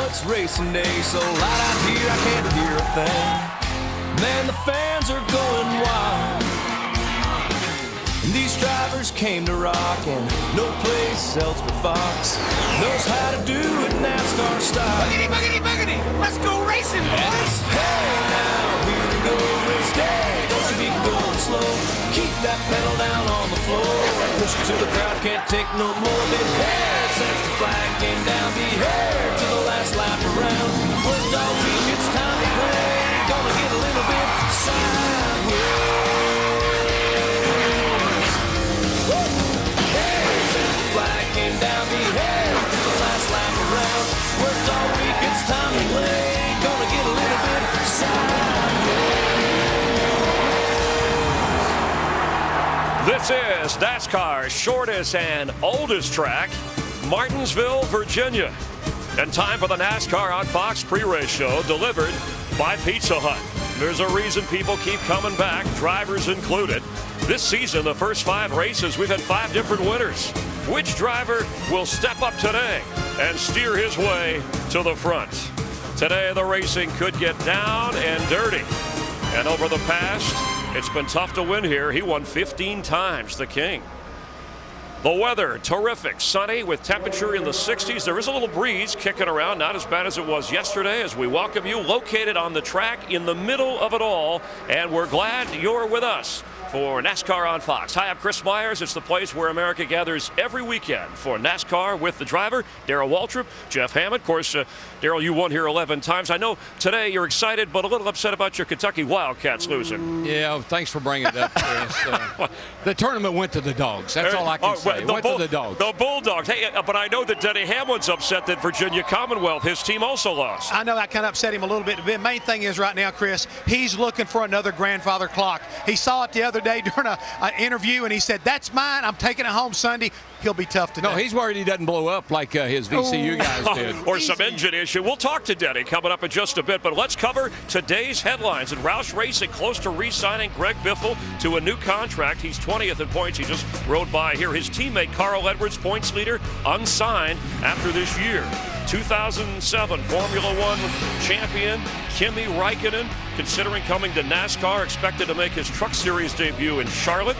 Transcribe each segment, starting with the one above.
it's racing day, so loud out here I can't hear a thing. Man, the fans are going wild. And these drivers came to rock, and no place else but Fox knows how to do it NASCAR style. Boogity, boogity, boogity! Let's go racing, boys! Hey, now, here we go, race day. Don't you be going slow. Keep that pedal down on the floor. Push it till the crowd can't take no more. Be here since the flag came down. Be here to the last lap around. Worked all week, it's time to play. Gonna get a little bit sideways. Hey, since the flag came down. Be here to the last lap around. Worked all week, it's time to play. Gonna get a little bit sideways. This is NASCAR's shortest and oldest track, Martinsville, Virginia. And time for the NASCAR on Fox pre-race show, delivered by Pizza Hut. There's a reason people keep coming back, drivers included. This season, the first 5 races, we've had 5 different winners. Which driver will step up today and steer his way to the front? Today, the racing could get down and dirty. And over the past, it's been tough to win here. He won 15 times, the king. The weather, terrific, sunny with temperature in the 60s. There is a little breeze kicking around, not as bad as it was yesterday, as we welcome you, located on the track in the middle of it all. And we're glad you're with us for NASCAR on Fox. Hi, I'm Chris Myers. It's the place where America gathers every weekend for NASCAR with the driver, Darrell Waltrip, Jeff Hammond. Of course, Darrell, you won here 11 times. I know today you're excited, but a little upset about your Kentucky Wildcats losing. Yeah, thanks for bringing it up, Chris. The tournament went to the Dogs. That's all I can say. It went to the Dogs. The Bulldogs. Hey, but I know that Denny Hamlin's upset that Virginia Commonwealth, his team, also lost. I know that kind of upset him a little bit. The main thing is right now, Chris, he's looking for another grandfather clock. He saw it the other day during an interview, and he said, "That's mine. I'm taking it home Sunday." He'll be tough today. No, he's worried he doesn't blow up like his VCU guys did. Or some engine issue. We'll talk to Denny coming up in just a bit, but let's cover today's headlines. And Roush Racing close to re-signing Greg Biffle to a new contract. He's 20th in points. He just rode by here. His teammate Carl Edwards, points leader, unsigned after this year. 2007 Formula One champion Kimi Räikkönen, considering coming to NASCAR, expected to make his Truck Series debut in Charlotte.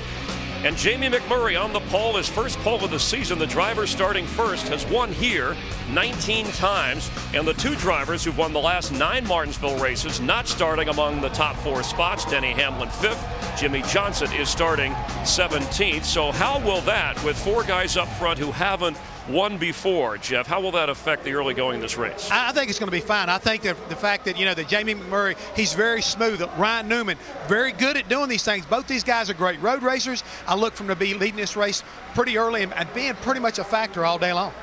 And Jamie McMurray on the pole, his first pole of the season. The driver starting first has won here 19 times. And the 2 drivers who've won the last 9 Martinsville races not starting among the top 4 spots. Denny Hamlin 5th. Jimmy Johnson is starting 17th. So how will that, with 4 guys up front who haven't won before, Jeff, how will that affect the early going of this race? I think it's going to be fine. I think that the fact that, that Jamie McMurray, he's very smooth. Ryan Newman, very good at doing these things. Both these guys are great road racers. I look for them to be leading this race pretty early and being pretty much a factor all day long.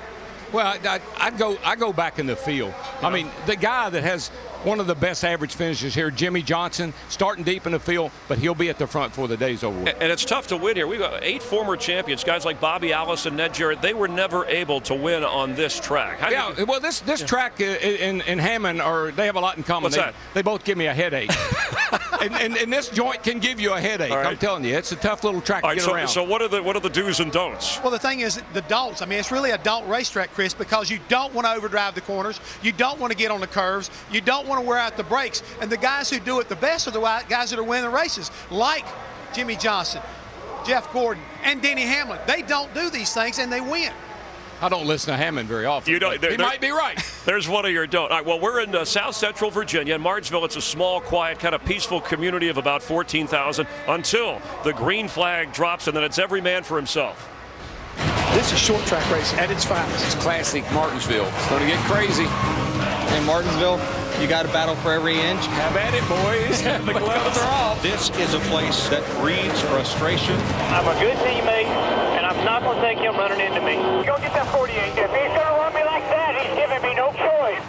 Well, I go back in the field. I mean, the guy that has one of the best average finishes here, Jimmy Johnson, starting deep in the field, but he'll be at the front before the day's over with. And it's tough to win here. We've got 8 former champions, guys like Bobby Allison, Ned Jarrett. They were never able to win on this track. Well, this track in Hammond, they have a lot in common. What's that? They both give me a headache. and this joint can give you a headache. Right. I'm telling you, it's a tough little track to get around. So what are the do's and don'ts? Well, the thing is, the don'ts. I mean, it's really a don't racetrack, Chris, because you don't want to overdrive the corners. You don't want to get on the curves. You don't want to wear out the brakes. And the guys who do it the best are the guys that are winning the races, like Jimmy Johnson, Jeff Gordon, and Denny Hamlin. They don't do these things, and they win. I don't listen to Hammond very often. He might be right. There's one of your don't. All right, well, we're in South Central Virginia. In Martinsville, it's a small, quiet, kind of peaceful community of about 14,000 until the green flag drops, and then it's every man for himself. This is short track racing at its finest. It's classic Martinsville. It's going to get crazy. In Martinsville, you got to battle for every inch. Have at it, boys. The gloves are off. This is a place that breeds frustration. I'm a good teammate, and I'm not going to take him running into me. Go get that 48. If he's going to run me like that, he's giving me no choice.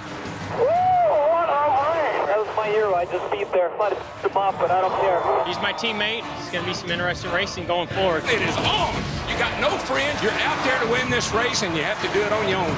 Woo! What a run! That was my hero. I just beat there. Might have f***ed him up, but I don't care. He's my teammate. It's going to be some interesting racing going forward. It is on. You got no friends. You're out there to win this race, and you have to do it on your own.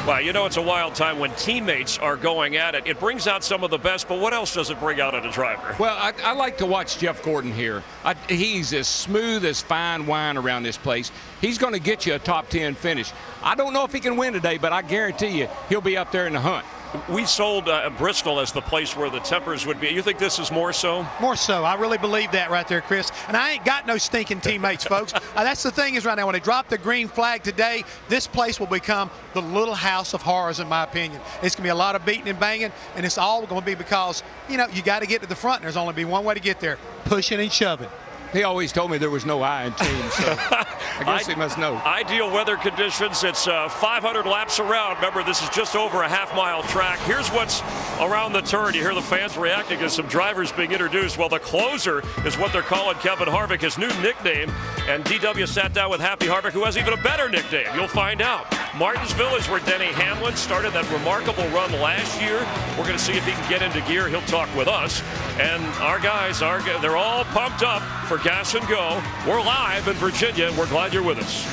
Well, you know it's a wild time when teammates are going at it. It brings out some of the best, but what else does it bring out in a driver? Well, I like to watch Jeff Gordon here. He's as smooth as fine wine around this place. He's going to get you a top 10 finish. I don't know if he can win today, but I guarantee you he'll be up there in the hunt. We sold Bristol as the place where the tempers would be. You think this is more so? More so. I really believe that right there, Chris. And I ain't got no stinking teammates, folks. That's the thing is right now, when they drop the green flag today, this place will become the little house of horrors, in my opinion. It's going to be a lot of beating and banging, and it's all going to be because, you know, you got to get to the front. There's only be one way to get there, pushing and shoving. He always told me there was no I in team, so I guess he must know. Ideal weather conditions. It's 500 laps around. Remember, this is just over a half-mile track. Here's what's around the turn. You hear the fans reacting as some drivers being introduced. Well, the closer is what they're calling Kevin Harvick, his new nickname. And DW sat down with Happy Harvick, who has even a better nickname. You'll find out. Martinsville is where Denny Hamlin started that remarkable run last year. We're going to see if he can get into gear. He'll talk with us. And our guys, they're all pumped up for Gas and Go. We're live in Virginia, and we're glad you're with us.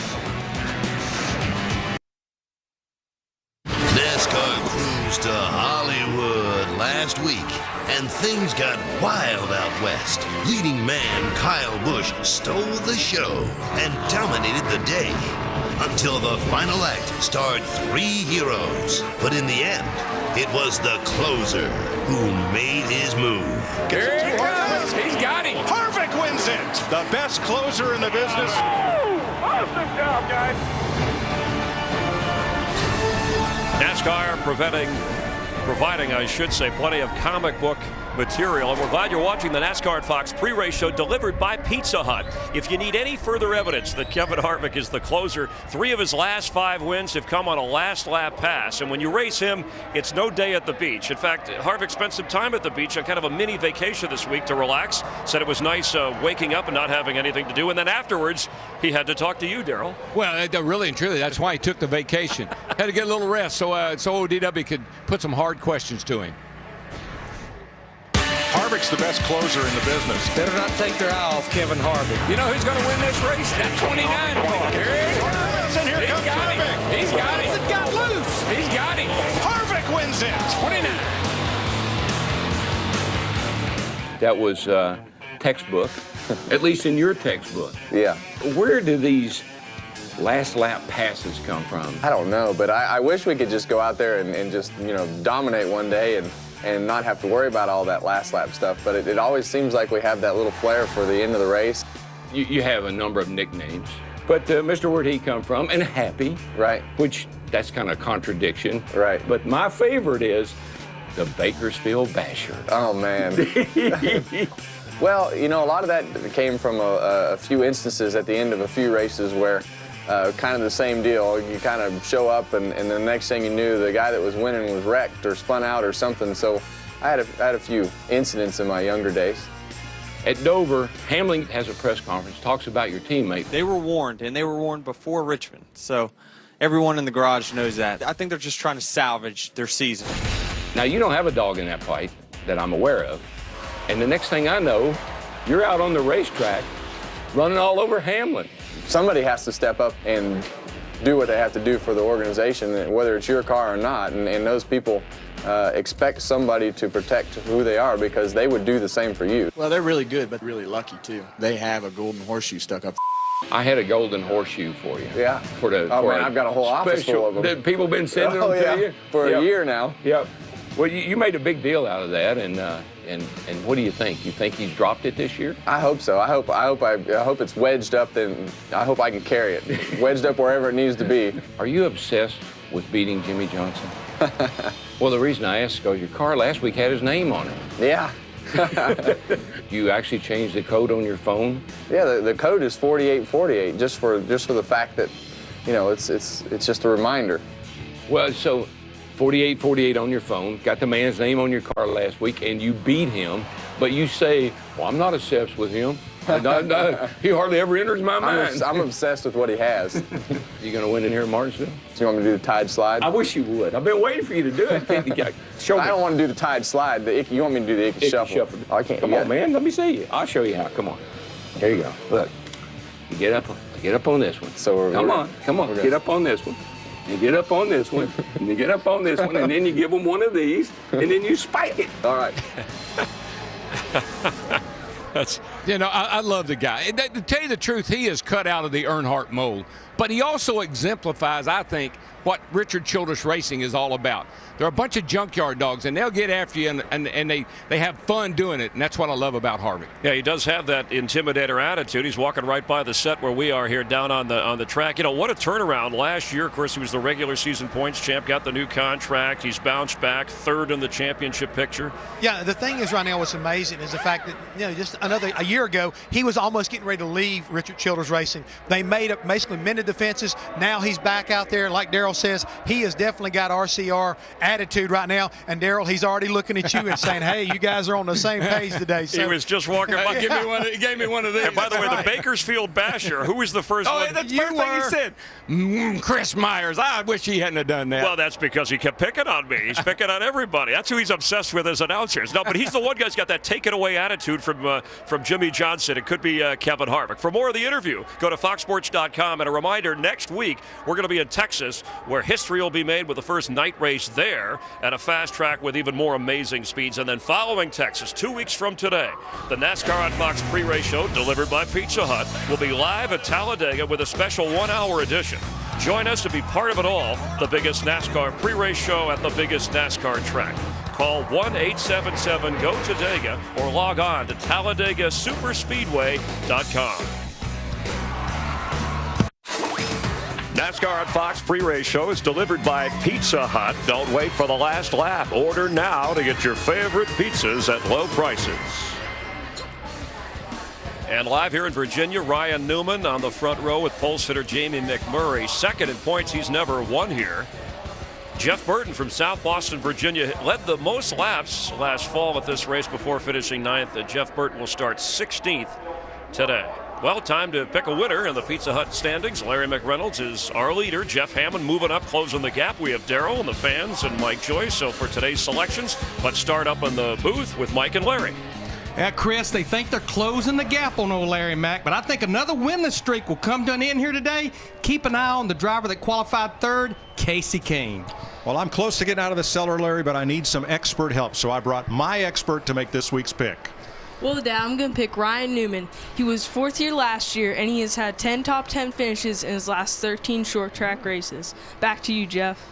NASCAR cruised to Hollywood last week, and things got wild out west. Leading man Kyle Busch stole the show and dominated the day until the final act starred 3 heroes. But in the end, it was the closer who made his move. Here he comes. He's got him. Harvick wins it. The best closer in the business. Awesome job, guys. NASCAR providing, I should say, plenty of comic book material, and we're glad you're watching the NASCAR at Fox pre-race show delivered by Pizza Hut. If you need any further evidence that Kevin Harvick is the closer, 3 of his last 5 wins have come on a last lap pass, and when you race him, it's no day at the beach. In fact, Harvick spent some time at the beach on kind of a mini vacation this week to relax. Said it was nice waking up and not having anything to do, and then afterwards he had to talk to you, Darrell. Well, really and truly, that's why he took the vacation. Had to get a little rest so ODW could put some hard questions to him. Harvick's the best closer in the business. Better not take their eye off Kevin Harvick. You know who's going to win this race? That 29 car. And here comes Harvick. He's got it. It got loose. He's got it. Harvick wins it. 29. That was textbook, at least in your textbook. Yeah. Where do these last lap passes come from? I don't know, but I wish we could just go out there and just, you know, dominate one day and not have to worry about all that last lap stuff. But it always seems like we have that little flair for the end of the race. You have a number of nicknames, but Mr. Where'd he come from? And Happy. Right. Which, that's kind of a contradiction. Right. But my favorite is the Bakersfield Basher. Oh, man. Well, you know, a lot of that came from a few instances at the end of a few races where kind of the same deal. You kind of show up, and the next thing you knew, the guy that was winning was wrecked or spun out or something. So I had a few incidents in my younger days. At Dover, Hamlin has a press conference, talks about your teammate. They were warned, and they were warned before Richmond. So everyone in the garage knows that. I think they're just trying to salvage their season. Now, you don't have a dog in that fight that I'm aware of. And the next thing I know, you're out on the racetrack running all over Hamlin. Somebody has to step up and do what they have to do for the organization, whether it's your car or not. And those people expect somebody to protect who they are because they would do the same for you. Well, they're really good, but really lucky, too. They have a golden horseshoe stuck up. I had a golden horseshoe for you. Yeah. I've got a whole office full of them. People been sending them to you? For a year now. Yep. Well, you made a big deal out of that, and what do you think? You think he's dropped it this year? I hope so. I hope it's wedged up. Then I hope I can carry it, wedged up wherever it needs to be. Are you obsessed with beating Jimmy Johnson? Well, the reason I asked is because your car last week had his name on it. Yeah. You actually changed the code on your phone? Yeah, the code is 4848, just for the fact that, you know, it's just a reminder. Well, so 4848 on your phone, got the man's name on your car last week, and you beat him, but you say, well, I'm not obsessed with him. No, he hardly ever enters my mind. I'm obsessed with what he has. You going to win in here in Martinsville? Do you want me to do the Tide slide? I wish you would. I've been waiting for you to do it. Show me. I don't want to do the Tide slide. You want me to do the Icky Shuffle? Oh, I can't. Come on, man. Let me see you. I'll show you how. Come on. There you go. Look. You get up on this one. So come on. Get up on this one. and get up on this one, and you get up on this one, and then you give them one of these, and then you spike it. All right. I love the guy. To tell you the truth, he is cut out of the Earnhardt mold. But he also exemplifies, I think, what Richard Childress Racing is all about. They're a bunch of junkyard dogs, and they'll get after you, and they have fun doing it, and that's what I love about Harvick. Yeah, he does have that intimidator attitude. He's walking right by the set where we are here down on the track. You know, what a turnaround. Last year, of course, he was the regular season points champ, got the new contract. He's bounced back, third in the championship picture. Yeah, the thing is right now what's amazing is the fact that, just a year ago, he was almost getting ready to leave Richard Childress Racing. They basically mended the fences. Now he's back out there. Like Darrell says, he has definitely got RCR attitude right now. And Darrell, he's already looking at you and saying, hey, you guys are on the same page today. So, he was just walking by. He gave me one of these. And by the way, the Bakersfield Basher, who was the first one? That's the first thing he said. Chris Myers. I wish he hadn't have done that. Well, that's because he kept picking on me. He's picking on everybody. That's who he's obsessed with as announcers. No, but he's the one guy's got that take-it-away attitude from Jimmy Johnson. It could be Kevin Harvick. For more of the interview, go to foxsports.com. And a reminder, next week, we're going to be in Texas, where history will be made with the first night race there at a fast track with even more amazing speeds. And then following Texas, 2 weeks from today, the NASCAR on Fox pre-race show, delivered by Pizza Hut, will be live at Talladega with a special 1-hour edition. Join us to be part of it all, the biggest NASCAR pre-race show at the biggest NASCAR track. Call 1-877-GO-TALLADEGA or log on to TalladagaSuperspeedway.com. NASCAR on Fox pre-race show is delivered by Pizza Hut. Don't wait for the last lap. Order now to get your favorite pizzas at low prices. And live here in Virginia, Ryan Newman on the front row with pole sitter Jamie McMurray. Second in points, he's never won here. Jeff Burton from South Boston, Virginia, led the most laps last fall at this race before finishing 9th. Jeff Burton will start 16th today. Well, time to pick a winner in the Pizza Hut standings. Larry McReynolds is our leader. Jeff Hammond moving up, closing the gap. We have Darrell and the fans and Mike Joyce. So for today's selections, let's start up in the booth with Mike and Larry. Yeah, Chris, they think they're closing the gap on old Larry Mack, but I think another winless streak will come to an end here today. Keep an eye on the driver that qualified third, Casey Kane. Well, I'm close to getting out of the cellar, Larry, but I need some expert help, so I brought my expert to make this week's pick. Well, Dad, I'm going to pick Ryan Newman. He was 4th year last year, and he has had 10 top 10 finishes in his last 13 short track races. Back to you, Jeff.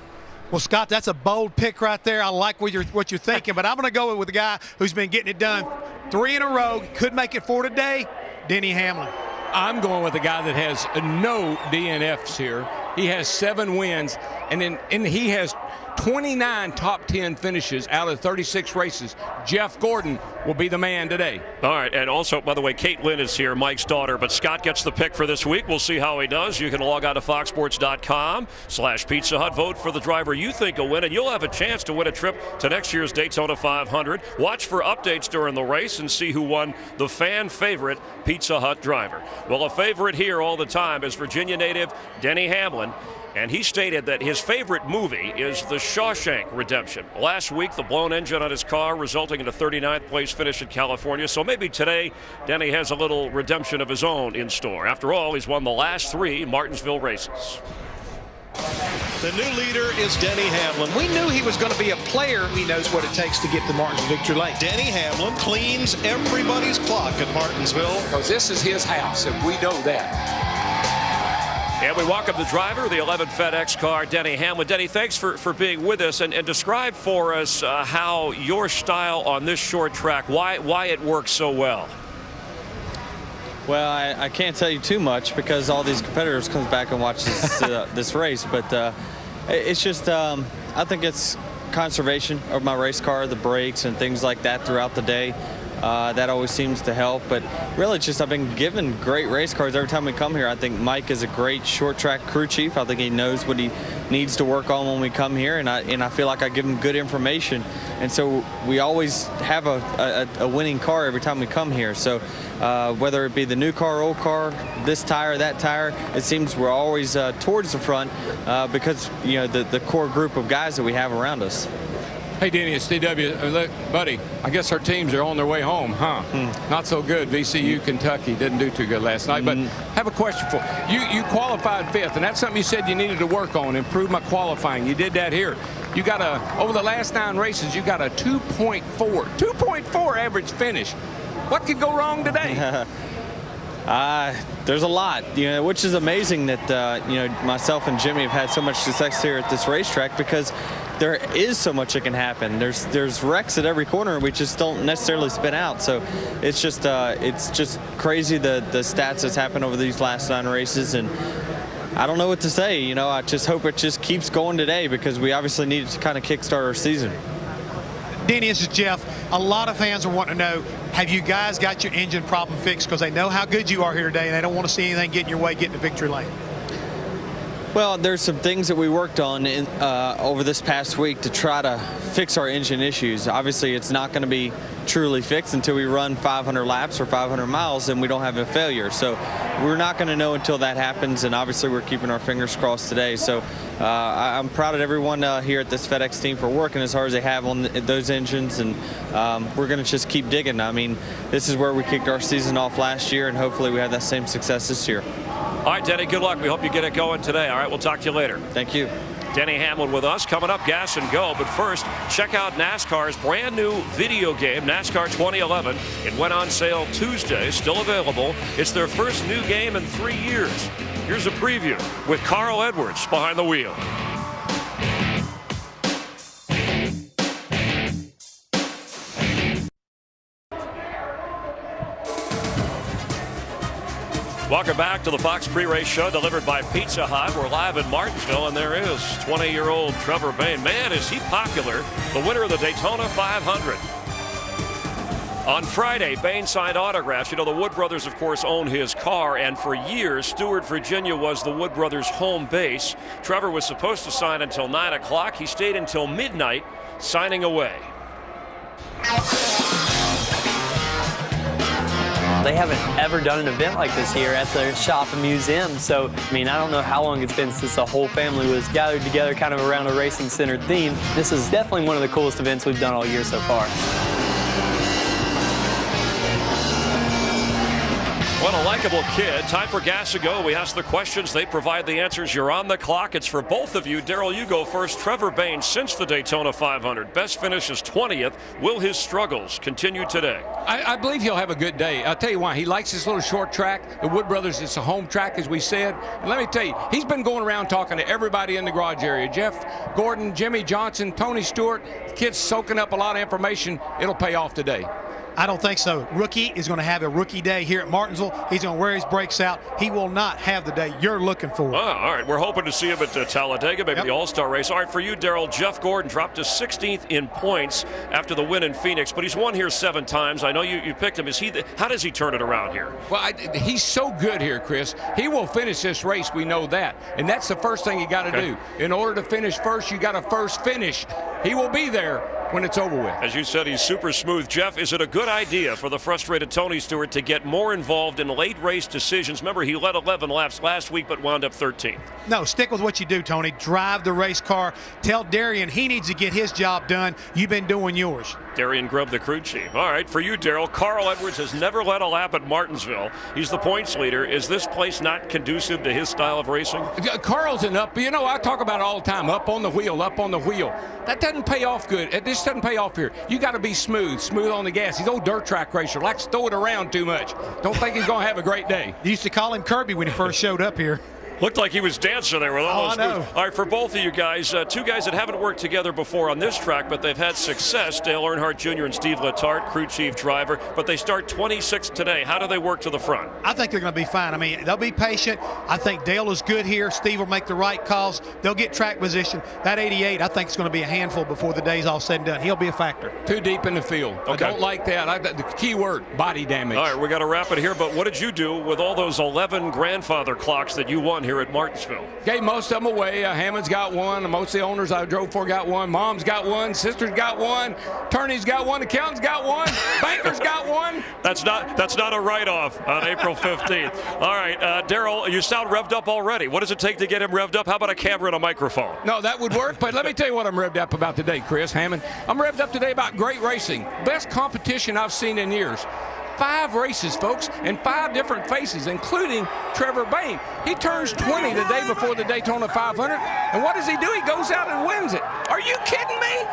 Well, Scott, that's a bold pick right there. I like what you're thinking, but I'm going to go with a guy who's been getting it done 3 in a row, could make it 4 today, Denny Hamlin. I'm going with a guy that has no DNFs here. He has 7 wins, and he has 29 top 10 finishes out of 36 races. Jeff Gordon will be the man today. All right, and also, by the way, Caitlin is here, Mike's daughter, but Scott gets the pick for this week. We'll see how he does. You can log on to foxsports.com/Pizza Hut. Vote for the driver you think will win, and you'll have a chance to win a trip to next year's Daytona 500. Watch for updates during the race and see who won the fan favorite Pizza Hut driver. Well, a favorite here all the time is Virginia native Denny Hamlin. And he stated that his favorite movie is The Shawshank Redemption. Last week, the blown engine on his car resulting in a 39th place finish in California. So maybe today, Denny has a little redemption of his own in store. After all, he's won the last 3 Martinsville races. The new leader is Denny Hamlin. We knew he was going to be a player. He knows what it takes to get to Martinsville victory lane. Denny Hamlin cleans everybody's clock at Martinsville. Because this is his house, and we know that. And we welcome the driver of the 11 FedEx car, Denny Hamlin. Denny, thanks for being with us, and describe for us how your style on this short track, why it works so well. Well, I can't tell you too much because all these competitors come back and watch this race, but it's just I think it's conservation of my race car, the brakes and things like that throughout the day. That always seems to help, but really it's just I've been given great race cars every time we come here. I think Mike is a great short track crew chief. I think he knows what he needs to work on when we come here, and I feel like I give him good information, and so we always have a winning car every time we come here. So whether it be the new car, old car, this tire, that tire, it seems we're always towards the front because you know the core group of guys that we have around us. Hey, Denny, it's DW. Look, buddy, I guess our teams are on their way home, huh? Not so good. VCU, Kentucky didn't do too good last night. But have a question for you. You qualified 5th, and that's something you said you needed to work on, improve my qualifying. You did that here. You got over the last 9 races, you got a 2.4 average finish. What could go wrong today? There's a lot, which is amazing that, myself and Jimmy have had so much success here at this racetrack because there is so much that can happen. There's wrecks at every corner we just don't necessarily spin out. So it's just crazy the stats that's happened over these last 9 races. And I don't know what to say. I just hope it just keeps going today because we obviously need to kind of kickstart our season. Denny, this is Jeff. A lot of fans are wanting to know, have you guys got your engine problem fixed? Because they know how good you are here today, and they don't want to see anything get in your way, get in the victory lane. Well, there's some things that we worked on over this past week to try to fix our engine issues. Obviously, it's not going to be truly fixed until we run 500 laps or 500 miles and we don't have a failure. So we're not going to know until that happens, and obviously we're keeping our fingers crossed today. So I'm proud of everyone here at this FedEx team for working as hard as they have on those engines, and we're going to just keep digging. I mean, this is where we kicked our season off last year, and hopefully we have that same success this year. All right, Denny, good luck. We hope you get it going today. All right, we'll talk to you later. Thank you. Denny Hamlin with us. Coming up, Gas and Go. But first, check out NASCAR's brand new video game, NASCAR 2011. It went on sale Tuesday, still available. It's their first new game in 3 years. Here's a preview with Carl Edwards behind the wheel. Welcome back to the Fox Pre-Race Show, delivered by Pizza Hut. We're live in Martinsville, and there is 20-year-old Trevor Bayne. Man, is he popular, the winner of the Daytona 500. On Friday, Bayne signed autographs. The Wood brothers, of course, own his car, and for years, Stewart, Virginia was the Wood brothers' home base. Trevor was supposed to sign until 9 o'clock. He stayed until midnight, signing away. They haven't ever done an event like this here at their shop and museum. So, I mean, I don't know how long it's been since the whole family was gathered together kind of around a racing-centered theme. This is definitely one of the coolest events we've done all year so far. What a likable kid. Time for Gas to Go. We ask the questions, they provide the answers. You're on the clock. It's for both of you. Darrell, you go first. Trevor Bayne, since the Daytona 500, best finish is 20th. Will his struggles continue today? I believe he'll have a good day. I'll tell you why. He likes this little short track. The Wood brothers, it's a home track, as we said. And let me tell you, he's been going around talking to everybody in the garage area. Jeff Gordon, Jimmy Johnson, Tony Stewart. The kid's soaking up a lot of information. It'll pay off today. I don't think so. Rookie is going to have a rookie day here at Martinsville. He's going to wear his brakes out. He will not have the day you're looking for. Oh, all right. We're hoping to see him at Talladega, maybe the All-Star race. All right, for you, Darrell, Jeff Gordon dropped to 16th in points after the win in Phoenix, but he's won here 7 times. I know you picked him. How does he turn it around here? Well, he's so good here, Chris. He will finish this race. We know that. And that's the first thing you got to do. In order to finish first, you got to first finish. He will be there when it's over with. As you said, he's super smooth. Jeff, is it a good idea for the frustrated Tony Stewart to get more involved in late race decisions? Remember, he led 11 laps last week but wound up 13th. No, stick with what you do, Tony. Drive the race car. Tell Darian he needs to get his job done. You've been doing yours. Darian Grubb, the crew chief. All right, for you, Darrell, Carl Edwards has never led a lap at Martinsville. He's the points leader. Is this place not conducive to his style of racing? Carl's an up. I talk about it all the time. Up on the wheel, up on the wheel. That doesn't pay off good. This doesn't pay off here. You got to be smooth on the gas. He's an old dirt track racer. Likes to throw it around too much. Don't think he's going to have a great day. You used to call him Kirby when he first showed up here. Looked like he was dancing there with all those moves. All right, for both of you guys, 2 guys that haven't worked together before on this track, but they've had success. Dale Earnhardt Jr. and Steve Letarte, crew chief driver, but they start 26th today. How do they work to the front? I think they're going to be fine. I mean, they'll be patient. I think Dale is good here. Steve will make the right calls. They'll get track position. That 88, I think, is going to be a handful before the day's all said and done. He'll be a factor. Too deep in the field. Okay. I don't like that. The key word, body damage. All right, we got to wrap it here, but what did you do with all those 11 grandfather clocks that you won here here at Martinsville? Gave most of them away. Hammond's got one. Most of the owners I drove for got one. Mom's got one. Sister's got one. Attorney's got one. Accountant's got one. Banker's got one. That's not a write-off on April 15th. All right, Daryl, you sound revved up already. What does it take to get him revved up? How about a camera and a microphone? No, that would work, but let me tell you what I'm revved up about today, Chris Hammond. I'm revved up today about great racing. Best competition I've seen in years. 5 races, folks, and 5 different faces, including Trevor Bayne. He turns 20 the day before the Daytona 500, and what does he do? He goes out and wins it. Are you kidding me?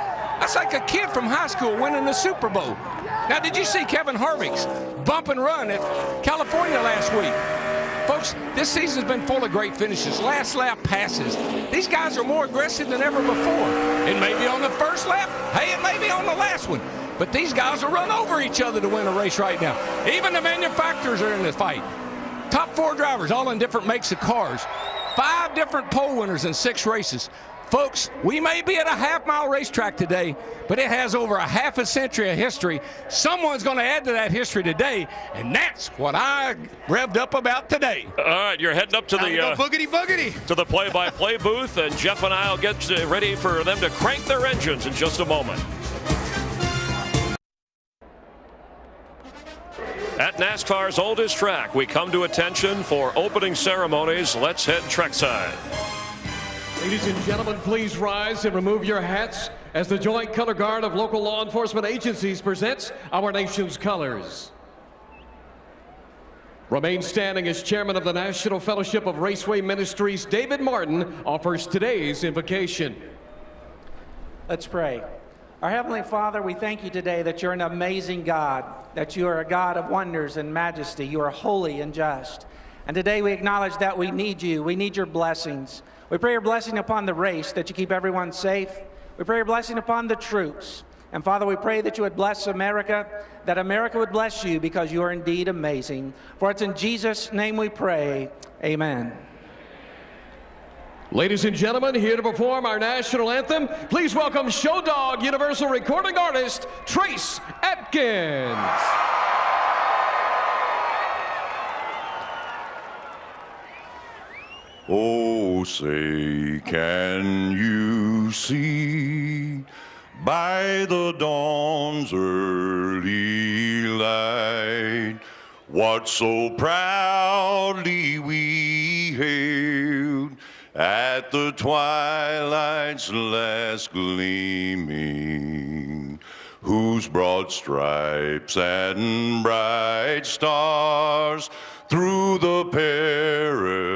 That's like a kid from high school winning the Super Bowl. Now, did you see Kevin Harvick's bump and run at California last week? Folks, this season's been full of great finishes, last lap passes. These guys are more aggressive than ever before. It may be on the first lap. Hey, it may be on the last one. But these guys will run over each other to win a race right now. Even the manufacturers are in this fight. Top 4 drivers, all in different makes of cars. 5 different pole winners in 6 races. Folks, we may be at a half-mile racetrack today, but it has over a half a century of history. Someone's going to add to that history today, and that's what I revved up about today. All right, you're heading up to the boogity to the play-by-play booth, and Jeff and I will get ready for them to crank their engines in just a moment. At NASCAR's oldest track, we come to attention for opening ceremonies. Let's head trackside. Ladies and gentlemen, please rise and remove your hats as the Joint Color Guard of local law enforcement agencies presents our nation's colors. Remain standing as chairman of the National Fellowship of Raceway Ministries, David Martin, offers today's invocation. Let's pray. Our Heavenly Father, we thank you today that you're an amazing God, that you are a God of wonders and majesty. You are holy and just. And today we acknowledge that we need you. We need your blessings. We pray your blessing upon the race, that you keep everyone safe. We pray your blessing upon the troops. And Father, we pray that you would bless America, that America would bless you because you are indeed amazing. For it's in Jesus' name we pray. Amen. Ladies and gentlemen, here to perform our national anthem, please welcome Show Dog Universal Recording Artist, Trace Atkins. Oh, say, can you see by the dawn's early light what so proudly we hailed at the twilight's last gleaming, whose broad stripes and bright stars through the perilous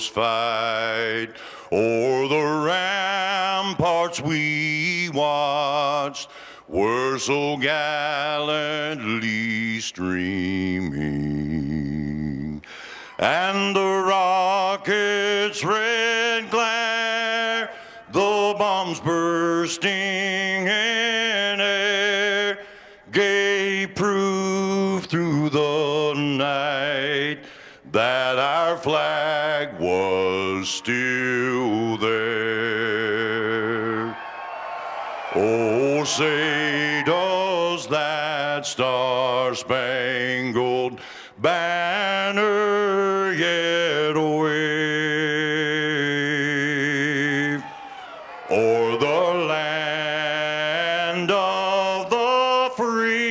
fight o'er the ramparts we watched were so gallantly streaming, and the rockets' red glare, the bombs bursting in air, gave proof through the night that our flag was still there. Oh, say does that star-spangled banner yet wave o'er the land of the free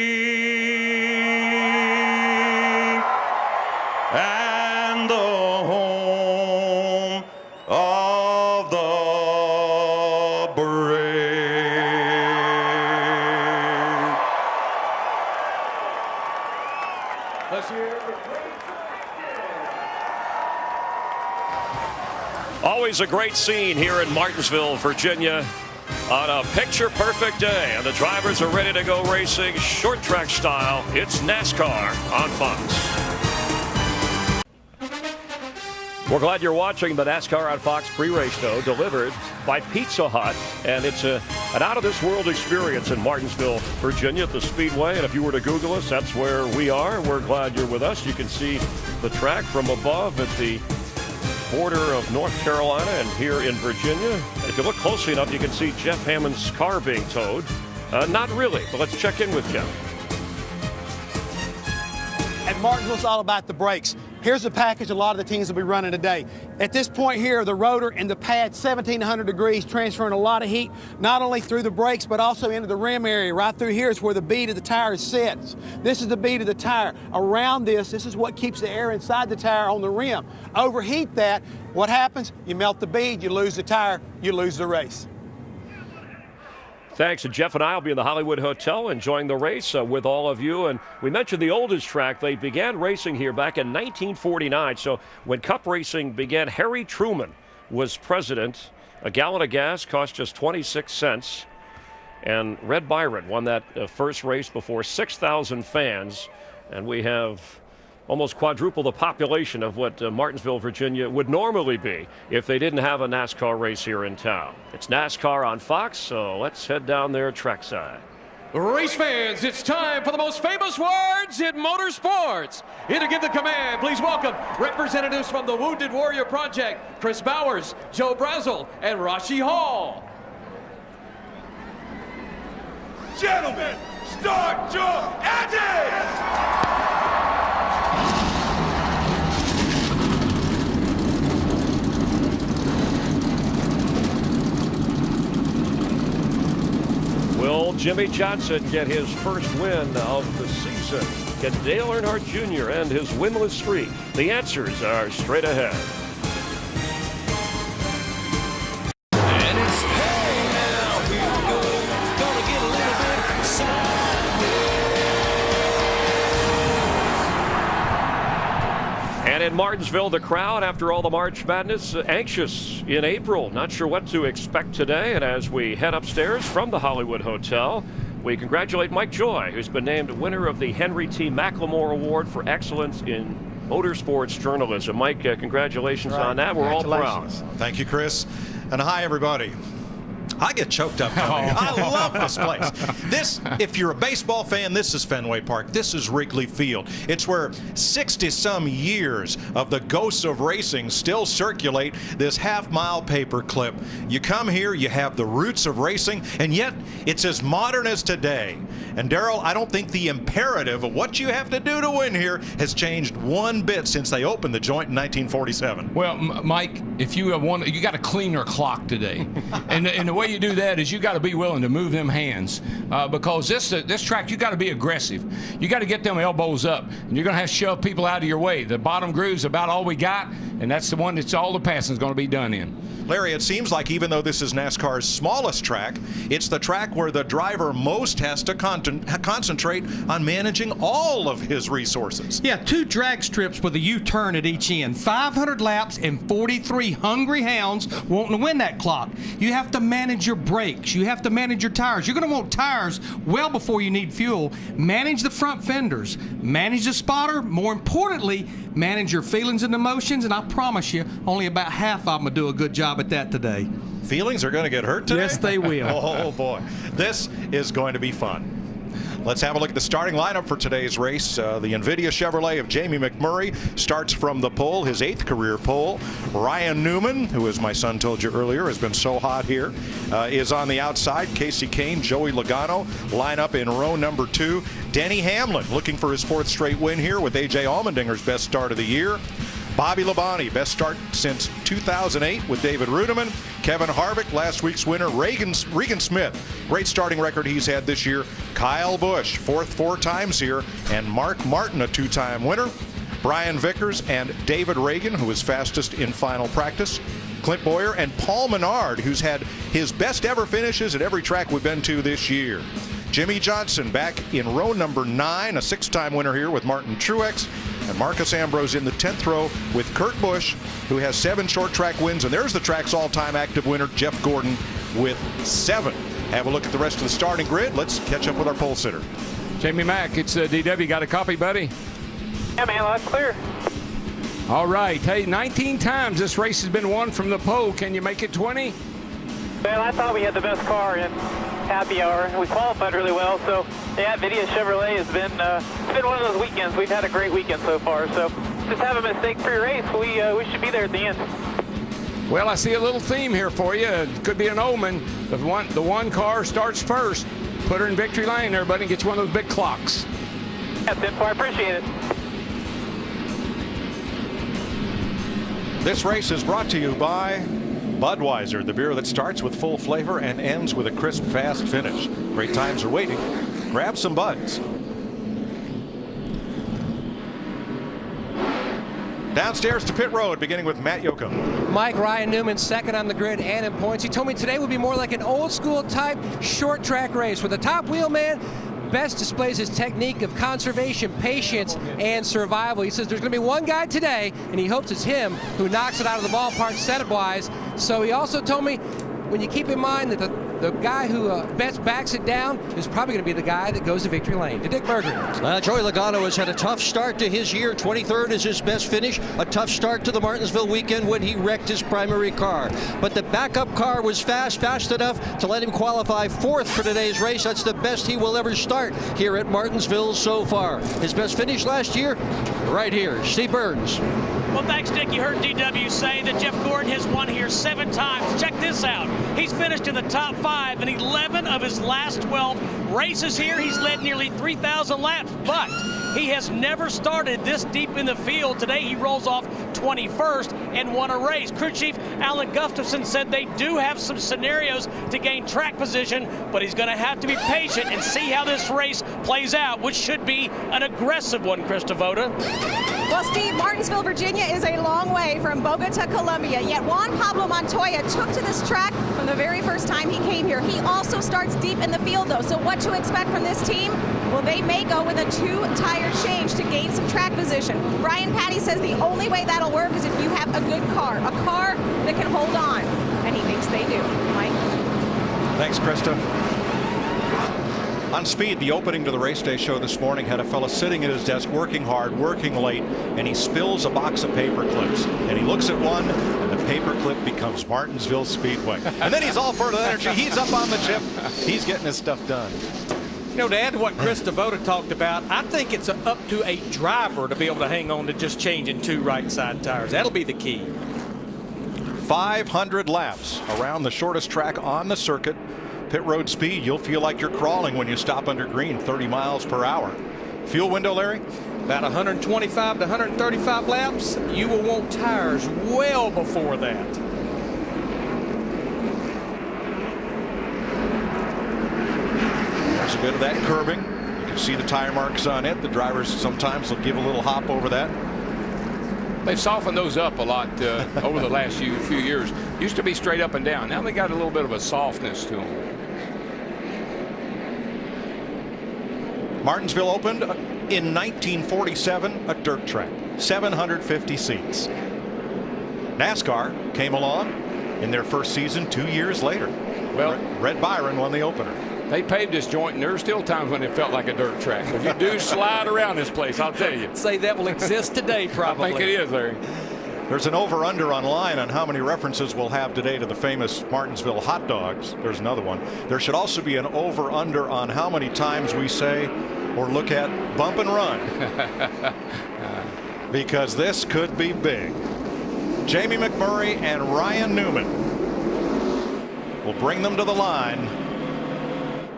and the home of the brave? Let's hear it. Always a great scene here in Martinsville, Virginia, on a picture-perfect day, and the drivers are ready to go racing short track style. It's NASCAR on Fox. We're glad you're watching the NASCAR on Fox pre-race show, delivered by Pizza Hut, and it's an out-of-this-world experience in Martinsville, Virginia, at the Speedway. And if you were to Google us, that's where we are. We're glad you're with us. You can see the track from above at the border of North Carolina and here in Virginia. If you look closely enough, you can see Jeff Hammond's car being towed. Not really, but let's check in with Jeff. At Martinsville, it's all about the brakes. Here's the package a lot of the teams will be running today. At this point here, the rotor and the pad, 1,700 degrees, transferring a lot of heat, not only through the brakes, but also into the rim area. Right through here is where the bead of the tire is set. This is the bead of the tire. Around this is what keeps the air inside the tire on the rim. Overheat that, what happens? You melt the bead, you lose the tire, you lose the race. Thanks. And Jeff and I will be in the Hollywood Hotel enjoying the race with all of you. And we mentioned the oldest track. They began racing here back in 1949. So when Cup racing began, Harry Truman was president. A gallon of gas cost just 26 cents. And Red Byron won that first race before 6,000 fans. And we have almost quadruple the population of what Martinsville, Virginia would normally be if they didn't have a NASCAR race here in town. It's NASCAR on Fox, so let's head down there trackside. Race fans, it's time for the most famous words in motorsports. Here to give the command, please welcome representatives from the Wounded Warrior Project, Chris Bowers, Joe Brazel, and Rashi Hall. Gentlemen, start your engines! Will Jimmy Johnson get his first win of the season? Can Dale Earnhardt Jr. end his winless streak? The answers are straight ahead. And it's hey now, here we go. Gonna get a little bit sideways. And in Martinsville, the crowd, after all the March Madness, anxious in April. Not sure what to expect today. And as we head upstairs from the Hollywood Hotel, we congratulate Mike Joy, who's been named winner of the Henry T. McLemore Award for Excellence in Motorsports Journalism. Mike, congratulations on that. We're all proud. Thank you, Chris. And hi, everybody. I get choked up coming. I love this place. This, if you're a baseball fan, this is Fenway Park. This is Wrigley Field. It's where 60-some years of the ghosts of racing still circulate this half-mile paperclip. You come here, you have the roots of racing, and yet it's as modern as today. And Darrell, I don't think the imperative of what you have to do to win here has changed one bit since they opened the joint in 1947. Well, Mike, if you want, you got to clean your clock today, and the way you do that is you got to be willing to move them hands because this track you got to be aggressive. You got to get them elbows up, and you're going to have to shove people out of your way. The bottom groove's about all we got, and that's the one that's all the passing is going to be done in. Larry, it seems like even though this is NASCAR's smallest track, it's the track where the driver most has to concentrate on managing all of his resources. Yeah, 2 drag strips with a U-turn at each end, 500 laps and 43 hungry hounds wanting to win that clock. You have to manage your brakes. You have to manage your tires. You're going to want tires well before you need fuel. Manage the front fenders. Manage the spotter. More importantly, manage your feelings and emotions, and I promise you, only about half of them will do a good job at that today. Feelings are going to get hurt today? Yes, they will. Oh, boy. This is going to be fun. Let's have a look at the starting lineup for today's race. The NVIDIA Chevrolet of Jamie McMurray starts from the pole, his 8th career pole. Ryan Newman, who, as my son told you earlier, has been so hot here, is on the outside. Casey Kane, Joey Logano line up in row number 2. Denny Hamlin looking for his 4th straight win here with A.J. Allmendinger's best start of the year. Bobby Labonte, best start since 2008 with David Rudiman. Kevin Harvick, last week's winner. Regan Smith, great starting record he's had this year. Kyle Busch, 4th 4 times here. And Mark Martin, a 2-time winner. Brian Vickers and David Reagan, who was fastest in final practice. Clint Boyer and Paul Menard, who's had his best ever finishes at every track we've been to this year. Jimmy Johnson back in row number 9, a 6-time winner here with Martin Truex. And Marcus Ambrose in the 10th row with Kurt Busch, who has 7 short track wins. And there's the track's all-time active winner, Jeff Gordon, with 7. Have a look at the rest of the starting grid. Let's catch up with our pole sitter. Jamie Mack, it's DW. Got a copy, buddy? Yeah, man, that's clear. All right. Hey, 19 times this race has been won from the pole. Can you make it 20? Well, I thought we had the best car in happy hour. We qualified really well, so yeah, NVIDIA Chevrolet has been it's been one of those weekends. We've had a great weekend so far, so just have a mistake-free race. We should be there at the end. Well, I see a little theme here for you. It could be an omen. The one car starts first. Put her in victory lane there, buddy, and get you one of those big clocks. Yeah, Tim, I appreciate it. This race is brought to you by Budweiser, the beer that starts with full flavor and ends with a crisp, fast finish. Great times are waiting. Grab some Buds. Downstairs to pit road, beginning with Matt Yoakum. Mike, Ryan Newman second on the grid and in points. He told me today would be more like an old school type short track race where the top wheel man best displays his technique of conservation, patience, and survival. He says there's going to be one guy today, and he hopes it's him who knocks it out of the ballpark setup-wise. So he also told me, when you keep in mind that the guy who best backs it down is probably going to be the guy that goes to victory lane. To Dick Berger. Joey Logano has had a tough start to his year. 23rd is his best finish. A tough start to the Martinsville weekend when he wrecked his primary car. But the backup car was fast enough to let him qualify 4th for today's race. That's the best he will ever start here at Martinsville so far. His best finish last year, right here. Steve Burns. Well, thanks, Dick. You heard DW say that Jeff Gordon has won here 7 times. Check this out. He's finished in the top 5 in 11 of his last 12 races here. He's led nearly 3,000 laps, but he has never started this deep in the field. Today he rolls off 21st and won a race. Crew Chief Alan Gustafson said they do have some scenarios to gain track position, but he's going to have to be patient and see how this race plays out, which should be an aggressive one, Chris Devoda. Well, Steve, Martinsville, Virginia is a long way from Bogota, Colombia, yet Juan Pablo Montoya took to this track from the very first time he came here. He also starts deep in the field, though, so what to expect from this team? Well, they may go with a 2-tire change to gain some track position. Brian Patty says the only way that'll work is if you have a good car, a car that can hold on, and he thinks they do. Mike? Thanks, Krista. On speed, the opening to the race day show this morning had a fella sitting at his desk working hard, working late, and he spills a box of paper clips. And he looks at one, and the paper clip becomes Martinsville Speedway. And then he's all full of energy. He's up on the chip. He's getting his stuff done. You know, to add to what Chris Devoda talked about, I think it's up to a driver to be able to hang on to just changing 2 right side tires. That'll be the key. 500 laps around the shortest track on the circuit. Pit road speed, you'll feel like you're crawling when you stop under green, 30 miles per hour. Fuel window, Larry? About 125 to 135 laps. You will want tires well before that. There's a bit of that curbing. You can see the tire marks on it. The drivers sometimes will give a little hop over that. They've softened those up a lot over the last few years. Used to be straight up and down. Now they got a little bit of a softness to them. Martinsville opened in 1947, a dirt track, 750 seats. NASCAR came along in their first season 2 years later. Well, Red Byron won the opener. They paved this joint, and there are still times when it felt like a dirt track. But you do slide around this place, I'll tell you. Say that will exist today, probably. I think it is, Larry. There's an over-under online on how many references we'll have today to the famous Martinsville hot dogs. There's another one. There should also be an over-under on how many times we say or look at bump and run. Because this could be big. Jamie McMurray and Ryan Newman will bring them to the line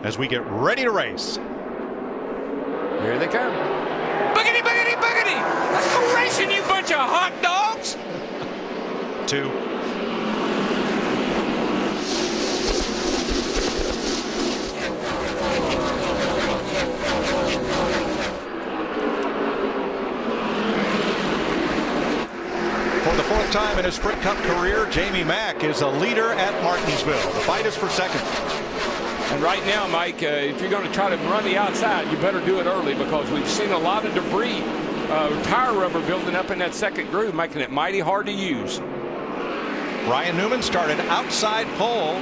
as we get ready to race. Here they come. Boogity, boogity, boogity! Let's go racing, you bunch of hot dogs! 2. For the 4th time in his Sprint Cup career, Jamie Mack is a leader at Martinsville. The fight is for 2nd. And right now, Mike, if you're going to try to run the outside, you better do it early because we've seen a lot of debris, tire rubber building up in that 2nd groove, making it mighty hard to use. Ryan Newman started outside pole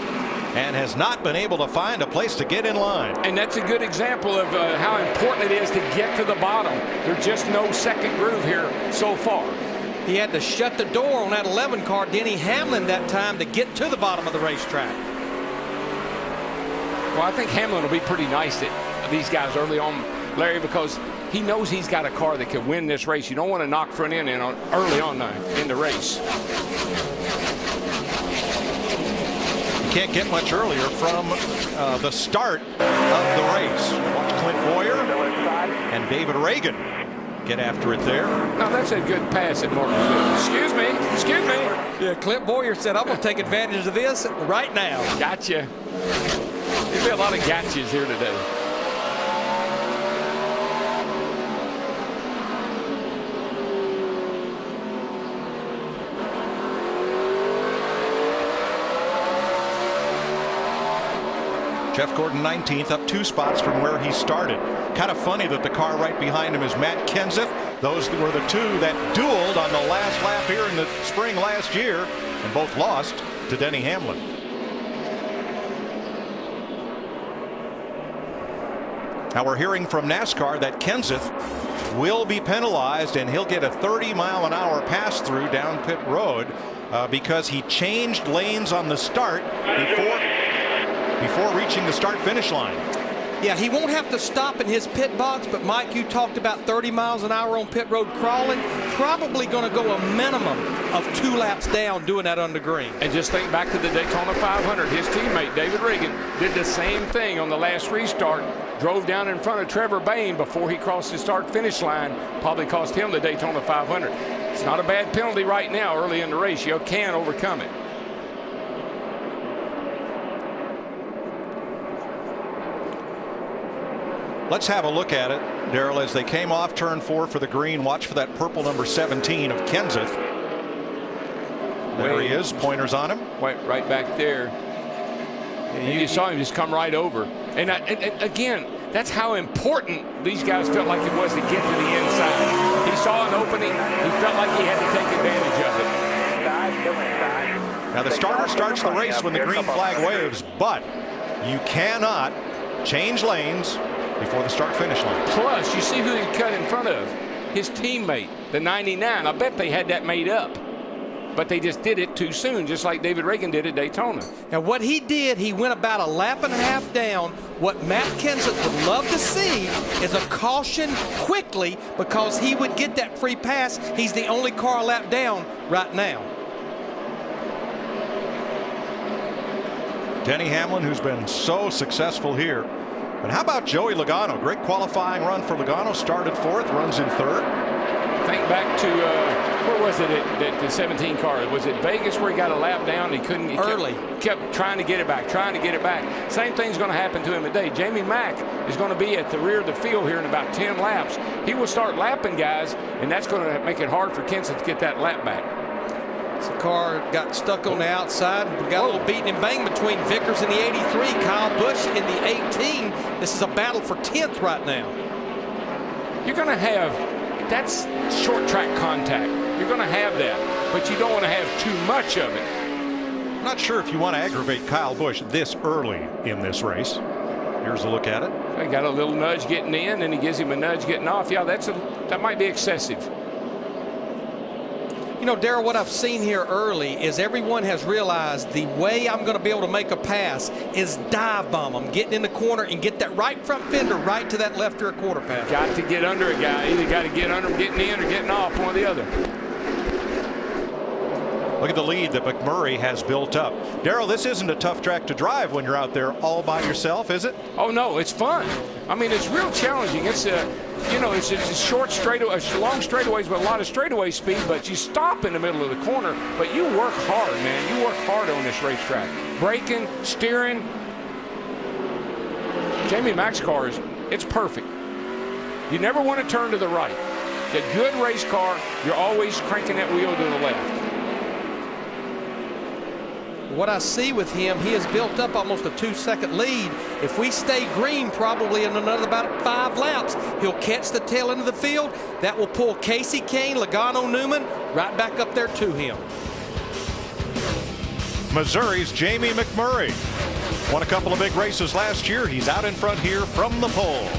and has not been able to find a place to get in line. And that's a good example of how important it is to get to the bottom. There's just no 2nd groove here so far. He had to shut the door on that 11 car, Denny Hamlin, that time to get to the bottom of the racetrack. Well, I think Hamlin will be pretty nice at these guys early on, Larry, because he knows he's got a car that can win this race. You don't want to knock front end in early on in the race. You can't get much earlier from the start of the race. Watch Clint Boyer and David Reagan get after it there. Now, that's a good pass at Martinsville. Excuse me. Excuse me. Yeah, Clint Boyer said, I'm going to take advantage of this right now. Gotcha. There's been a lot of gotchas here today. Jeff Gordon 19th, up 2 spots from where he started. Kind of funny that the car right behind him is Matt Kenseth. Those were the two that dueled on the last lap here in the spring last year, and both lost to Denny Hamlin. Now we're hearing from NASCAR that Kenseth will be penalized, and he'll get a 30-mile-an-hour pass-through down pit road because he changed lanes on the start before reaching the start-finish line. Yeah, he won't have to stop in his pit box, but Mike, you talked about 30 miles an hour on pit road crawling. Probably going to go a minimum of 2 laps down doing that on the green. And just think back to the Daytona 500. His teammate, David Reagan, did the same thing on the last restart. Drove down in front of Trevor Bayne before he crossed the start-finish line. Probably cost him the Daytona 500. It's not a bad penalty right now early in the race. You can overcome it. Let's have a look at it, Darrell, as they came off turn 4 for the green. Watch for that purple number 17 of Kenseth. There he is, pointers on him. Right back there. And you saw him just come right over. And again, that's how important these guys felt like it was to get to the inside. He saw an opening. He felt like he had to take advantage of it. Now the starter starts the race when the green flag waves, but you cannot change lanes before the start-finish line. Plus, you see who he cut in front of? His teammate, the 99. I bet they had that made up. But they just did it too soon, just like David Reagan did at Daytona. And what he did, he went about a lap and a half down. What Matt Kenseth would love to see is a caution quickly, because he would get that free pass. He's the only car a lap down right now. Denny Hamlin, who's been so successful here. But how about Joey Logano? Great qualifying run for Logano. Started 4th, runs in 3rd. Think back to where was it at the 17 car? Was it Vegas where he got a lap down? He couldn't. He kept trying to get it back, Same thing's going to happen to him today. Jamie Mack is going to be at the rear of the field here in about 10 laps. He will start lapping guys, and that's going to make it hard for Kenseth to get that lap back. The car got stuck on the outside. We got a little beating and bang between Vickers in the 83, Kyle Busch in the 18. This is a battle for 10th right now. You're going to have, that's short track contact. You're going to have that, but you don't want to have too much of it. I'm not sure if you want to aggravate Kyle Busch this early in this race. Here's a look at it. He got a little nudge getting in, and he gives him a nudge getting off. Yeah, that might be excessive. You know, Darrell, what I've seen here early is everyone has realized the way I'm going to be able to make a pass is dive bomb them, getting in the corner and get that right front fender right to that left rear quarter panel. Got to get under a guy. Either got to get under him, getting in, or getting off, one or the other. Look at the lead that McMurray has built up. Darrell, this isn't a tough track to drive when you're out there all by yourself, is it? Oh, no, it's fun. I mean, it's real challenging. It's a, you know, it's a short straightaway, long straightaways with a lot of straightaway speed, but you stop in the middle of the corner. But you work hard, man. You work hard on this racetrack. Braking, steering. Jamie Mack's car it's perfect. You never want to turn to the right. The good race car, you're always cranking that wheel to the left. What I see with him, he has built up almost a 2-second lead. If we stay green, probably in another about 5 laps, he'll catch the tail end of the field. That will pull Casey Kane, Logano Newman right back up there to him. Missouri's Jamie McMurray won a couple of big races last year. He's out in front here from the pole.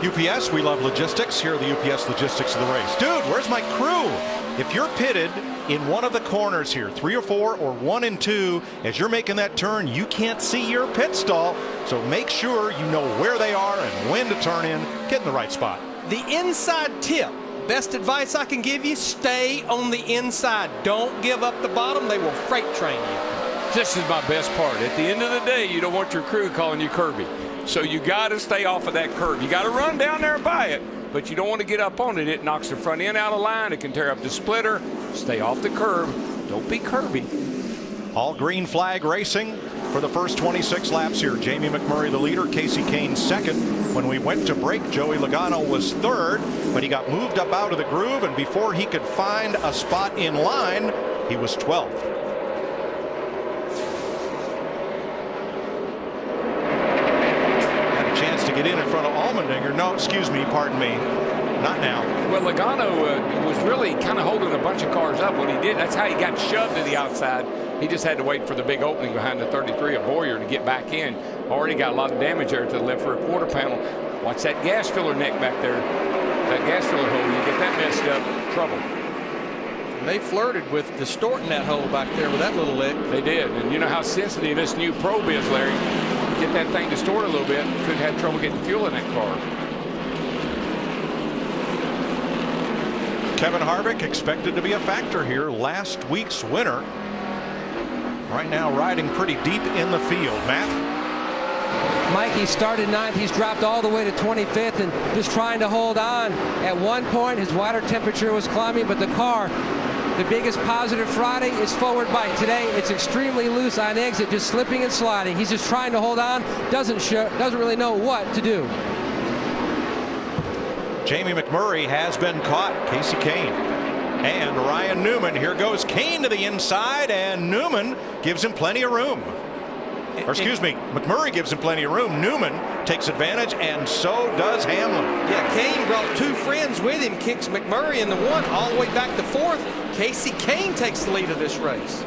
UPS, we love logistics. Here are the UPS logistics of the race. Dude, where's my crew? If you're pitted in one of the corners here, 3 or 4 or 1 and 2, as you're making that turn, you can't see your pit stall. So make sure you know where they are and when to turn in. Get in the right spot. The inside tip. Best advice I can give you, stay on the inside. Don't give up the bottom. They will freight train you. This is my best part. At the end of the day, you don't want your crew calling you Kirby. So you got to stay off of that curb. You got to run down there and buy it, but you don't want to get up on it. It knocks the front end out of line. It can tear up the splitter. Stay off the curb. Don't be Kirby. All green flag racing for the first 26 laps here. Jamie McMurray the leader, Casey Kane second. When we went to break, Joey Logano was third, but he got moved up out of the groove, and before he could find a spot in line, he was 12th. Get in front of Allmendinger. No, excuse me, pardon me. Not now. Well, Logano was really kind of holding a bunch of cars up when he did. That's how he got shoved to the outside. He just had to wait for the big opening behind the 33 of Boyer to get back in. Already got a lot of damage there to the left rear quarter panel. Watch that gas filler neck back there. That gas filler hole, you get that messed up, trouble. And they flirted with distorting that hole back there with that little lick. They did. And you know how sensitive this new probe is, Larry. Get that thing distorted a little bit, could have had trouble getting fuel in that car. Kevin Harvick expected to be a factor here. Last week's winner. Right now riding pretty deep in the field. Matt? Mike, he started 9th. He's dropped all the way to 25th and just trying to hold on. At one point, his water temperature was climbing, but the car, the biggest positive Friday is forward bite. Today, it's extremely loose on exit, just slipping and sliding. He's just trying to hold on, doesn't really know what to do. Jamie McMurray has been caught. Casey Kane and Ryan Newman. Here goes Kane to the inside, and Newman gives him plenty of room. Or excuse me, McMurray gives him plenty of room. Newman takes advantage, and so does Hamlin. Yeah, Kane brought two friends with him, kicks McMurray in the one all the way back to 4th. Casey Kane takes the lead of this race.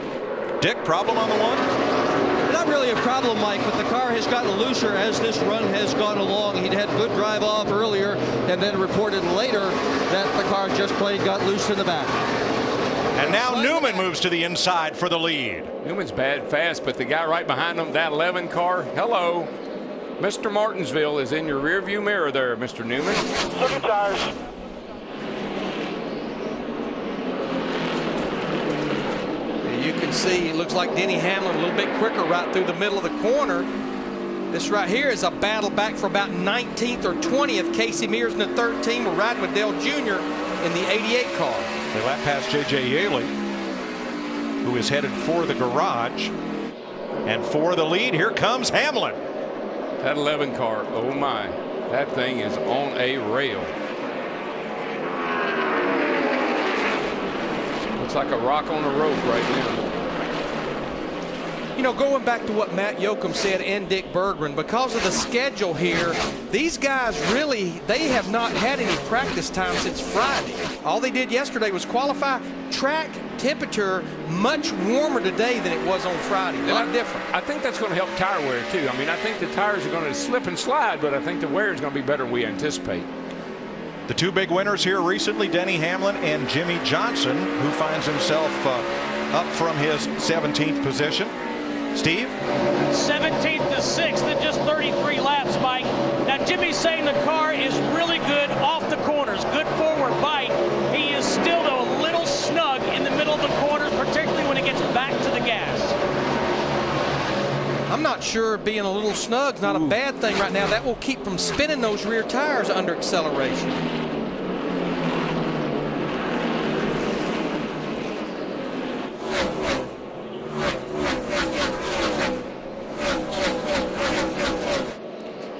Dick, problem on the one? Not really a problem, Mike, but the car has gotten looser as this run has gone along. He'd had good drive off earlier and then reported later that the car just plain got loose in the back. And now Newman moves to the inside for the lead. Newman's bad fast, but the guy right behind him, that 11 car, hello. Mr. Martinsville is in your rearview mirror there, Mr. Newman. Look at tires. You can see it looks like Denny Hamlin a little bit quicker right through the middle of the corner. This right here is a battle back for about 19th or 20th. Casey Mears in the 13. We're riding with Dale Jr. in the 88 car. They lap past J.J. Yaley, who is headed for the garage. And for the lead, here comes Hamlin. That 11 car, oh my, that thing is on a rail. Looks like a rock on a rope right now. You know, going back to what Matt Yoakum said and Dick Berggren, because of the schedule here, these guys really, they have not had any practice time since Friday. All they did yesterday was qualify. Track temperature much warmer today than it was on Friday. They're not different. I think that's going to help tire wear too. I mean, I think the tires are going to slip and slide, but I think the wear is going to be better than we anticipate. The two big winners here recently, Denny Hamlin and Jimmy Johnson, who finds himself up from his 17th position. Steve? 17th to 6th in just 33 laps, Mike. Now, Jimmy's saying the car is really good off the corners, good forward bite. He is still, though, a little snug in the middle of the corners, particularly when he gets back to the gas. I'm not sure being a little snug is not a bad thing right now. That will keep from spinning those rear tires under acceleration.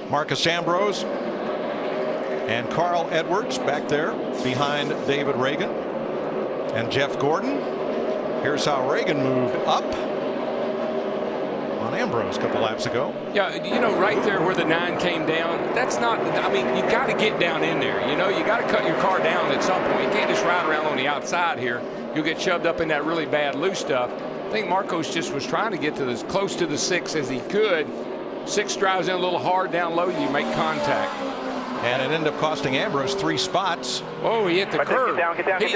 Marcus Ambrose and Carl Edwards back there behind David Reagan and Jeff Gordon. Here's how Reagan moved up on Ambrose a couple laps ago. Yeah, you know, right there where the 9 came down, that's not, I mean, you got to get down in there. You know, you got to cut your car down at some point. You can't just ride around on the outside here. You'll get shoved up in that really bad loose stuff. I think Marcos just was trying to get to as close to the 6 as he could. 6 drives in a little hard down low, you make contact. And it ended up costing Ambrose 3 spots. Oh, he hit the curb. Kirby, he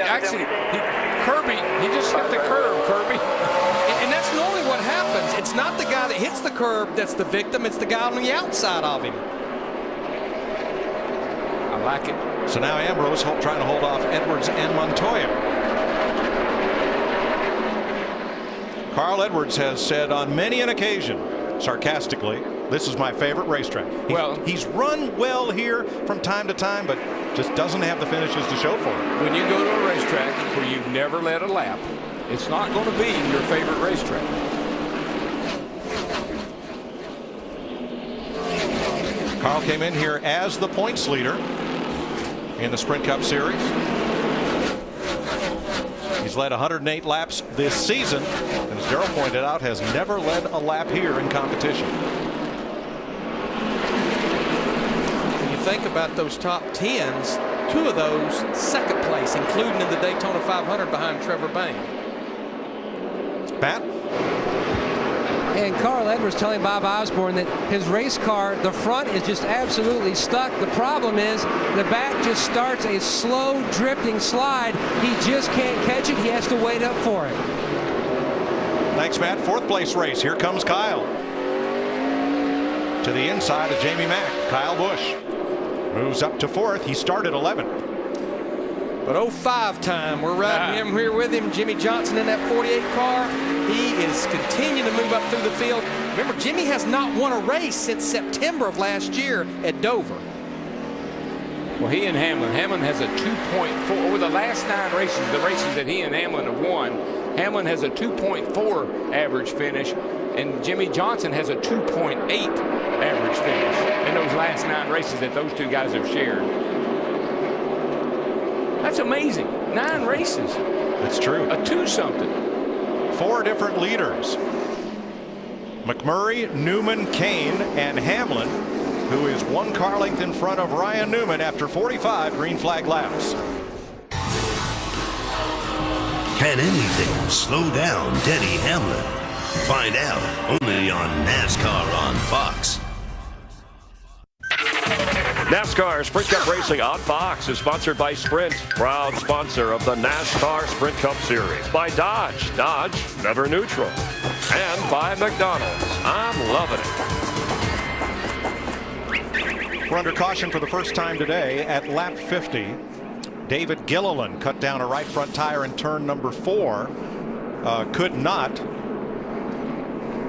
just hit the curb, Kirby. And that's normally what happens. It's not the guy that hits the curb that's the victim. It's the guy on the outside of him. I like it. So now Ambrose trying to hold off Edwards and Montoya. Carl Edwards has said on many an occasion, sarcastically, this is my favorite racetrack. He's run well here from time to time, but just doesn't have the finishes to show for it. When you go to a racetrack where you've never led a lap, it's not going to be your favorite racetrack. Carl came in here as the points leader in the Sprint Cup Series. He's led 108 laps this season, and as Darrell pointed out, has never led a lap here in competition. When you think about those top 10s, 2 of those second place, including in the Daytona 500 behind Trevor Bayne. Pat? And Carl Edwards telling Bob Osborne that his race car, the front is just absolutely stuck. The problem is the back just starts a slow drifting slide. He just can't catch it. He has to wait up for it. Thanks, Matt. 4th place race. Here comes Kyle. To the inside of Jamie Mack. Kyle Busch moves up to 4th. He started 11th. But 05 time, we're riding him here with him. Jimmy Johnson in that 48 car. He is continuing to move up through the field. Remember, Jimmy has not won a race since September of last year at Dover. Well, he and Hamlin has a 2.4 over the last 9 races. The races that he and Hamlin have won, Hamlin has a 2.4 average finish, and Jimmy Johnson has a 2.8 average finish in those last 9 races that those 2 guys have shared. That's amazing. 9 races. That's true. A 2-something. 4 different leaders. McMurray, Newman, Kane, and Hamlin, who is 1 car length in front of Ryan Newman after 45 green flag laps. Can anything slow down Denny Hamlin? Find out only on NASCAR on Fox. NASCAR Sprint Cup Racing on Fox is sponsored by Sprint, proud sponsor of the NASCAR Sprint Cup Series. By Dodge, Dodge, never neutral. And by McDonald's, I'm loving it. We're under caution for the first time today at lap 50. David Gilliland cut down a right front tire in turn number 4. Could not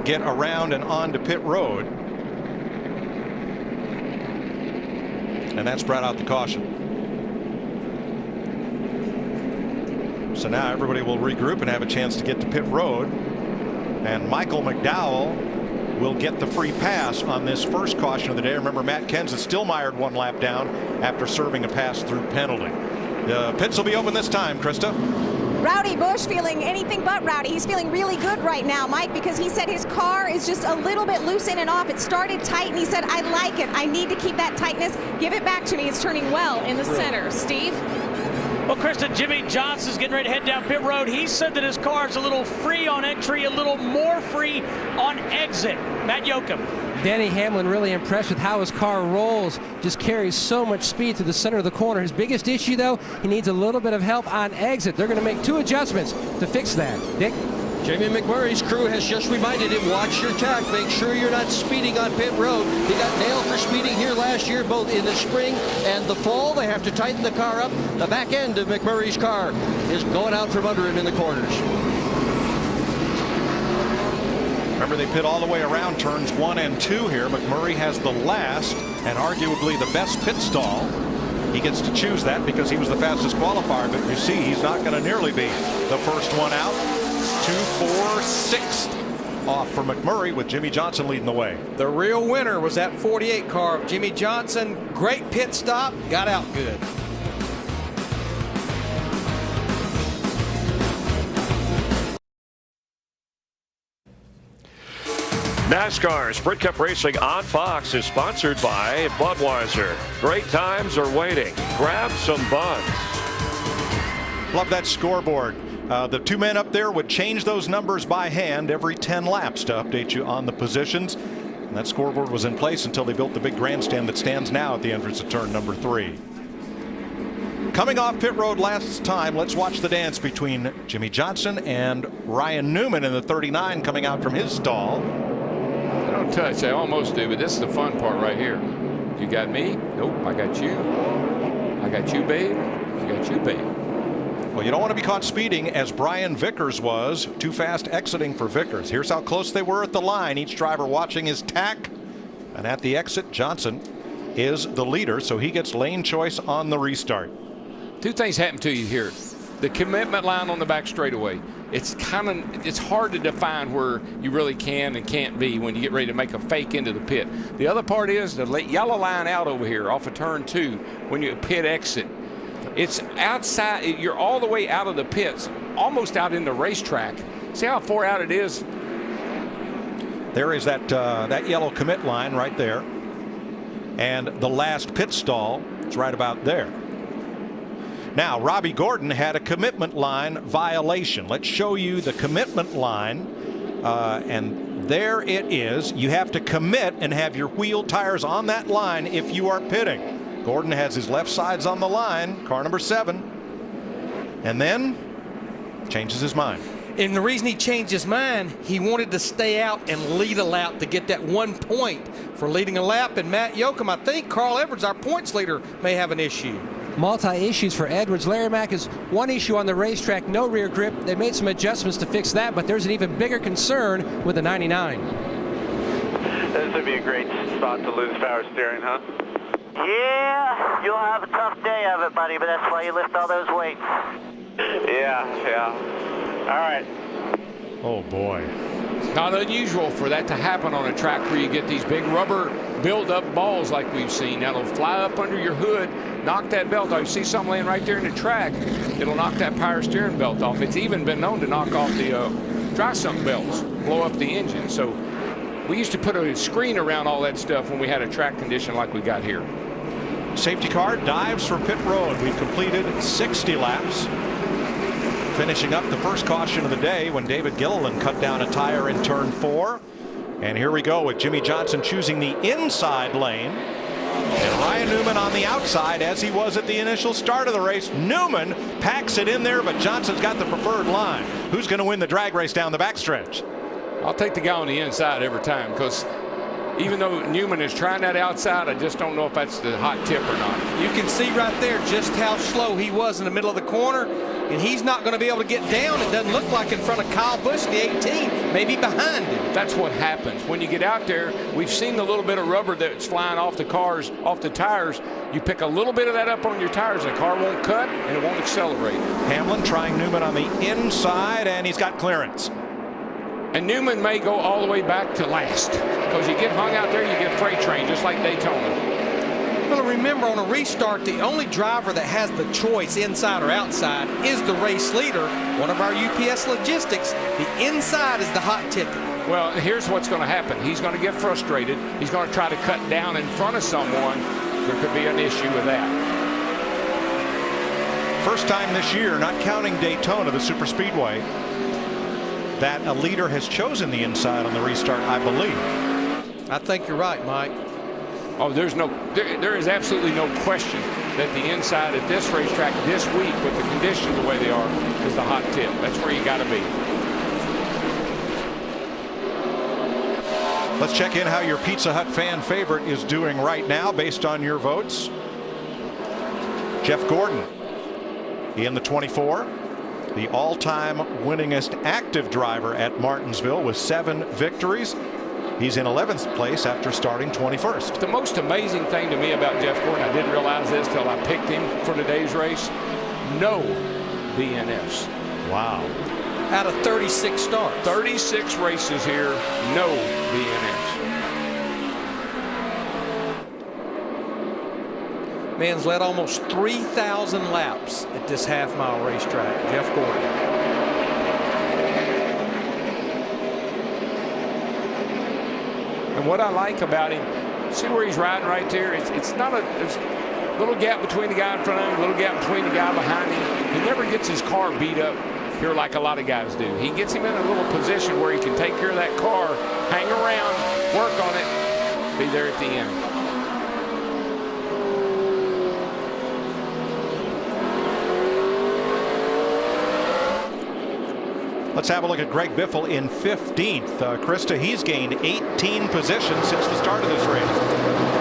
get around and onto pit road. And that's brought out the caution. So now everybody will regroup and have a chance to get to pit road. And Michael McDowell will get the free pass on this first caution of the day. Remember, Matt Kenseth still mired 1 lap down after serving a pass-through penalty. The pits will be open this time, Krista. Rowdy Busch feeling anything but rowdy. He's feeling really good right now, Mike, because he said his car is just a little bit loose in and off. It started tight, and he said, I like it. I need to keep that tightness. Give it back to me. It's turning well in the center. Steve? Well, Krista, Jimmy Johnson's getting ready to head down pit road. He said that his car is a little free on entry, a little more free on exit. Matt Yoakum. Denny Hamlin really impressed with how his car rolls. Just carries so much speed to the center of the corner. His biggest issue, though, he needs a little bit of help on exit. They're going to make 2 adjustments to fix that. Dick? Jamie McMurray's crew has just reminded him, watch your tack. Make sure you're not speeding on pit road. He got nailed for speeding here last year, both in the spring and the fall. They have to tighten the car up. The back end of McMurray's car is going out from under him in the corners. Remember, they pit all the way around turns 1 and 2 here. McMurray has the last and arguably the best pit stall. He gets to choose that because he was the fastest qualifier, but you see he's not going to nearly be the first one out. 2, 4, 6 off for McMurray with Jimmy Johnson leading the way. The real winner was that 48 car of Jimmy Johnson. Great pit stop, got out good. NASCAR Sprint Cup Racing on Fox is sponsored by Budweiser. Great times are waiting. Grab some buns. Love that scoreboard. The 2 men up there would change those numbers by hand every 10 laps to update you on the positions. And that scoreboard was in place until they built the big grandstand that stands now at the entrance of turn number 3. Coming off pit road last time, let's watch the dance between Jimmy Johnson and Ryan Newman in the 39 coming out from his stall. I don't touch. I almost do, but this is the fun part right here. You got me? Nope. I got you. I got you, babe. I got you, babe. Well, you don't want to be caught speeding, as Brian Vickers was. Too fast exiting for Vickers. Here's how close they were at the line. Each driver watching his tack. And at the exit, Johnson is the leader, so he gets lane choice on the restart. Two things happen to you here. The commitment line on the back straightaway. It's hard to define where you really can and can't be when you get ready to make a fake into the pit. The other part is the yellow line out over here off of turn 2 when you pit exit. It's outside. You're all the way out of the pits, almost out in the racetrack. See how far out it is? There is that yellow commit line right there. And the last pit stall is right about there. Now, Robbie Gordon had a commitment line violation. Let's show you the commitment line. And there it is. You have to commit and have your wheel tires on that line if you are pitting. Gordon has his left sides on the line, car number 7, and then changes his mind. And the reason he changed his mind, he wanted to stay out and lead a lap to get that 1 point for leading a lap. And Matt Yoakum, I think Carl Edwards, our points leader, may have an issue. Multi-issues for Edwards. Larry Mack is one issue on the racetrack, no rear grip. They made some adjustments to fix that, but there's an even bigger concern with the 99. This would be a great spot to lose power steering, huh? Yeah, you'll have a tough day of it, buddy, but that's why you lift all those weights. Yeah. All right. Oh, boy. Not unusual for that to happen on a track where you get these big rubber build-up balls like we've seen. That'll fly up under your hood, knock that belt off. You see something laying right there in the track, it'll knock that power steering belt off. It's even been known to knock off the dry sump belts, blow up the engine. So we used to put a screen around all that stuff when we had a track condition like we got here. Safety car dives for pit road. We've completed 60 laps. Finishing up the first caution of the day when David Gilliland cut down a tire in turn 4. And here we go with Jimmy Johnson choosing the inside lane. And Ryan Newman on the outside, as he was at the initial start of the race. Newman packs it in there, but Johnson's got the preferred line. Who's going to win the drag race down the backstretch? I'll take the guy on the inside every time, because even though Newman is trying that outside, I just don't know if that's the hot tip or not. You can see right there just how slow he was in the middle of the corner, and he's not going to be able to get down. It doesn't look like in front of Kyle Busch, the 18, maybe behind him. That's what happens when you get out there. We've seen the little bit of rubber that's flying off the cars, off the tires. You pick a little bit of that up on your tires, and the car won't cut and it won't accelerate. Hamlin trying Newman on the inside, and he's got clearance. And Newman may go all the way back to last, because you get hung out there, you get freight train, just like Daytona. Well, remember, on a restart, the only driver that has the choice, inside or outside, is the race leader. One of our UPS logistics, the inside is the hot ticket. Well, here's what's going to happen. He's going to get frustrated. He's going to try to cut down in front of someone. There could be an issue with that. First time this year, not counting Daytona, the super speedway, that a leader has chosen the inside on the restart, I believe. I think you're right, Mike. Oh, there is absolutely no question that the inside at this racetrack this week, with the conditions the way they are, is the hot tip. That's where you got to be. Let's check in how your Pizza Hut fan favorite is doing right now based on your votes. Jeff Gordon in the 24. The all-time winningest active driver at Martinsville with 7 victories. He's in 11th place after starting 21st. The most amazing thing to me about Jeff Gordon, I didn't realize this till I picked him for today's race, no DNFs. Wow. Out of 36 starts. 36 races here, no DNFs. Man's led almost 3,000 laps at this half-mile racetrack. Jeff Gordon. And what I like about him, see where he's riding right there? It's not there's a little gap between the guy in front of him, a little gap between the guy behind him. He never gets his car beat up here like a lot of guys do. He gets him in a little position where he can take care of that car, hang around, work on it, be there at the end. Let's have a look at Greg Biffle in 15th. Krista, he's gained 18 positions since the start of this race.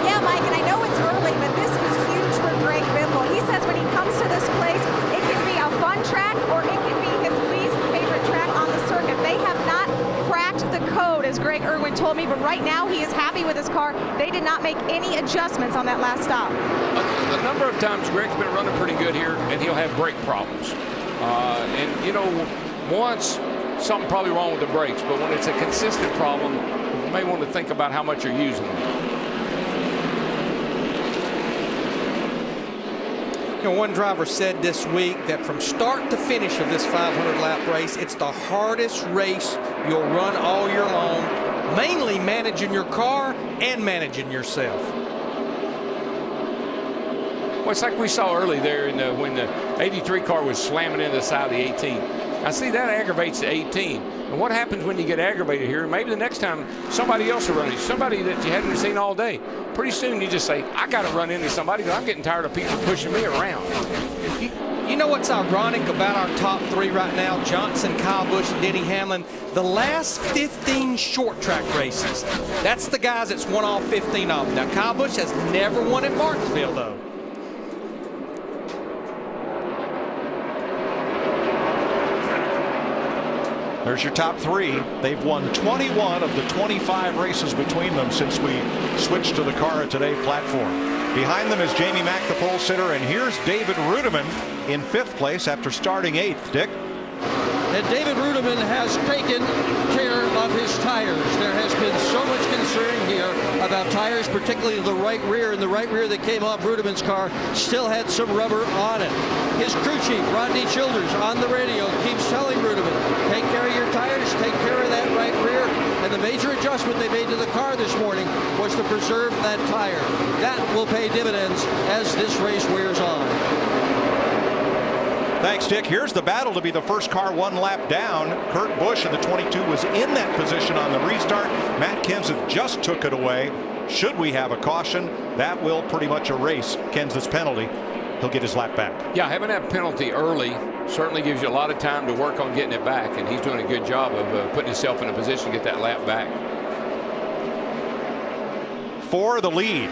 Yeah, Mike, and I know it's early, but this is huge for Greg Biffle. He says when he comes to this place, it can be a fun track, as Greg Irwin told me, but right now he is happy with his car. They did not make any adjustments on that last stop. A number of times Greg's been running pretty good here, and he'll have brake problems. And, you know, once something probably wrong with the brakes, but when it's a consistent problem, you may want to think about how much you're using them. You know, one driver said this week that from start to finish of this 500-lap race, it's the hardest race you'll run all year long, mainly managing your car and managing yourself. Well, it's like we saw early there in when the 83 car was slamming into the side of the 18. I see that aggravates the 18. And what happens when you get aggravated here? Maybe the next time somebody else will run into you, somebody that you hadn't seen all day. Pretty soon you just say, I got to run into somebody because I'm getting tired of people pushing me around. You know what's ironic about our top three right now? Johnson, Kyle Busch, and Denny Hamlin. The last 15 short track races, that's the guys that's won all 15 of them. Now, Kyle Busch has never won at Martinsville, though. There's your top three. They've won 21 of the 25 races between them since we switched to the Car of Today platform. Behind them is Jamie Mack, the pole sitter, and here's David Rudiman in 5th place after starting 8th. Dick? And David Rudiman has taken care of his tires. There has been so much concern here about tires, particularly the right rear. And the right rear that came off Rudiman's car still had some rubber on it. His crew chief, Rodney Childers, on the radio keeps telling Rudiman, take care of your tires, take care of that right rear. And the major adjustment they made to the car this morning was to preserve that tire. That will pay dividends as this race wears on. Thanks, Dick. Here's the battle to be the first car one lap down. Kurt Busch in the 22 was in that position on the restart. Matt Kenseth just took it away. Should we have a caution, that will pretty much erase Kenseth's penalty. He'll get his lap back. Yeah, having that penalty early certainly gives you a lot of time to work on getting it back, and he's doing a good job of putting himself in a position to get that lap back. For the lead,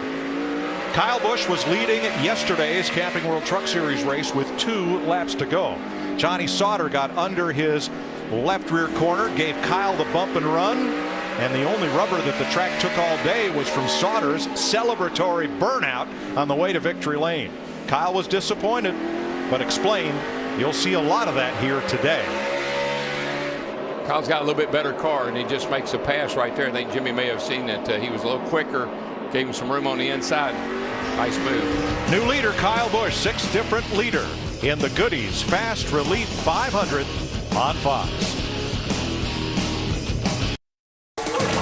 Kyle Busch was leading yesterday's Camping World Truck Series race with 2 laps to go. Johnny Sauter got under his left rear corner, gave Kyle the bump and run, and the only rubber that the track took all day was from Sauter's celebratory burnout on the way to victory lane. Kyle was disappointed, but explained you'll see a lot of that here today. Kyle's got a little bit better car, and he just makes a pass right there. I think Jimmy may have seen that he was a little quicker, gave him some room on the inside. Nice move. New leader Kyle Busch, 6th different leader in the Goody's Fast Relief 500 on Fox.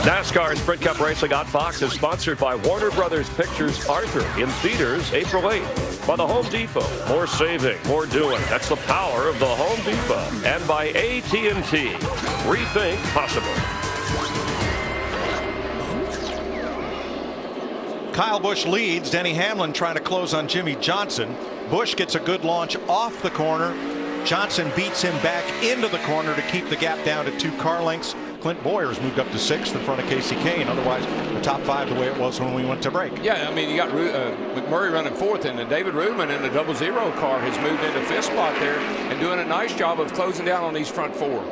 NASCAR Sprint Cup Racing on Fox is sponsored by Warner Brothers Pictures Arthur in theaters April 8th. By the Home Depot, more saving, more doing. That's the power of the Home Depot. And by AT&T, rethink possible. Kyle Busch leads. Denny Hamlin trying to close on Jimmy Johnson. Busch gets a good launch off the corner. Johnson beats him back into the corner to keep the gap down to 2 car lengths. Clint Boyer's moved up to 6th in front of Casey Kane. Otherwise, the top 5 the way it was when we went to break. Yeah, I mean, you got McMurray running 4th, and David Rudiman in the 00 car has moved into 5th spot there and doing a nice job of closing down on these front 4.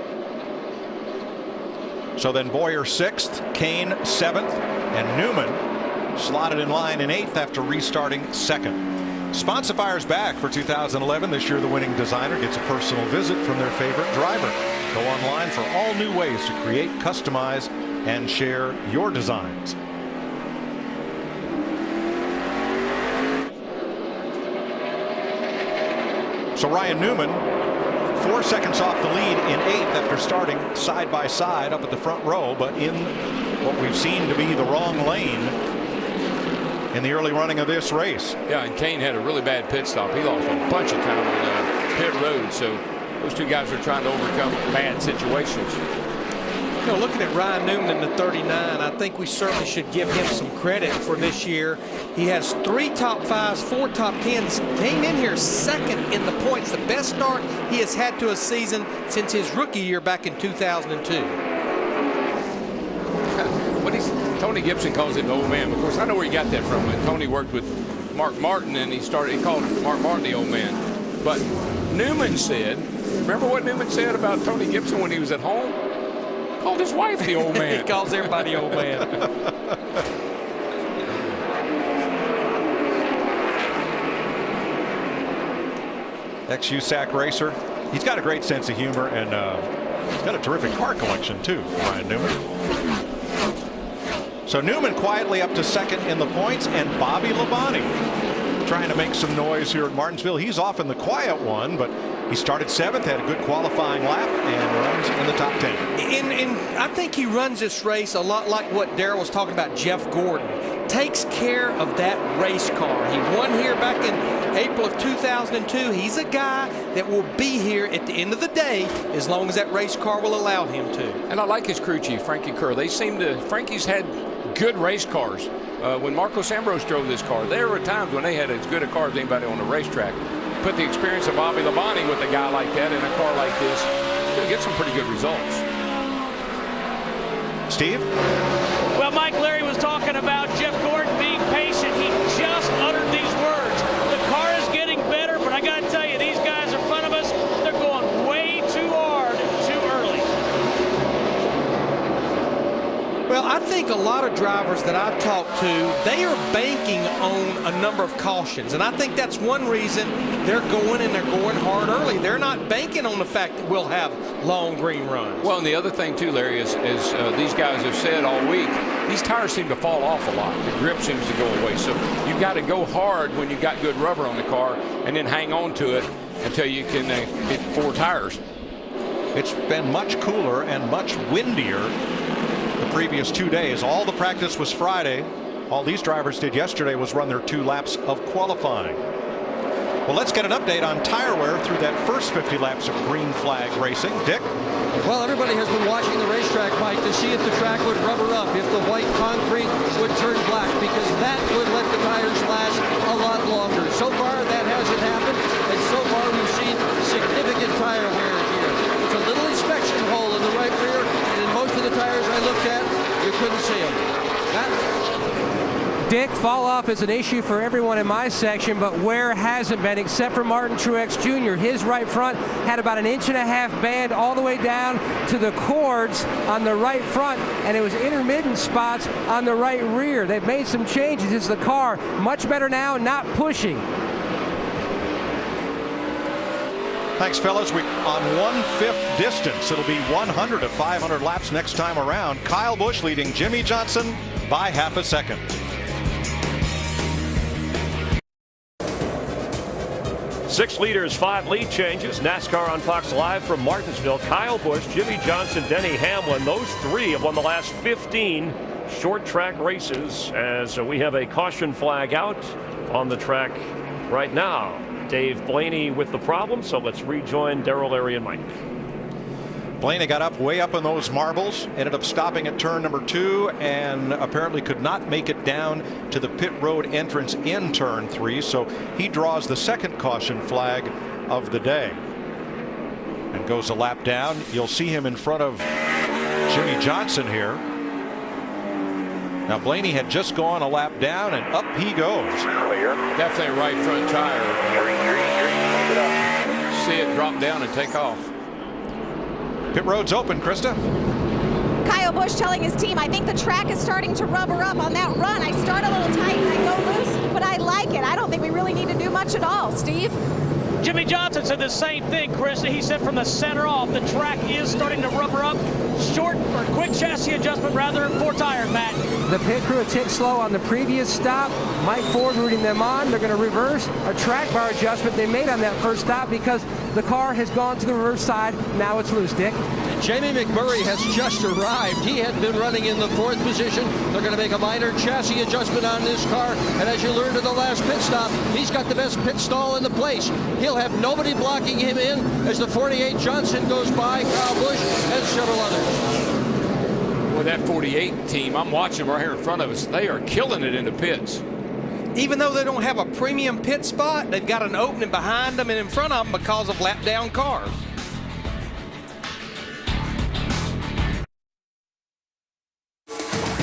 So then Boyer 6th, Kane 7th, and Newman slotted in line in 8th after restarting 2nd. Sponsifiers back for 2011. This year the winning designer gets a personal visit from their favorite driver. Go online for all new ways to create, customize, and share your designs. So Ryan Newman 4 seconds off the lead in 8th after starting side by side up at the front row, but in what we've seen to be the wrong lane in the early running of this race. Yeah, and Kane had a really bad pit stop. He lost a bunch of time on the pit road, so those 2 guys are trying to overcome bad situations. You know, looking at Ryan Newman in the 39, I think we certainly should give him some credit for this year. He has 3 top 5s, 4 top 10s. Came in here 2nd in the points, the best start he has had to a season since his rookie year back in 2002. Tony Gibson calls him the old man. Of course, I know where he got that from. When Tony worked with Mark Martin, and he called Mark Martin the old man. But Newman said, remember what Newman said about Tony Gibson when he was at home? Called his wife the old man. He calls everybody old man. Ex-USAC racer. He's got a great sense of humor, and he's got a terrific car collection too, Ryan Newman. So Newman quietly up to second in the points, and Bobby Labonte trying to make some noise here at Martinsville. He's off in the quiet one, but he started 7th, had a good qualifying lap, and runs in the top 10. And I think he runs this race a lot like what Darrell was talking about, Jeff Gordon. Takes care of that race car. He won here back in April of 2002. He's a guy that will be here at the end of the day as long as that race car will allow him to. And I like his crew chief, Frankie Kerr. They seem to, Frankie's had good race cars. When Marcos Ambrose drove this car, there were times when they had as good a car as anybody on the racetrack. Put the experience of Bobby Labonte with a guy like that in a car like this, you'll get some pretty good results. Steve? Well, Mike Larry was talking about Jeff Gordon being patient. He just uttered these words. The car is getting better, but I got to tell you, these guys in front of us, they're going way too hard, too early. Well, I think a lot of drivers that I talk to, they are banking on a number of cautions. And I think that's one reason they're going hard early. They're not banking on the fact that we'll have long green runs. Well, and the other thing, too, Larry, is these guys have said all week, these tires seem to fall off a lot. The grip seems to go away. So you've got to go hard when you've got good rubber on the car and then hang on to it until you can hit 4 tires. It's been much cooler and much windier the previous 2 days. All the practice was Friday. All these drivers did yesterday was run their 2 laps of qualifying. Well, let's get an update on tire wear through that first 50 laps of green flag racing. Dick? Well, everybody has been watching the racetrack, Mike, to see if the track would rubber up, if the white concrete would turn black, because that would let the tires last a lot longer. So far, that hasn't happened, and so far we've seen significant tire wear here. It's a little inspection hole in the right rear, and in most of the tires I looked at, you couldn't see them. Dick, fall off is an issue for everyone in my section, but wear hasn't been, except for Martin Truex Jr. His right front had about an 1.5-inch band all the way down to the cords on the right front, and it was intermittent spots on the right rear. They've made some changes. It's the car much better now, not pushing. Thanks, fellas. We on 1/5 distance. It'll be 100 to 500 laps next time around. Kyle Busch leading Jimmy Johnson by half a second. Six leaders, 5 lead changes. NASCAR on Fox Live from Martinsville. Kyle Busch, Jimmy Johnson, Denny Hamlin. Those 3 have won the last 15 short track races, as we have a caution flag out on the track right now. Dave Blaney with the problem, so let's rejoin Darrell, Larry, and Mike. Blaney got up way up in those marbles, ended up stopping at turn number 2, and apparently could not make it down to the pit road entrance in turn 3, so he draws the second caution flag of the day and goes a lap down. You'll see him in front of Jimmy Johnson here. Now Blaney had just gone a lap down, and up he goes. Clear. Definitely right front tire. See it drop down and take off. Pit road's open, Krista. Kyle Busch telling his team, I think the track is starting to rubber up on that run. I start a little tight and I go loose, but I like it. I don't think we really need to do much at all. Steve? Jimmy Johnson said the same thing, Chris. He said from the center off, the track is starting to rubber up. Short or quick chassis adjustment, rather, 4 tires, Matt. The pit crew a tick slow on the previous stop. Mike Ford rooting them on. They're going to reverse a track bar adjustment they made on that first stop because the car has gone to the reverse side. Now it's loose, Dick. Jamie McMurray has just arrived. He had been running in the 4th position. They're going to make a minor chassis adjustment on this car. And as you learned in the last pit stop, he's got the best pit stall in the place. He'll have nobody blocking him in as the 48 Johnson goes by, Kyle Busch, and several others. Well, that 48 team, I'm watching right here in front of us. They are killing it in the pits. Even though they don't have a premium pit spot, they've got an opening behind them and in front of them because of lap down cars.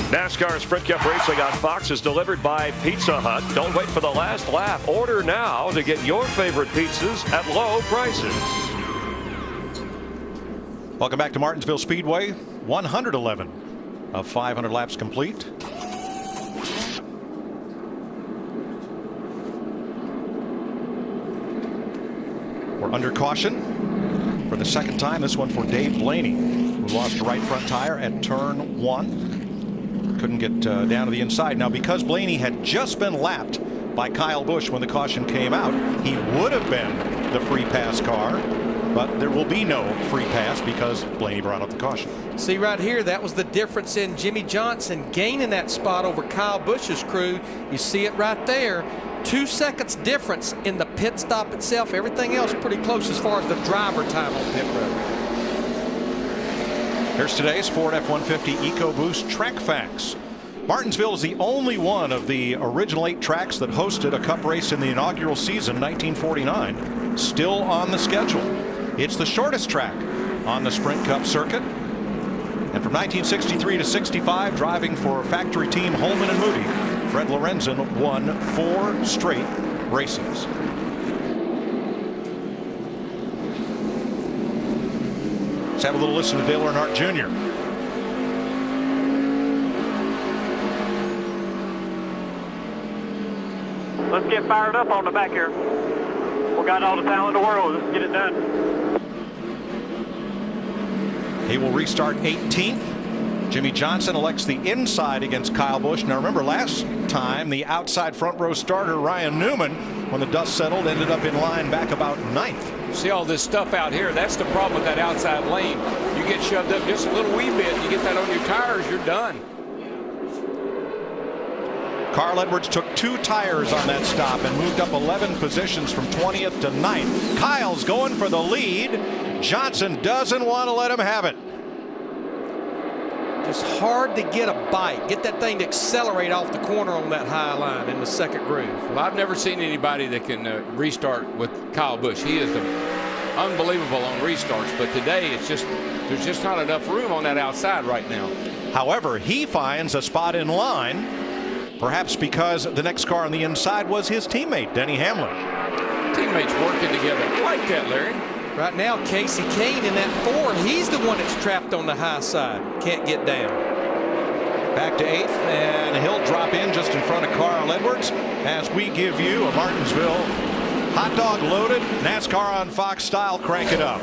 NASCAR Sprint Cup Racing on Fox is delivered by Pizza Hut. Don't wait for the last lap. Order now to get your favorite pizzas at low prices. Welcome back to Martinsville Speedway. 111 of 500 laps complete. We're under caution for the second time, this one for Dave Blaney, who lost a right front tire at turn 1. Couldn't get down to the inside. Now, because Blaney had just been lapped by Kyle Busch when the caution came out, he would have been the free pass car, but there will be no free pass because Blaney brought up the caution. See right here, that was the difference in Jimmy Johnson gaining that spot over Kyle Busch's crew. You see it right there. 2 seconds difference in the pit stop itself. Everything else pretty close as far as the driver time on pit road. Here's today's Ford F-150 EcoBoost track facts. Martinsville is the only one of the original 8 tracks that hosted a cup race in the inaugural season, 1949, still on the schedule. It's the shortest track on the Sprint Cup circuit. And from 1963 to 65, driving for factory team Holman and Moody, Fred Lorenzen won 4 straight races. Let's have a little listen to Dale Earnhardt Jr. Let's get fired up on the back here. We got all the talent in the world. Let's get it done. He will restart 18th. Jimmy Johnson elects the inside against Kyle Busch. Now remember, last time the outside front row starter Ryan Newman, when the dust settled, ended up in line back about 9th. See all this stuff out here. That's the problem with that outside lane. You get shoved up just a little wee bit, you get that on your tires, you're done. Carl Edwards took 2 tires on that stop and moved up 11 positions from 20th to 9th. Kyle's going for the lead. Johnson doesn't want to let him have it. It's hard to get a bite, get that thing to accelerate off the corner on that high line in the second groove. Well, I've never seen anybody that can restart with Kyle Busch. He is unbelievable on restarts, but today it's just there's just not enough room on that outside right now. However, he finds a spot in line, perhaps because the next car on the inside was his teammate, Denny Hamlin. Teammates working together. I like that, Larry. Right now, Casey Kane in that 4, he's the one that's trapped on the high side. Can't get down. Back to 8th, and he'll drop in just in front of Carl Edwards as we give you a Martinsville hot dog loaded NASCAR on Fox style. Crank it up.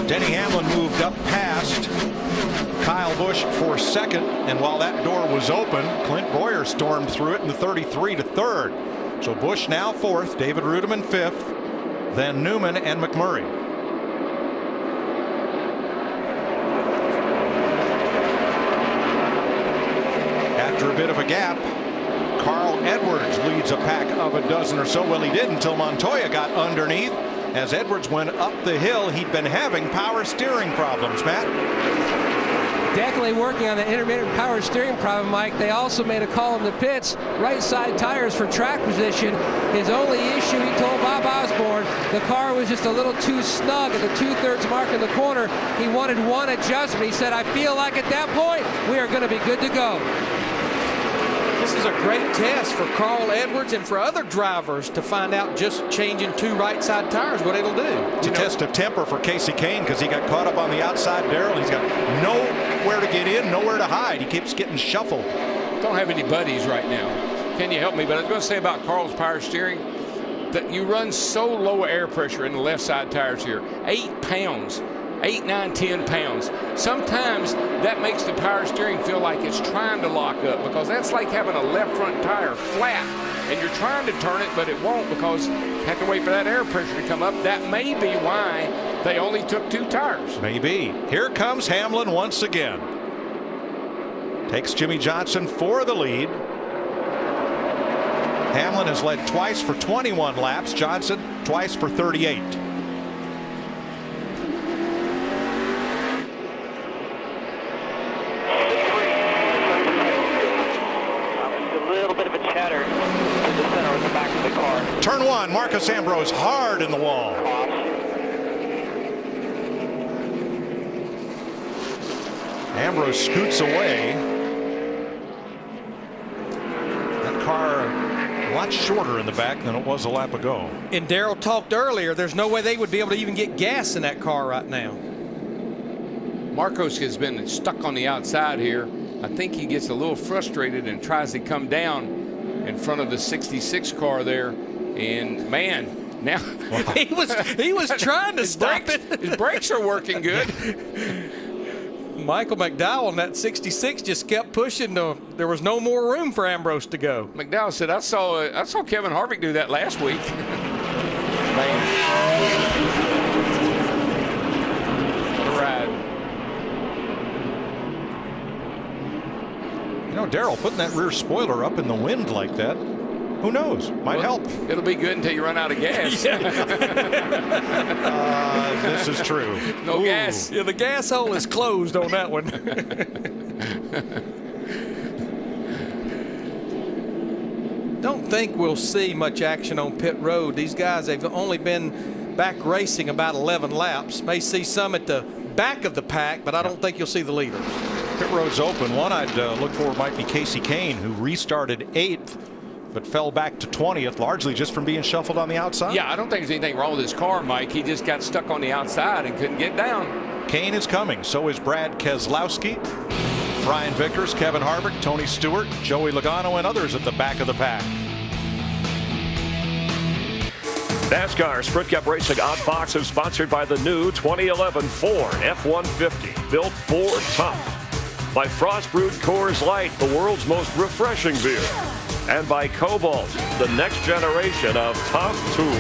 Denny Hamlin moved up past Kyle Busch for second, and while that door was open, Clint Boyer stormed through it in the 33 to third. So Busch now 4th, David Rudiman 5th, then Newman and McMurray. After a bit of a gap, Carl Edwards leads a pack of a dozen or so. Well, he did until Montoya got underneath. As Edwards went up the hill, he'd been having power steering problems, Matt. Definitely working on the intermittent power steering problem, Mike. They also made a call in the pits, right side tires for track position. His only issue, he told Bob Osborne, the car was just a little too snug at the 2/3 mark in the corner. He wanted one adjustment. He said, I feel like at that point, we are going to be good to go. This is a great test for Carl Edwards and for other drivers to find out just changing 2 right side tires, what it'll do. It's a test of temper for Casey Kane because he got caught up on the outside barrel. He's got nowhere to get in, nowhere to hide. He keeps getting shuffled. Don't have any buddies right now. Can you help me? But I was going to say about Carl's power steering that you run so low air pressure in the left side tires here. 8 pounds. 8, 9, 10 pounds. Sometimes that makes the power steering feel like it's trying to lock up because that's like having a left front tire flat and you're trying to turn it, but it won't because you have to wait for that air pressure to come up. That may be why they only took 2 tires. Maybe. Here comes Hamlin once again. Takes Jimmy Johnson for the lead. Hamlin has led twice for 21 laps. Johnson twice for 38. Turn 1, Marcus Ambrose hard in the wall. Ambrose scoots away. That car a lot shorter in the back than it was a lap ago. And Darrell talked earlier, there's no way they would be able to even get gas in that car right now. Marcos has been stuck on the outside here. I think he gets a little frustrated and tries to come down in front of the 66 car there. And man, now he was trying to stop it. His brakes are working good. Michael McDowell in that 66 just kept pushing. There was no more room for Ambrose to go. McDowell said, "I saw Kevin Harvick do that last week." Man, what a ride! You know, Darrell, putting that rear spoiler up in the wind like that, who knows? Might help. It'll be good until you run out of gas. This is true. No gas. Yeah, the gas hole is closed on that one. Don't think we'll see much action on pit road. These guys, they've only been back racing about 11 laps. May see some at the back of the pack, but I don't think you'll see the leaders. Pit road's open. One I'd look for might be Casey Kane, who restarted 8th. But fell back to 20th, largely just from being shuffled on the outside. Yeah, I don't think there's anything wrong with his car, Mike. He just got stuck on the outside and couldn't get down. Kane is coming. So is Brad Keselowski, Brian Vickers, Kevin Harvick, Tony Stewart, Joey Logano, and others at the back of the pack. NASCAR Sprint Cup Racing on Fox is sponsored by the new 2011 Ford F-150, built Ford tough. By Frost Brewed Coors Light, the world's most refreshing beer. And by Cobalt, the next generation of tough tools.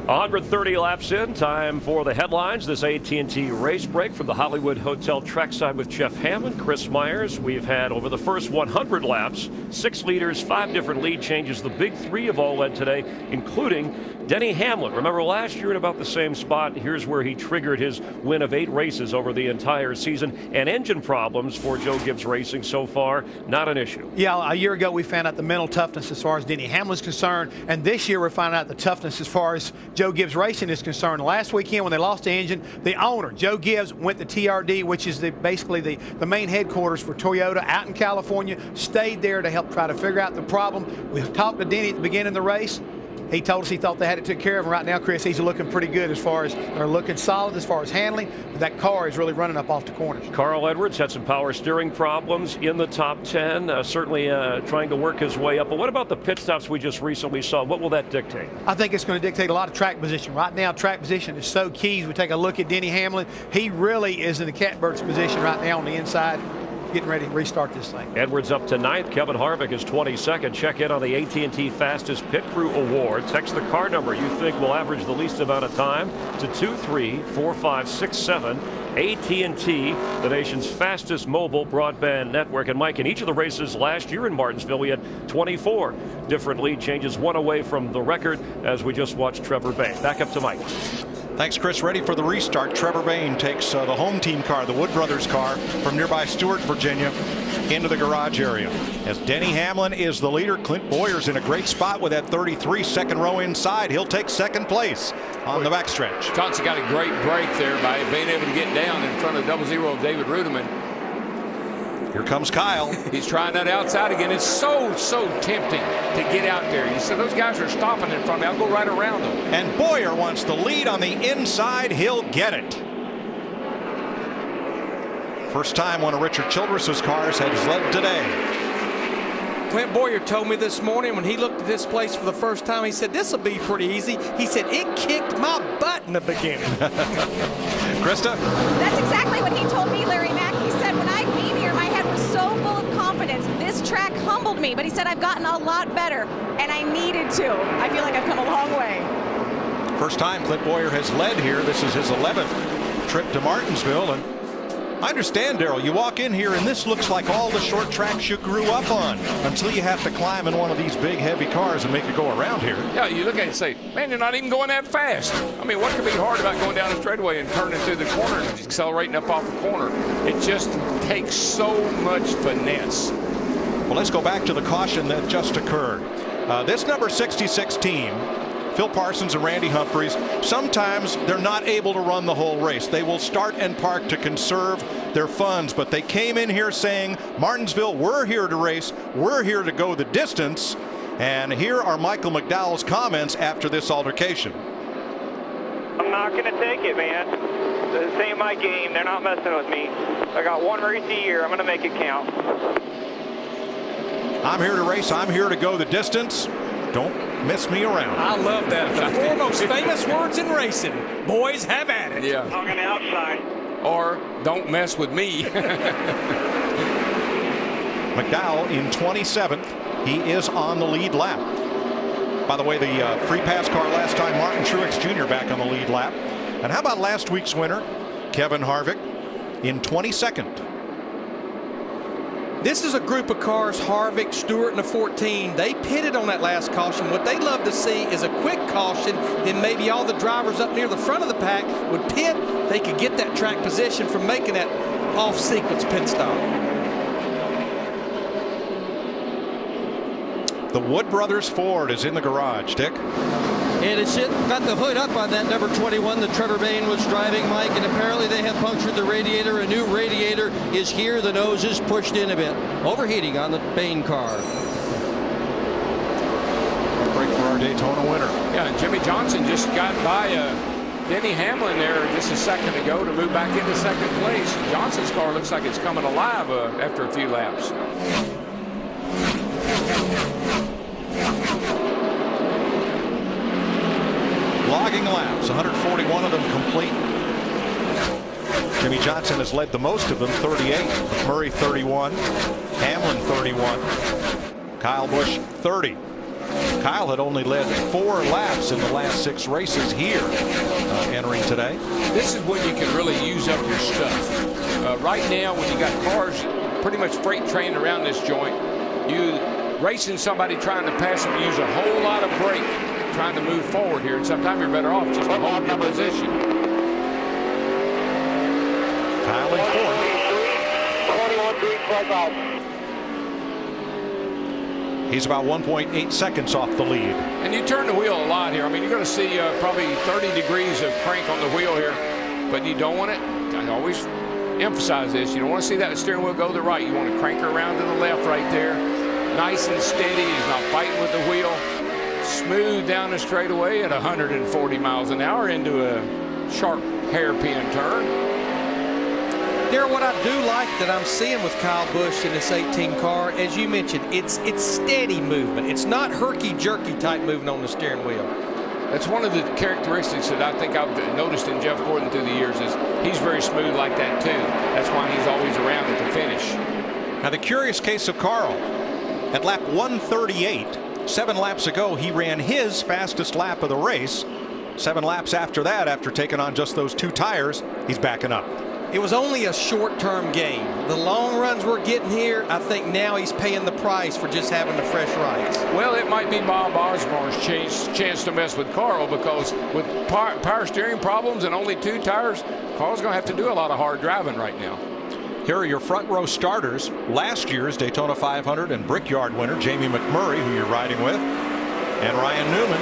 130 laps in, time for the headlines. This AT&T race break from the Hollywood Hotel trackside with Jeff Hammond, Chris Myers. We've had over the first 100 laps, 6 leaders, 5 different lead changes. The big 3 have all led today, including Denny Hamlin. Remember last year in about the same spot, here's where he triggered his win of 8 races over the entire season. And engine problems for Joe Gibbs Racing so far, not an issue. Yeah, a year ago we found out the mental toughness as far as Denny Hamlin's concerned, and this year we're finding out the toughness as far as Joe Gibbs Racing is concerned. Last weekend when they lost the engine, the owner, Joe Gibbs, went to TRD, which is basically the main headquarters for Toyota out in California, stayed there to help try to figure out the problem. We talked to Denny at the beginning of the race. He told us he thought they had it took care of, and right now, Chris, he's looking pretty good as far as they're looking solid as far as handling. But that car is really running up off the corners. Carl Edwards had some power steering problems in the top 10, certainly trying to work his way up. But what about the pit stops we just recently saw? What will that dictate? I think it's going to dictate a lot of track position. Right now, track position is so key. As we take a look at Denny Hamlin, he really is in the catbird's position right now on the inside, getting ready to restart this thing. Edwards up to 9th. Kevin Harvick is 22nd. Check in on the AT&T Fastest Pit Crew Award. Text the car number you think will average the least amount of time to 2345667. AT&T, the nation's fastest mobile broadband network. And Mike, in each of the races last year in Martinsville, we had 24 different lead changes, 1 away from the record as we just watched Trevor Bay. Back up to Mike. Thanks, Chris. Ready for the restart. Trevor Bain takes the home team car, the Wood Brothers car, from nearby Stewart, Virginia, into the garage area. As Denny Hamlin is the leader, Clint Boyer's in a great spot with that 33, second row inside. He'll take second place on the backstretch. Johnson got a great break there by being able to get down in front of 00 of David Rudiman. Here comes Kyle. He's trying that outside again. It's so tempting to get out there. You said those guys are stopping in front of me. I'll go right around them. And Boyer wants the lead on the inside. He'll get it. First time one of Richard Childress's cars has led today. Clint Boyer told me this morning when he looked at this place for the first time, he said, this will be pretty easy. He said, it kicked my butt in the beginning. Krista? That's exactly what he told me, Larry Mack. He said, when I came here, my head was so full of confidence. This track humbled me, but he said I've gotten a lot better, and I needed to. I feel like I've come a long way. First time Clint Boyer has led here. This is his 11th trip to Martinsville, and I understand, Darrell, you walk in here and this looks like all the short tracks you grew up on until you have to climb in one of these big heavy cars and make it go around here. Yeah, you look at it and say, man, you're not even going that fast. I mean, what could be hard about going down the straightaway and turning through the corner and accelerating up off the corner? It just takes so much finesse. Well, let's go back to the caution that just occurred. This number 66 team, Phil Parsons and Randy Humphreys, sometimes they're not able to run the whole race. They will start and park to conserve their funds, but they came in here saying, Martinsville, we're here to race, we're here to go the distance. And here are Michael McDowell's comments after this altercation. I'm not going to take it, man. This ain't my game. They're not messing with me. I got one race a year. I'm going to make it count. I'm here to race. I'm here to go the distance. Don't mess me around. I love that. The four most famous words in racing. Boys, have at it. Yeah. I'm on the outside. Or don't mess with me. McDowell in 27th. He is on the lead lap. By the way, the free pass car last time, Martin Truex Jr. back on the lead lap. And how about last week's winner, Kevin Harvick, in 22nd. This is a group of cars, Harvick, Stewart, and the 14. They pitted on that last caution. What they'd love to see is a quick caution. Then maybe all the drivers up near the front of the pack would pit. They could get that track position from making that off-sequence pit stop. The Wood Brothers Ford is in the garage, Dick. And it's got the hood up on that number 21 that Trevor Bayne was driving, Mike, and apparently they have punctured the radiator. A new radiator is here. The nose is pushed in a bit. Overheating on the Bayne car. Break for our Daytona winner. Yeah, and Jimmy Johnson just got by Denny Hamlin there just a second ago to move back into second place. Johnson's car looks like it's coming alive after a few laps. Logging laps, 141 of them complete. Jimmy Johnson has led the most of them, 38. Murray 31. Hamlin 31. Kyle Busch 30. Kyle had only led 4 laps in the last 6 races here entering today. This is when you can really use up your stuff. Right now, when you got cars pretty much freight trained around this joint, you racing somebody trying to pass them, use a whole lot of brake trying to move forward here, and sometimes you're better off just holding your position. Kyle in 4th. 21.35. He's about 1.8 seconds off the lead. And you turn the wheel a lot here. I mean, you're going to see probably 30 degrees of crank on the wheel here, but you don't want it. I always emphasize this. You don't want to see that steering wheel go to the right. You want to crank her around to the left right there. Nice and steady. He's not fighting with the wheel. Smooth down the straightaway at 140 miles an hour into a sharp hairpin turn. Darrell, what I do like that I'm seeing with Kyle Busch in this 18 car, as you mentioned, it's steady movement. It's not herky-jerky type movement on the steering wheel. That's one of the characteristics that I think I've noticed in Jeff Gordon through the years is he's very smooth like that too. That's why he's always around at the finish. Now the curious case of Carl. At lap 138, 7 laps ago, he ran his fastest lap of the race. 7 laps after that, after taking on just those 2 tires, he's backing up. It was only a short-term game. The long runs we're getting here, I think now he's paying the price for just having the fresh rights. Well, it might be Bob Osborne's chance to mess with Carl, because with power steering problems and only 2 tires, Carl's going to have to do a lot of hard driving right now. Here are your front row starters. Last year's Daytona 500 and Brickyard winner Jamie McMurray, who you're riding with, and Ryan Newman,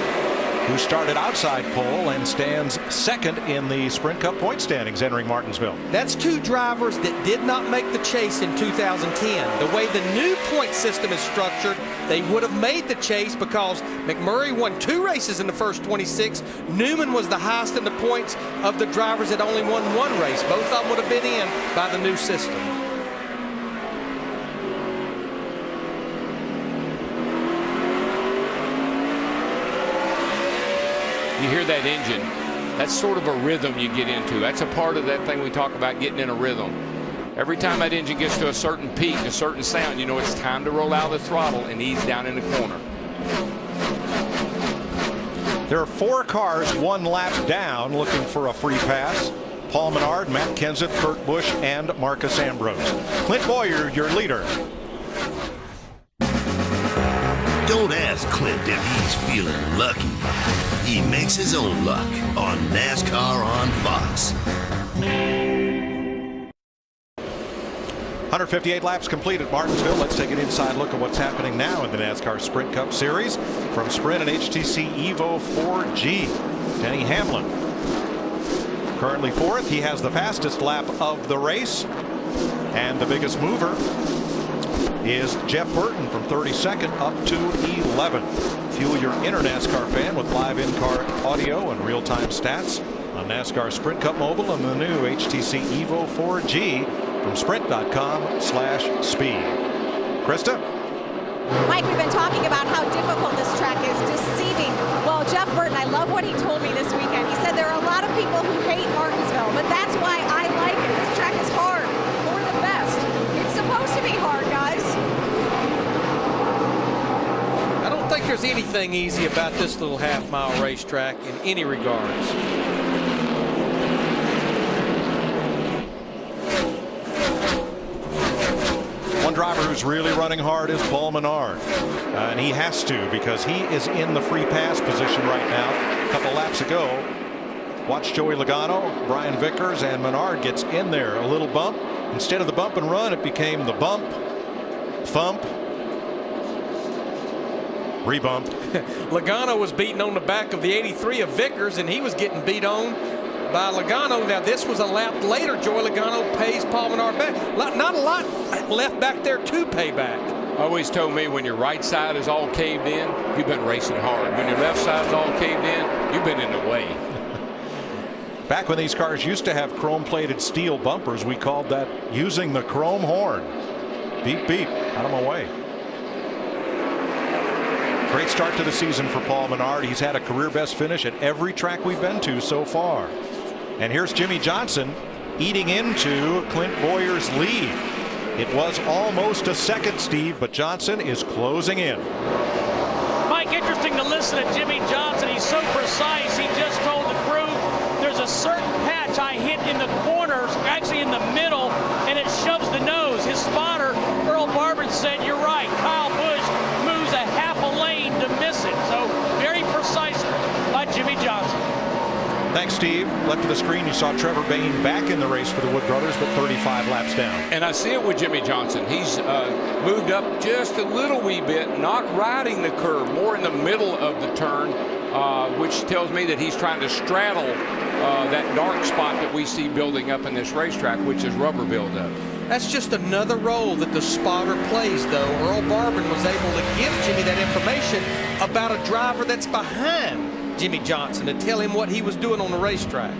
who started outside pole and stands second in the Sprint Cup point standings entering Martinsville. That's 2 drivers that did not make the chase in 2010. The way the new point system is structured, they would have made the chase because McMurray won 2 races in the first 26. Newman was the highest in the points of the drivers that only won 1 race. Both of them would have been in by the new system. You hear that engine. That's sort of a rhythm you get into. That's a part of that thing we talk about, getting in a rhythm. Every time that engine gets to a certain peak, a certain sound, you know it's time to roll out the throttle and ease down in the corner. There are 4 cars 1 lap down looking for a free pass. Paul Menard, Matt Kenseth, Kurt Busch, and Marcus Ambrose. Clint Boyer, your leader. Don't ask Clint if he's feeling lucky. He makes his own luck on NASCAR on Fox. 158 laps complete at Martinsville. Let's take an inside look at what's happening now in the NASCAR Sprint Cup Series. From Sprint and HTC Evo 4G, Denny Hamlin currently 4th. He has the fastest lap of the race. And the biggest mover is Jeff Burton from 32nd up to 11th. Fuel your inner NASCAR fan with live in-car audio and real-time stats on NASCAR Sprint Cup Mobile and the new HTC Evo 4G from sprint.com/speed. Krista? Mike, we've been talking about how difficult this track is, deceiving. Well, Jeff Burton, I love what he told me this weekend. He said there are a lot of people who hate Martinsville, but that's why I like it. This track is hard. We're the best. It's supposed to be hard, guys. I don't think there's anything easy about this little half-mile racetrack in any regards. One driver who's really running hard is Paul Menard. And he has to, because he is in the free pass position right now. A couple laps ago, watch Joey Logano, Brian Vickers, and Menard gets in there. A little bump. Instead of the bump and run, it became the bump, thump, rebump. Logano was beating on the back of the 83 of Vickers, and he was getting beat on by Logano. Now this was a lap later. Joey Logano pays Paul Menard back. Not a lot left back there to pay back. Always told me when your right side is all caved in, you've been racing hard. When your left side is all caved in, you've been in the way. Back when these cars used to have chrome-plated steel bumpers, we called that using the chrome horn. Beep, beep, out of my way. Great start to the season for Paul Menard. He's had a career best finish at every track we've been to so far. And here's Jimmy Johnson eating into Clint Boyer's lead. It was almost a second, Steve, but Johnson is closing in. Mike, interesting to listen to Jimmy Johnson. He's so precise. He just told the crew there's a certain patch I hit in the corners, actually in the middle, and it shoves the nose. His spotter, Earl Barber, said, you're right. Kyle Busch moves a half a lane to miss it. So very precise by Jimmy Johnson. Thanks, Steve. Left of the screen, you saw Trevor Bayne back in the race for the Wood Brothers, but 35 laps down. And I see it with Jimmy Johnson. He's moved up just a little wee bit, not riding the curve, more in the middle of the turn, which tells me that he's trying to straddle that dark spot that we see building up in this racetrack, which is rubber buildup. That's just another role that the spotter plays, though. Earl Barber was able to give Jimmy that information about a driver that's behind Jimmy Johnson to tell him what he was doing on the racetrack.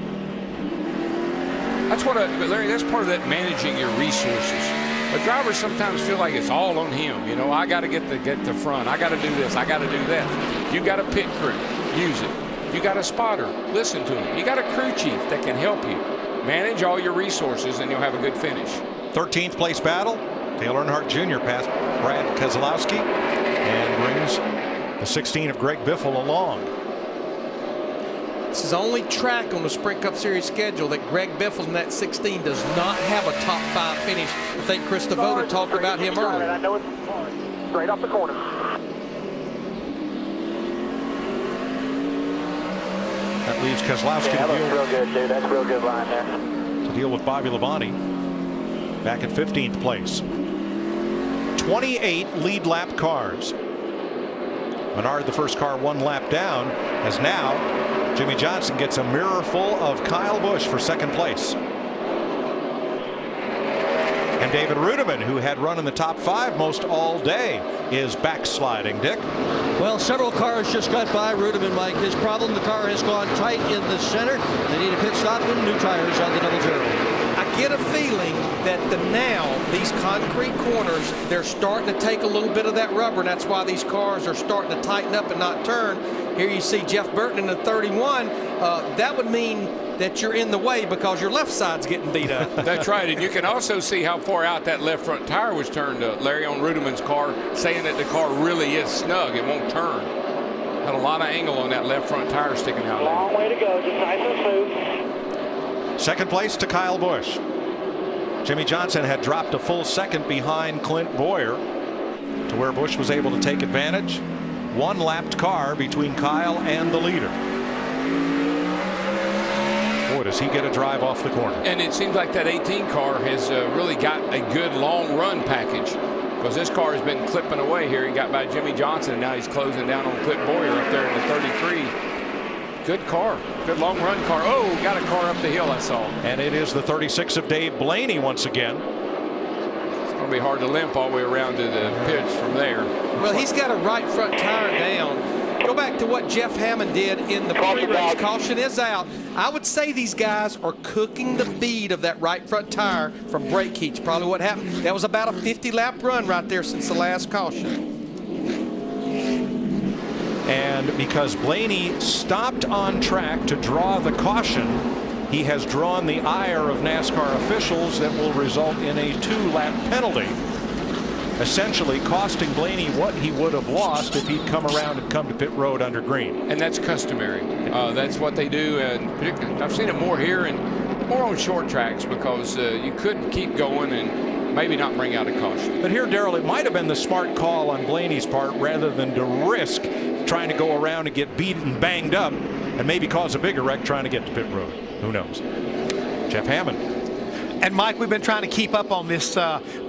That's what, Larry, that's part of that managing your resources. But drivers sometimes feel like it's all on him. You know, I got to get the front. I got to do this. I got to do that. You got a pit crew. Use it. You got a spotter. Listen to him. You got a crew chief that can help you. Manage all your resources and you'll have a good finish. 13th place battle. Dale Earnhardt Jr. passed Brad Keselowski and brings the 16 of Greg Biffle along. This is the only track on the Sprint Cup Series schedule that Greg Biffle in that 16 does not have a top 5 finish. I think Chris DeVoto talked about him earlier. I know it's straight off the corner. That leaves Keselowski That looks real good, dude. That's a real good line there. to deal with Bobby Labonte back in 15th place. 28 lead lap cars. Menard, the first car 1 lap down, as now Jimmy Johnson gets a mirror full of Kyle Busch for 2nd place. And David Rudiman, who had run in the top 5 most all day, is backsliding. Dick? Well, several cars just got by Rudiman, Mike. His problem, the car has gone tight in the center. They need a pit stop and new tires on the double zero. I get a feeling that these concrete corners, they're starting to take a little bit of that rubber, and that's why these cars are starting to tighten up and not turn. Here you see Jeff Burton in the 31. That would mean that you're in the way because your left side's getting beat up. That's right, and you can also see how far out that left front tire was turned, Larry, on Ruderman's car, saying that the car really is snug. It won't turn. Had a lot of angle on that left front tire sticking out. Long way to go, just nice and smooth. Second place to Kyle Busch. Jimmy Johnson had dropped a full second behind Clint Boyer to where Busch was able to take advantage. One lapped car between Kyle and the leader. Boy, does he get a drive off the corner. And it seems like that 18 car has really got a good long run package, because this car has been clipping away here. He got by Jimmy Johnson, and now he's closing down on Clint Boyer up there in the 33. Good car. Good long run car. Oh, got a car up the hill, I saw. And it is the 36 of Dave Blaney once again. It's going to be hard to limp all the way around to the pitch from there. Well, he's got a right front tire down. Go back to what Jeff Hammond did in the pre-race. Caution is out. I would say these guys are cooking the bead of that right front tire from brake heat. Probably what happened. That was about a 50-lap run right there since the last caution. And because Blaney stopped on track to draw the caution, he has drawn the ire of NASCAR officials that will result in a 2-lap penalty, essentially costing Blaney what he would have lost if he'd come around and come to pit road under green. And that's customary. That's what they do, and I've seen it more here and more on short tracks, because you could keep going and maybe not bring out a caution. But here, Darrell, it might have been the smart call on Blaney's part, rather than to risk trying to go around and get beat and banged up and maybe cause a bigger wreck trying to get to pit road. Who knows? Jeff Hammond. And Mike, we've been trying to keep up on this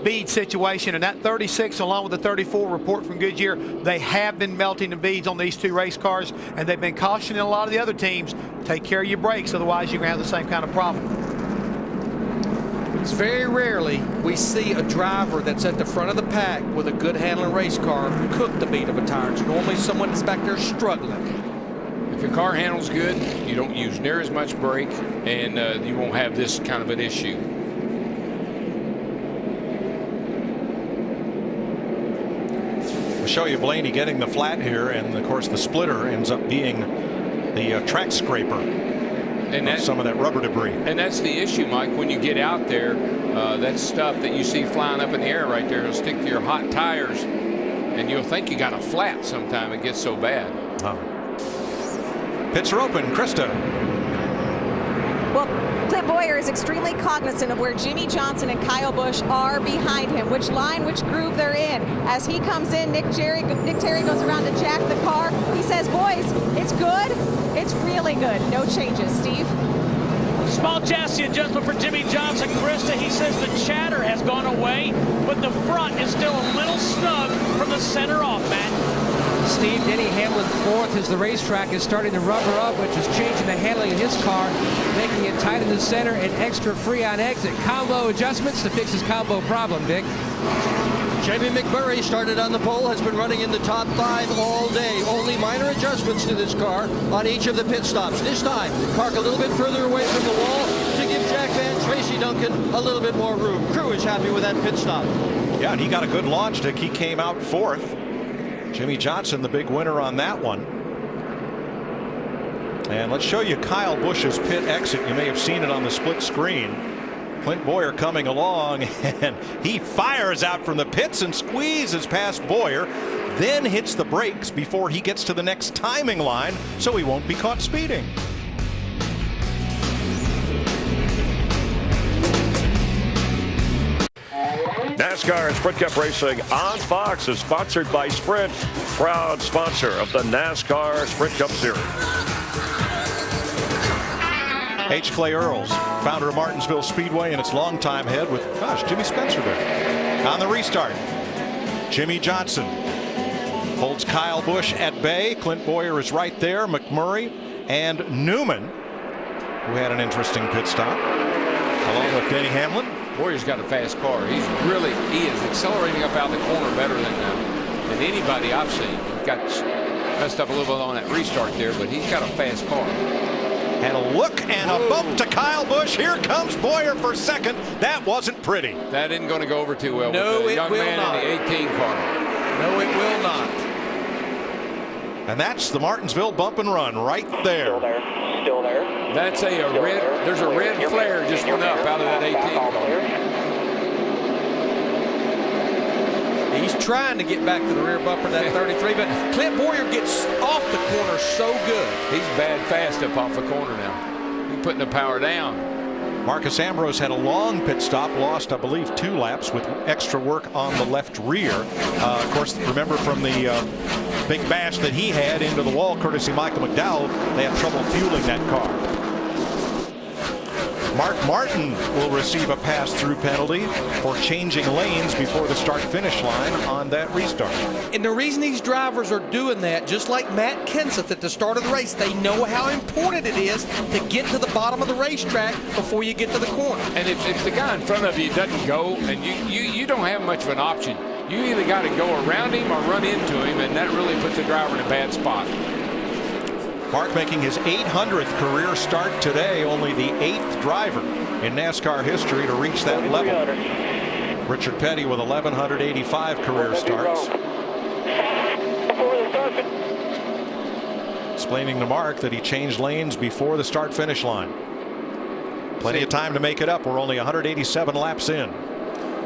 bead situation, and that 36 along with the 34 report from Goodyear, they have been melting the beads on these two race cars, and they've been cautioning a lot of the other teams, take care of your brakes, otherwise you're going to have the same kind of problem. It's very rarely we see a driver that's at the front of the pack with a good handling race car cook the beat of a tire. It's normally someone that's back there struggling. If your car handles good, you don't use near as much brake, and you won't have this kind of an issue. We'll show you Blaney getting the flat here, and of course the splitter ends up being the track scraper. And that's some of that rubber debris. And that's the issue, Mike, when you get out there. That stuff that you see flying up in the air right there will stick to your hot tires, and you'll think you got a flat sometime. It gets so bad. Oh. Pits are open. Krista. Well, Clint Boyer is extremely cognizant of where Jimmy Johnson and Kyle Busch are behind him, which line, which groove they're in. As he comes in, Nick Terry goes around to jack the car. He says, boys, it's good. It's really good. No changes. Steve? Small chassis adjustment for Jimmy Johnson. Krista, he says the chatter has gone away, but the front is still a little snug from the center off, Matt. Steve, Denny Hamlin fourth as the racetrack is starting to rubber up, which is changing the handling in his car, making it tight in the center and extra free on exit. Combo adjustments to fix his combo problem, Dick. Jamie McMurray started on the pole, has been running in the top 5 all day. Only minor adjustments to this car on each of the pit stops. This time, park a little bit further away from the wall to give Jack Van Tracy Duncan a little bit more room. Crew is happy with that pit stop. Yeah, and he got a good launch, Dick. He came out fourth. Jimmy Johnson, the big winner on that one. And let's show you Kyle Busch's pit exit. You may have seen it on the split screen. Clint Boyer coming along, and he fires out from the pits and squeezes past Boyer, then hits the brakes before he gets to the next timing line, so he won't be caught speeding. NASCAR and Sprint Cup Racing on Fox is sponsored by Sprint, proud sponsor of the NASCAR Sprint Cup Series. H. Clay Earls, founder of Martinsville Speedway and its longtime head with, gosh, Jimmy Spencer there. On the restart, Jimmy Johnson holds Kyle Busch at bay. Clint Boyer is right there. McMurray and Newman, who had an interesting pit stop, along with Denny Hamlin. Boyer's got a fast car. He is accelerating up out the corner better than anybody I've seen. He got messed up a little bit on that restart there, but he's got a fast car. And a look and a bump to Kyle Busch. Here comes Boyer for second. That wasn't pretty. That isn't going to go over too well with the young man in the 18 car. No, it will not. And that's the Martinsville bump and run right there. Still there. That's a red. There's a red flare just went up out of that 18 car. He's trying to get back to the rear bumper of that 33, but Clint Boyer gets off the corner so good. He's bad fast up off the corner now. He's putting the power down. Marcus Ambrose had a long pit stop, lost, I believe, 2 laps with extra work on the left rear. Of course, remember from the big bash that he had into the wall, courtesy Michael McDowell, they had trouble fueling that car. Mark Martin will receive a pass-through penalty for changing lanes before the start-finish line on that restart. And the reason these drivers are doing that, just like Matt Kenseth at the start of the race, they know how important it is to get to the bottom of the racetrack before you get to the corner. And if the guy in front of you doesn't go, and you don't have much of an option, you either got to go around him or run into him, and that really puts the driver in a bad spot. Mark making his 800th career start today, only the 8th driver in NASCAR history to reach that level. Richard Petty with 1,185 career starts. Explaining to Mark that he changed lanes before the start-finish line. Plenty of time to make it up. We're only 187 laps in.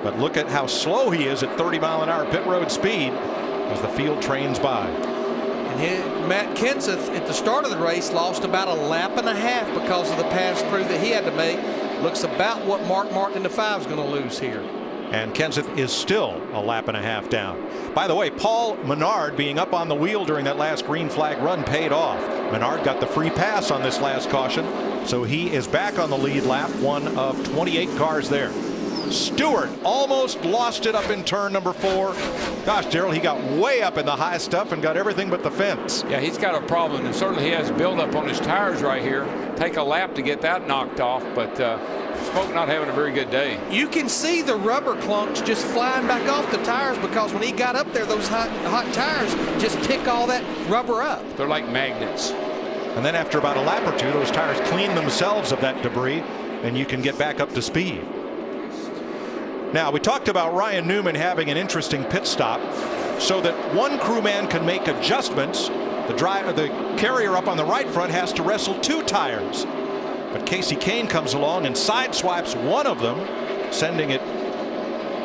But look at how slow he is at 30-mile-an-hour pit road speed as the field trains by. Matt Kenseth at the start of the race lost about a lap and a half because of the pass through that he had to make. Looks about what Mark Martin in the 5 is going to lose here. And Kenseth is still a lap and a half down. By the way, Paul Menard being up on the wheel during that last green flag run paid off. Menard got the free pass on this last caution, so he is back on the lead lap, one of 28 cars there. Stewart almost lost it up in turn number 4. Gosh, Darrell, he got way up in the high stuff and got everything but the fence. Yeah, he's got a problem, and certainly he has buildup on his tires right here. Take a lap to get that knocked off, but Smoke not having a very good day. You can see the rubber clunks just flying back off the tires because when he got up there, those hot tires just pick all that rubber up. They're like magnets. And then after about a lap or two, those tires clean themselves of that debris, and you can get back up to speed. Now, we talked about Ryan Newman having an interesting pit stop so that one crewman can make adjustments. The carrier up on the right front has to wrestle 2 tires. But Casey Kane comes along and sideswipes one of them, sending it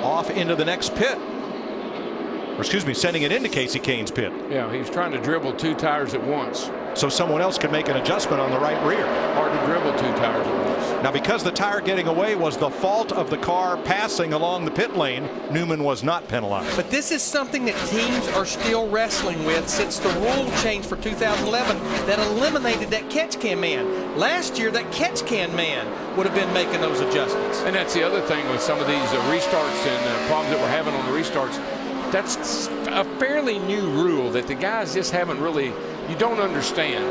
off into the next pit. Or excuse me, sending it into Casey Kane's pit. Yeah, he was trying to dribble 2 tires at once. So someone else can make an adjustment on the right rear. Hard to dribble 2 tires at once. Now, because the tire getting away was the fault of the car passing along the pit lane, Newman was not penalized. But this is something that teams are still wrestling with since the rule change for 2011 that eliminated that catch can man. Last year, that catch can man would have been making those adjustments. And that's the other thing with some of these restarts and problems that we're having on the restarts. That's a fairly new rule that the guys just haven't really, you don't understand.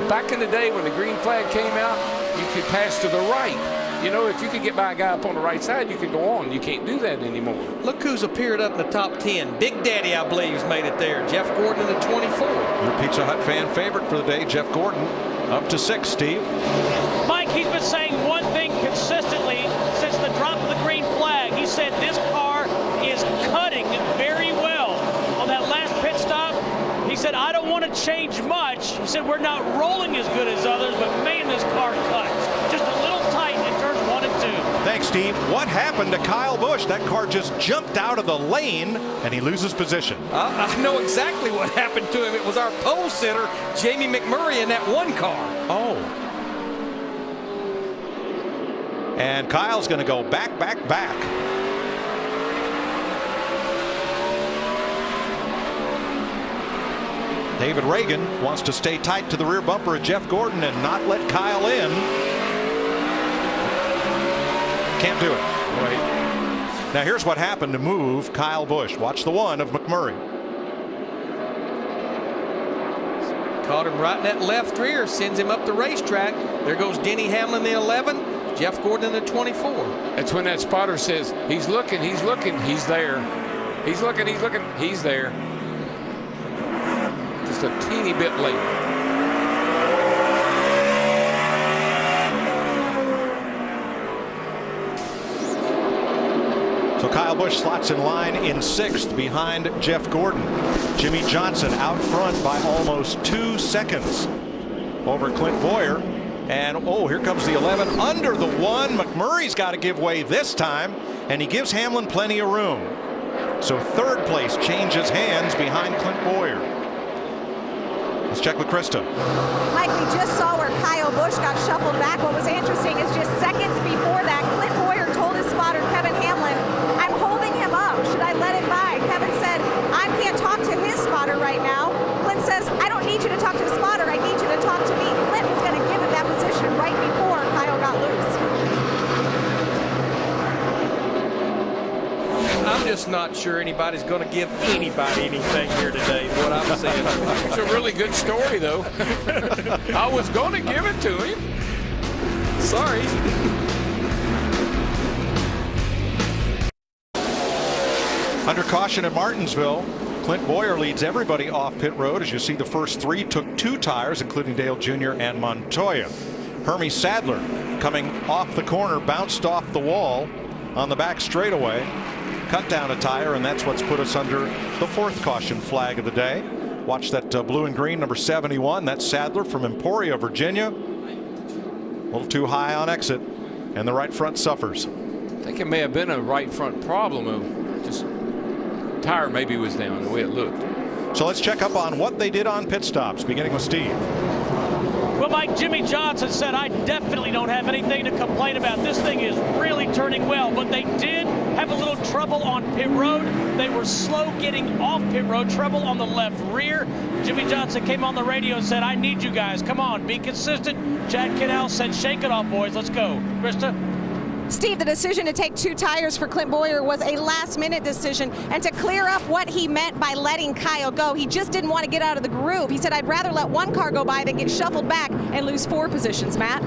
Back in the day when the green flag came out, you could pass to the right. You know, if you could get by a guy up on the right side, you could go on. You can't do that anymore. Look who's appeared up in the top 10. Big Daddy, I believe, has made it there. Jeff Gordon in the 24. Your Pizza Hut fan favorite for the day, Jeff Gordon, up to 6, Steve. Mike, he's been saying one thing consistently since the drop of the green flag. He said this car is cutting very well. On that last pit stop, he said, I don't want to change much. He said, we're not rolling as good as others, but man, this car cuts. Just a little tight in turns 1 and 2. Thanks, Steve. What happened to Kyle Busch? That car just jumped out of the lane, and he loses position. I know exactly what happened to him. It was our pole sitter, Jamie McMurray, in that 1 car. Oh. And Kyle's going to go back. David Reagan wants to stay tight to the rear bumper of Jeff Gordon and not let Kyle in. Can't do it. Right. Now here's what happened to move Kyle Busch. Watch the 1 of McMurray. Caught him right in that left rear, sends him up the racetrack. There goes Denny Hamlin in the 11, Jeff Gordon in the 24. That's when that spotter says, he's looking, he's there. He's looking, he's there. Just a teeny bit late. So Kyle Kyle Busch slots in line in 6th behind Jeff Gordon. Jimmy Johnson out front by almost 2 seconds over Clint Boyer. And oh, here comes the 11 under the 1. McMurray's got to give way this time, and he gives Hamlin plenty of room. So 3rd place changes hands behind Clint Boyer. Let's check with Krista. Mike, we just saw where Kyle Busch got shuffled back. What was interesting is just seconds before that, Clint Boyer told his spotter, Kevin Hamlin, I'm holding him up. Should I let him by? Kevin said, I can't talk to his spotter right now. Clint says, I don't need you to talk to the spotter. I need you to talk to me. Clint was going to give him that position right before Kyle got loose. I'm just not sure anybody's going to give anybody anything here today, what I'm saying. It's a really good story, though. I was going to give it to him. Sorry. Under caution at Martinsville, Clint Boyer leads everybody off pit road. As you see, the first 3 took 2 tires, including Dale Jr. and Montoya. Hermie Sadler coming off the corner, bounced off the wall on the back straightaway, cut down a tire, and that's what's put us under the 4th caution flag of the day. Watch that blue and green, number 71. That's Sadler from Emporia, Virginia. A little too high on exit, and the right front suffers. I think it may have been a right front problem. Of just tire maybe was down the way it looked. So let's check up on what they did on pit stops, beginning with Steve. Well, Mike, Jimmy Johnson said, I definitely don't have anything to complain about. This thing is really turning well, but they did have a little trouble on pit road. They were slow getting off pit road, trouble on the left rear. Jimmy Johnson came on the radio and said, I need you guys. Come on, be consistent. Chad Kennell said, shake it off, boys. Let's go. Krista? Steve, the decision to take 2 tires for Clint Boyer was a last-minute decision, and to clear up what he meant by letting Kyle go, he just didn't want to get out of the groove. He said, I'd rather let 1 car go by than get shuffled back and lose 4 positions. Matt?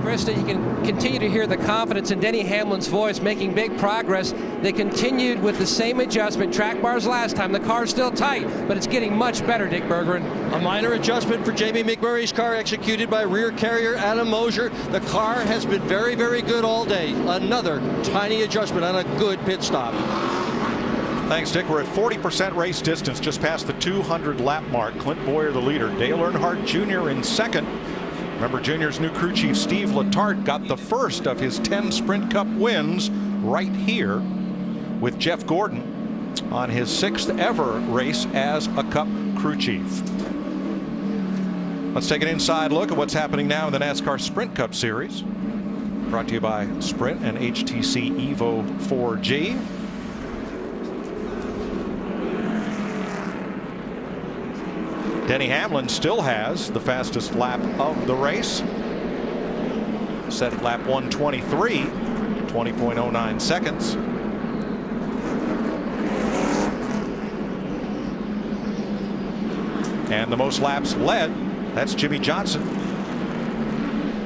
Krista, you can continue to hear the confidence in Denny Hamlin's voice, making big progress. They continued with the same adjustment, track bars last time. The car's still tight, but it's getting much better, Dick Bergeron. A minor adjustment for Jamie McMurray's car, executed by rear carrier Adam Mosier. The car has been very, very good all day. Another tiny adjustment on a good pit stop. Thanks, Dick. We're at 40% race distance, just past the 200 lap mark. Clint Boyer the leader. Dale Earnhardt Jr. in 2nd. Remember, Junior's new crew chief Steve Letarte got the first of his 10 Sprint Cup wins right here with Jeff Gordon on his 6th ever race as a Cup crew chief. Let's take an inside look at what's happening now in the NASCAR Sprint Cup Series. Brought to you by Sprint and HTC Evo 4G. Denny Hamlin still has the fastest lap of the race, set at lap 123, 20.09 seconds. And the most laps led, that's Jimmy Johnson,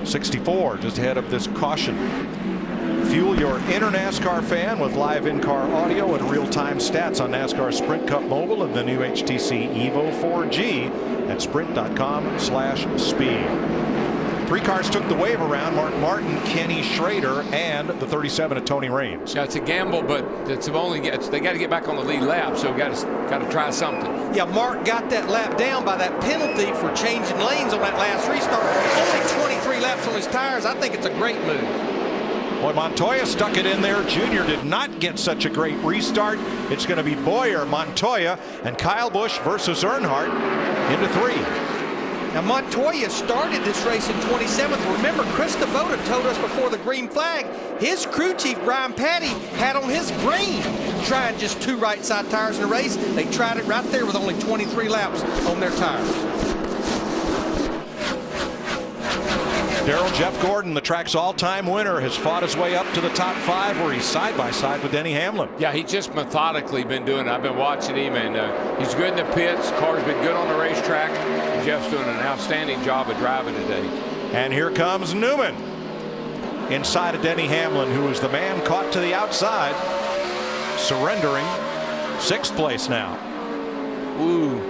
64, just ahead of this caution. Fuel your inner NASCAR fan with live in-car audio and real-time stats on NASCAR Sprint Cup Mobile and the new HTC Evo 4G at sprint.com/speed. 3 cars took the wave around: Mark Martin, Kenny Schrader, and the 37 of Tony Raines. Yeah, it's a gamble, but it's only they got to get back on the lead lap, so got to try something. Yeah, Mark got that lap down by that penalty for changing lanes on that last restart. Only 23 laps on his tires. I think it's a great move. Boy, Montoya stuck it in there. Junior did not get such a great restart. It's going to be Boyer, Montoya, and Kyle Busch versus Earnhardt into 3. Now, Montoya started this race in 27th. Remember, Chris Devoda told us before the green flag, his crew chief, Brian Patty, had on his brain trying just 2 right side tires in the race. They tried it right there with only 23 laps on their tires. Darrell Jeff Gordon, the track's all-time winner, has fought his way up to the top 5, where he's side by side with Denny Hamlin. Yeah, he's just methodically been doing it. I've been watching him, and he's good in the pits. Car's been good on the racetrack. Jeff's doing an outstanding job of driving today. And here comes Newman inside of Denny Hamlin, who is the man caught to the outside, surrendering 6th place now. Ooh,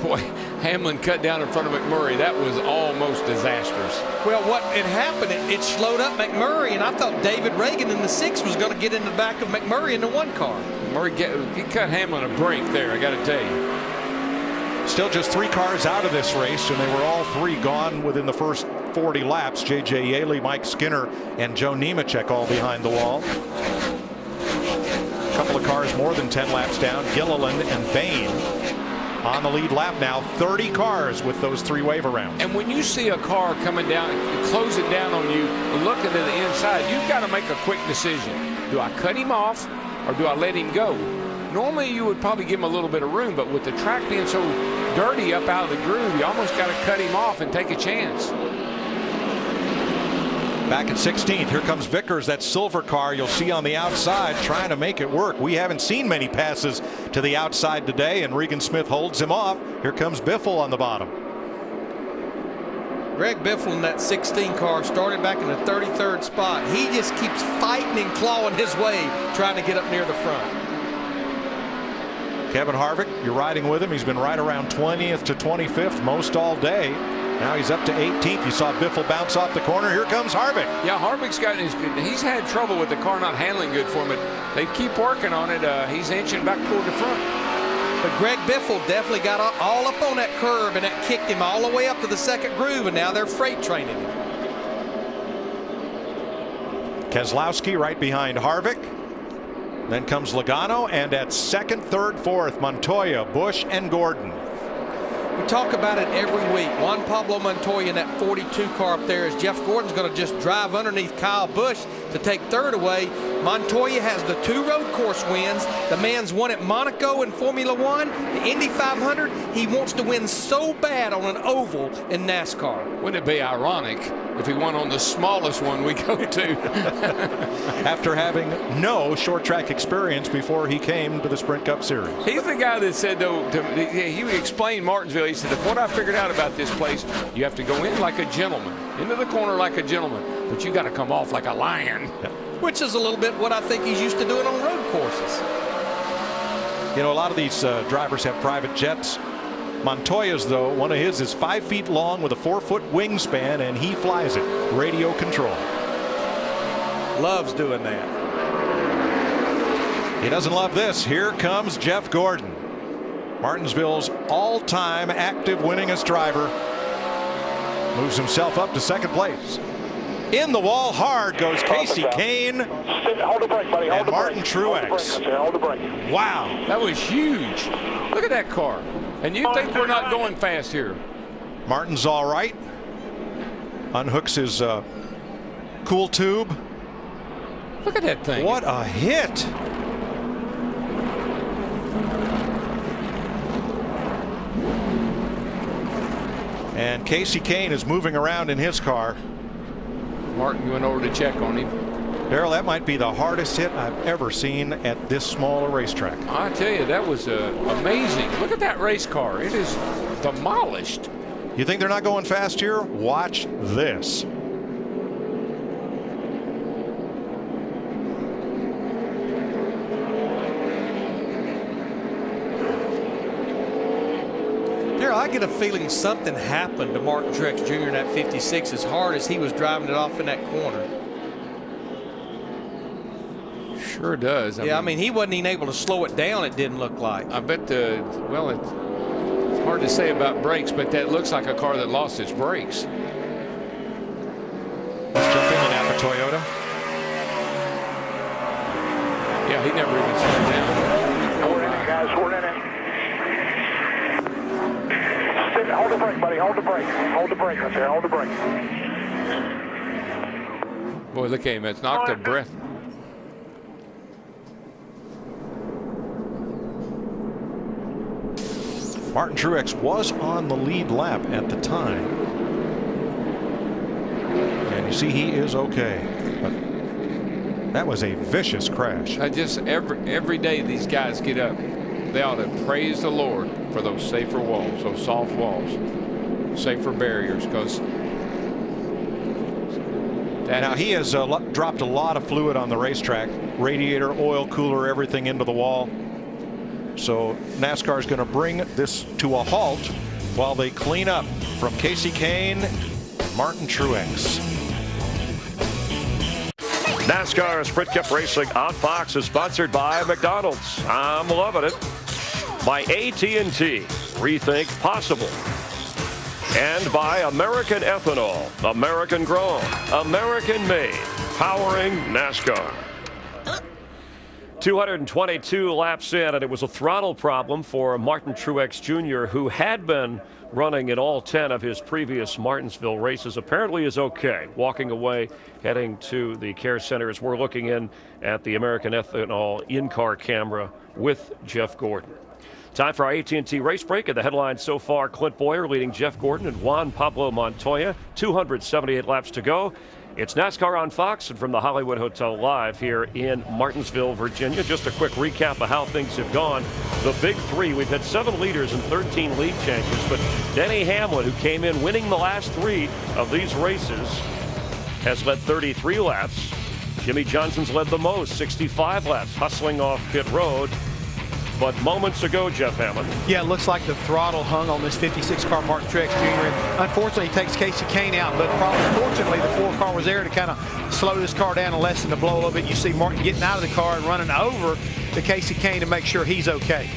boy, Hamlin cut down in front of McMurray. That was almost disastrous. Well, what had happened, it slowed up McMurray, and I thought David Reagan in the 6 was going to get in the back of McMurray in the 1 car. He cut Hamlin a break there, I got to tell you. Still just 3 cars out of this race, and they were all 3 gone within the first 40 laps. J.J. Yaley, Mike Skinner, and Joe Nemechek all behind the wall. A couple of cars more than 10 laps down. Gilliland and Bain on the lead lap now. 30 cars with those 3 wave arounds. And when you see a car coming down, closing down on you, looking to the inside, you've got to make a quick decision. Do I cut him off or do I let him go? Normally you would probably give him a little bit of room, but with the track being so dirty up out of the groove, you almost got to cut him off and take a chance. Back at 16th, here comes Vickers, that silver car you'll see on the outside, trying to make it work. We haven't seen many passes to the outside today, and Regan Smith holds him off. Here comes Biffle on the bottom. Greg Biffle in that 16 car started back in the 33rd spot. He just keeps fighting and clawing his way, trying to get up near the front. Kevin Harvick, you're riding with him. He's been right around 20th to 25th most all day. Now he's up to 18th. You saw Biffle bounce off the corner. Here comes Harvick. Yeah, Harvick's he's had trouble with the car not handling good for him, but they keep working on it. He's inching back toward the front. But Greg Biffle definitely got all up on that curb, and that kicked him all the way up to the 2nd groove, and now they're freight training him. Keselowski right behind Harvick. Then comes Logano, and at 2nd, 3rd, 4th, Montoya, Busch, and Gordon. We talk about it every week. Juan Pablo Montoya in that 42 car up there, as Jeff Gordon's going to just drive underneath Kyle Busch to take 3rd away. Montoya has the 2 road course wins. The man's won at Monaco in Formula One, the Indy 500. He wants to win so bad on an oval in NASCAR. Wouldn't it be ironic if he won on the smallest one we go to? After having no short track experience before he came to the Sprint Cup Series. He's the guy that said, though, he explained Martinsville. He said, what I figured out about this place, you have to go in like a gentleman, into the corner like a gentleman, but you got to come off like a lion. Yeah. Which is a little bit what I think he's used to doing on road courses. You know, a lot of these drivers have private jets. Montoya's, though, one of his is 5 feet long with a 4-foot wingspan, and he flies it. Radio control. Loves doing that. He doesn't love this. Here comes Jeff Gordon, Martinsville's all-time active winningest driver. Moves himself up to 2nd place. In the wall hard goes Casey Kane. Hold the brake, buddy. And Martin Truex. Hold the brake. Wow. That was huge. Look at that car. And you think we're not going fast here. Martin's all right. Unhooks his cool tube. Look at that thing. What a hit. And Casey Kane is moving around in his car. Martin went over to check on him. Darrell, that might be the hardest hit I've ever seen at this small a racetrack. I tell you, that was amazing. Look at that race car. It is demolished. You think they're not going fast here? Watch this. I get a feeling something happened to Martin Truex Jr. in that 56 as hard as he was driving it off in that corner. Sure does. I mean, he wasn't even able to slow it down, it didn't look like. I bet, well, it's hard to say about brakes, but that looks like a car that lost its brakes. Let's jump in Napa Toyota. Yeah, he never even slowed down. We're in it, guys. We're in it. Hold the brake, buddy. Hold the brake. Hold the brake right there. Hold the brake. Boy, look at him. It's knocked a breath. Martin Truex was on the lead lap at the time. And you see he is okay. But that was a vicious crash. Every day these guys get up, they ought to praise the Lord for those safer walls, those soft walls, safer barriers, because now he has dropped a lot of fluid on the racetrack, radiator, oil cooler, everything into the wall. So NASCAR is going to bring this to a halt while they clean up from Casey Kane, Martin Truex. NASCAR Sprint Cup Racing on Fox is sponsored by McDonald's. I'm loving it. By AT&T, rethink possible. And by American Ethanol, American grown, American made, powering NASCAR. 222 laps in, and it was a throttle problem for Martin Truex Jr., who had been running in all 10 of his previous Martinsville races. Apparently is okay. Walking away, heading to the care center as we're looking in at the American Ethanol in-car camera with Jeff Gordon. Time for our AT&T race break. And the headlines so far, Clint Bowyer leading Jeff Gordon and Juan Pablo Montoya. 278 laps to go. It's NASCAR on Fox and from the Hollywood Hotel live here in Martinsville, Virginia. Just a quick recap of how things have gone. The big three, we've had 7 leaders and 13 lead changes, but Denny Hamlin, who came in winning the last 3 of these races, has led 33 laps. Jimmy Johnson's led the most, 65 laps, hustling off pit road. But moments ago, Jeff Hammond. Yeah, it looks like the throttle hung on this 56 car Martin Truex Jr. And unfortunately, he takes Casey Kane out. But fortunately, the 4 car was there to kind of slow this car down and lessen the blow a little bit. You see Martin getting out of the car and running over to Casey Kane to make sure he's okay.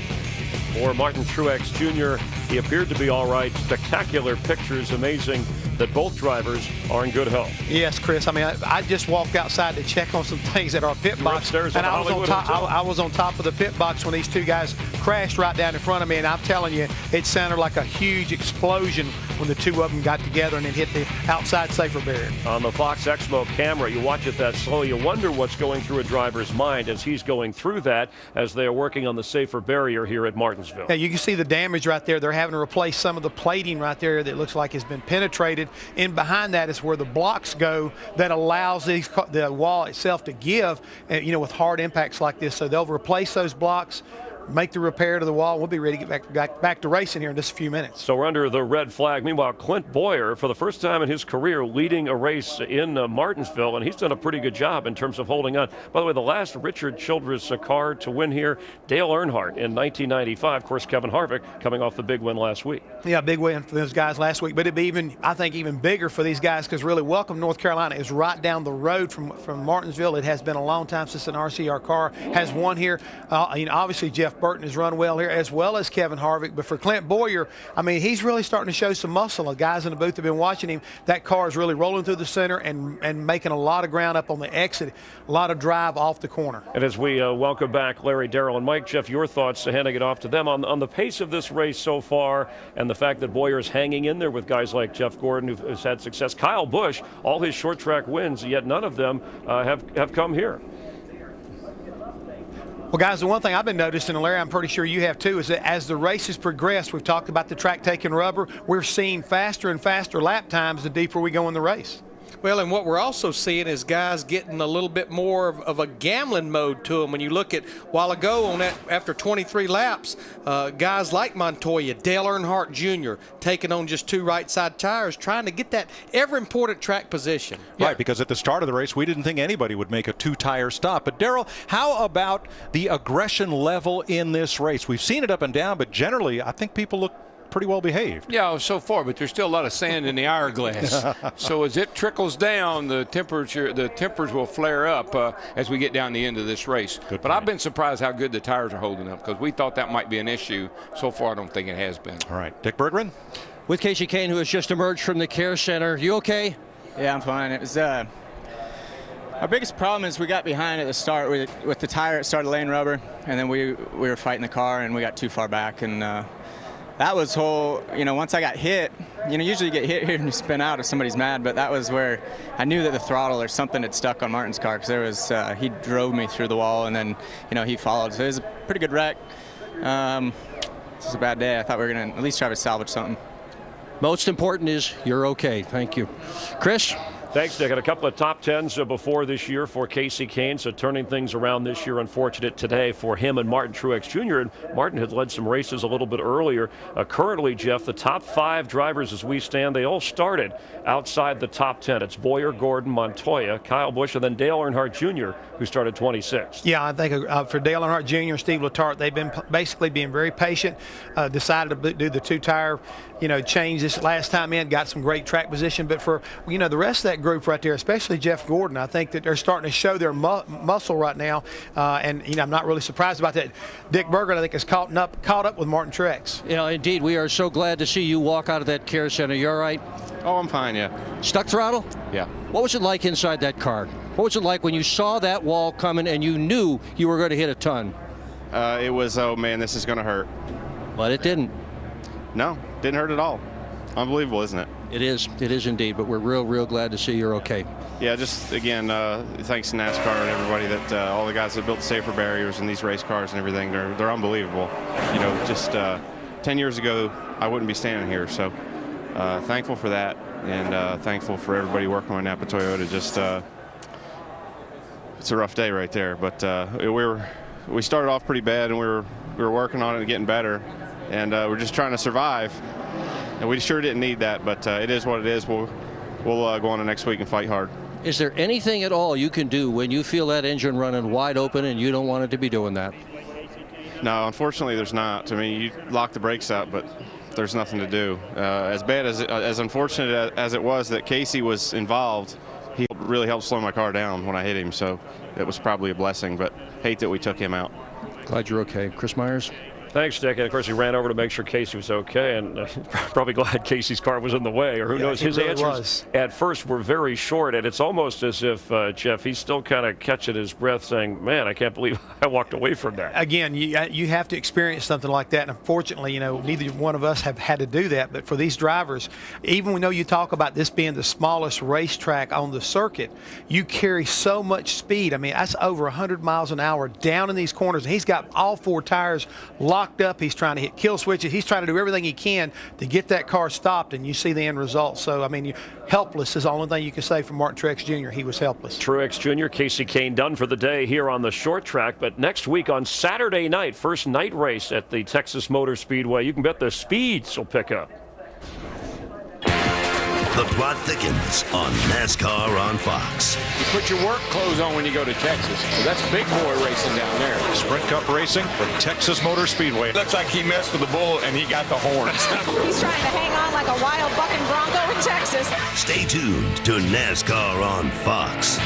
For Martin Truex Jr., he appeared to be all right. Spectacular pictures. Amazing that both drivers are in good health. Yes, Chris. I mean, I just walked outside to check on some things at our pit box, and I was on top of the pit box when these 2 guys crashed right down in front of me, and I'm telling you, it sounded like a huge explosion when the 2 of them got together and then hit the outside safer barrier. On the Fox Exmo camera, you watch it that slow, you wonder what's going through a driver's mind as he's going through that as they are working on the safer barrier here at Martinsville. Yeah, you can see the damage right there. They're having to replace some of the plating right there that looks like has been penetrated. In behind that is where the blocks go that allows the wall itself to give, with hard impacts like this. So they'll replace those blocks, make the repair to the wall. We'll be ready to get back to racing here in just a few minutes. So we're under the red flag. Meanwhile, Clint Bowyer, for the first time in his career, leading a race in Martinsville, and he's done a pretty good job in terms of holding on. By the way, the last Richard Childress car to win here, Dale Earnhardt in 1995. Of course, Kevin Harvick coming off the big win last week. Yeah, big win for those guys last week. But it'd be I think even bigger for these guys because really Welcome, North Carolina is right down the road from Martinsville. It has been a long time since an RCR car has won here. Obviously, Jeff Burton has run well here, as well as Kevin Harvick. But for Clint Bowyer, I mean, he's really starting to show some muscle. The guys in the booth have been watching him. That car is really rolling through the center and making a lot of ground up on the exit, a lot of drive off the corner. And as we welcome back Larry, Darrell, and Mike, Jeff, your thoughts, handing it off to them on the pace of this race so far and the fact that Bowyer is hanging in there with guys like Jeff Gordon, who has had success. Kyle Busch, all his short track wins, yet none of them have come here. Well, guys, the one thing I've been noticing, and Larry, I'm pretty sure you have too, is that as the races progress, we've talked about the track taking rubber, we're seeing faster and faster lap times the deeper we go in the race. Well, and what we're also seeing is guys getting a little bit more of a gambling mode to them. When you look at, while ago on that, after 23 laps, guys like Montoya, Dale Earnhardt Jr. taking on just 2 right side tires, trying to get that ever important track position. Right, because at the start of the race, we didn't think anybody would make a 2-tire stop. But Darrell, how about the aggression level in this race? We've seen it up and down, but generally, I think people look pretty well behaved. Yeah, so far, but there's still a lot of sand in the hourglass. So as it trickles down, the tempers will flare up as we get down the end of this race. But I've been surprised how good the tires are holding up because we thought that might be an issue. So far, I don't think it has been. All right, Dick Bergman. With Casey Kane, who has just emerged from the care center. You okay? Yeah, I'm fine. It was our biggest problem is we got behind at the start with the tire. It started laying rubber, and then we were fighting the car, and we got too far back, and that was once I got hit, usually you get hit here and you spin out if somebody's mad, but that was where I knew that the throttle or something had stuck on Martin's car because he drove me through the wall and then, he followed. So it was a pretty good wreck. This is a bad day. I thought we were going to at least try to salvage something. Most important is you're okay. Thank you. Chris? Thanks, Nick. And a couple of top 10s before this year for Casey Kane, so turning things around this year. Unfortunate today for him and Martin Truex Jr. And Martin had led some races a little bit earlier. Currently, Jeff, the top 5 drivers as we stand, they all started outside the top 10. It's Bowyer, Gordon, Montoya, Kyle Busch, and then Dale Earnhardt Jr., who started 26th. Yeah, I think for Dale Earnhardt Jr. and Steve Letarte, they've been basically being very patient, decided to do the 2-tire changed this last time in, got some great track position. But for, the rest of that group right there, especially Jeff Gordon, I think that they're starting to show their muscle right now. And, I'm not really surprised about that. Dick Berger, I think, is caught up with Martin Truex. Yeah, indeed. We are so glad to see you walk out of that care center. You all right? Oh, I'm fine, yeah. Stuck throttle? Yeah. What was it like inside that car? What was it like when you saw that wall coming and you knew you were going to hit a ton? It was, oh man, this is going to hurt. But it didn't. No, didn't hurt at all. Unbelievable, isn't it? It is indeed, but we're real glad to see you're okay. Yeah, just again, thanks to NASCAR and everybody that all the guys that built the safer barriers in these race cars and everything, they're unbelievable. Just 10 years ago, I wouldn't be standing here, so thankful for that, and thankful for everybody working on Napa Toyota. Just it's a rough day right there, but we started off pretty bad, and we were working on it and getting better, and we're just trying to survive. And we sure didn't need that, but it is what it is. We'll go on to next week and fight hard. Is there anything at all you can do when you feel that engine running wide open and you don't want it to be doing that? No, unfortunately, there's not. I mean, you lock the brakes out, but there's nothing to do. As bad as unfortunate as it was that Casey was involved, he really helped slow my car down when I hit him, so it was probably a blessing. But hate that we took him out. Glad you're okay, Chris Myers. Thanks, Dick. And of course, he ran over to make sure Casey was okay, and probably glad Casey's car was in the way, or who knows. His really answers at first were very short, and it's almost as if, Jeff, he's still kind of catching his breath saying, man, I can't believe I walked away from that. Again, you have to experience something like that, and unfortunately, neither one of us have had to do that. But for these drivers, even when you talk about this being the smallest racetrack on the circuit, you carry so much speed. I mean, that's over 100 miles an hour down in these corners, and he's got all four tires locked up. He's trying to hit kill switches. He's trying to do everything he can to get that car stopped, and you see the end result. So, I mean, helpless is the only thing you can say for Martin Truex Jr. He was helpless. Truex Jr., Casey Kane done for the day here on the short track. But next week on Saturday night, first night race at the Texas Motor Speedway, you can bet the speeds will pick up. The plot thickens on NASCAR on Fox. You put your work clothes on when you go to Texas. So that's big boy racing down there. Sprint Cup racing from Texas Motor Speedway. Looks like he messed with the bull and he got the horns. He's trying to hang on like a wild bucking bronco in Texas. Stay tuned to NASCAR on Fox.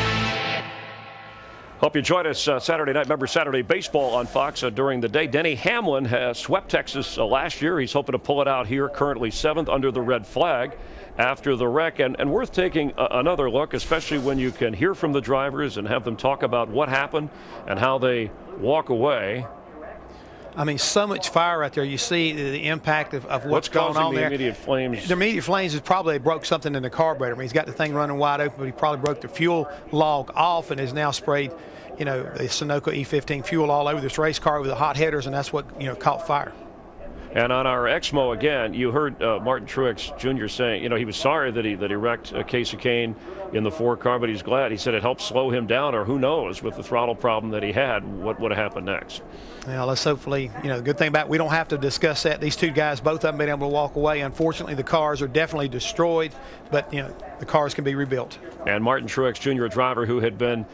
Hope you join us Saturday night. Remember Saturday baseball on Fox during the day. Denny Hamlin has swept Texas last year. He's hoping to pull it out here, currently 7th under the red flag after the wreck. And worth taking another look, especially when you can hear from the drivers and have them talk about what happened and how they walk away. I mean, so much fire right there. You see the impact of what's going on there. The immediate flames? The immediate flames is probably broke something in the carburetor. I mean, he's got the thing running wide open, but he probably broke the fuel log off and has now sprayed, the Sunoco E15 fuel all over this race car with the hot headers, and that's what, caught fire. And on our Exmo again, you heard Martin Truex Jr. saying, he was sorry that he wrecked Casey Kane in the 4 car, but he's glad. He said it helped slow him down, or who knows, with the throttle problem that he had, what would have happened next. Well, let's hopefully, the good thing about it, we don't have to discuss that. These two guys, both of them been able to walk away. Unfortunately, the cars are definitely destroyed, but, the cars can be rebuilt. And Martin Truex Jr., a driver who had been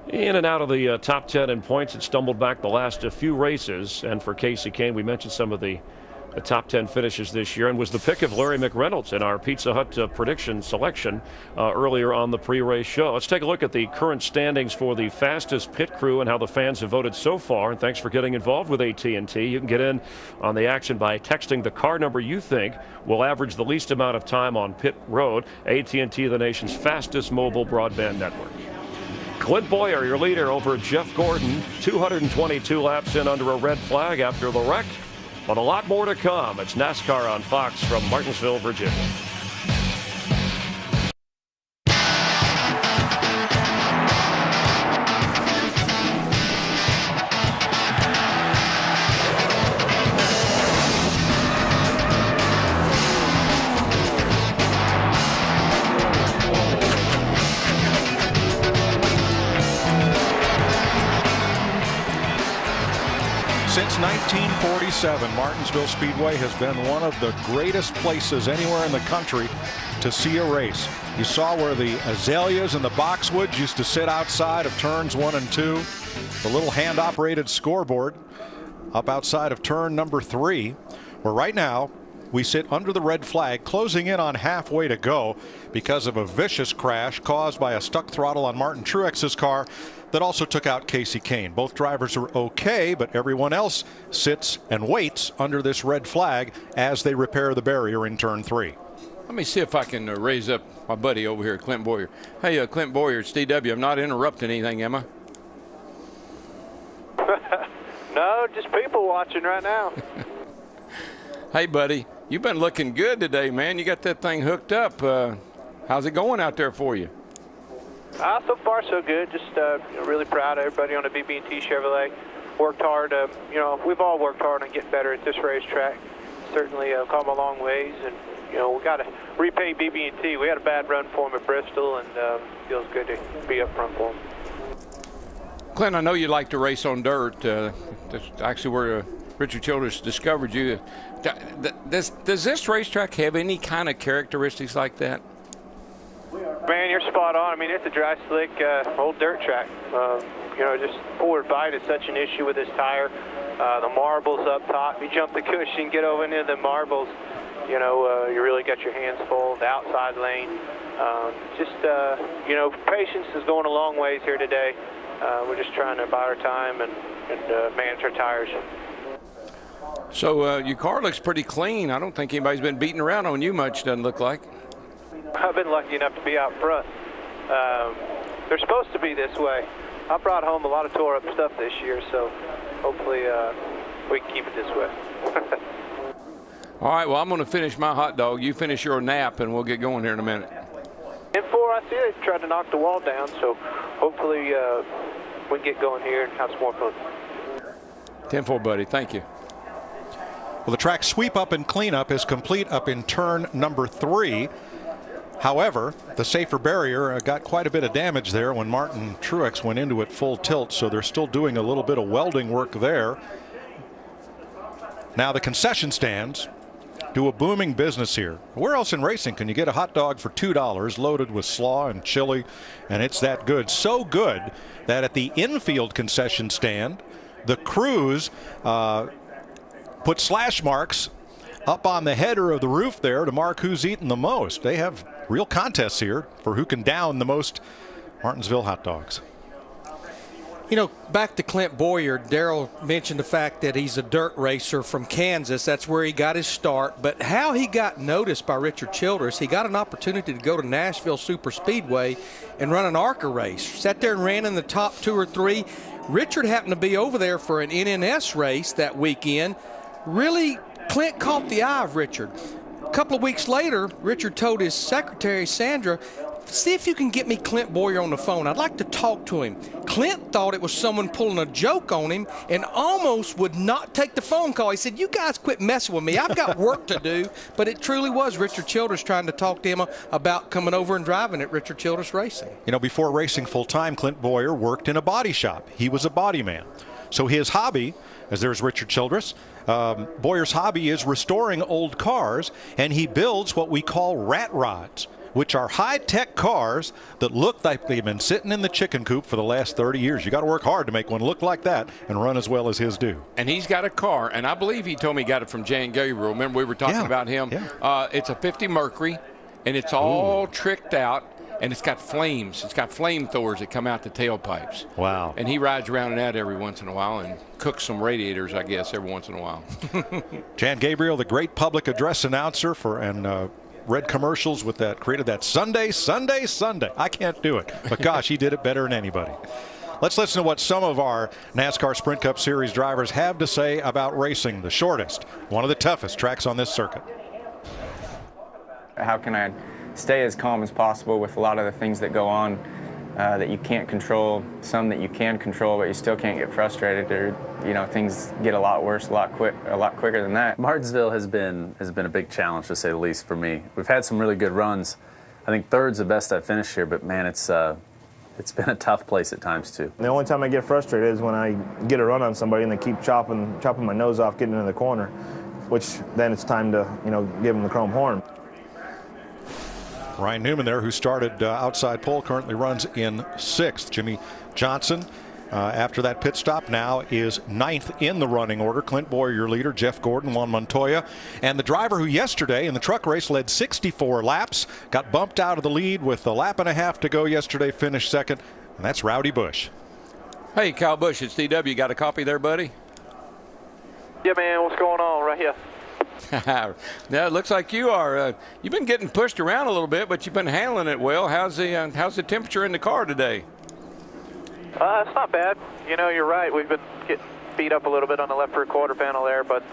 in and out of the top 10 in points, had stumbled back the last few races. And for Casey Kane, we mentioned some of the top 10 finishes this year, and was the pick of Larry McReynolds in our Pizza Hut prediction selection earlier on the pre-race show. Let's take a look at the current standings for the fastest pit crew and how the fans have voted so far. And thanks for getting involved with AT&T. You can get in on the action by texting the car number you think will average the least amount of time on pit road. AT&T, the nation's fastest mobile broadband network. Clint Boyer, your leader over Jeff Gordon, 222 laps in under a red flag after the wreck. But a lot more to come. It's NASCAR on Fox from Martinsville, Virginia. Since 1947, Martinsville Speedway has been one of the greatest places anywhere in the country to see a race. You saw where the azaleas and the boxwoods used to sit outside of turns 1 and 2. The little hand-operated scoreboard up outside of turn number 3, where right now we sit under the red flag, closing in on halfway to go because of a vicious crash caused by a stuck throttle on Martin Truex's car that also took out Casey Kane. Both drivers are okay, but everyone else sits and waits under this red flag as they repair the barrier in turn 3. Let me see if I can raise up my buddy over here, Clint Boyer. Hey, Clint Boyer, it's DW. I'm not interrupting anything, am I? No, just people watching right now. Hey, buddy, you've been looking good today, man. You got that thing hooked up. How's it going out there for you? So far, so good. Just really proud of everybody on the BB&T Chevrolet. Worked hard. We've all worked hard on getting better at this racetrack. Certainly come a long ways, and we got to repay BB&T. We had a bad run for them at Bristol, and feels good to be up front for them. Clint, I know you like to race on dirt. That's actually where Richard Childress discovered you. Does this racetrack have any kind of characteristics like that? Man, you're spot on. I mean, it's a dry, slick, old dirt track. Just forward bite is such an issue with this tire. The marbles up top, you jump the cushion, get over into the marbles, you really got your hands full. The outside lane, patience is going a long ways here today. We're just trying to buy our time and manage our tires. So your car looks pretty clean. I don't think anybody's been beating around on you much, doesn't look like. I've been lucky enough to be out front. They're supposed to be this way. I brought home a lot of tore up stuff this year, so hopefully we can keep it this way. All right, well, I'm going to finish my hot dog. You finish your nap, and we'll get going here in a minute. In 4, I see they tried to knock the wall down, so hopefully we can get going here and have some more fun. 10-4, buddy. Thank you. Well, the track sweep up and cleanup is complete up in turn number 3. However, the safer barrier got quite a bit of damage there when Martin Truex went into it full tilt, so they're still doing a little bit of welding work there. Now the concession stands do a booming business here. Where else in racing can you get a hot dog for $2 loaded with slaw and chili, and it's that good? So good that at the infield concession stand, the crews put slash marks up on the header of the roof there to mark who's eaten the most. They have real contests here for who can down the most Martinsville hot dogs. Back to Clint Boyer, Darrell mentioned the fact that he's a dirt racer from Kansas. That's where he got his start. But how he got noticed by Richard Childress, he got an opportunity to go to Nashville Super Speedway and run an ARCA race. Sat there and ran in the top 2 or 3. Richard happened to be over there for an NNS race that weekend. Really, Clint caught the eye of Richard. A couple of weeks later, Richard told his secretary, Sandra, see if you can get me Clint Boyer on the phone. I'd like to talk to him. Clint thought it was someone pulling a joke on him and almost would not take the phone call. He said, you guys quit messing with me. I've got work to do. But it truly was Richard Childress trying to talk to him about coming over and driving at Richard Childress Racing. Before racing full-time, Clint Boyer worked in a body shop. He was a body man. So his hobby, as there's Richard Childress, Boyer's hobby is restoring old cars, and he builds what we call rat rods, which are high-tech cars that look like they've been sitting in the chicken coop for the last 30 years. You got to work hard to make one look like that and run as well as his do. And he's got a car, and I believe he told me he got it from Jan Gabriel. Remember we were talking about him? Yeah. It's a 50 Mercury, and it's all tricked out, and it's got flames. It's got flamethrowers that come out the tailpipes. Wow. And he rides around in that every once in a while and cooks some radiators, I guess, every once in a while. Jan Gabriel, the great public address announcer and read commercials with that, created that Sunday. I can't do it, but gosh, he did it better than anybody. Let's listen to what some of our NASCAR Sprint Cup Series drivers have to say about racing the shortest, one of the toughest tracks on this circuit. How can I stay as calm as possible with a lot of the things that go on that you can't control, some that you can control, but you still can't get frustrated, or things get a lot worse a lot quicker than that. Martinsville has been a big challenge, to say the least, for me. We've had some really good runs. I think third's the best I've finished here, but man, it's been a tough place at times too. The only time I get frustrated is when I get a run on somebody and they keep chopping my nose off getting into the corner, which then it's time to give them the chrome horn. Ryan Newman there, who started outside pole, currently runs in 6th. Jimmy Johnson after that pit stop, now is 9th in the running order. Clint Boyer, your leader, Jeff Gordon, Juan Montoya. And the driver who yesterday in the truck race led 64 laps, got bumped out of the lead with a lap and a half to go yesterday, finished second, and that's Rowdy Bush. Hey, Kyle Busch, it's DW. Got a copy there, buddy? Yeah, man, what's going on right here? Yeah, it looks like you are. You've been getting pushed around a little bit, but you've been handling it well. How's the temperature in the car today? It's not bad. You know, you're right. We've been getting beat up a little bit on the left rear quarter panel there, but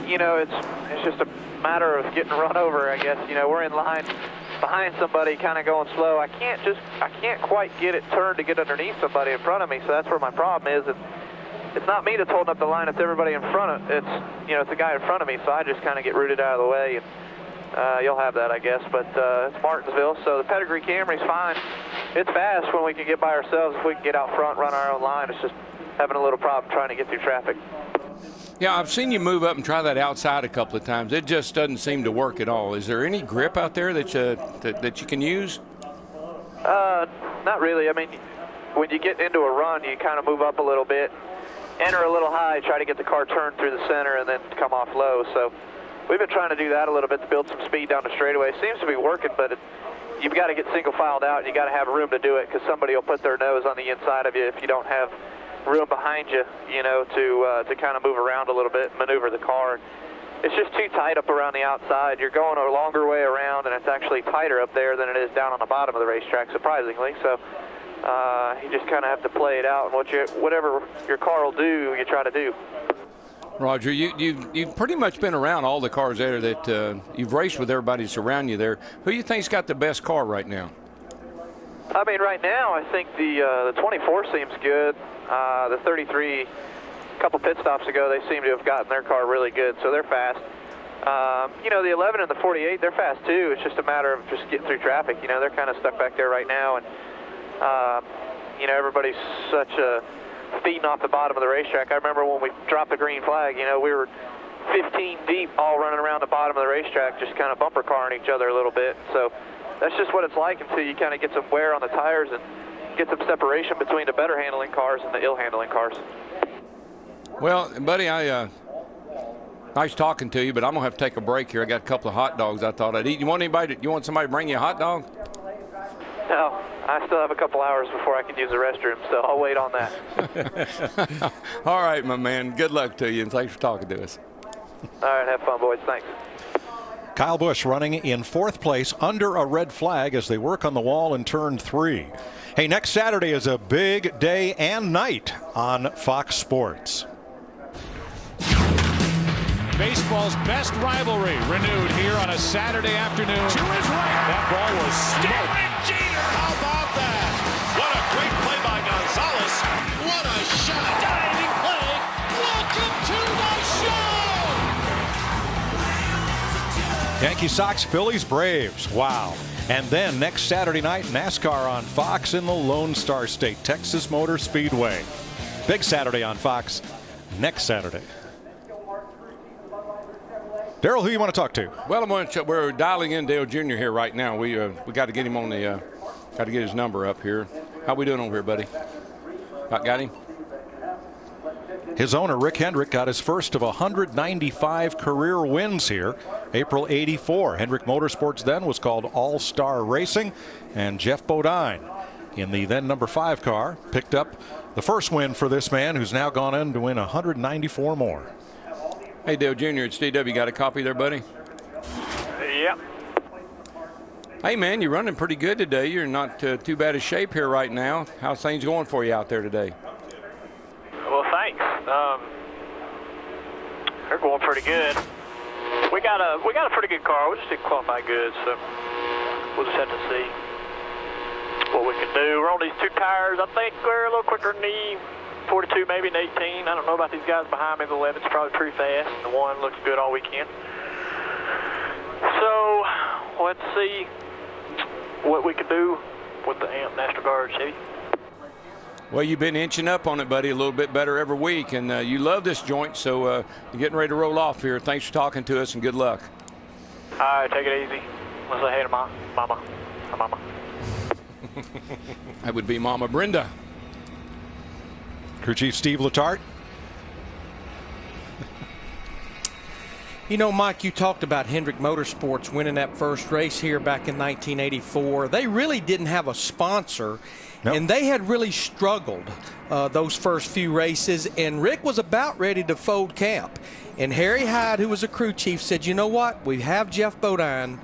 you know, it's just a matter of getting run over, I guess. You know, we're in line behind somebody, kind of going slow. I can't quite get it turned to get underneath somebody in front of me. So that's where my problem is. It's not me that's holding up the line. It's everybody in front of. It's the guy in front of me. So I just kind of get rooted out of the way, and you'll have that, I guess. But it's Martinsville, so the Pedigree Camry's fine. It's fast when we can get by ourselves. If we can get out front, run our own line, it's just having a little problem trying to get through traffic. Yeah, I've seen you move up and try that outside a couple of times. It just doesn't seem to work at all. Is there any grip out there that you can use? Not really. I mean, when you get into a run, you kind of move up a little bit, enter a little high, try to get the car turned through the center, and then come off low. So we've been trying to do that a little bit to build some speed down the straightaway. It seems to be working, but you've got to get single filed out, and you got to have room to do it, because somebody will put their nose on the inside of you if you don't have room behind you, to kind of move around a little bit and maneuver the car. It's just too tight up around the outside. You're going a longer way around, and it's actually tighter up there than it is down on the bottom of the racetrack, surprisingly. So you just kind of have to play it out, and whatever your car will do, you try to do. Roger, you've pretty much been around all the cars there that you've raced with everybody that's around you there. Who do you think's got the best car right now? I mean, right now, I think the 24 seems good. The 33, a couple pit stops ago, they seem to have gotten their car really good, so they're fast. The 11 and the 48, they're fast too. It's just a matter of just getting through traffic. They're kind of stuck back there right now, and everybody's feeding off the bottom of the racetrack. I remember when we dropped the green flag, we were 15 deep, all running around the bottom of the racetrack, just kind of bumper carring each other a little bit. So that's just what it's like until you kind of get some wear on the tires and get some separation between the better handling cars and the ill handling cars. Well, buddy, nice talking to you, but I'm gonna have to take a break here. I got a couple of hot dogs I thought I'd eat. You want somebody to bring you a hot dog? No, I still have a couple hours before I can use the restroom, so I'll wait on that. All right, my man. Good luck to you, and thanks for talking to us. All right, have fun, boys. Thanks. Kyle Busch running in 4th place under a red flag as they work on the wall in turn 3. Hey, next Saturday is a big day and night on Fox Sports. Baseball's best rivalry renewed here on a Saturday afternoon. To his right. That ball was smoked. How about that? What a great play by Gonzalez. What a shot. Diving play. Welcome to the show. Yankees, Sox, Phillies, Braves. Wow. And then next Saturday night, NASCAR on Fox in the Lone Star State, Texas Motor Speedway. Big Saturday on Fox next Saturday. Daryl, who you want to talk to? Well, we're dialing in Dale Jr. here right now. We got to get him on the, got to get his number up here. How we doing over here, buddy? Got him? His owner, Rick Hendrick, got his first of 195 career wins here. April '84. Hendrick Motorsports then was called All-Star Racing, and Jeff Bodine in the then number 5 car picked up the first win for this man, who's now gone on to win 194 more. Hey, Dale Jr., it's DW. Got a copy there, buddy? Yep. Hey, man, you're running pretty good today. You're not too bad a shape here right now. How's things going for you out there today? Well, thanks. They're going pretty good. We got a pretty good car. We just didn't qualify good, so we'll just have to see what we can do. We're on these 2 tires. I think we're a little quicker than the 42, maybe an 18. I don't know about these guys behind me. The 11's probably pretty fast. The 1 looks good all weekend. So let's see what we can do with the AMP National Guard Chevy. Well, you've been inching up on it, buddy, a little bit better every week, and you love this joint, so you're getting ready to roll off here. Thanks for talking to us, and good luck. All right, take it easy. Let's say hey to Mama. Mama. That would be Mama Brenda. Crew Chief Steve Letarte. You know, Mike, you talked about Hendrick Motorsports winning that first race here back in 1984. They really didn't have a sponsor, and they had really struggled those first few races, and Rick was about ready to fold camp. And Harry Hyde, who was a crew chief, said, you know what? We have Jeff Bodine.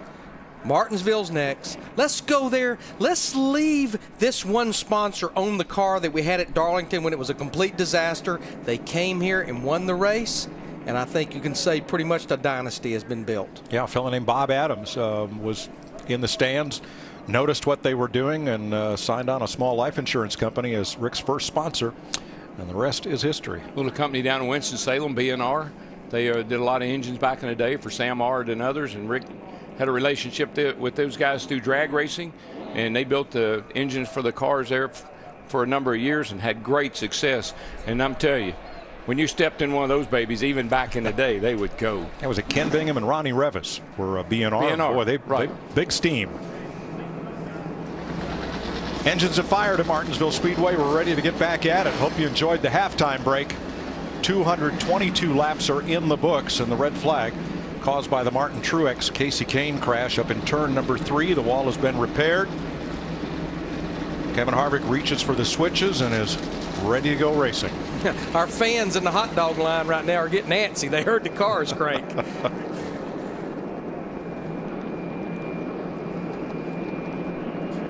Martinsville's next. Let's go there. Let's leave this one sponsor on the car that we had at Darlington when it was a complete disaster. They came here and won the race. And I think you can say pretty much the dynasty has been built. Yeah, a fellow named Bob Adams was in the stands, noticed what they were doing, and signed on a small life insurance company as Rick's first sponsor. And the rest is history. A little company down in Winston-Salem, B&R. They did a lot of engines back in the day for Sam Ard and others. And Rick had a relationship with those guys through drag racing. And they built the engines for the cars there for a number of years and had great success. And I'm telling you, when you stepped in one of those babies, even back in the day, they would go. That was it. Ken Bingham and Ronnie Revis were B&R. Boy, they big steam. Engines have fired at Martinsville Speedway. We're ready to get back at it. Hope you enjoyed the halftime break. 222 laps are in the books, and the red flag caused by the Martin Truex Casey Kane crash up in turn number 3. The wall has been repaired. Kevin Harvick reaches for the switches and is ready to go racing. Our fans in the hot dog line right now are getting antsy. They heard the cars crank.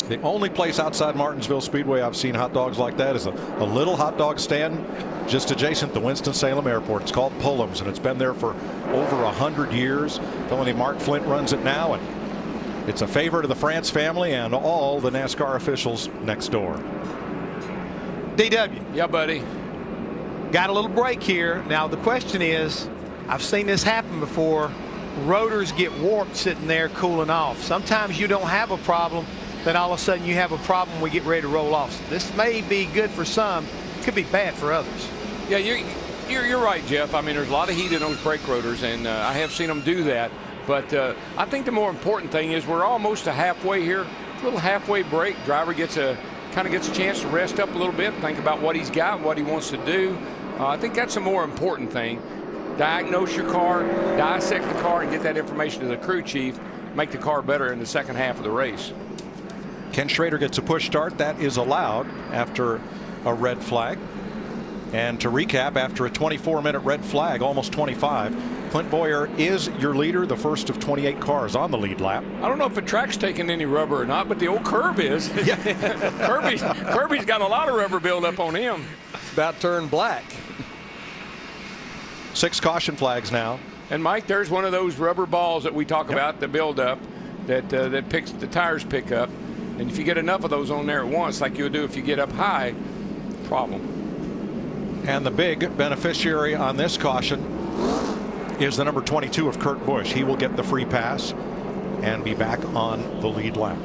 The only place outside Martinsville Speedway I've seen hot dogs like that is a little hot dog stand just adjacent to Winston-Salem Airport. It's called Pullum's, and it's been there for over 100 years. A fellow named Mark Flint runs it now, and it's a favorite of the France family and all the NASCAR officials next door. DW. Yeah, buddy. Got a little break here. Now the question is, I've seen this happen before. Rotors get warped sitting there cooling off. Sometimes you don't have a problem, then all of a sudden you have a problem when we get ready to roll off. So this may be good for some, could be bad for others. Yeah, you're right, Jeff. I mean, there's a lot of heat in those brake rotors, and I have seen them do that. But I think the more important thing is we're almost to halfway here. A little halfway break. Driver kind of gets a chance to rest up a little bit, think about what he's got, what he wants to do. I think that's the more important thing. Diagnose your car, dissect the car, and get that information to the crew chief. Make the car better in the second half of the race. Ken Schrader gets a push start. That is allowed after a red flag. And to recap, after a 24-minute red flag, almost 25, Clint Boyer is your leader, the first of 28 cars on the lead lap. I don't know if the track's taking any rubber or not, but the old curb is. Yeah. Kirby's got a lot of rubber buildup on him. It's about to turn black. 6 caution flags now. And Mike, there's one of those rubber balls that we talk about, the buildup, that picks the tires pick up. And if you get enough of those on there at once, like you would do if you get up high, problem. And the big beneficiary on this caution is the number 22 of Kurt Busch. He will get the free pass and be back on the lead lap.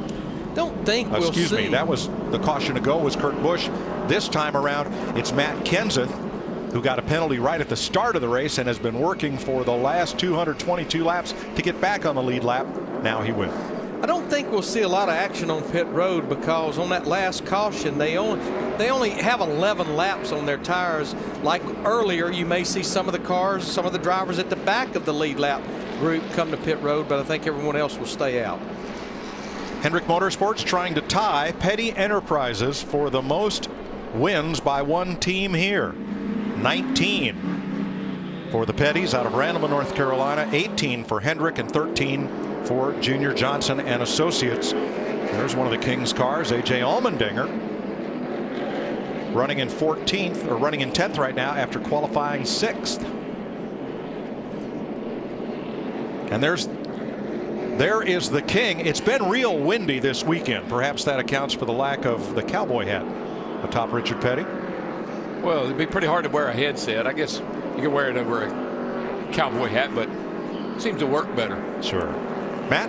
Don't think we'll see. Excuse me, that was the caution to go was Kurt Busch. This time around, it's Matt Kenseth, who got a penalty right at the start of the race and has been working for the last 222 laps to get back on the lead lap. Now he will. I don't think we'll see a lot of action on pit road because on that last caution they only have 11 laps on their tires. Like earlier, you may see some of the cars, some of the drivers at the back of the lead lap group come to pit road, but I think everyone else will stay out. Hendrick Motorsports trying to tie Petty Enterprises for the most wins by one team here. 19 for the Petties out of Randleman, North Carolina, 18 for Hendrick, and 13 for Junior Johnson and Associates. There's one of the King's cars, A.J. Allmendinger, running in 14th, or running in 10th right now after qualifying 6th. And there is the King. It's been real windy this weekend. Perhaps that accounts for the lack of the cowboy hat atop Richard Petty. Well, it'd be pretty hard to wear a headset. I guess you could wear it over a cowboy hat, but it seems to work better. Sure. Matt?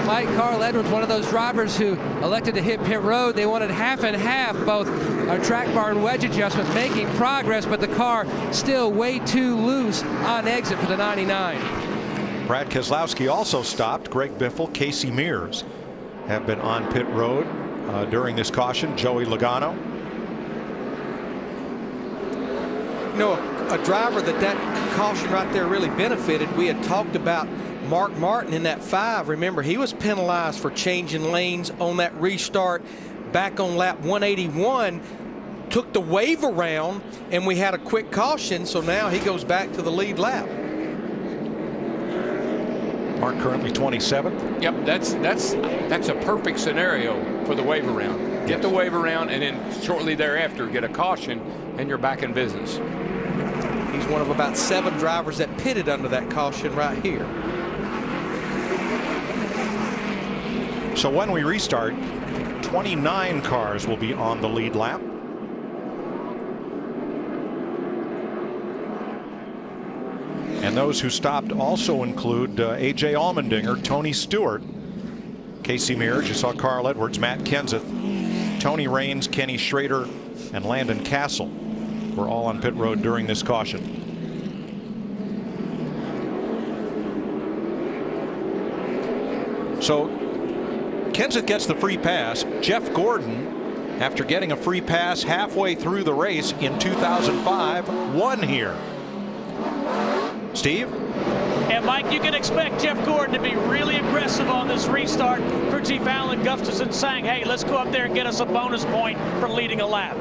Mike Carl Edwards, one of those drivers who elected to hit pit road. They wanted half and half, both a track bar and wedge adjustment, making progress, but the car still way too loose on exit for the 99. Brad Keselowski also stopped. Greg Biffle, Casey Mears have been on pit road during this caution. Joey Logano. You know, a driver that caution right there really benefited. We had talked about Mark Martin in that 5. Remember, he was penalized for changing lanes on that restart back on lap 181. Took the wave around, and we had a quick caution, so now he goes back to the lead lap. Mark currently 27th. Yep, that's a perfect scenario for the wave around. Get the wave around, and then shortly thereafter get a caution, and you're back in business. He's one of about 7 drivers that pitted under that caution right here. So when we restart, 29 cars will be on the lead lap. And those who stopped also include A.J. Allmendinger, Tony Stewart, Casey Mears, you saw Carl Edwards, Matt Kenseth, Tony Raines, Kenny Schrader, and Landon Castle were all on pit road during this caution. So Kenseth gets the free pass. Jeff Gordon, after getting a free pass halfway through the race in 2005, won here. Steve? And Mike, you can expect Jeff Gordon to be really aggressive on this restart for Chief Alan Gustafson, saying, hey, let's go up there and get us a bonus point for leading a lap.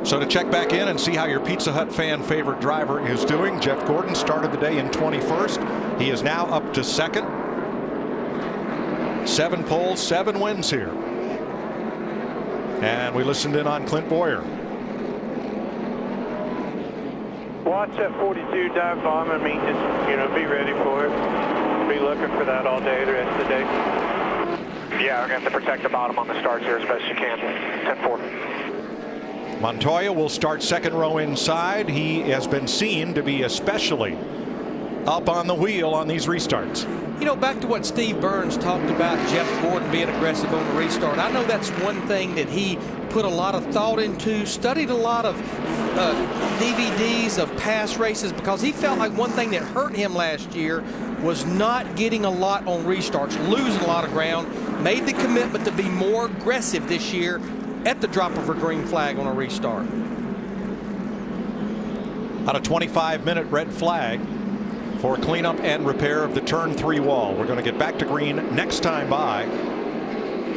So to check back in and see how your Pizza Hut fan favorite driver is doing, Jeff Gordon started the day in 21st. He is now up to 2nd. 7 poles, 7 wins here. And we listened in on Clint Boyer. Watch that 42 dive bomb. I mean, just, be ready for it. Be looking for that all day, the rest of the day. Yeah, we're going to have to protect the bottom on the starts here as best you can. 10-4. Montoya will start 2nd row inside. He has been seen to be especially up on the wheel on these restarts. You know, back to what Steve Burns talked about, Jeff Gordon being aggressive on the restart. I know that's one thing that he put a lot of thought into, studied a lot of DVDs of past races, because he felt like one thing that hurt him last year was not getting a lot on restarts, losing a lot of ground. Made the commitment to be more aggressive this year at the drop of a green flag on a restart. About a 25-minute red flag for cleanup and repair of the turn 3 wall. We're going to get back to green next time by,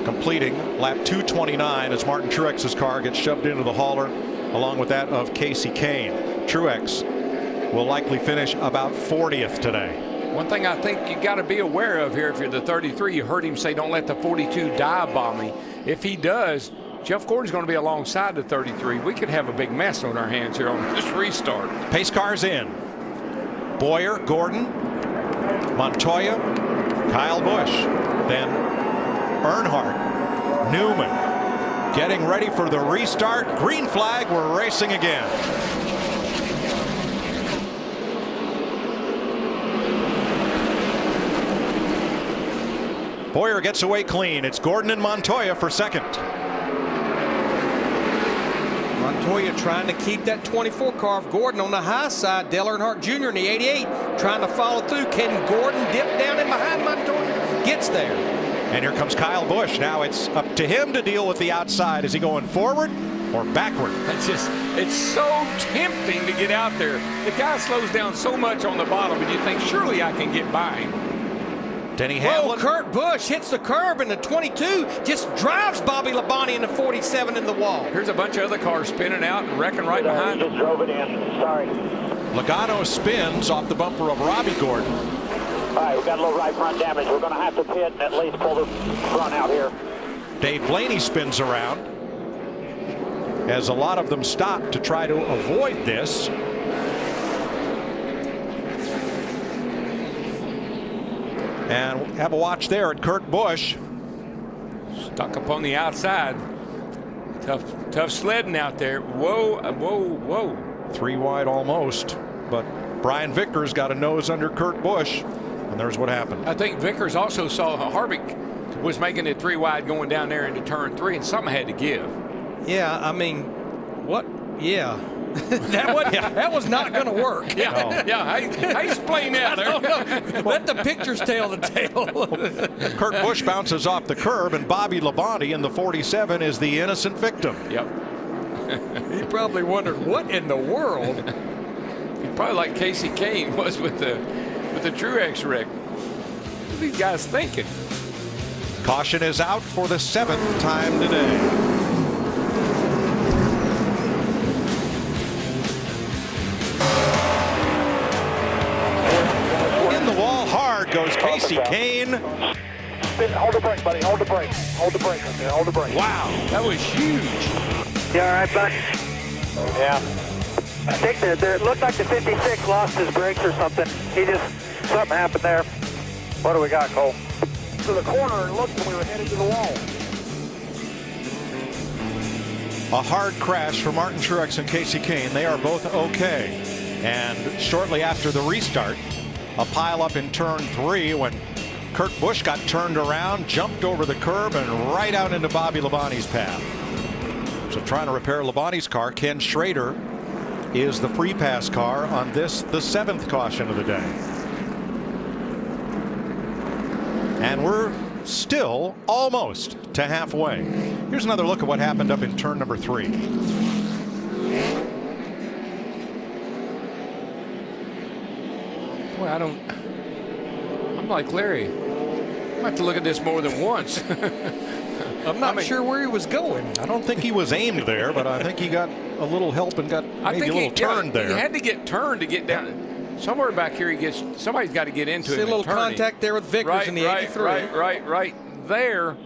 completing lap 229 as Martin Truex's car gets shoved into the hauler along with that of Casey Kane. Truex will likely finish about 40th today. One thing I think you got to be aware of here, if you're the 33, you heard him say don't let the 42 dive bomb me. If he does, Jeff Gordon's going to be alongside the 33. We could have a big mess on our hands here on this restart. Pace cars in. Boyer, Gordon, Montoya, Kyle Busch, then Earnhardt, Newman, getting ready for the restart. Green flag, we're racing again. Boyer gets away clean. It's Gordon and Montoya for 2nd. Montoya trying to keep that 24 car of Gordon on the high side. Dale Earnhardt Jr. in the 88 trying to follow through. Can Gordon dip down in behind Montoya? Gets there. And here comes Kyle Busch. Now it's up to him to deal with the outside. Is he going forward or backward? It's so tempting to get out there. The guy slows down so much on the bottom, and you think, surely I can get by him. Denny Hamlin. Whoa, Kurt Busch hits the curb, and the 22 just drives Bobby Labonte in the 47 in the wall. Here's a bunch of other cars spinning out and wrecking right behind him. Just drove it in. Sorry. Logano spins off the bumper of Robbie Gordon. All right, we got a little right front damage. We're going to have to pit and at least pull the front out here. Dave Blaney spins around as a lot of them stop to try to avoid this. And have a watch there at Kurt Busch. Stuck up on the outside. Tough sledding out there. Whoa, whoa, whoa. 3 wide almost, but Brian Vickers got a nose under Kurt Busch, and there's what happened. I think Vickers also saw Harvick was making it 3 wide going down there into turn 3, and something had to give. Yeah, I mean, what? Yeah. that was not going to work. How you explain that? Let the pictures tell the tale. Kurt Busch bounces off the curb, and Bobby Labonte in the 47 is the innocent victim. Yep. He probably wondered what in the world. He's probably like Casey Kane was with the Truex wreck. What are these guys thinking? Caution is out for the 7th time today. Goes Casey Kane. Hold the brake, buddy. Hold the brake. Hold the brake. Okay, hold the brake. Wow, that was huge. You all right, bud? Yeah. I think it looked like the 56 lost his brakes or something. Something happened there. What do we got, Cole? To the corner and looked, and we were headed to the wall. A hard crash for Martin Truex and Casey Kane. They are both okay. And shortly after the restart, a pileup in turn 3 when Kurt Busch got turned around, jumped over the curb, and right out into Bobby Labonte's path. So trying to repair Labonte's car, Ken Schrader is the free pass car on this, the 7th caution of the day. And we're still almost to halfway. Here's another look at what happened up in turn number 3. Boy, I'm like Larry. I have to look at this more than once. I'm not sure where he was going. I don't think he was aimed there, but I think he got a little help and got maybe a little turned there. He had to get turned to get down. Somewhere back here, somebody's got to get into it. See a little contact there with Vickers in the 83. Right there.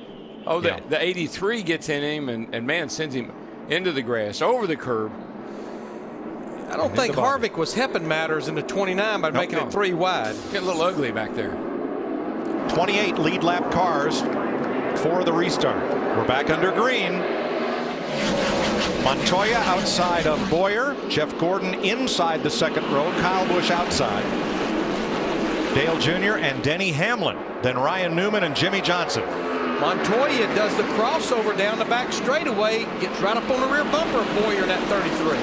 Oh, the 83 gets in him and man sends him into the grass, over the curb. I don't think Harvick was helping matters in the 29 by making it 3 wide. Getting a little ugly back there. 28 lead lap cars for the restart. We're back under green. Montoya outside of Boyer. Jeff Gordon inside the second row. Kyle Busch outside. Dale Jr. and Denny Hamlin. Then Ryan Newman and Jimmy Johnson. Montoya does the crossover down the back straightaway. Gets right up on the rear bumper of Boyer in that 33.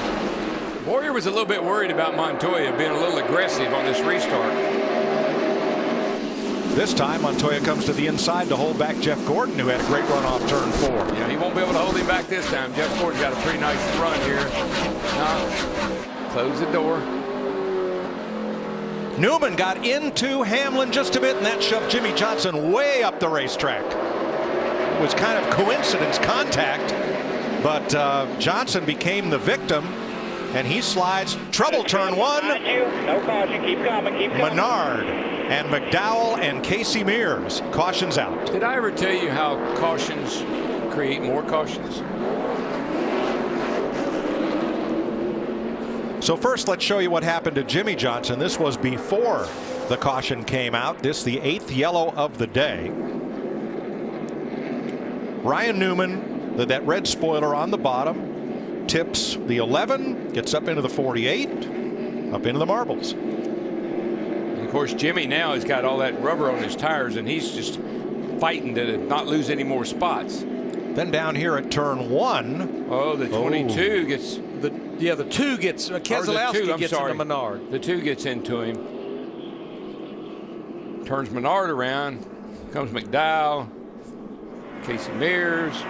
Boyer was a little bit worried about Montoya being a little aggressive on this restart. This time Montoya comes to the inside to hold back Jeff Gordon, who had a great run off turn 4. Yeah, he won't be able to hold him back this time. Jeff Gordon's got a pretty nice run here. Close the door. Newman got into Hamlin just a bit, and that shoved Jimmy Johnson way up the racetrack. It was kind of coincidence contact, but Johnson became the victim. And he slides. Trouble turn 1. No caution. Keep coming. Keep coming. Menard and McDowell and Casey Mears. Cautions out. Did I ever tell you how cautions create more cautions? So first, let's show you what happened to Jimmy Johnson. This was before the caution came out. This the 8th yellow of the day. Ryan Newman, that red spoiler on the bottom, tips the 11, gets up into the 48, up into the marbles. And of course, Jimmy now has got all that rubber on his tires, and he's just fighting to not lose any more spots. Then down here at turn 1. Oh, the 22 gets the 2 gets Keselowski gets into Menard. The 2 gets into him. Turns Menard around. Comes McDowell. Casey Mears.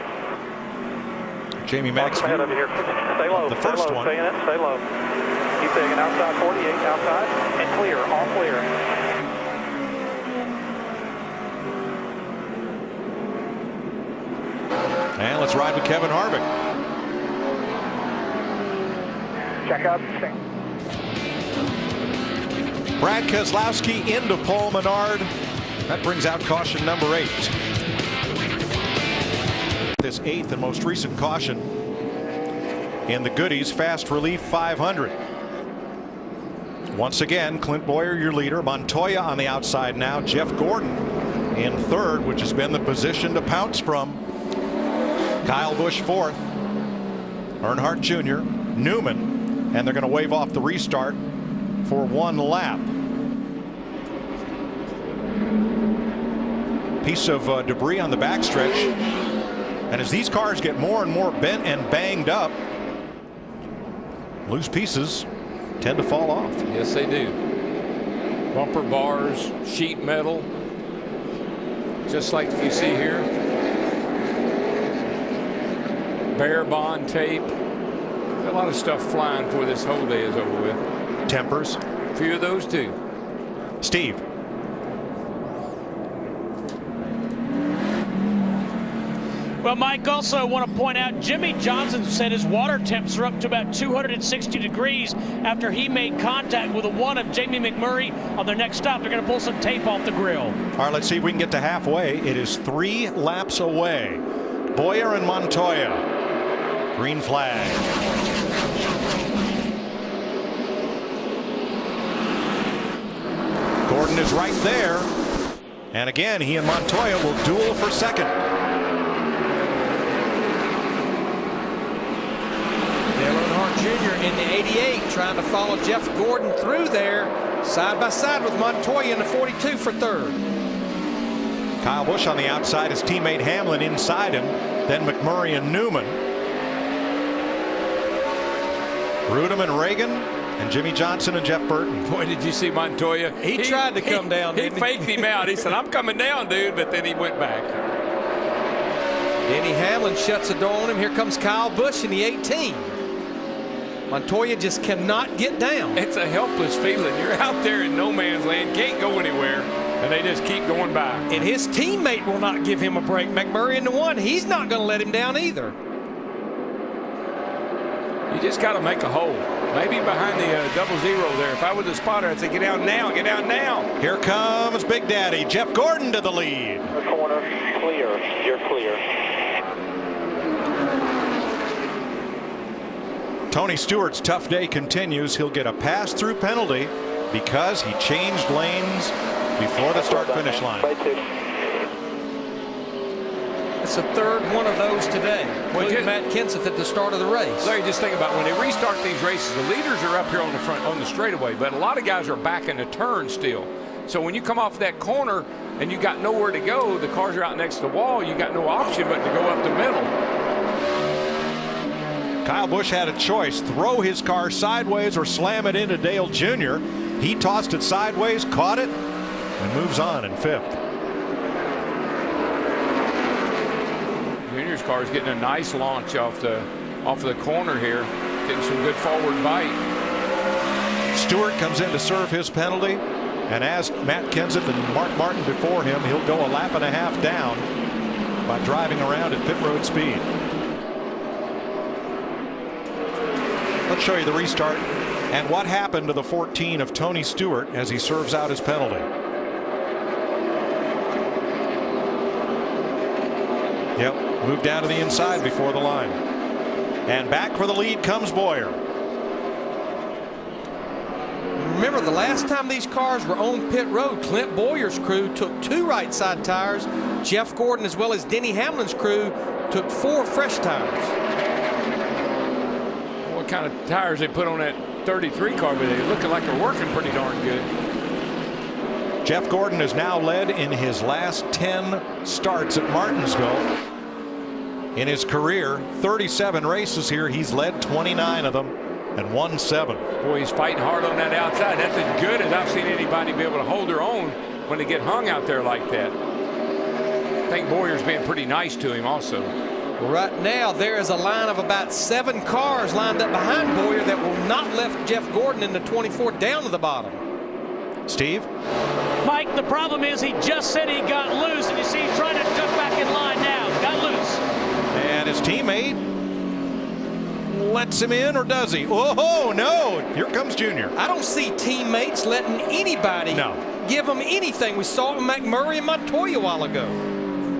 Jamie Max. Stay low. The first one. Stay in it. Stay low. Keep taking outside 48, outside, and clear. All clear. And let's ride with Kevin Harvick. Check out. Brad Keselowski into Paul Menard. That brings out caution number 8. This 8th and most recent caution in the Goody's Fast Relief 500. Once again, Clint Boyer, your leader. Montoya on the outside now. Jeff Gordon in 3rd, which has been the position to pounce from. Kyle Busch 4th. Earnhardt Jr., Newman, and they're going to wave off the restart for 1 lap. Piece of debris on the backstretch. And as these cars get more and more bent and banged up, Loose pieces tend to fall off. Yes, they do. Bumper bars, sheet metal, just like you see here. Bear bond tape. A lot of stuff flying before this whole day is over with. Tempers. A few of those too. Steve. Well, Mike, also want to point out Jimmy Johnson said his water temps are up to about 260 degrees after he made contact with one of Jamie McMurray on their next stop. They're going to pull some tape off the grill. All right, let's see if we can get to halfway. It is 3 laps away. Boyer and Montoya. Green flag. Gordon is right there. And again, he and Montoya will duel for second. Dale Earnhardt Jr. in the 88 trying to follow Jeff Gordon through there, side by side with Montoya in the 42 for third. Kyle Busch on the outside, his teammate Hamlin inside him, then McMurray and Newman. Rudem and Reagan, and Jimmy Johnson and Jeff Burton. Boy, did you see Montoya? He tried to come down. He faked him out. He said, I'm coming down, dude, but then he went back. Denny Hamlin shuts the door on him. Here comes Kyle Busch in the 18. Montoya just cannot get down. It's a helpless feeling. You're out there in no man's land, can't go anywhere, and they just keep going by. And his teammate will not give him a break. McMurray in the 1, he's not going to let him down either. You just got to make a hole. Maybe behind the 00 there. If I was the spotter, I'd say, get out now, get out now. Here comes Big Daddy, Jeff Gordon to the lead. Corner, clear, you're clear. Tony Stewart's tough day continues. He'll get a pass-through penalty because he changed lanes before the start-finish line. It's the third one of those today. Including Matt Kenseth at the start of the race. Larry, just think about when they restart these races, the leaders are up here on the front, on the straightaway, but a lot of guys are back in the turn still. So when you come off that corner and you got nowhere to go, the cars are out next to the wall, you got no option but to go up the middle. Kyle Busch had a choice, throw his car sideways or slam it into Dale Jr. He tossed it sideways, caught it, and moves on in 5th. Junior's car is getting a nice launch off the corner here, getting some good forward bite. Stewart comes in to serve his penalty, and as Matt Kenseth and Mark Martin before him, he'll go a lap and a half down by driving around at pit road speed. Let's show you the restart and what happened to the 14 of Tony Stewart as he serves out his penalty. Yep, moved down to the inside before the line. And back for the lead comes Boyer. Remember, the last time these cars were on pit road, Clint Boyer's crew took 2 right side tires. Jeff Gordon as well as Denny Hamlin's crew took 4 fresh tires. What kind of tires they put on that 33 car, but they're looking like they're working pretty darn good. Jeff Gordon has now led in his last 10 starts at Martinsville. In his career, 37 races here, he's led 29 of them and won 7. Boy, he's fighting hard on that outside. That's as good as I've seen anybody be able to hold their own when they get hung out there like that. I think Boyer's being pretty nice to him also. Right now, there is a line of about 7 cars lined up behind Boyer that will not let Jeff Gordon in the 24 down to the bottom. Steve? Mike, the problem is he just said he got loose, and you see he's trying to jump back in line now. Got loose. And his teammate lets him in, or does he? Oh, no. Here comes Junior. I don't see teammates letting anybody give them anything. We saw it with McMurray and Montoya a while ago.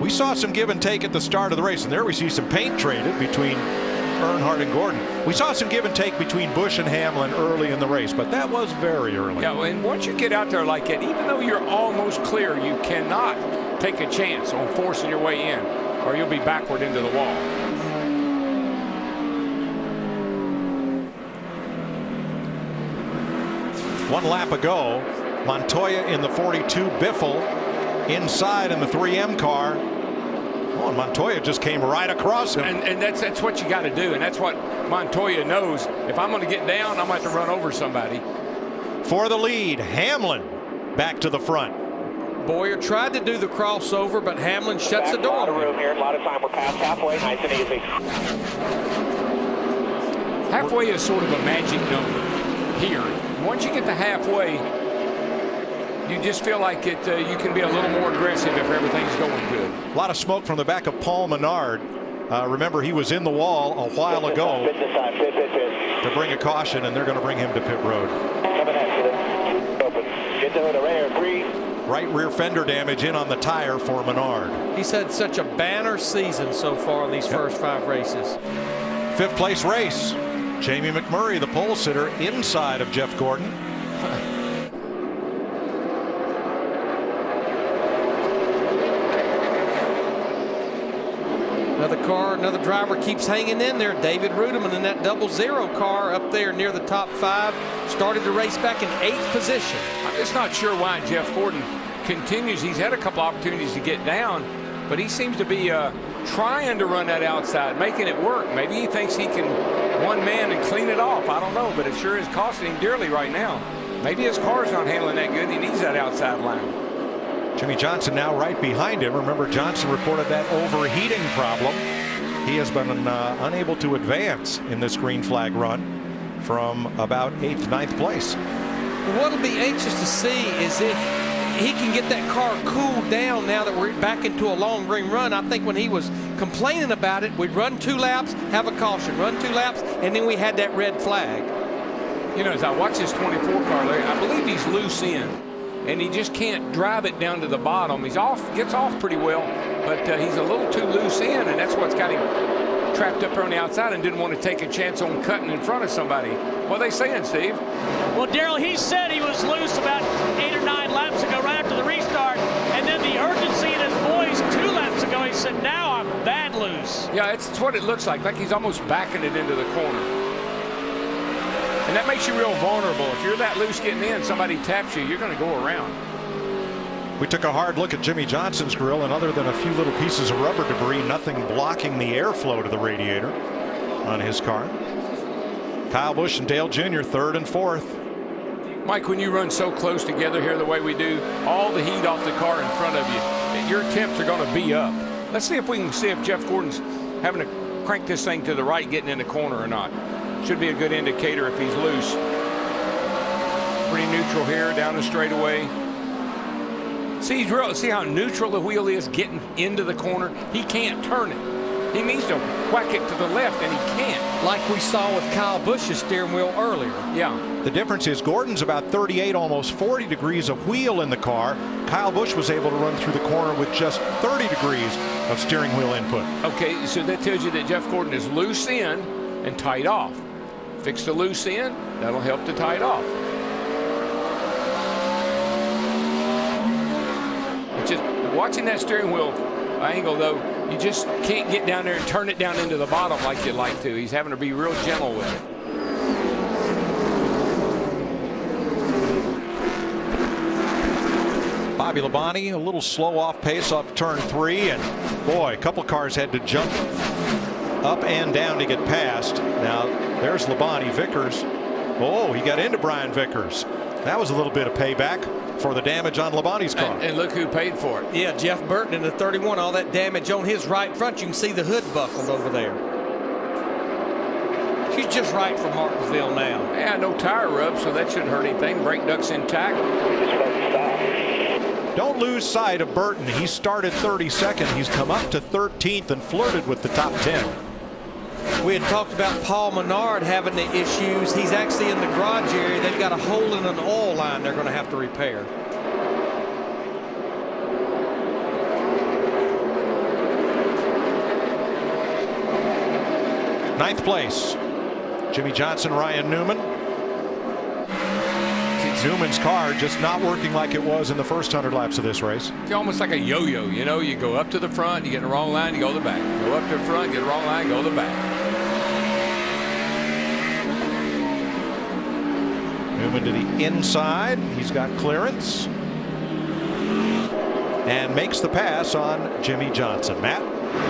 We saw some give and take at the start of the race, and there we see some paint traded between Earnhardt and Gordon. We saw some give and take between Busch and Hamlin early in the race, but that was very early. Yeah, and once you get out there like that, even though you're almost clear, you cannot take a chance on forcing your way in, or you'll be backward into the wall. One lap ago, Montoya in the 42, Biffle inside in the 3M car. Oh, and Montoya just came right across him. And that's what you got to do, and that's what Montoya knows. If I'm going to get down, I'm going to have to run over somebody. For the lead, Hamlin back to the front. Boyer tried to do the crossover, but Hamlin shuts the door. A lot of room here, a lot of time. We're past halfway, nice and easy. Halfway is sort of a magic number here. Once you get to halfway, you just feel like you can be a little more aggressive if everything's going good. A lot of smoke from the back of Paul Menard. Remember, he was in the wall a while ago to bring a caution, and they're going to bring him to pit road. Coming at you. Open. Get to the rear, 3. Right rear fender damage in on the tire for Menard. He's had such a banner season so far in these first 5 races. 5th place race. Jamie McMurray, the pole sitter, inside of Jeff Gordon. Another car, another driver keeps hanging in there. David Rudeman in that 00 car up there near the top 5. Started the race back in 8th position. I'm just not sure why Jeff Gordon continues. He's had a couple opportunities to get down, but he seems to be trying to run that outside, making it work. Maybe he thinks he can one man and clean it off. I don't know, but it sure is costing him dearly right now. Maybe his car's not handling that good. He needs that outside line. Jimmy Johnson now right behind him. Remember, Johnson reported that overheating problem. He has been unable to advance in this green flag run from about 8th, 9th place. What'll be anxious to see is if he can get that car cooled down now that we're back into a long green run. I think when he was complaining about it, we'd run 2 laps, have a caution, run 2 laps, and then we had that red flag. You know, as I watch this 24 car, Larry, I believe he's loose in, and he just can't drive it down to the bottom. He's off, gets off pretty well, but he's a little too loose in, and that's what's got him trapped up there on the outside and didn't want to take a chance on cutting in front of somebody. What are they saying, Steve? Well, Daryl, he said he was loose about 8 or 9 laps ago, right after the restart, and then the urgency in his voice 2 laps ago, he said, now I'm bad loose. Yeah, it's what it looks like he's almost backing it into the corner. And that makes you real vulnerable. If you're that loose getting in, somebody taps you, you're going to go around. We took a hard look at Jimmy Johnson's grill, and other than a few little pieces of rubber debris, nothing blocking the airflow to the radiator on his car. Kyle Busch and Dale Jr. 3rd and 4th. Mike, when you run so close together here the way we do, all the heat off the car in front of you, your temps are going to be up. Let's see if we can see if Jeff Gordon's having to crank this thing to the right getting in the corner or not. Should be a good indicator if he's loose. Pretty neutral here down the straightaway. See how neutral the wheel is getting into the corner. He can't turn it. He needs to whack it to the left, and he can't. Like we saw with Kyle Busch's steering wheel earlier. Yeah. The difference is Gordon's about 38, almost 40 degrees of wheel in the car. Kyle Busch was able to run through the corner with just 30 degrees of steering wheel input. Okay, so that tells you that Jeff Gordon is loose in and tight off. Fix the loose in, that'll help to tight off. It's just watching that steering wheel angle, though, you just can't get down there and turn it down into the bottom like you'd like to. He's having to be real gentle with it. Bobby Labonte a little slow off pace off turn 3, and boy, a couple cars had to jump up and down to get past. Now there's Labonte. Vickers, oh, he got into Brian Vickers. That was a little bit of payback for the damage on Labonte's car. And look who paid for it. Yeah, Jeff Burton in the 31, all that damage on his right front. You can see the hood buckled over there. She's just right for Martinsville now. Yeah, no tire rub, so that shouldn't hurt anything. Brake duct's intact. Don't lose sight of Burton. He started 32nd. He's come up to 13th and flirted with the top 10. We had talked about Paul Menard having the issues. He's actually in the garage area. They've got a hole in an oil line they're going to have to repair. Ninth place, Jimmy Johnson, Ryan Newman. Newman's car just not working like it was in the first 100 laps of this race. It's almost like a yo-yo. You know, you go up to the front, you get in the wrong line, you go to the back. Go up to the front, get the wrong line, go to the back. Newman to the inside. He's got clearance and makes the pass on Jimmy Johnson. Matt?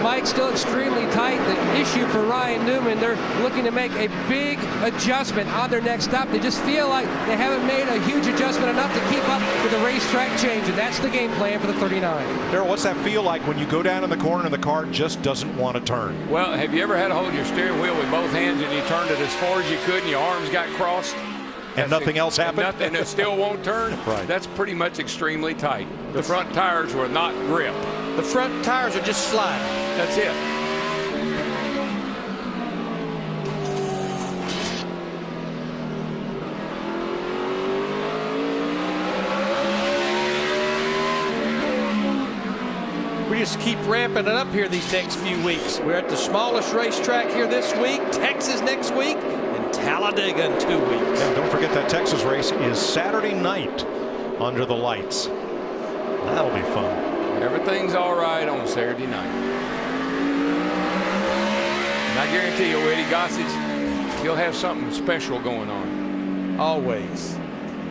Mike, still extremely tight. The issue for Ryan Newman, they're looking to make a big adjustment on their next stop. They just feel like they haven't made a huge adjustment enough to keep up with the racetrack change, and that's the game plan for the 39. Darryl, what's that feel like when you go down in the corner and the car just doesn't want to turn? Well, have you ever had to hold your steering wheel with both hands and you turned it as far as you could and your arms got crossed? And nothing else happened? And it still won't turn? Right. That's pretty much extremely tight. The front tires were not grip. The front tires are just sliding. That's it. We just keep ramping it up here these next few weeks. We're at the smallest racetrack here this week, Texas next week, and Talladega in 2 weeks. And don't forget that Texas race is Saturday night under the lights. That'll be fun. Everything's all right on Saturday night. And I guarantee you, Eddie Gossage, he'll have something special going on. Always.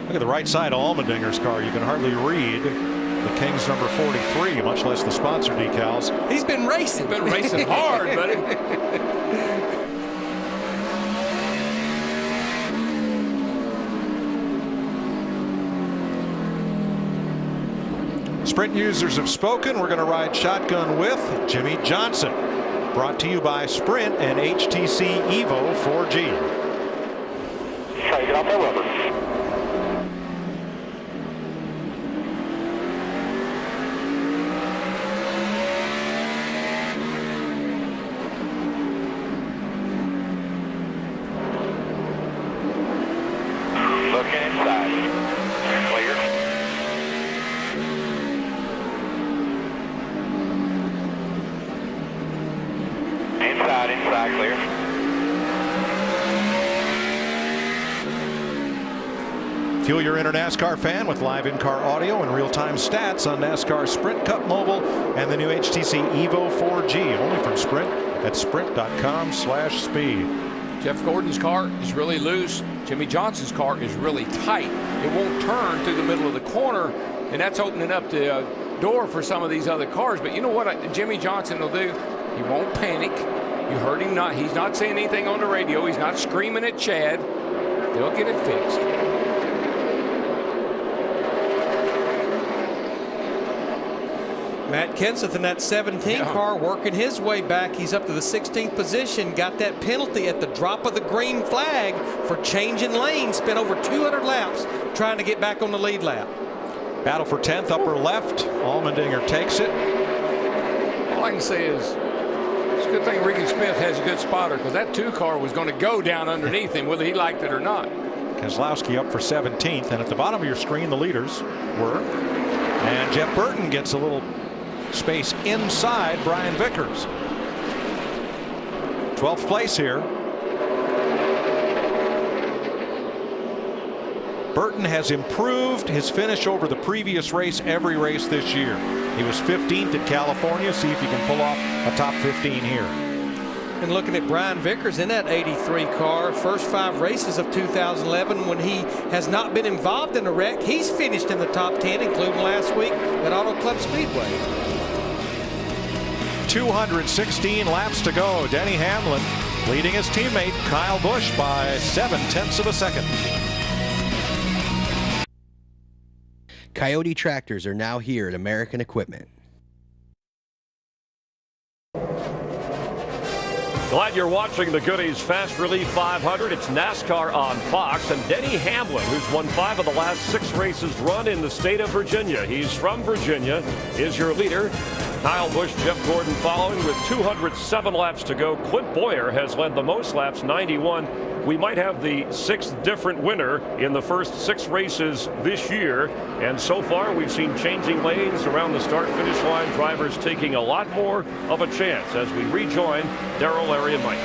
Look at the right side of Allmendinger's car. You can hardly read the King's number 43, much less the sponsor decals. He's been racing. Been racing hard, buddy. Sprint users have spoken. We're going to ride shotgun with Jimmy Johnson. Brought to you by Sprint and HTC Evo 4G. Try to get off that rubber. Looking inside. Clear. Inside, clear. Fuel your inner NASCAR fan with live in-car audio and real-time stats on NASCAR Sprint Cup Mobile and the new HTC Evo 4G, only from Sprint at sprint.com/speed. Jeff Gordon's car is really loose. Jimmy Johnson's car is really tight. It won't turn through the middle of the corner, and that's opening up the door for some of these other cars. But you know what Jimmy Johnson will do? He won't panic. You heard him not. He's not saying anything on the radio. He's not screaming at Chad. They'll get it fixed. Matt Kenseth in that 17 car working his way back. He's up to the 16th position. Got that penalty at the drop of the green flag for changing lanes. Spent over 200 laps trying to get back on the lead lap. Battle for 10th, upper left. Allmendinger takes it. All I can say is it's a good thing Ricky Smith has a good spotter, because that 2 car was going to go down underneath him whether he liked it or not. Keselowski up for 17th, and at the bottom of your screen the leaders were. And Jeff Burton gets a little space inside Brian Vickers. 12th place here. Burton has improved his finish over the previous race every race this year. He was 15th in California. See if he can pull off a top 15 here. And looking at Brian Vickers in that 83 car, first 5 races of 2011 when he has not been involved in a wreck, he's finished in the top 10, including last week at Auto Club Speedway. 216 laps to go. Denny Hamlin leading his teammate Kyle Busch by 0.7 of a second. Coyote tractors are now here at American Equipment. Glad you're watching the Goody's Fast Relief 500. It's NASCAR on Fox, and Denny Hamlin, who's won 5 of the last 6 races run in the state of Virginia. He's from Virginia, is your leader. Kyle Busch, Jeff Gordon following with 207 laps to go. Clint Boyer has led the most laps, 91. We might have the 6th different winner in the first 6 races this year. And so far, we've seen changing lanes around the start-finish line. Drivers taking a lot more of a chance as we rejoin Darryl, Larry, and Mike.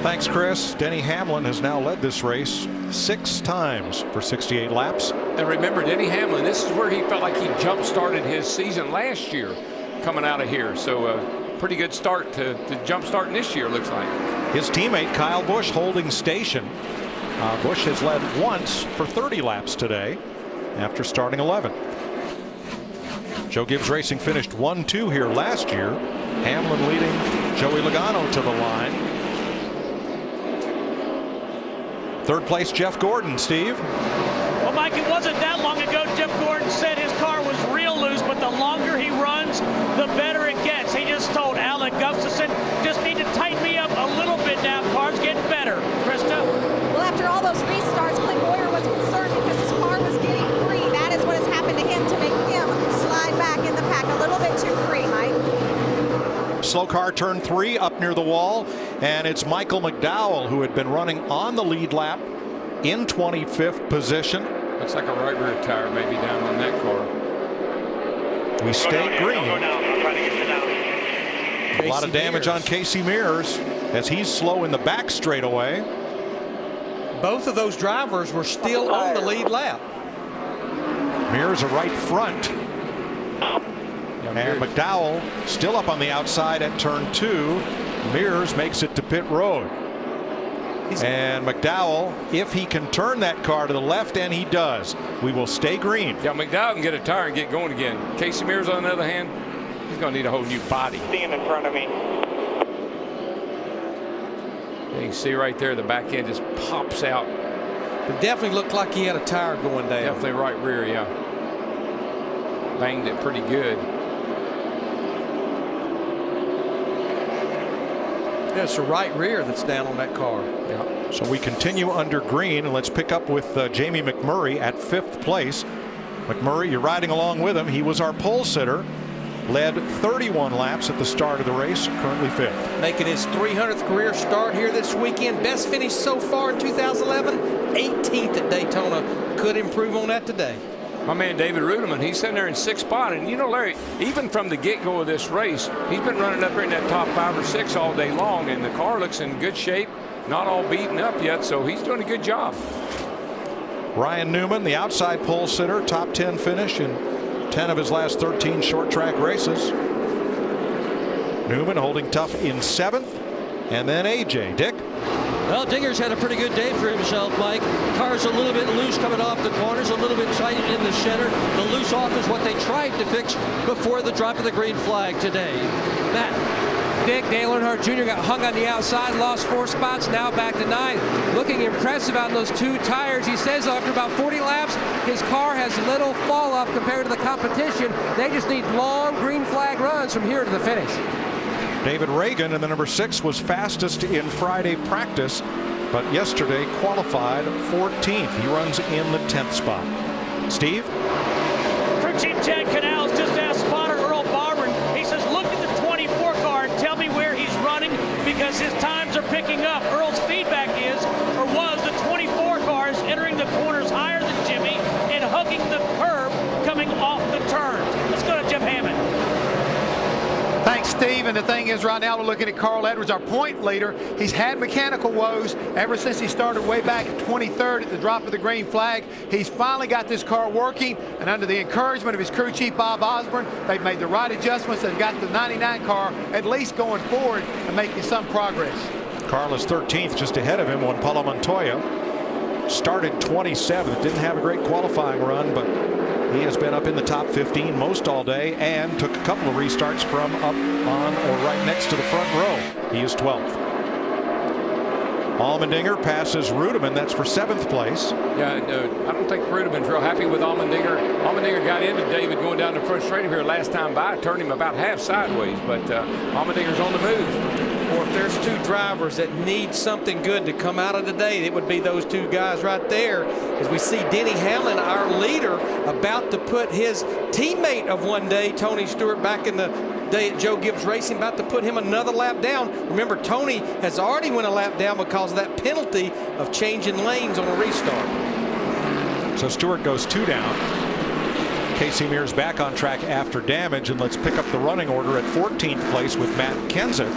Thanks, Chris. Denny Hamlin has now led this race 6 times for 68 laps. And remember, Denny Hamlin, this is where he felt like he jump-started his season last year coming out of here. So pretty good start to jump-starting this year, looks like. His teammate Kyle Busch holding station. Busch has led once for 30 laps today after starting 11. Joe Gibbs Racing finished 1-2 here last year Hamlin leading Joey Logano to the line. Third place, Jeff Gordon. Steve? Well, Mike, it wasn't that long ago Jeff Gordon said his car was real loose, but the longer he runs, the better it gets. He just told Alan Gustafson, just need to tighten me up a little bit now. Car's getting better. Krista? Well, after all those restarts, Clint Boyer was concerned because his car was getting free. That is what has happened to him to make him slide back in the pack a little bit too free, Mike. Slow car turn 3 up near the wall, and it's Michael McDowell who had been running on the lead lap in 25th position. Looks like a right rear tire maybe down on that car. We stay green. A lot of damage on Casey Mears as he's slow in the back straightaway. Both of those drivers were still on the lead lap. Mears are right front. And McDowell still up on the outside at turn 2. Mears makes it to pit road. And McDowell, if he can turn that car to the left, and he does, we will stay green. Yeah, McDowell can get a tire and get going again. Casey Mears, on the other hand, he's going to need a whole new body. Stand in front of me. You can see right there the back end just pops out. It definitely looked like he had a tire going down. Definitely right rear, yeah. Banged it pretty good. Yeah, it's the right rear that's down on that car. Yeah. So we continue under green, and let's pick up with Jamie McMurray at 5th place. McMurray, you're riding along with him. He was our pole sitter. Led 31 laps at the start of the race, currently 5th. Making his 300th career start here this weekend. Best finish so far in 2011, 18th at Daytona. Could improve on that today. My man David Rudeman, he's sitting there in 6th spot. And you know, Larry, even from the get-go of this race, he's been running up here in that top 5 or 6 all day long, and the car looks in good shape, not all beaten up yet, so he's doing a good job. Ryan Newman, the outside pole sitter, top 10 finish in 10 of his last 13 short track races. Newman holding tough in 7th, and then AJ. Dick? Well, Digger's had a pretty good day for himself, Mike. Car's a little bit loose coming off the corners, a little bit tight in the center. The loose off is what they tried to fix before the drop of the green flag today. Matt. Dick, Dale Earnhardt Jr. got hung on the outside, lost 4 spots, now back to 9. Looking impressive on those 2 tires. He says after about 40 laps, his car has little fall off compared to the competition. They just need long green flag runs from here to the finish. David Reagan in the number 6 was fastest in Friday practice, but yesterday qualified 14th. He runs in the 10th spot. Steve? Crew Chief Chad Canals just asked spotter Earl Barber. He says, look at the 24 car and tell me where he's running because his times are picking up. Earl's feedback is, or was, the 24 cars entering the corners higher than Jimmy and hugging the curb coming off the turns. Let's go to Jeff Hammond. Thanks, Steve. And the thing is, right now we're looking at Carl Edwards, our point leader. He's had mechanical woes ever since he started way back at 23rd at the drop of the green flag. He's finally got this car working, and under the encouragement of his crew chief, Bob Osborne, they've made the right adjustments and got the 99 car at least going forward and making some progress. Carl is 13th, just ahead of him on Paulo Montoya. Started 27th, didn't have a great qualifying run, but he has been up in the top 15 most all day and took a couple of restarts from up on or right next to the front row. He is 12th. Allmendinger passes Rudeman. That's for 7th place. Yeah, I don't think Rudeman's real happy with Allmendinger. Allmendinger got into David going down the front straight here last time by, turned him about half sideways, but Allmendinger's on the move. Or if there's 2 drivers that need something good to come out of today, it would be those 2 guys right there. As we see Denny Hamlin, our leader, about to put his teammate of one day, Tony Stewart, back in the day at Joe Gibbs Racing, about to put him another lap down. Remember, Tony has already went a lap down because of that penalty of changing lanes on a restart. So Stewart goes 2 down. Casey Mears back on track after damage, and let's pick up the running order at 14th place with Matt Kenseth.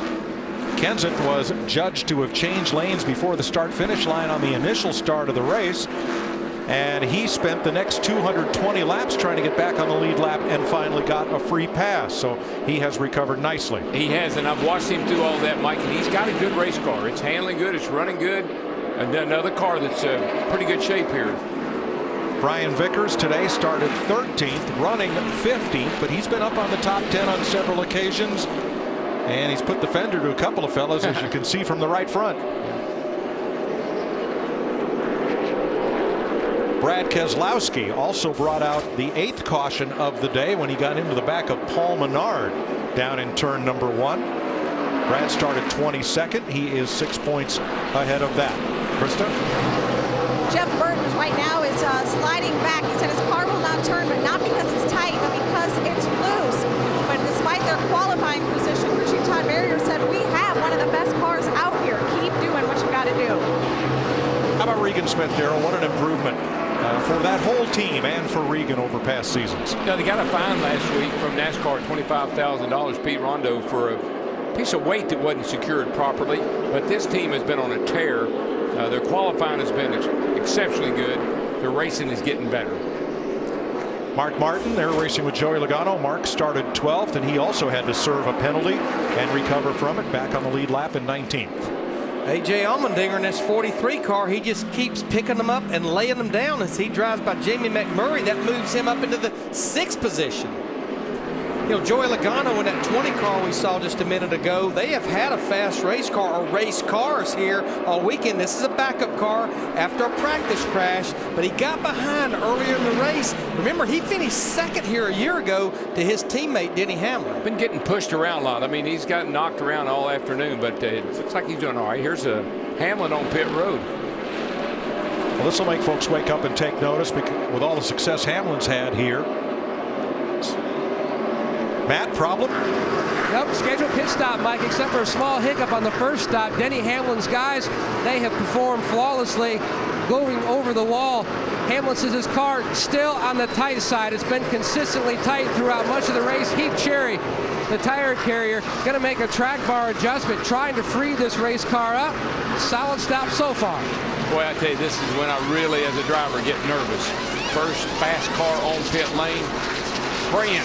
Kenseth was judged to have changed lanes before the start-finish line on the initial start of the race, and he spent the next 220 laps trying to get back on the lead lap and finally got a free pass. So he has recovered nicely. He has, and I've watched him do all that, Mike, and he's got a good race car. It's handling good, it's running good, and another car that's pretty good shape here. Brian Vickers today started 13th, running 15th, but he's been up on the top 10 on several occasions. And he's put the fender to a couple of fellas, as you can see from the right front. Brad Keselowski also brought out the 8th caution of the day when he got into the back of Paul Menard down in turn number 1. Brad started 22nd. He is 6 points ahead of that. Krista? Jeff Burton right now is sliding back. He said his car will not turn, but not because it's tight, but because it's loose. But despite their qualifying position, Richie Todd Barrier said, we have one of the best cars out here. Keep doing what you got to do. How about Regan Smith, Darrell? What an improvement for that whole team and for Regan over past seasons. You know, they got a fine last week from NASCAR, $25,000, Pete Rondo, for a piece of weight that wasn't secured properly. But this team has been on a tear. Their qualifying has been exceptionally good. Their racing is getting better. Mark Martin, they're racing with Joey Logano. Mark started 12th, and he also had to serve a penalty and recover from it, back on the lead lap in 19th. A.J. Allmendinger in his 43 car, he just keeps picking them up and laying them down as he drives by Jamie McMurray. That moves him up into the 6th position. You know, Joey Logano in that 20 car we saw just a minute ago, they have had a fast race car or race cars here all weekend. This is a backup car after a practice crash, but he got behind earlier in the race. Remember, he finished 2nd here a year ago to his teammate Denny Hamlin. Been getting pushed around a lot. I mean, he's gotten knocked around all afternoon, but it looks like he's doing all right. Here's a Hamlin on pit road. Well, this will make folks wake up and take notice because with all the success Hamlin's had here. Matt, problem? Nope, scheduled pit stop, Mike, except for a small hiccup on the first stop. Denny Hamlin's guys, they have performed flawlessly going over the wall. Hamlin says his car still on the tight side. It's been consistently tight throughout much of the race. Heath Cherry, the tire carrier, going to make a track bar adjustment, trying to free this race car up. Solid stop so far. Boy, I tell you, this is when I really, as a driver, get nervous. First fast car on pit lane, praying.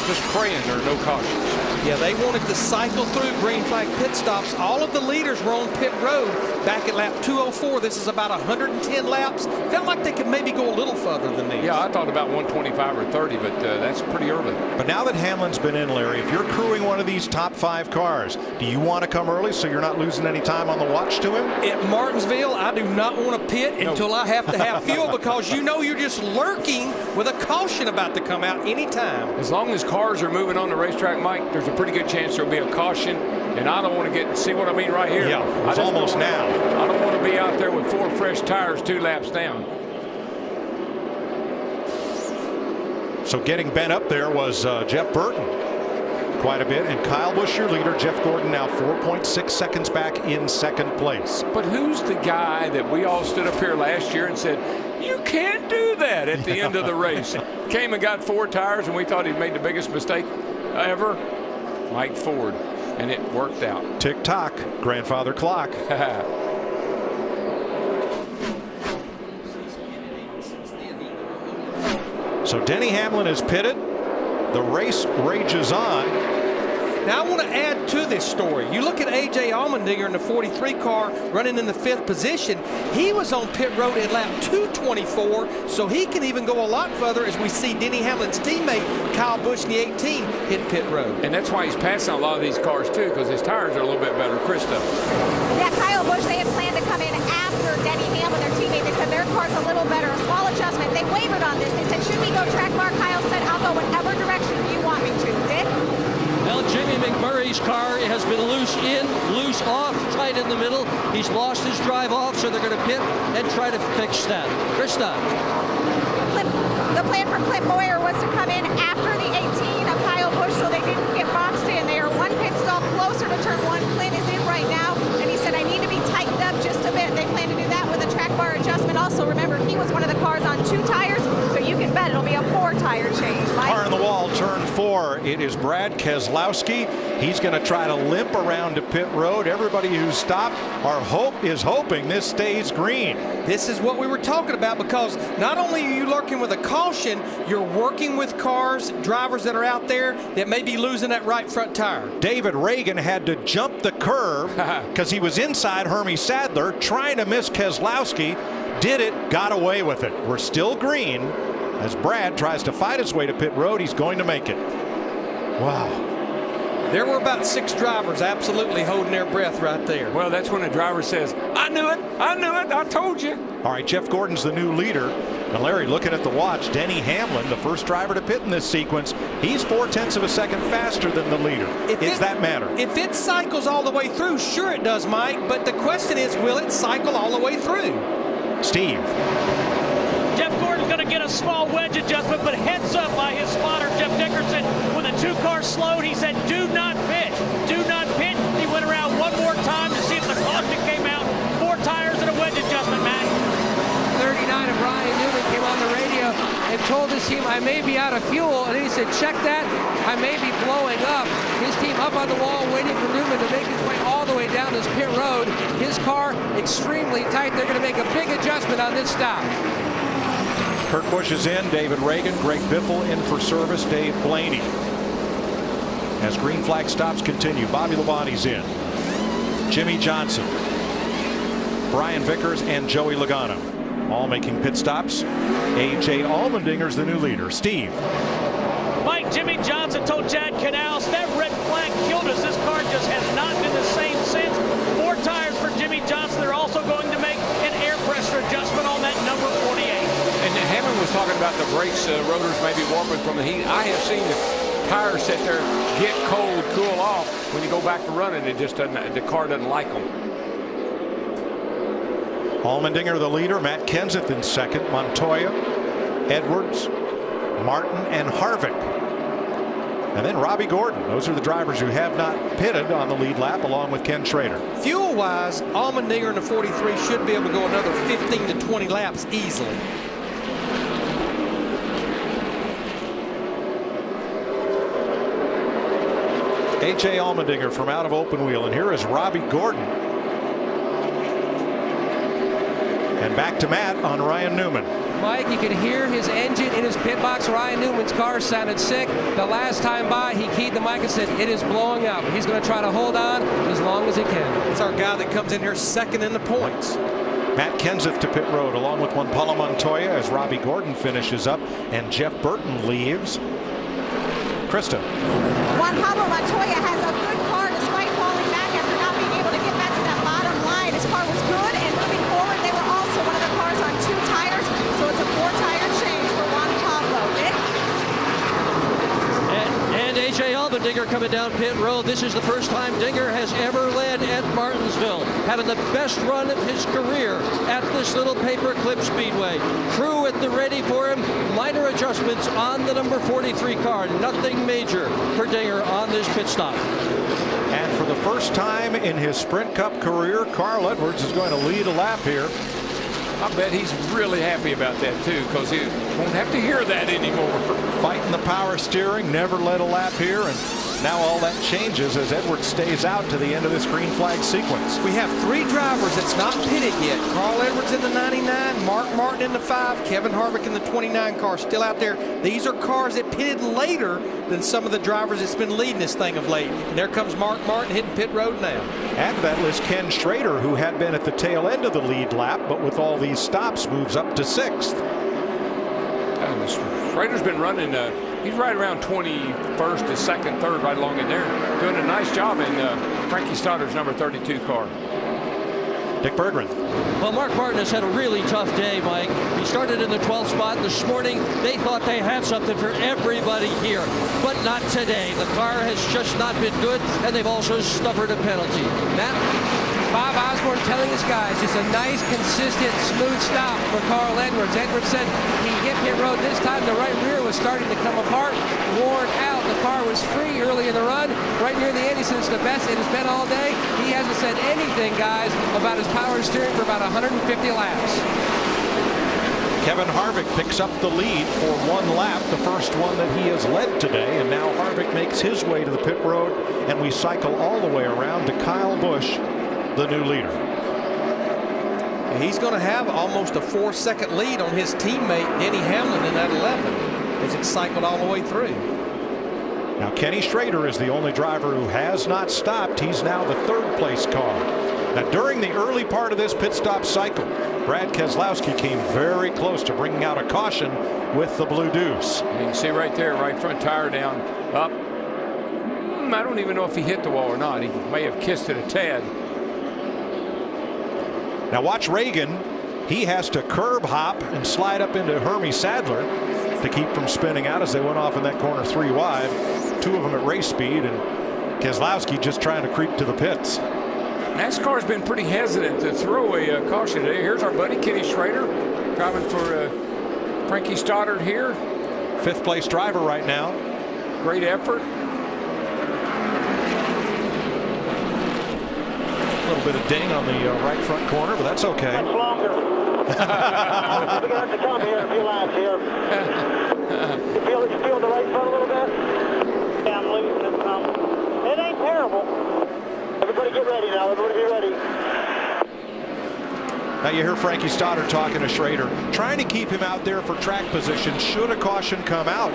Just praying there are no cautions. Yeah, they wanted to cycle through green flag pit stops. All of the leaders were on pit road back at lap 204. This is about 110 laps. Felt like they could maybe go a little further than these. Yeah, I thought about 125 or 30, but that's pretty early. But now that Hamlin's been in, Larry, if you're crewing one of these top 5 cars, do you want to come early so you're not losing any time on the watch to him? At Martinsville, I do not want to pit until I have to have fuel because you know you're just lurking with a caution about to come out anytime. As long as cars are moving on the racetrack, Mike, there's a pretty good chance there'll be a caution, and I don't want to see what I mean right here. Yeah, it's almost now. I don't want to be out there with 4 fresh tires 2 laps down. So getting bent up there was Jeff Burton quite a bit, and Kyle Busch, your leader. Jeff Gordon now 4.6 seconds back in 2nd place. But who's the guy that we all stood up here last year and said, you can't do that at the end of the race? Came and got 4 tires, and we thought he'd made the biggest mistake ever. Mike Ford, and it worked out. Tick-tock, grandfather clock. So Denny Hamlin is pitted. The race rages on. Now I want to add to this story. You look at A.J. Allmendinger in the 43 car running in the 5th position. He was on pit road at lap 224, so he can even go a lot further as we see Denny Hamlin's teammate Kyle Busch in the 18 hit pit road. And that's why he's passing a lot of these cars too, because his tires are a little bit better. Krista. Yeah, Kyle Busch, they had planned to come in after Denny Hamlin, their teammate. They said their car's a little better, a small adjustment. They wavered on this. They said, should we go track bar? Kyle said, I'll go whatever direction you want me to. Dick? Well, Jamie McMurray's car has been loose in, loose off, tight in the middle. He's lost his drive off, so they're going to pit and try to fix that. Krista. The plan for Clint Boyer was to come in after the 18 of Kyle Busch, so they didn't get boxed in. They are 1 pit stop closer to turn 1. Clint is in right now, and he said, I need to be tightened up just a bit. They plan to do that with a track bar adjustment. Also, remember, he was one of the cars on 2 tires, so you can bet it'll be a 4-tire change. Mike? Car in the wall, turn 4. It is Brad Keselowski. He's going to try to limp around to pit road. Everybody who's stopped is hoping this stays green. This is what we were talking about, because not only are you lurking with a caution, you're working with cars, drivers that are out there that may be losing that right front tire. David Reagan had to jump the curve because he was inside Hermie Sadler trying to miss Keselowski. Did it, got away with it. We're still green as Brad tries to fight his way to pit road. He's going to make it. Wow. There were about 6 drivers absolutely holding their breath right there. Well, that's when the driver says, I knew it, I told you. All right, Jeff Gordon's the new leader. And Larry, looking at the watch, Denny Hamlin, the first driver to pit in this sequence, he's 0.4 of a second faster than the leader. Does that matter? If it cycles all the way through, sure it does, Mike. But the question is, will it cycle all the way through? Steve. Jeff Gordon's going to get a small wedge adjustment, but heads up by his spotter, Jeff Dickerson. When the 2 cars slowed, he said, do not pit. Do not pit. He went around one more time to see if the caution came out. 4 tires and a wedge adjustment, Matt. 39 of Ryan Newman came on the radio and told his team, I may be out of fuel. And then he said, check that. I may be blowing up. His team up on the wall waiting for Newman to make his way all the way down this pit road. His car extremely tight. They're going to make a big adjustment on this stop. Kurt Busch is in, David Reagan, Greg Biffle in for service, Dave Blaney. As green flag stops continue, Bobby Labonte's in. Jimmy Johnson, Brian Vickers, and Joey Logano all making pit stops. A.J. Allmendinger's the new leader. Steve. Mike, Jimmy Johnson told Chad Canals that red flag killed us. This car just has not been the same since. 4 tires for Jimmy Johnson. They're also going to make an air pressure adjustment on that number 48. And Hammond was talking about the brakes, rotors may be warping from the heat. I have seen the tires sit there, get cold, cool off. When you go back to running, it just doesn't. The car doesn't like them. Allmendinger the leader, Matt Kenseth in second, Montoya, Edwards, Martin, and Harvick. And then Robbie Gordon. Those are the drivers who have not pitted on the lead lap, along with Ken Schrader. Fuel-wise, Allmendinger in the 43 should be able to go another 15 to 20 laps easily. A.J. Allmendinger from out of open wheel. And here is Robbie Gordon. And back to Matt on Ryan Newman. Mike, you can hear his engine in his pit box. Ryan Newman's car sounded sick. The last time by, he keyed the mic and said, it is blowing up. He's going to try to hold on as long as he can. It's our guy that comes in here second in the points. Matt Kenseth to pit road, along with Juan Pablo Montoya, as Robbie Gordon finishes up and Jeff Burton leaves. Krista. Juan Pablo Montoya has a good car despite falling back after not being able to get back to that bottom line. His car was good, and moving forward, they were also one of the cars on 2 tires, so it's a 4-tire change for Juan Pablo. Nick? And A.J. Allmendinger coming down pit road. This is the first time Dinger has ever led at Martinsville, having the best run of his career at this little paperclip speedway. Crew at the ready for him. Minor adjustments on the number 43 car. Nothing major for Dinger on this pit stop. And for the first time in his Sprint Cup career, Carl Edwards is going to lead a lap here. I bet he's really happy about that too, because he won't have to hear that anymore. Fighting the power steering, never led a lap here, and now all that changes as Edwards stays out to the end of this green flag sequence. We have 3 drivers that's not pitted yet. Carl Edwards in the 99, Mark Martin in the 5, Kevin Harvick in the 29 car still out there. These are cars that pitted later than some of the drivers that's been leading this thing of late. And there comes Mark Martin hitting pit road now. Add to that list Ken Schrader, who had been at the tail end of the lead lap, but with all these stops moves up to 6th. Schrader's been running, he's right around 21st to 2nd, 3rd, right along in there. Doing a nice job in Frankie Stoddard's number 32 car. Dick Berggren. Well, Mark Martin has had a really tough day, Mike. He started in the 12th spot this morning. They thought they had something for everybody here, but not today. The car has just not been good, and they've also suffered a penalty. Matt? Bob Osborne telling his guys just a nice, consistent, smooth stop for Carl Edwards. Edwards said he hit pit road this time. The right rear was starting to come apart, worn out. The car was free early in the run. Right near the end, he said it's the best it has been all day. He hasn't said anything, guys, about his power steering for about 150 laps. Kevin Harvick picks up the lead for 1 lap, the first one that he has led today, and now Harvick makes his way to the pit road, and we cycle all the way around to Kyle Busch, the new leader. He's going to have almost a 4-second lead on his teammate Denny Hamlin in that 11 as it cycled all the way through. Now Kenny Schrader is the only driver who has not stopped. He's now the 3rd place car. Now during the early part of this pit stop cycle, Brad Keselowski came very close to bringing out a caution with the blue deuce. You can see right there, right front tire down, up. I don't even know if he hit the wall or not. He may have kissed it a tad. Now watch Reagan. He has to curb hop and slide up into Hermie Sadler to keep from spinning out as they went off in that corner 3 wide. 2 of them at race speed, and Keselowski just trying to creep to the pits. NASCAR's been pretty hesitant to throw a caution today. Here's our buddy Kenny Schrader driving for Frankie Stoddard here. 5th place driver right now. Great effort. A little bit of ding on the right front corner, but that's okay. Much longer. We're going to have to come here a few laps here. You feel the right front a little bit? Yeah, I'm losing it some. It ain't terrible. Everybody get ready now. Everybody get ready. Now you hear Frankie Stoddard talking to Schrader, trying to keep him out there for track position should a caution come out.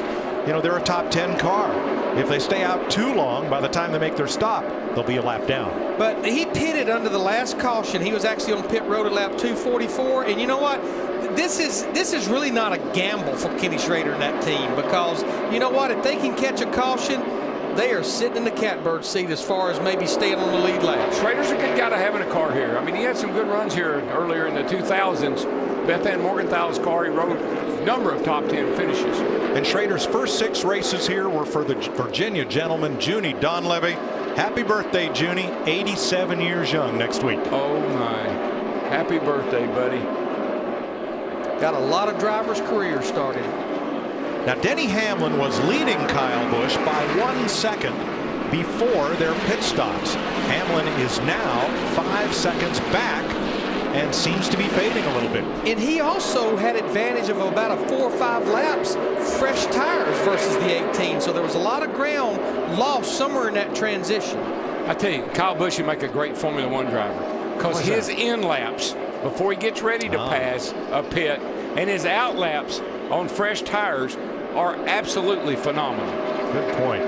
You know, they're a top 10 car. If they stay out too long, by the time they make their stop, they'll be a lap down. But he pitted under the last caution. He was actually on pit road at lap 244. And you know what? This is really not a gamble for Kenny Schrader and that team, because you know what? If they can catch a caution, they are sitting in the catbird seat as far as maybe staying on the lead lap. Schrader's a good guy to have in a car here. I mean, he had some good runs here earlier in the 2000s. Beth Ann Morgenthal's car, he rode a number of top 10 finishes. And Schrader's first 6 races here were for the Virginia gentleman, Junie Donlevy. Happy birthday, Junie. 87 years young next week. Oh, my. Happy birthday, buddy. Got a lot of drivers' careers started. Now, Denny Hamlin was leading Kyle Busch by 1 second before their pit stops. Hamlin is now 5 seconds back and seems to be fading a little bit. And he also had advantage of about 4 or 5 laps, fresh tires versus the 18. So there was a lot of ground lost somewhere in that transition. I tell you, Kyle Busch would make a great Formula One driver, because his in laps before he gets ready to pass a pit and his out laps on fresh tires are absolutely phenomenal. Good point.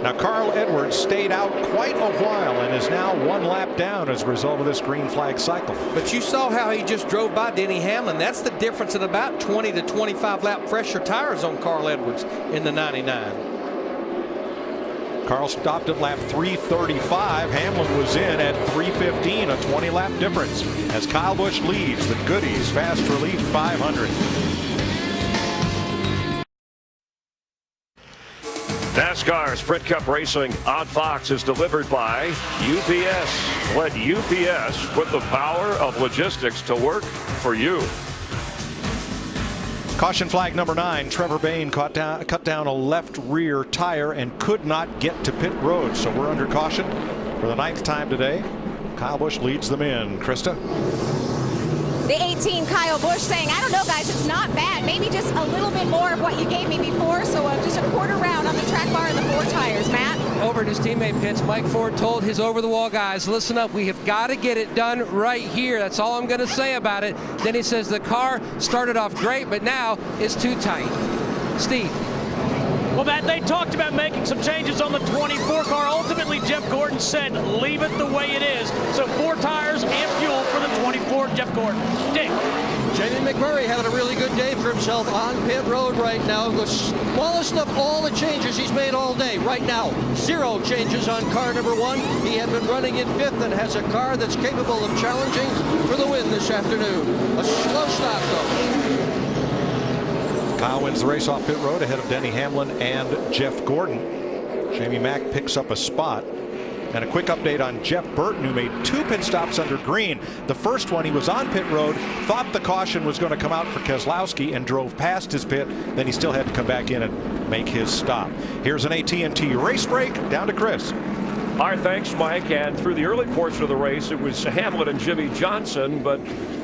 Now, Carl Edwards stayed out quite a while and is now 1 lap down as a result of this green flag cycle. But you saw how he just drove by Denny Hamlin. That's the difference in about 20 to 25 lap fresher tires on Carl Edwards in the 99. Carl stopped at lap 335. Hamlin was in at 315, a 20 lap difference as Kyle Busch leads the Goody's Fast Relief 500. NASCAR Sprint Cup Racing on Fox is delivered by UPS. Let UPS put the power of logistics to work for you. Caution flag number 9. Trevor Bayne cut down a left rear tire and could not get to pit road. So we're under caution for the 9th time today. Kyle Busch leads them in. Krista? The 18 Kyle Busch saying, I don't know, guys, it's not bad. Maybe just a little bit more of what you gave me before. So just a quarter round on the track bar and the 4 tires. Matt? Over at his teammate pits, Mike Ford told his over-the-wall guys, listen up, we have got to get it done right here. That's all I'm going to say about it. Then he says the car started off great, but now it's too tight. Steve? Well, Matt, they talked about making some changes on the 24 car. Ultimately, Jeff Gordon said, leave it the way it is. So 4 tires and fuel for the 24, Jeff Gordon. Dick. Jamie McMurray having a really good day for himself on pit road right now. The smallest of all the changes he's made all day. Right now, 0 changes on car number 1. He had been running in 5th and has a car that's capable of challenging for the win this afternoon. A slow stop, though. Kyle wins the race off pit road ahead of Denny Hamlin and Jeff Gordon. Jamie Mack picks up a spot. And a quick update on Jeff Burton, who made 2 pit stops under green. The first one, he was on pit road, thought the caution was going to come out for Keselowski and drove past his pit. Then he still had to come back in and make his stop. Here's an AT&T race break. Down to Chris. All right, thanks, Mike. And through the early portion of the race, it was Hamlin and Jimmy Johnson. But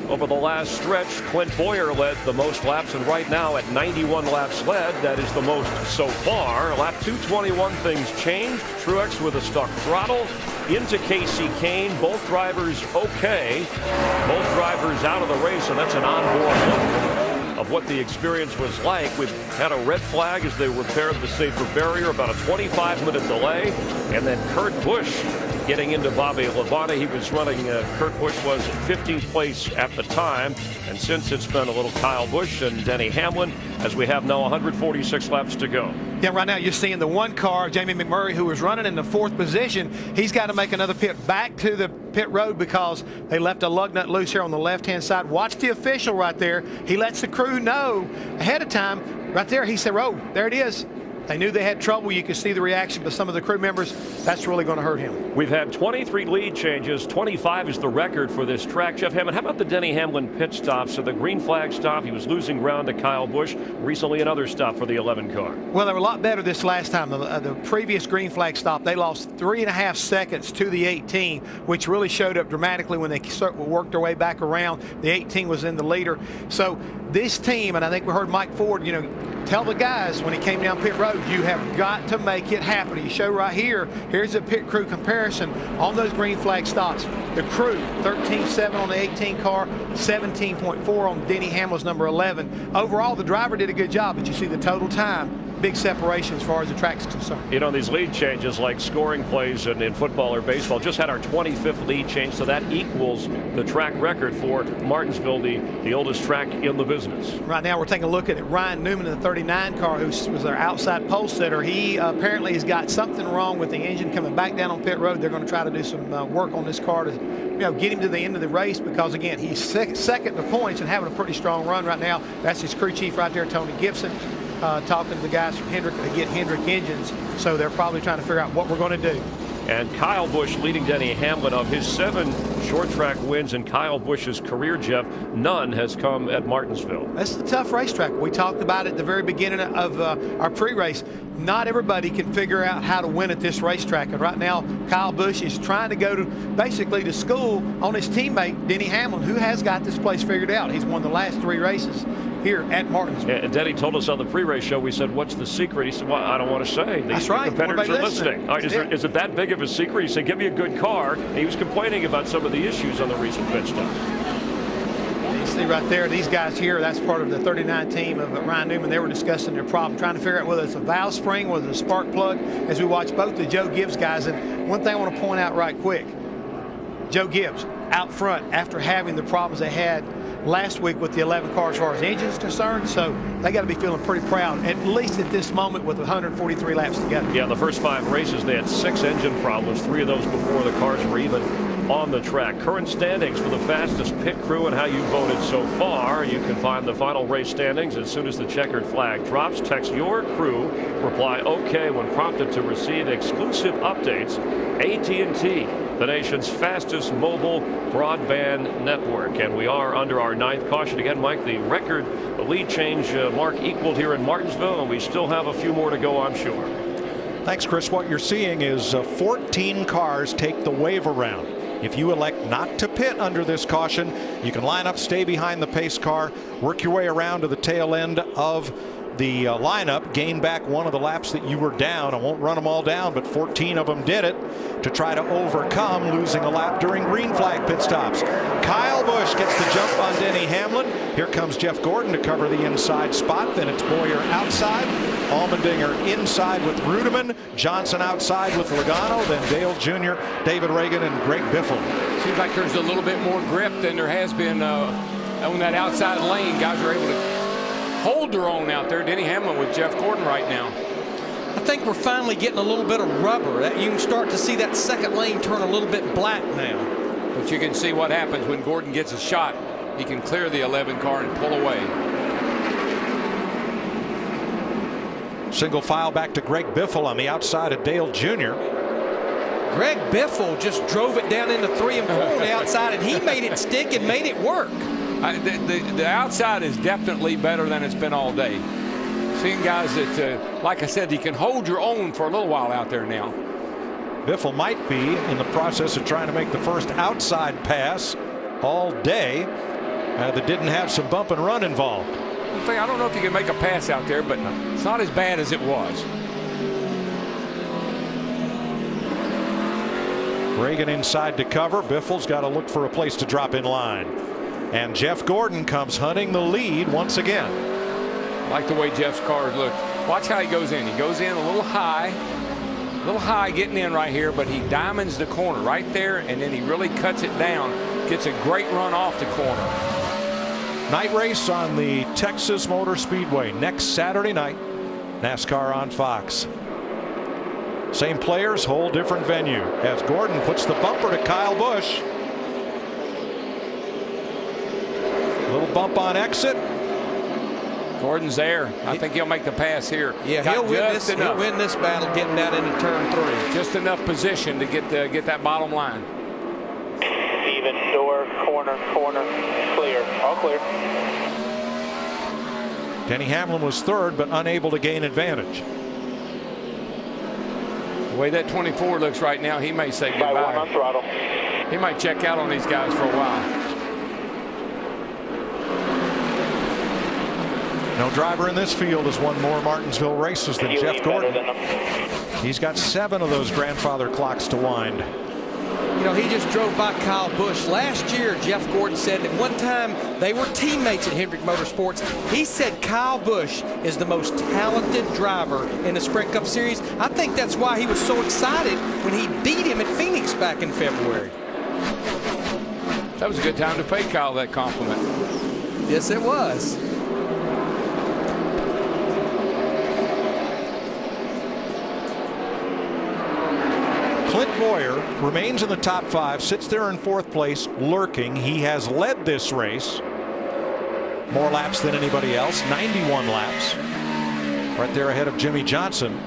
over the last stretch, Clint Boyer led the most laps. And right now at 91 laps led, that is the most so far. Lap 221, things changed. Truex with a stuck throttle into Casey Kane. Both drivers okay. Both drivers out of the race, and that's an onboard look of what the experience was like. We've had a red flag as they repaired the safer barrier, about a 25-minute delay, and then Kurt Busch getting into Bobby Labonte. He was running, Kurt Busch was 15th place at the time, and since it's been a little Kyle Busch and Denny Hamlin, as we have now 146 laps to go. Yeah, right now you're seeing the one car, Jamie McMurray, who was running in the 4th position. He's got to make another pit back to the pit road because they left a lug nut loose here on the left-hand side. Watch the official right there. He lets the crew know ahead of time. Right there, he said, oh, there it is. They knew they had trouble. You could see the reaction of some of the crew members. That's really going to hurt him. We've had 23 lead changes. 25 is the record for this track. Jeff Hammond, how about the Denny Hamlin pit stop? So the green flag stop, he was losing ground to Kyle Busch. Recently another stop for the 11 car. Well, they were a lot better this last time. The previous green flag stop, they lost 3.5 seconds to the 18, which really showed up dramatically when they worked their way back around. The 18 was in the leader. So this team, and I think we heard Mike Ford, tell the guys when he came down pit road, you have got to make it happen. You show right here, here's a pit crew comparison on those green flag stops. The crew, 13.7 on the 18 car, 17.4 on Denny Hamlin's number 11. Overall, the driver did a good job, but you see the total time, big separation as far as the track's concerned. These lead changes like scoring plays in football or baseball just had our 25th lead change, so that equals the track record for Martinsville, the oldest track in the business. Right now we're taking a look at Ryan Newman in the 39 car, who was their outside pole sitter. He apparently has got something wrong with the engine coming back down on pit road. They're going to try to do some work on this car to get him to the end of the race, because again, he's second to points and having a pretty strong run right now. That's his crew chief right there, Tony Gibson, talking to the guys from Hendrick to get Hendrick engines. So they're probably trying to figure out what we're going to do. And Kyle Busch leading Denny Hamlin. Of his 7 short track wins in Kyle Busch's career, Jeff, none has come at Martinsville. That's a tough racetrack. We talked about it at the very beginning of our pre-race. Not everybody can figure out how to win at this racetrack. And right now, Kyle Busch is trying to go basically to school on his teammate, Denny Hamlin, who has got this place figured out. He's won the last 3 races here at Martinsville. And Denny told us on the pre-race show, we said, what's the secret? He said, well, I don't want to say. That's right. Competitors are listening. All right, is it that big of a secret? He said, give me a good car. And he was complaining about some of the issues on the recent pit stop. You see right there, these guys here, that's part of the 39 team of Ryan Newman. They were discussing their problem, trying to figure out whether it's a valve spring, whether it's a spark plug, as we watch both the Joe Gibbs guys. And one thing I want to point out right quick, Joe Gibbs out front after having the problems they had last week with the 11 car as far as engine is concerned. So they got to be feeling pretty proud, at least at this moment, with 143 laps to go. Yeah, the first 5 races, they had 6 engine problems, 3 of those before the cars were even on the track. Current standings for the fastest pit crew and how you voted so far. You can find the final race standings as soon as the checkered flag drops. Text your crew, reply OK when prompted to receive exclusive updates. AT&T, the nation's fastest mobile broadband network. And we are under our 9th caution. Again, Mike, the record lead change mark equaled here in Martinsville, and we still have a few more to go, I'm sure. Thanks, Chris. What you're seeing is 14 cars take the wave around. If you elect not to pit under this caution, you can line up, stay behind the pace car, work your way around to the tail end of the lineup, gain back one of the laps that you were down. I won't run them all down, but 14 of them did it to try to overcome losing a lap during green flag pit stops. Kyle Busch gets the jump on Denny Hamlin. Here comes Jeff Gordon to cover the inside spot. Then it's Boyer outside, Allmendinger inside with Rudeman, Johnson outside with Logano, then Dale Jr., David Reagan, and Greg Biffle. Seems like there's a little bit more grip than there has been on that outside lane. Guys are able to hold their own out there. Denny Hamlin with Jeff Gordon right now. I think we're finally getting a little bit of rubber. You can start to see that second lane turn a little bit black now. But you can see what happens when Gordon gets a shot. He can clear the 11 car and pull away. Single file back to Greg Biffle on the outside of Dale Jr. Greg Biffle just drove it down into 3 and 4 on the outside, and he made it stick and made it work. The outside is definitely better than it's been all day. Seeing guys that, like I said, you can hold your own for a little while out there now. Biffle might be in the process of trying to make the first outside pass all day that didn't have some bump and run involved. I don't know if you can make a pass out there, but it's not as bad as it was. Reagan inside to cover. Biffle's got to look for a place to drop in line. And Jeff Gordon comes hunting the lead once again. I like the way Jeff's car looks. Watch how he goes in. He goes in a little high getting in right here, but he diamonds the corner right there, and then he really cuts it down. Gets a great run off the corner. Night race on the Texas Motor Speedway next Saturday night. NASCAR on Fox. Same players, whole different venue. As Gordon puts the bumper to Kyle Busch. Little bump on exit. Gordon's there. I think he'll make the pass here. Yeah, he'll win this battle getting down into turn 3. Just enough position to get that bottom line. Even door, corner, clear. All clear. Denny Hamlin was third, but unable to gain advantage. The way that 24 looks right now, he may say goodbye. One on throttle. He might check out on these guys for a while. No driver in this field has won more Martinsville races than Jeff Gordon. He's got 7 of those grandfather clocks to wind. You know, he just drove by Kyle Busch. Last year, Jeff Gordon said that one time they were teammates at Hendrick Motorsports. He said Kyle Busch is the most talented driver in the Sprint Cup Series. I think that's why he was so excited when he beat him at Phoenix back in February. That was a good time to pay Kyle that compliment. Yes, it was. Clint Boyer remains in the top 5, sits there in 4th place, lurking. He has led this race more laps than anybody else, 91 laps. Right there ahead of Jimmy Johnson.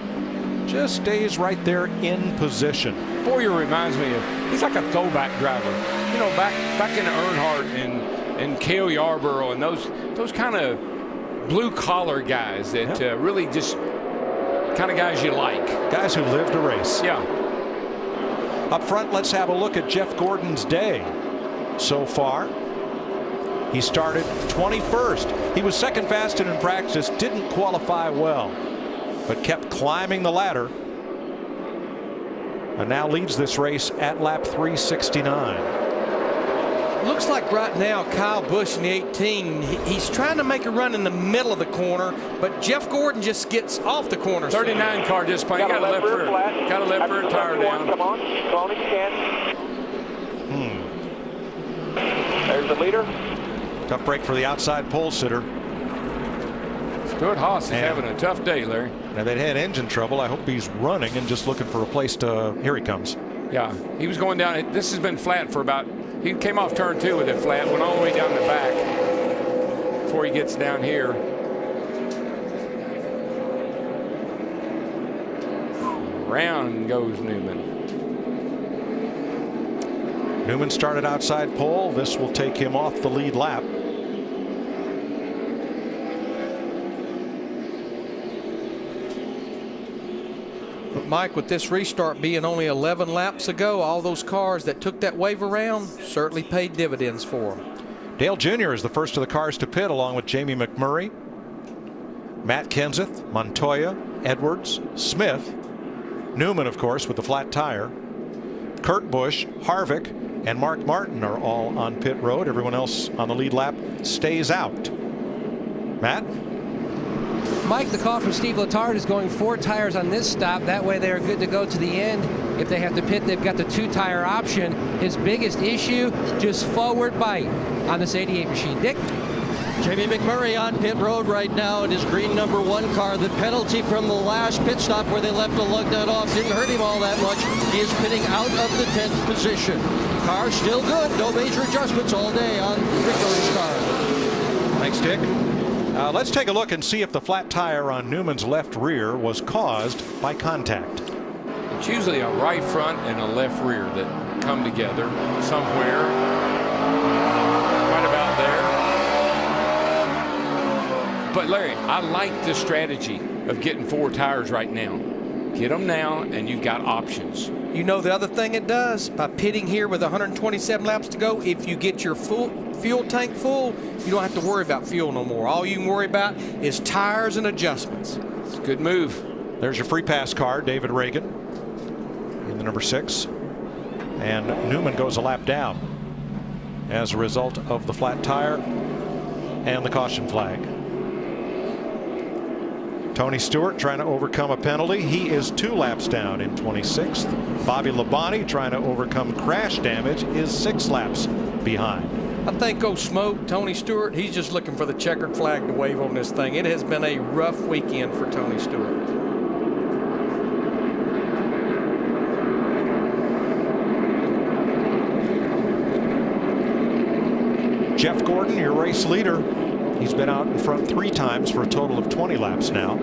Just stays right there in position. Boyer reminds me of, he's like a throwback driver. You know, back in Earnhardt and Cale Yarborough and those kind of blue collar guys that really just kind of guys you like. Guys who live to race. Yeah. Up front, let's have a look at Jeff Gordon's day so far. He started 21st. He was second fastest in practice, didn't qualify well, but kept climbing the ladder and now leads this race at lap 369. Looks like right now Kyle Busch in the 18, he's trying to make a run in the middle of the corner, but Jeff Gordon just gets off the corner. 39 car just playing. Got to let her tire down. Come on, go on if you can. There's the leader. Tough break for the outside pole sitter. Stuart Haas is having a tough day, Larry. Now they've had engine trouble. I hope he's running and just looking for a place to. Here he comes. Yeah, he was going down. This has been flat for about. He came off turn 2 with it flat, went all the way down the back before he gets down here. Round goes Newman. Newman started outside pole. This will take him off the lead lap. But Mike, with this restart being only 11 laps ago, all those cars that took that wave around certainly paid dividends for them. Dale Jr. is the first of the cars to pit, along with Jamie McMurray, Matt Kenseth, Montoya, Edwards, Smith, Newman, of course, with the flat tire. Kurt Busch, Harvick, and Mark Martin are all on pit road. Everyone else on the lead lap stays out. Matt? Mike, the call from Steve Letarte is going 4 tires on this stop. That way they're good to go to the end. If they have to pit, they've got the 2-tire option. His biggest issue, just forward bite on this 88 machine. Dick? Jamie McMurray on pit road right now in his green #1 car. The penalty from the last pit stop where they left the lug nut off didn't hurt him all that much. He is pitting out of the 10th position. Car still good. No major adjustments all day on Rico's car. Thanks, Dick. Let's take a look and see if the flat tire on Newman's left rear was caused by contact. It's usually a right front and a left rear that come together somewhere right about there. But Larry, I like the strategy of getting 4 tires right now. Get them now and you've got options. You know the other thing it does, by pitting here with 127 laps to go, if you get your fuel tank full, you don't have to worry about fuel no more. All you can worry about is tires and adjustments. It's a good move. There's your free pass car, David Reagan in the #6. And Newman goes a lap down as a result of the flat tire and the caution flag. Tony Stewart trying to overcome a penalty. He is 2 laps down in 26th. Bobby Labonte trying to overcome crash damage is 6 laps behind. I think Smoke, Tony Stewart, he's just looking for the checkered flag to wave on this thing. It has been a rough weekend for Tony Stewart. Jeff Gordon, your race leader. He's been out in front 3 times for a total of 20 laps now.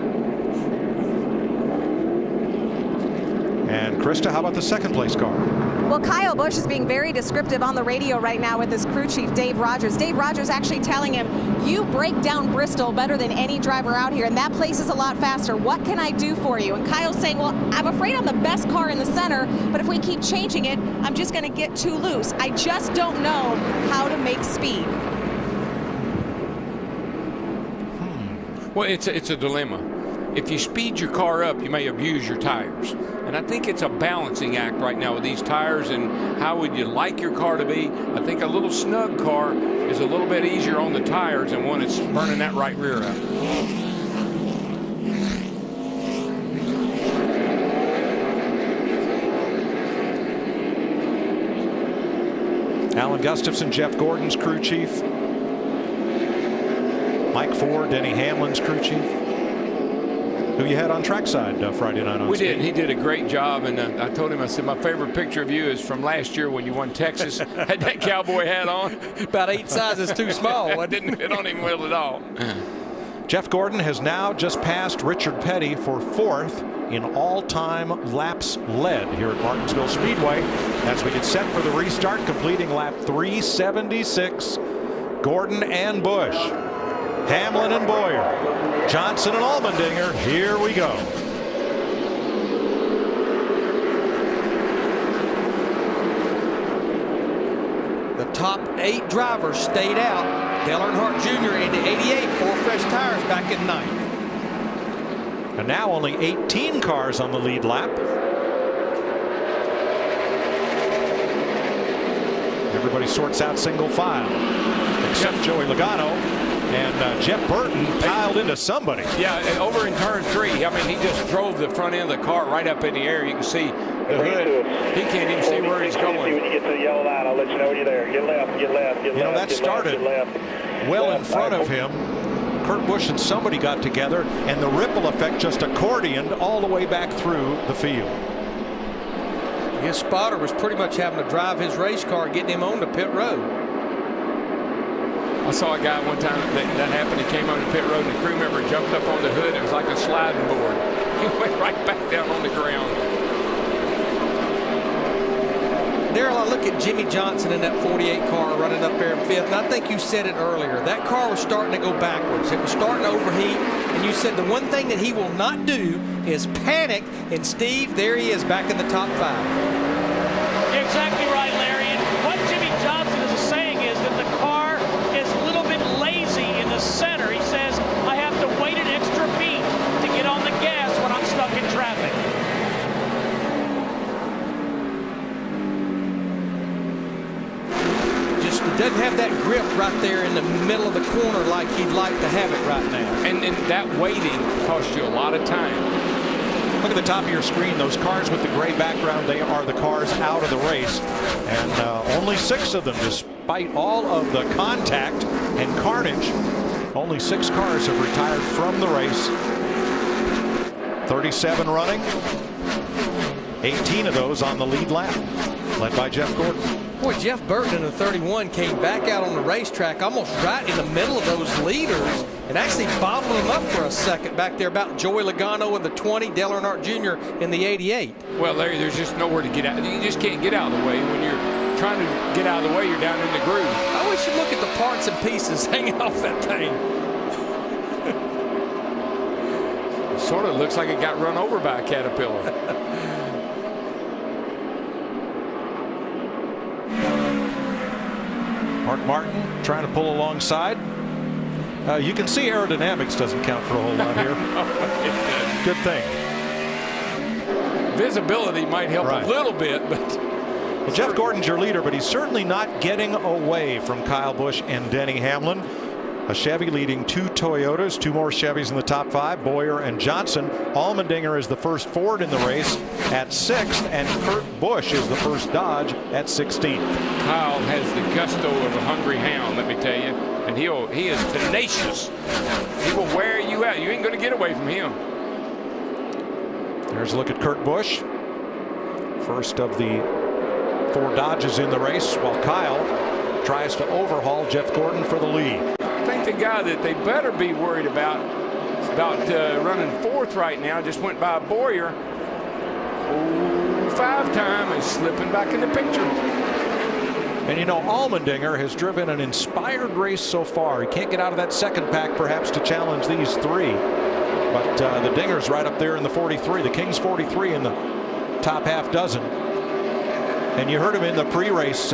And Krista, how about the second place car? Well, Kyle Busch is being very descriptive on the radio right now with his crew chief, Dave Rogers. Dave Rogers actually telling him, you break down Bristol better than any driver out here, and that place is a lot faster. What can I do for you? And Kyle's saying, well, I'm afraid I'm the best car in the center, but if we keep changing it, I'm just going to get too loose. I just don't know how to make speed. Well, it's a dilemma. If you speed your car up, you may abuse your tires. And I think it's a balancing act right now with these tires and how would you like your car to be. I think a little snug car is a little bit easier on the tires than one that's burning that right rear out. Alan Gustafson, Jeff Gordon's crew chief. Mike Ford, Denny Hamlin's crew chief. Who you had on trackside Friday night on We skate. did. He did a great job, and I told him, I said, my favorite picture of you is from last year when you won Texas. Had that cowboy hat on. About 8 sizes too small. I didn't fit on him well at all. Jeff Gordon has now just passed Richard Petty for 4th in all-time laps led here at Martinsville Speedway as we get set for the restart, completing lap 376. Gordon and Busch, Hamlin and Boyer, Johnson and Allmendinger. Here we go. The top 8 drivers stayed out. Dale Earnhardt Jr. in the 88, 4 fresh tires back in 9th. And now only 18 cars on the lead lap. Everybody sorts out single file, except Joey Logano. And Jeff Burton piled into somebody. Yeah, over in turn 3. I mean, he just drove the front end of the car right up in the air. You can see the hood. He can't even see where he's going. When you get to the yellow line, I'll let you know when you're there. Get left, get left, get left. You know, that started well in front of him. Kurt Busch and somebody got together, and the ripple effect just accordioned all the way back through the field. His spotter was pretty much having to drive his race car, getting him on the pit road. I saw a guy one time that happened. He came on the pit road, and the crew member jumped up on the hood. It was like a sliding board. He went right back down on the ground. Darrell, I look at Jimmy Johnson in that 48 car running up there in 5th, and I think you said it earlier. That car was starting to go backwards. It was starting to overheat, and you said the one thing that he will not do is panic. And Steve, there he is back in the top 5. You're exactly right, Larry. And what Jimmy Johnson is saying is that the car is a little bit lazy in the center. He says, I have to wait an extra beat to get on the gas when I'm stuck in traffic. Just doesn't have that grip right there in the middle of the corner like he'd like to have it right now. And that waiting costs you a lot of time. Look at the top of your screen. Those cars with the gray background, they are the cars out of the race. And only 6 of them, despite all of the contact and carnage, only 6 cars have retired from the race. 37 running. 18 of those on the lead lap, led by Jeff Gordon. Boy, Jeff Burton in the 31 came back out on the racetrack almost right in the middle of those leaders and actually bobbled them up for a second back there about Joey Logano in the 20, Dale Earnhardt Jr. in the 88. Well, Larry, there's just nowhere to get out. You just can't get out of the way. When you're trying to get out of the way, you're down in the groove. I wish you'd look at the parts and pieces hanging off that thing. It sort of looks like it got run over by a caterpillar. Mark Martin trying to pull alongside. You can see aerodynamics doesn't count for a whole lot here. Good thing. Visibility might help a little bit, but. Well, Jeff Gordon's your leader, but he's certainly not getting away from Kyle Busch and Denny Hamlin. A Chevy leading 2 Toyotas, 2 more Chevys in the top 5, Boyer and Johnson. Allmendinger is the first Ford in the race at 6th, and Kurt Busch is the first Dodge at 16th. Kyle has the gusto of a hungry hound, let me tell you, and he is tenacious. He will wear you out. You ain't going to get away from him. There's a look at Kurt Busch, first of the 4 Dodges in the race, while Kyle tries to overhaul Jeff Gordon for the lead. I think the guy that they better be worried about running 4th right now just went by Boyer. 5-time and slipping back in the picture. And you know, Allmendinger has driven an inspired race so far. He can't get out of that second pack perhaps to challenge these 3. But the Dinger's right up there in the 43. The King's 43 in the top half dozen. And you heard him in the pre-race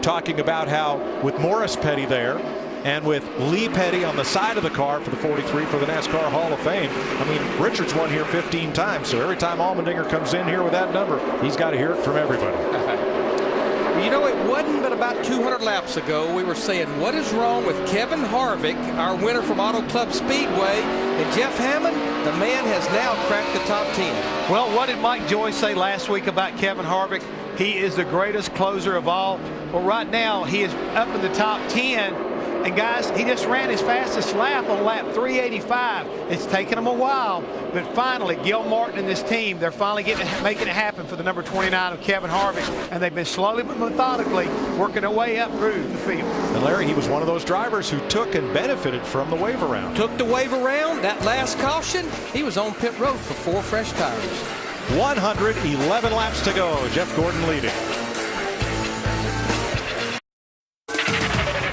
talking about how with Morris Petty there and with Lee Petty on the side of the car for the 43 for the NASCAR Hall of Fame. I mean, Richards won here 15 times, so every time Allmendinger comes in here with that number, he's got to hear it from everybody. You know, it wasn't but about 200 laps ago we were saying, what is wrong with Kevin Harvick, our winner from Auto Club Speedway, and Jeff Hammond, the man has now cracked the top 10. Well, what did Mike Joyce say last week about Kevin Harvick? He is the greatest closer of all. Well, right now, he is up in the top 10. And guys, he just ran his fastest lap on lap 385. It's taken him a while, but finally, Gil Martin and this team, they're finally making it happen for the number 29 of Kevin Harvick, and they've been slowly but methodically working their way up through the field. And Larry, he was one of those drivers who took and benefited from the wave around. Took the wave around, that last caution, he was on pit road for 4 fresh tires. 111 laps to go. Jeff Gordon leading.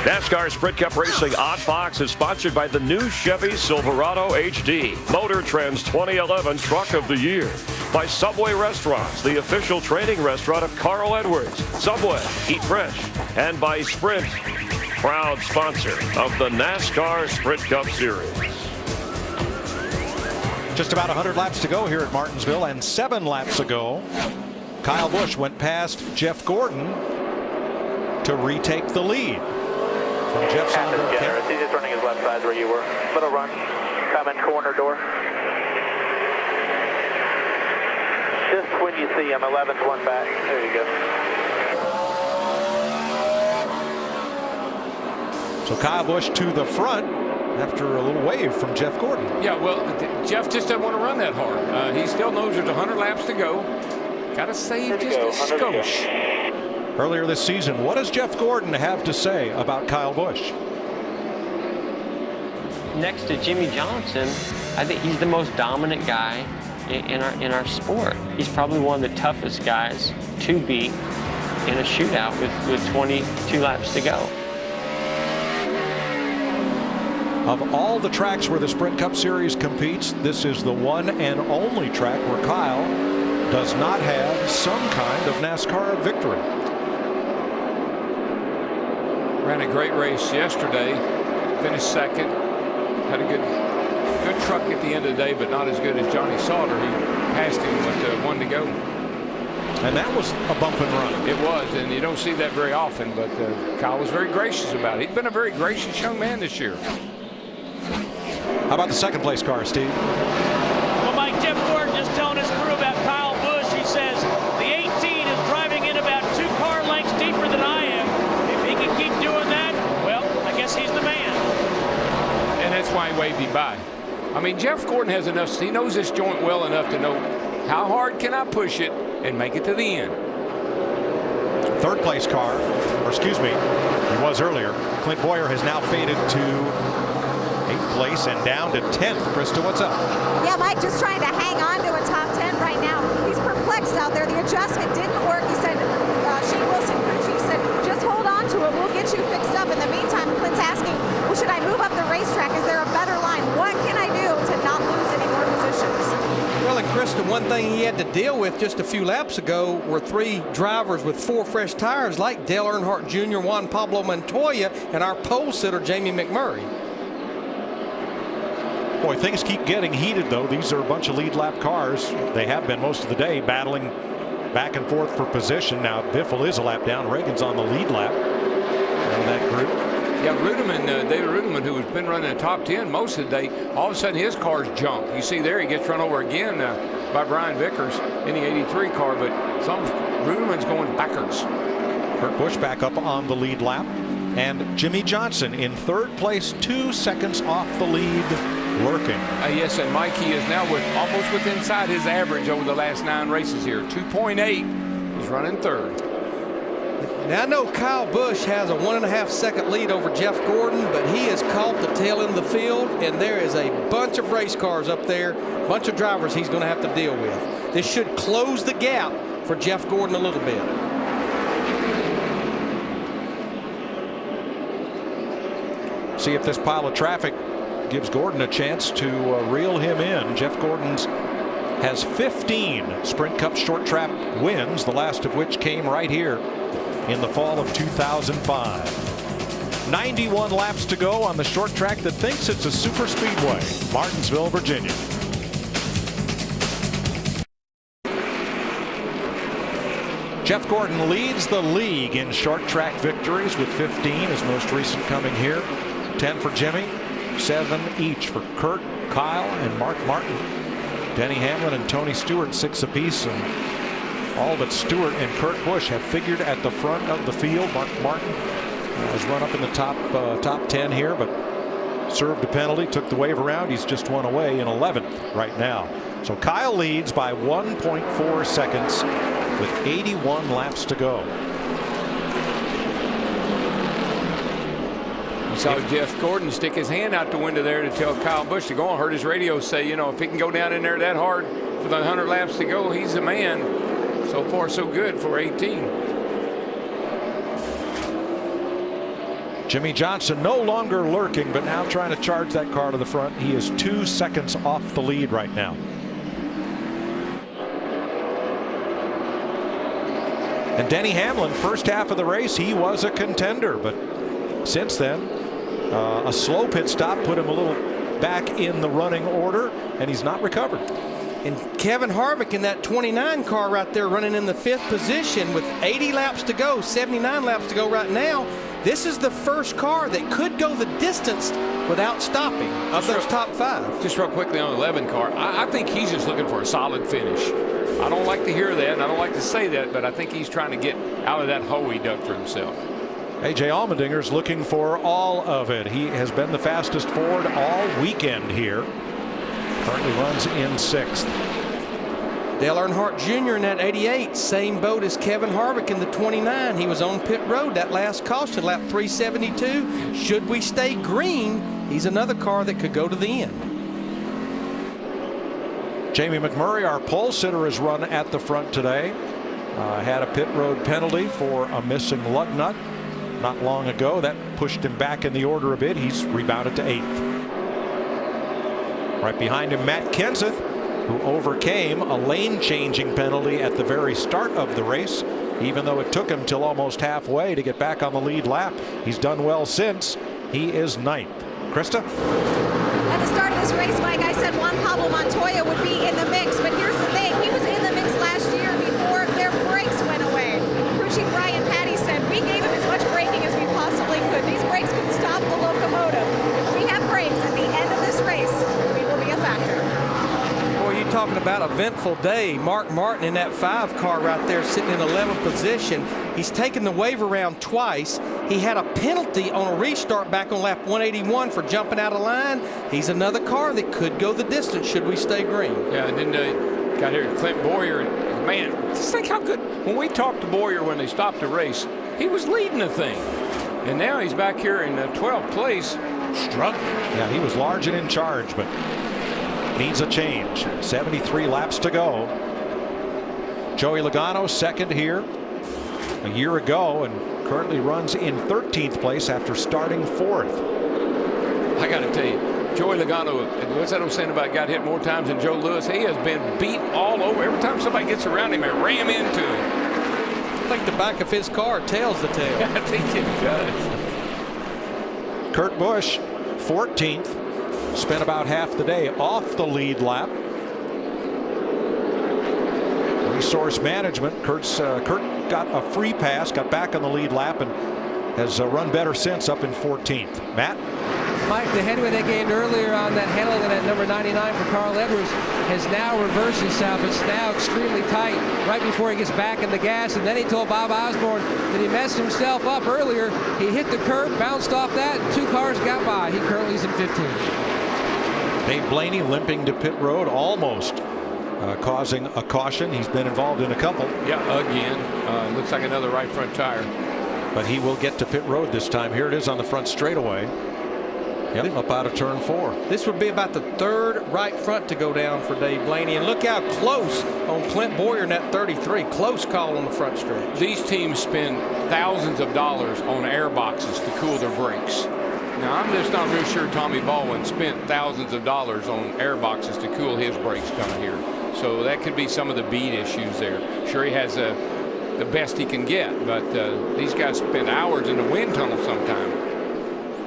NASCAR Sprint Cup Racing on Fox is sponsored by the new Chevy Silverado HD, Motor Trend's 2011 Truck of the Year, by Subway Restaurants, the official training restaurant of Carl Edwards, Subway, Eat Fresh, and by Sprint, proud sponsor of the NASCAR Sprint Cup Series. Just about 100 laps to go here at Martinsville, and 7 laps ago, Kyle Busch went past Jeff Gordon to retake the lead. From Jeff's on the generous. He's just running his left side where you were. Little run. Coming corner door. Just when you see him, 11's one back. There you go. So Kyle Busch to the front after a little wave from Jeff Gordon. Yeah, well, Jeff just doesn't want to run that hard. He still knows there's 100 laps to go. Got to save just a skosh. Earlier this season, what does Jeff Gordon have to say about Kyle Busch? Next to Jimmy Johnson, I think he's the most dominant guy in our sport. He's probably one of the toughest guys to beat in a shootout with 22 laps to go. Of all the tracks where the Sprint Cup Series competes, this is the one and only track where Kyle does not have some kind of NASCAR victory. Ran a great race yesterday, finished second, had a good truck at the end of the day, but not as good as Johnny Sauter, who passed him with 1 to go. And that was a bump and run. It was, and you don't see that very often, but Kyle was very gracious about it. He's been a very gracious young man this year. How about the second place car, Steve? Well, Mike, Jeff Gordon just telling his crew about Kyle Busch. He says the 18 is driving in about 2 car lengths deeper than I am. If he can keep doing that, well, I guess he's the man. And that's why he waved him by. I mean, Jeff Gordon has enough, he knows this joint well enough to know how hard can I push it and make it to the end. Third place car, or excuse me, he was earlier. Clint Boyer has now faded to 8th place and down to 10th. Krista, what's up? Yeah, Mike just trying to hang on to a top 10 right now. He's perplexed out there. The adjustment didn't work. He said, Shane Wilson, crew chief, said, just hold on to it. We'll get you fixed up. In the meantime, Clint's asking, well, should I move up the racetrack? Is there a better line? What can I do to not lose any more positions? Well, and Krista, one thing he had to deal with just a few laps ago were 3 drivers with 4 fresh tires like Dale Earnhardt Jr., Juan Pablo Montoya, and our pole sitter, Jamie McMurray. Boy, things keep getting heated, though. These are a bunch of lead lap cars. They have been most of the day, battling back and forth for position. Now, Biffle is a lap down. Reagan's on the lead lap out of that group. Yeah, David Ruderman, who has been running the top 10 most of the day, all of a sudden his car's junk. You see there, he gets run over again by Brian Vickers in the 83 car, but Ruderman's going backwards. Kurt Busch back up on the lead lap. And Jimmy Johnson in third place, 2 seconds off the lead, lurking. Yes, and Mikey is now almost within inside his average over the last 9 races here. 2.8. He's running third. Now I know Kyle Busch has a 1.5 second lead over Jeff Gordon, but he has caught the tail end of the field, and there is a bunch of race cars up there, a bunch of drivers he's going to have to deal with. This should close the gap for Jeff Gordon a little bit. See if this pile of traffic gives Gordon a chance to reel him in. Jeff Gordon's has 15 Sprint Cup short track wins, the last of which came right here in the fall of 2005. 91 laps to go on the short track that thinks it's a super speedway, Martinsville, Virginia. Jeff Gordon leads the league in short track victories with 15, his most recent coming here. 10 for Jimmy, 7 each for Kurt, Kyle, and Mark Martin. Denny Hamlin and Tony Stewart 6 apiece, and all but Stewart and Kurt Busch have figured at the front of the field. Mark Martin has run up in the top 10 here, but served a penalty, took the wave around. He's just one away in 11th right now. So Kyle leads by 1.4 seconds with 81 laps to go. You saw Jeff Gordon stick his hand out the window there to tell Kyle Busch to go on. Heard his radio say, you know, if he can go down in there that hard for the 100 laps to go, he's the man. So far, so good for 18. Jimmy Johnson no longer lurking, but now trying to charge that car to the front. He is 2 seconds off the lead right now. And Denny Hamlin, first half of the race, he was a contender, but since then, a slow pit stop put him a little back in the running order, and he's not recovered. And Kevin Harvick in that 29 car right there running in the 5th position with 80 laps to go, 79 laps to go right now. This is the first car that could go the distance without stopping of those top 5. Just real quickly on the 11 car, I think he's just looking for a solid finish. I don't like to hear that, and I don't like to say that, but I think he's trying to get out of that hole he dug for himself. A.J. Allmendinger's looking for all of it. He has been the fastest Ford all weekend here. Currently runs in 6th. Dale Earnhardt Jr. in that 88, same boat as Kevin Harvick in the 29. He was on pit road that last caution lap 372. Should we stay green, he's another car that could go to the end. Jamie McMurray, our pole sitter, has run at the front today. Had a pit road penalty for a missing lug nut not long ago. That pushed him back in the order a bit. He's rebounded to 8th. Right behind him, Matt Kenseth, who overcame a lane changing penalty at the very start of the race, even though it took him till almost halfway to get back on the lead lap. He's done well since. He is 9th. Krista? At the start of this race, Mike, I said Juan Pablo Montoya would be in the mix, but here's the thing. He was in the mix last year before their brakes went away. Crew Chief Brian Patty said, we gave him as much braking as we possibly could. These brakes could stop the locomotive. If we have brakes at the end of this race, we will be a factor. Boy, you're talking about a eventful day. Mark Martin in that 5 car right there sitting in 11th position. He's taken the wave around twice. He had a penalty on a restart back on lap 181 for jumping out of line. He's another car that could go the distance should we stay green. Yeah, and then got here Clint Boyer. Man, just think how good. When we talked to Boyer when they stopped the race, he was leading the thing. And now he's back here in 12th place, struggling. Yeah, he was large and in charge, but needs a change. 73 laps to go. Joey Logano second here a year ago and currently runs in 13th place after starting 4th. I got to tell you, Joey Logano, what's that old saying about got hit more times than Joe Lewis? He has been beat all over. Every time somebody gets around him, they ram into him. I think the back of his car tells the tale. I think it does. Kurt Busch, 14th. Spent about half the day off the lead lap. Resource management. Kurt got a free pass, got back on the lead lap, and has run better since, up in 14th. Matt? Mike, the headway they gained earlier on that handling of that number 99 for Carl Edwards has now reversed itself. It's now extremely tight right before he gets back in the gas. And then he told Bob Osborne that he messed himself up earlier. He hit the curb, bounced off that, and 2 cars got by. He currently is in 15th. Dave Blaney limping to pit road, almost causing a caution. He's been involved in a couple. Yeah, again. Looks like another right front tire. But he will get to pit road this time. Here it is on the front straightaway. Yep, up out of turn 4. This would be about the 3rd right front to go down for Dave Blaney. And look how close on Clint Boyer in that 33. Close call on the front stretch. These teams spend thousands of dollars on air boxes to cool their brakes. Now, I'm just not real sure Tommy Baldwin spent thousands of dollars on air boxes to cool his brakes coming here. So that could be some of the bead issues there. Sure, he has the best he can get, but these guys spend hours in the wind tunnel sometime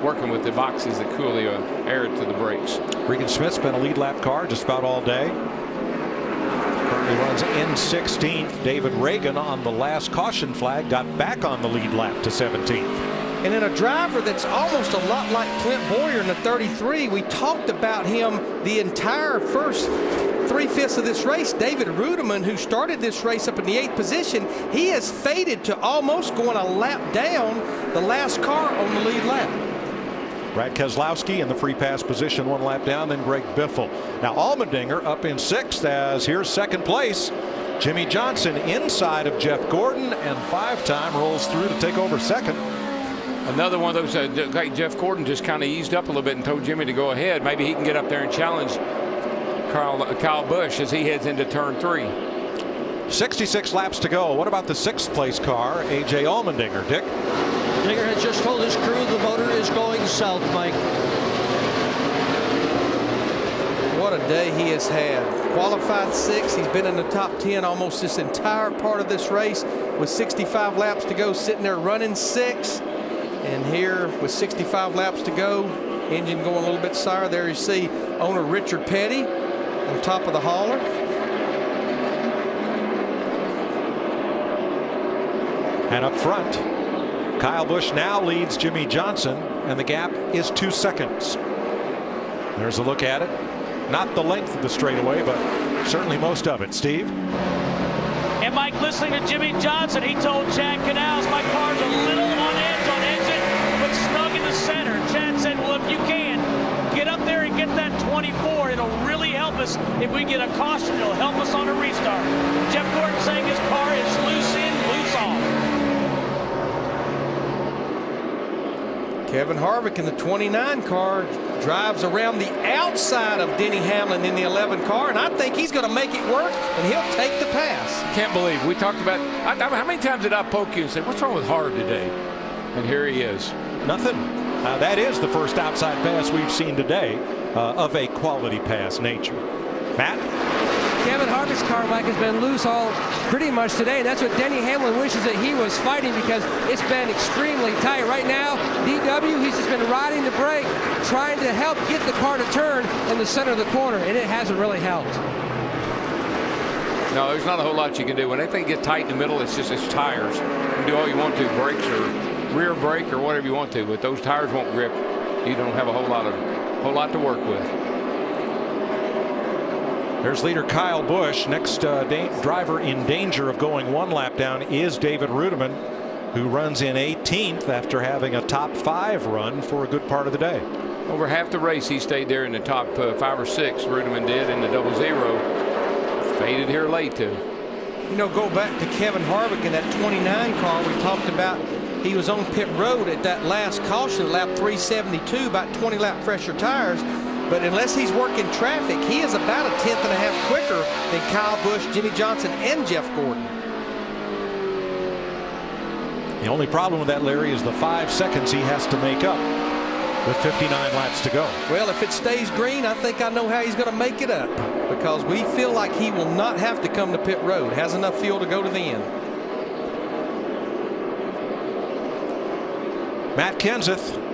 working with the boxes that cool the air to the brakes. Regan Smith's been a lead lap car just about all day. Currently runs in 16th. David Reagan on the last caution flag got back on the lead lap to 17th. And in a driver that's almost a lot like Clint Boyer in the 33, we talked about him the entire first 3/5 of this race. David Ruderman, who started this race up in the 8th position, he has faded to almost going a lap down the last car on the lead lap. Brad Keselowski in the free pass position, 1 lap down, then Greg Biffle. Now Allmendinger up in 6th, as here's 2nd place. Jimmy Johnson inside of Jeff Gordon, and 5-time rolls through to take over 2nd. Another one of those, Jeff Gordon just kind of eased up a little bit and told Jimmy to go ahead. Maybe he can get up there and challenge Kyle Busch as he heads into turn 3. 66 laps to go. What about the 6th place car, A.J. Allmendinger? Dick? Allmendinger has just told his crew the motor is going south, Mike. What a day he has had. Qualified 6th. He's been in the top 10 almost this entire part of this race with 65 laps to go, sitting there running 6th. And here with 65 laps to go, engine going a little bit sour. There you see owner Richard Petty on top of the hauler. And up front, Kyle Busch now leads Jimmy Johnson, and the gap is 2 seconds. There's a look at it. Not the length of the straightaway, but certainly most of it. Steve? And Mike, listening to Jimmy Johnson, he told Chad Canals, my car's a little on edge on exit, but snug in the center. Chad said, well, if you can, get up there and get that 24. It'll really help us if we get a caution. It'll help us on a restart. Jeff Gordon saying his car is loose in, loose off. Kevin Harvick in the 29 car drives around the outside of Denny Hamlin in the 11 car, and I think he's going to make it work, and he'll take the pass. Can't believe we talked about how many times did I poke you and say, what's wrong with Harv today? And here he is. Nothing. That is the first outside pass we've seen today of a quality pass nature. Matt? Kevin Harvick's car, Mike, has been loose all pretty much today, and that's what Denny Hamlin wishes that he was fighting, because it's been extremely tight. Right now, DW, he's just been riding the brake, trying to help get the car to turn in the center of the corner, and it hasn't really helped. No, there's not a whole lot you can do. When anything gets tight in the middle, it's just its tires. You can do all you want to, brakes or rear brake or whatever you want to, but those tires won't grip. You don't have a whole lot to work with. There's leader Kyle Busch. Next driver in danger of going 1 lap down is David Ruderman, who runs in 18th after having a top 5 run for a good part of the day. Over half the race, he stayed there in the top 5 or 6. Ruderman did in the 00. Faded here late, too. You know, go back to Kevin Harvick in that 29 car we talked about. He was on pit road at that last caution, lap 372, about 20 lap fresher tires. But unless he's working traffic, he is about a 10th and a half quicker than Kyle Busch, Jimmy Johnson, and Jeff Gordon. The only problem with that, Larry, is the 5 seconds he has to make up with 59 laps to go. Well, if it stays green, I think I know how he's going to make it up, because we feel like he will not have to come to pit road. Has enough fuel to go to the end. Matt Kenseth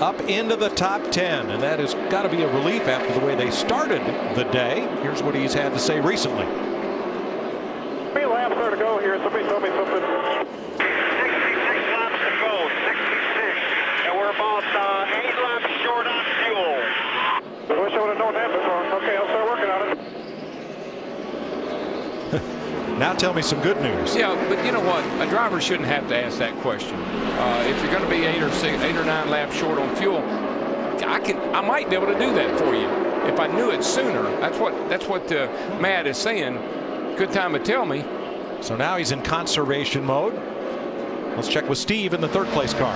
up into the top 10, and that has got to be a relief after the way they started the day. Here's what he's had to say recently. 3 laps there to go here. Somebody tell me something. 66 laps to go. Now tell me some good news. Yeah, but you know what? A driver shouldn't have to ask that question. If you're going to be 8 or 9 laps short on fuel, I might be able to do that for you if I knew it sooner. That's what Matt is saying. Good time to tell me. So now he's in conservation mode. Let's check with Steve in the third place car.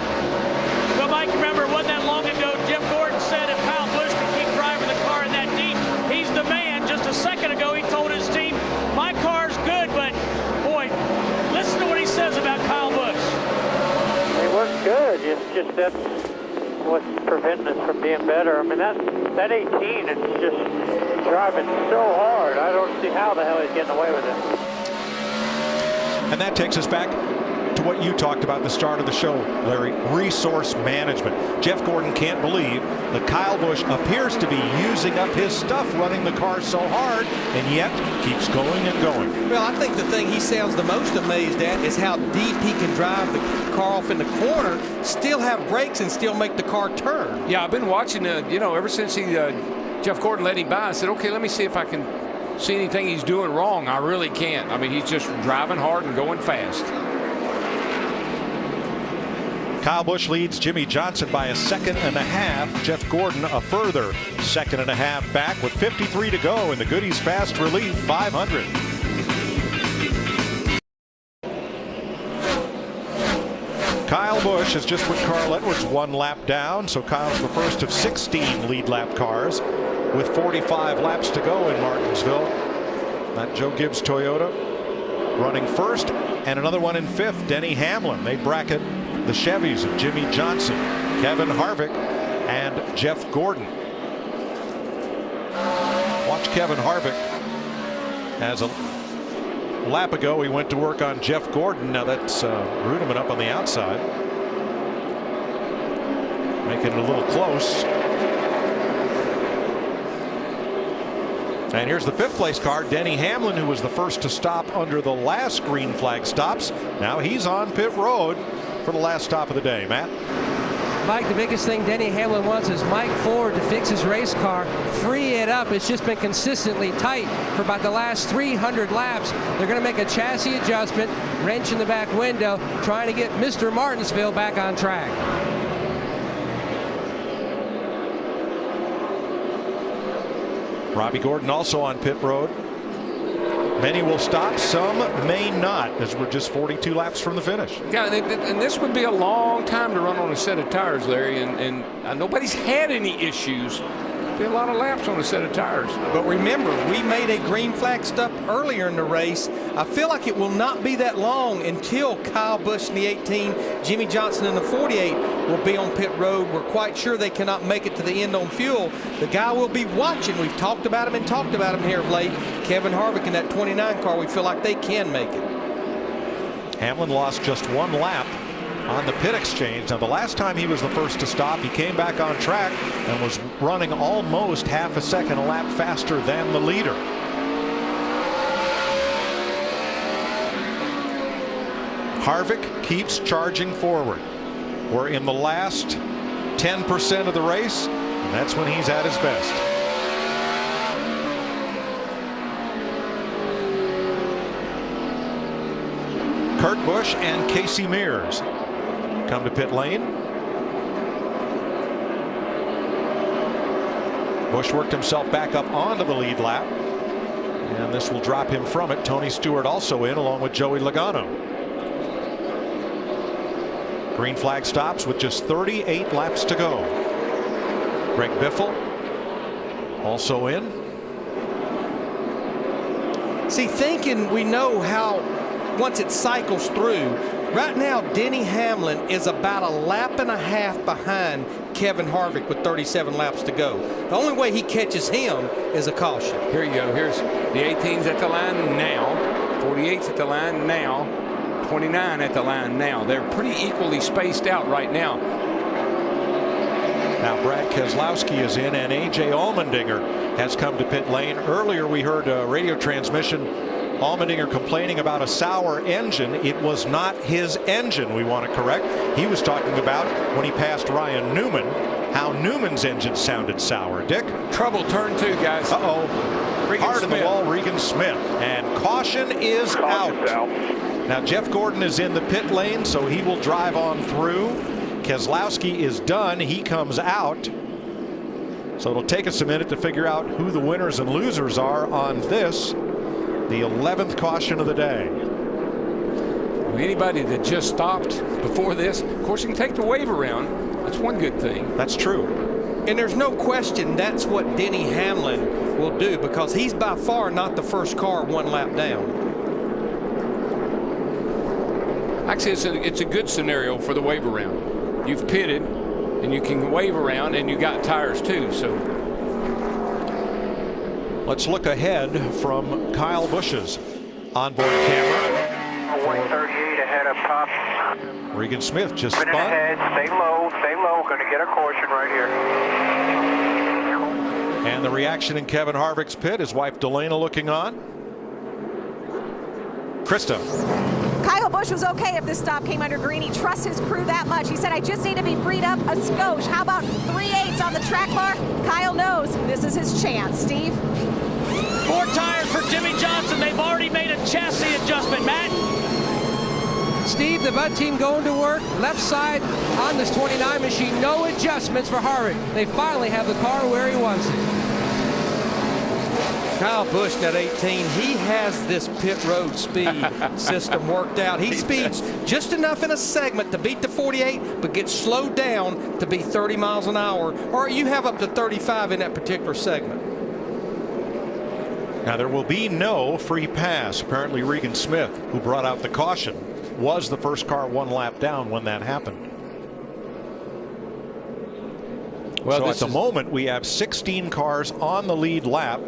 Well, Mike, remember, it wasn't that long ago, Jeff Gordon said if Kyle Busch could keep driving the car in that deep, he's the man. Just a second ago, he told his team, my car's good, but boy, listen to what he says about Kyle Busch. It works good. It's just that's what's preventing us from being better. I mean, that 18 is just driving so hard. I don't see how the hell he's getting away with it. And that takes us back to what you talked about at the start of the show, Larry, resource management. Jeff Gordon can't believe that Kyle Busch appears to be using up his stuff running the car so hard, and yet keeps going and going. Well, I think the thing he sounds the most amazed at is how deep he can drive the car off in the corner, still have brakes, and still make the car turn. Yeah, I've been watching, ever since Jeff Gordon let him by. I said, okay, let me see if I can see anything he's doing wrong. I really can't. I mean, he's just driving hard and going fast. Kyle Busch leads Jimmy Johnson by 1.5 seconds. Jeff Gordon a further 1.5 seconds back with 53 to go in the Goody's Fast Relief 500. Kyle Busch has just put Carl Edwards 1 lap down, so Kyle's the first of 16 lead lap cars with 45 laps to go in Martinsville. That Joe Gibbs Toyota running first, and another one in fifth, Denny Hamlin. They bracket the Chevys of Jimmy Johnson, Kevin Harvick, and Jeff Gordon. Watch Kevin Harvick. As a lap ago, he went to work on Jeff Gordon. Now that's Rudiman up on the outside, making it a little close. And here's the fifth place car, Denny Hamlin, who was the first to stop under the last green flag stops. Now he's on pit road for the last stop of the day. Matt? Mike, the biggest thing Denny Hamlin wants is Mike Ford to fix his race car, free it up. It's just been consistently tight for about the last 300 laps. They're going to make a chassis adjustment, wrench in the back window, trying to get Mr. Martinsville back on track. Robbie Gordon also on pit road. Many will stop, some may not, as we're just 42 laps from the finish. Yeah, and this would be a long time to run on a set of tires, Larry, and nobody's had any issues. Be a lot of laps on a set of tires. But remember, we made a green flag stop earlier in the race. I feel like it will not be that long until Kyle Busch in the 18, Jimmy Johnson in the 48 will be on pit road. We're quite sure they cannot make it to the end on fuel. The guy will be watching. We've talked about him and talked about him here of late. Kevin Harvick in that 29 car, we feel like they can make it. Hamlin lost just 1 lap on the pit exchange. Now, the last time he was the first to stop, he came back on track and was running almost 0.5 seconds a lap faster than the leader. Harvick keeps charging forward. We're in the last 10% of the race, and that's when he's at his best. Kurt Busch and Casey Mears come to pit lane. Busch worked himself back up onto the lead lap, and this will drop him from it. Tony Stewart also in, along with Joey Logano. Green flag stops with just 38 laps to go. Greg Biffle also in. See, thinking we know how once it cycles through. Right now, Denny Hamlin is about 1.5 laps behind Kevin Harvick with 37 laps to go. The only way he catches him is a caution. Here you go. Here's the 18's at the line now. 48's at the line now. 29 at the line now. They're pretty equally spaced out right now. Now Brad Keselowski is in, and A.J. Allmendinger has come to pit lane. Earlier we heard a radio transmission, Allmendinger complaining about a sour engine. It was not his engine, we want to correct. He was talking about when he passed Ryan Newman, how Newman's engine sounded sour. Dick? Trouble turn 2, guys. Uh-oh. Hard in the wall, Regan Smith. And caution is out. Now, Jeff Gordon is in the pit lane, so he will drive on through. Keselowski is done. He comes out. So it'll take us a minute to figure out who the winners and losers are on this, the 11th caution of the day. Anybody that just stopped before this, of course, you can take the wave around. That's one good thing. That's true. And there's no question that's what Denny Hamlin will do, because he's by far not the first car one lap down. Actually, it's a good scenario for the wave around. You've pitted, and you can wave around, and you got tires too. So let's look ahead from Kyle Busch's onboard camera. 138 ahead of top. Regan Smith just spun. Ahead. Stay low, stay low. Going to get a caution right here. And the reaction in Kevin Harvick's pit, his wife Delana looking on. Krista. Kyle Busch was okay if this stop came under green. He trusts his crew that much. He said, I just need to be freed up a skosh. How about 3/8 on the track bar? Kyle knows this is his chance. Steve? 4 tires for Jimmy Johnson. They've already made a chassis adjustment, Matt. Steve, the Bud team going to work. Left side on this 29 machine. No adjustments for Harvick. They finally have the car where he wants it. Kyle Busch at 18, he has this pit road speed system worked out. He speeds just enough in a segment to beat the 48, but gets slowed down to be 30 miles an hour, or you have up to 35 in that particular segment. Now there will be no free pass. Apparently Regan Smith, who brought out the caution, was the first car one lap down when that happened. Well, so at the moment we have 16 cars on the lead lap.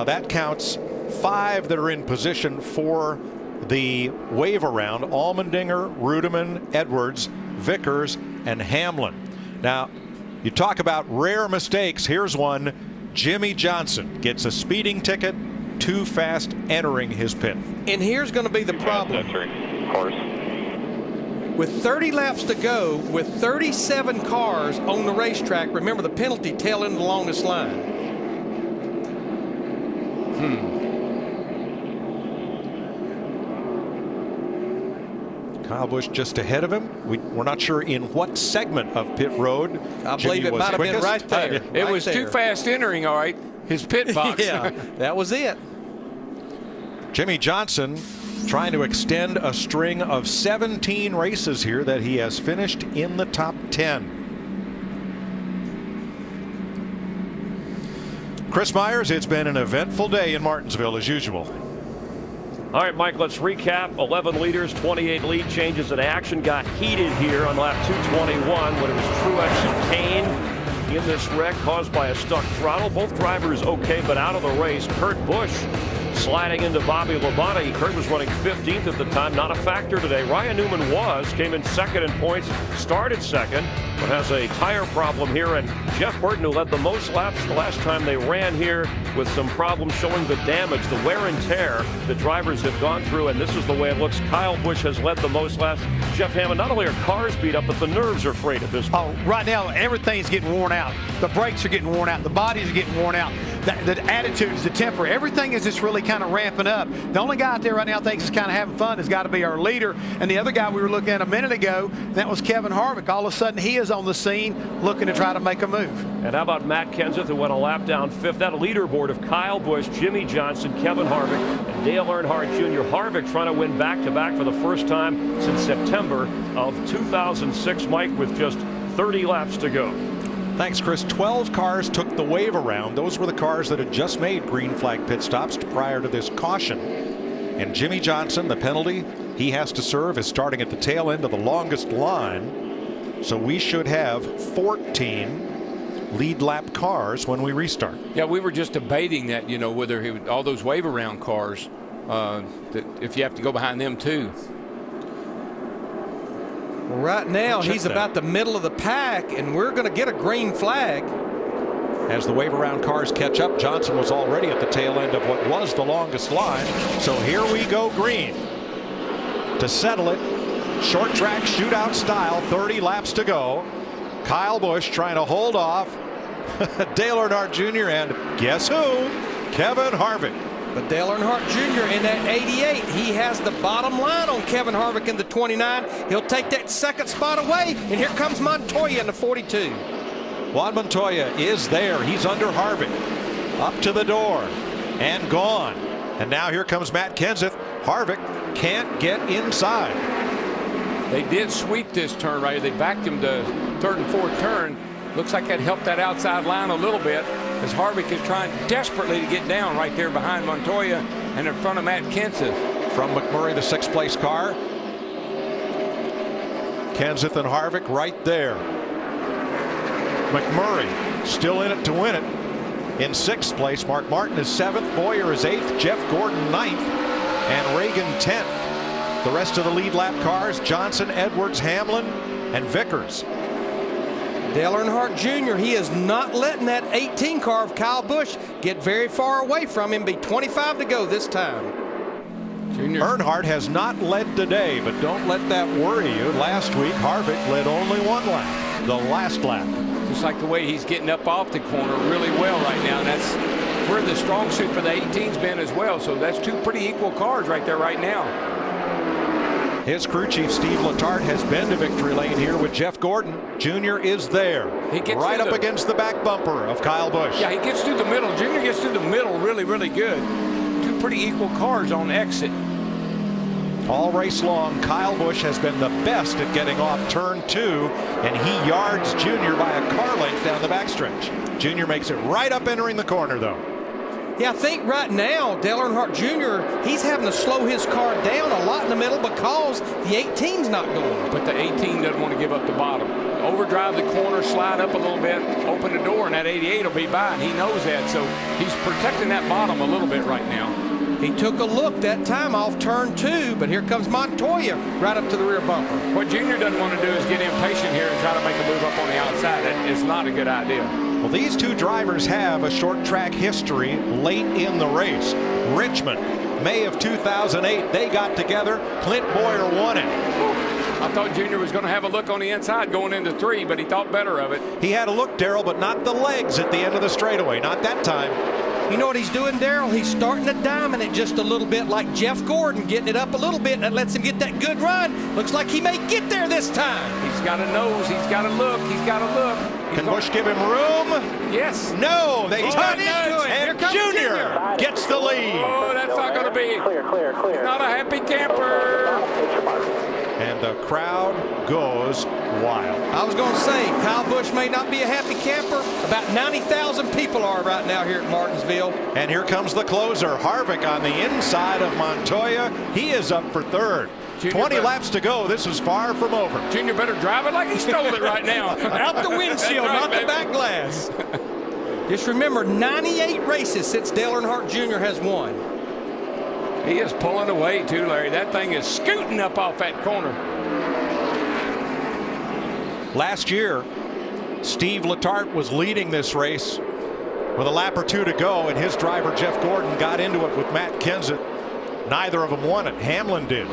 That counts 5 that are in position for the wave around: Allmendinger, Rudiman, Edwards, Vickers, and Hamlin. Now, you talk about rare mistakes. Here's one. Jimmy Johnson gets a speeding ticket, too fast entering his pit. And here's going to be the problem. With 30 laps to go, with 37 cars on the racetrack, remember the penalty tail end the longest line. Kyle Busch just ahead of him. We're not sure in what segment of pit road. I believe it might have been right there. It was too fast entering, all right. His pit box. Yeah, that was it. Jimmy Johnson trying to extend a string of 17 races here that he has finished in the top 10. Chris Myers, it's been an eventful day in Martinsville as usual. All right, Mike, let's recap. 11 leaders, 28 lead changes, and action got heated here on lap 221 when it was Truex and Kane in this wreck caused by a stuck throttle. Both drivers okay, but out of the race. Kurt Busch sliding into Bobby Labonte. Kurt was running 15th at the time, not a factor today. Ryan Newman came in second in points, started second, but has a tire problem here. And Jeff Burton, who led the most laps the last time they ran here, with some problems showing the damage, the wear and tear the drivers have gone through. And this is the way it looks. Kyle Busch has led the most laps. Jeff Hammond, not only are cars beat up, but the nerves are frayed at this point. Oh, right now, everything's getting worn out. The brakes are getting worn out. The bodies are getting worn out. The attitudes, the temper, everything is just really kind of ramping up. The only guy out there right now thinks he's kind of having fun has got to be our leader. And the other guy we were looking at a minute ago, that was Kevin Harvick. All of a sudden, he is on the scene looking to try to make a move. And how about Matt Kenseth, who went a lap down 5th? That leaderboard of Kyle Busch, Jimmy Johnson, Kevin Harvick, and Dale Earnhardt Jr. Harvick trying to win back-to-back for the first time since September of 2006, Mike, with just 30 laps to go. Thanks, Chris. 12 cars took the wave around. Those were the cars that had just made green flag pit stops prior to this caution. And Jimmy Johnson, the penalty he has to serve is starting at the tail end of the longest line. So we should have 14 lead lap cars when we restart. Yeah, we were just debating that, you know, whether all those wave around cars, that if you have to go behind them too. Right now, he's about the middle of the pack, and we're going to get a green flag. As the wave around cars catch up, Johnson was already at the tail end of what was the longest line. So here we go green. To settle it, short track shootout style, 30 laps to go. Kyle Busch trying to hold off Dale Earnhardt Jr. and guess who? Kevin Harvick. But Dale Earnhardt Jr. in that 88, he has the bottom line on Kevin Harvick in the 29. He'll take that second spot away, and here comes Montoya in the 42. Juan Montoya is there. He's under Harvick. Up to the door and gone. And now here comes Matt Kenseth. Harvick can't get inside. They did sweep this turn right here. They vacuumed the third and fourth turn. Looks like that helped that outside line a little bit, as Harvick is trying desperately to get down right there behind Montoya and in front of Matt Kenseth. From McMurray, the 6th place car. Kenseth and Harvick right there. McMurray still in it to win it. In 6th place, Mark Martin is 7th, Boyer is 8th, Jeff Gordon 9th, and Reagan 10th. The rest of the lead lap cars, Johnson, Edwards, Hamlin, and Vickers. Dale Earnhardt Jr., he is not letting that 18 car of Kyle Busch get very far away from him. Be 25 to go this time. Earnhardt has not led today, but don't let that worry you. Last week, Harvick led only 1 lap, the last lap. Just like the way he's getting up off the corner really well right now. And that's where the strong suit for the 18's been as well. So that's 2 pretty equal cars right there right now. His crew chief, Steve Letarte, has been to victory lane here with Jeff Gordon. Jr. is there. He gets right up against the back bumper of Kyle Busch. Yeah, he gets through the middle. Jr. gets through the middle really, really good. 2 pretty equal cars on exit. All race long, Kyle Busch has been the best at getting off turn 2, and he yards Jr. by a car length down the backstretch. Jr. makes it right up entering the corner, though. Yeah, I think right now, Dale Earnhardt Jr., he's having to slow his car down a lot in the middle because the 18's not going. But the 18 doesn't want to give up the bottom. Overdrive the corner, slide up a little bit, open the door, and that 88 will be by, and he knows that. So he's protecting that bottom a little bit right now. He took a look that time off turn 2, but here comes Montoya right up to the rear bumper. What Jr. doesn't want to do is get impatient here and try to make a move up on the outside. That is not a good idea. Well, these 2 drivers have a short track history late in the race. Richmond, May of 2008, they got together. Clint Boyer won it. I thought Jr. was going to have a look on the inside going into 3, but he thought better of it. He had a look, Darrell, but not the legs at the end of the straightaway. Not that time. You know what he's doing, Darrell? He's starting to diamond it just a little bit, like Jeff Gordon, getting it up a little bit. That lets him get that good run. Looks like he may get there this time. He's got a nose. He's got a look. He's got a look. Can Busch give him room? Yes. No, they touch, and Jr. gets the lead. Oh, that's not going to be. Clear. He's not a happy camper. And the crowd goes wild. I was going to say, Kyle Busch may not be a happy camper. About 90,000 people are right now here at Martinsville. And here comes the closer, Harvick on the inside of Montoya. He is up for 3rd. 20 laps to go. This is far from over. Jr. better drive it like he stole it right now. Out the windshield, right, not the back glass. Just remember, 98 races since Dale Earnhardt Jr. has won. He is pulling away too, Larry. That thing is scooting up off that corner. Last year, Steve Letarte was leading this race with a lap or 2 to go, and his driver, Jeff Gordon, got into it with Matt Kenseth. Neither of them won it. Hamlin did.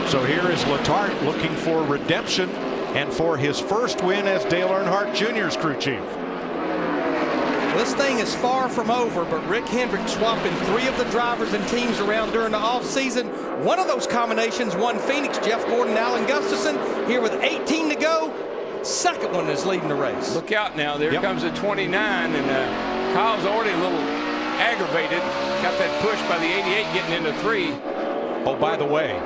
So here is Letarte looking for redemption and for his first win as Dale Earnhardt Jr.'s crew chief. This thing is far from over, but Rick Hendrick swapping 3 of the drivers and teams around during the offseason. One of those combinations won Phoenix, Jeff Gordon, Alan Gustafson. Here with 18 to go, second one is leading the race. Look out now, there comes the 29, and Kyle's already a little aggravated. Got that push by the 88 getting into 3. Oh, by the way,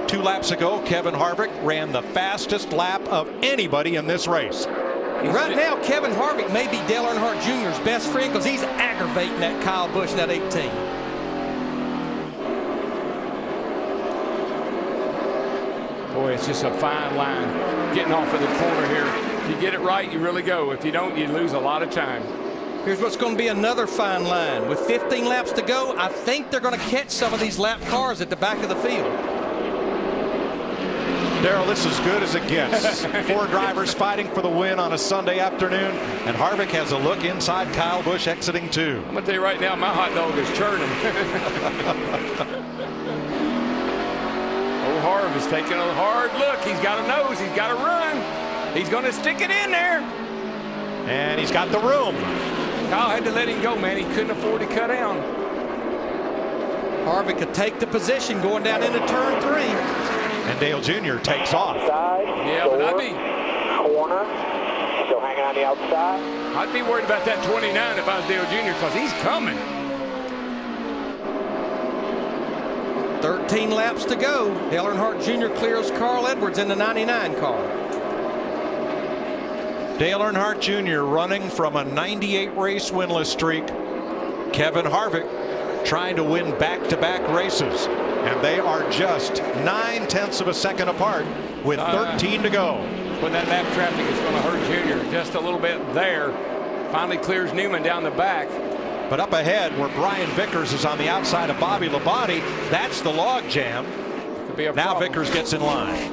2 laps ago, Kevin Harvick ran the fastest lap of anybody in this race. Right now, Kevin Harvick may be Dale Earnhardt Jr.'s best friend because he's aggravating that Kyle Busch in that 18. Boy, it's just a fine line getting off of the corner here. If you get it right, you really go. If you don't, you lose a lot of time. Here's what's going to be another fine line. With 15 laps to go, I think they're going to catch some of these lap cars at the back of the field. Darrell, this is good as it gets. 4 drivers fighting for the win on a Sunday afternoon, and Harvick has a look inside Kyle Busch exiting 2. I'm going to tell you right now, my hot dog is churning. Old Harv is taking a hard look. He's got a nose. He's got to run. He's going to stick it in there. And he's got the room. Kyle had to let him go, man. He couldn't afford to cut down. Harvick could take the position going down into turn 3. And Dale Jr. takes off. Yeah, but I'd be corner. Still hanging on the outside. I'd be worried about that 29 if I was Dale Jr. because he's coming. 13 laps to go. Dale Earnhardt Jr. clears Carl Edwards in the 99 car. Dale Earnhardt Jr. running from a 98 race winless streak. Kevin Harvick trying to win back-to-back races. And they are just 9/10 of a second apart with 13 to go. When that lap traffic is going to hurt Junior just a little bit there. Finally clears Newman down the back. But up ahead, where Brian Vickers is on the outside of Bobby Labonte, that's the log jam. Could be a now problem. Vickers gets in line.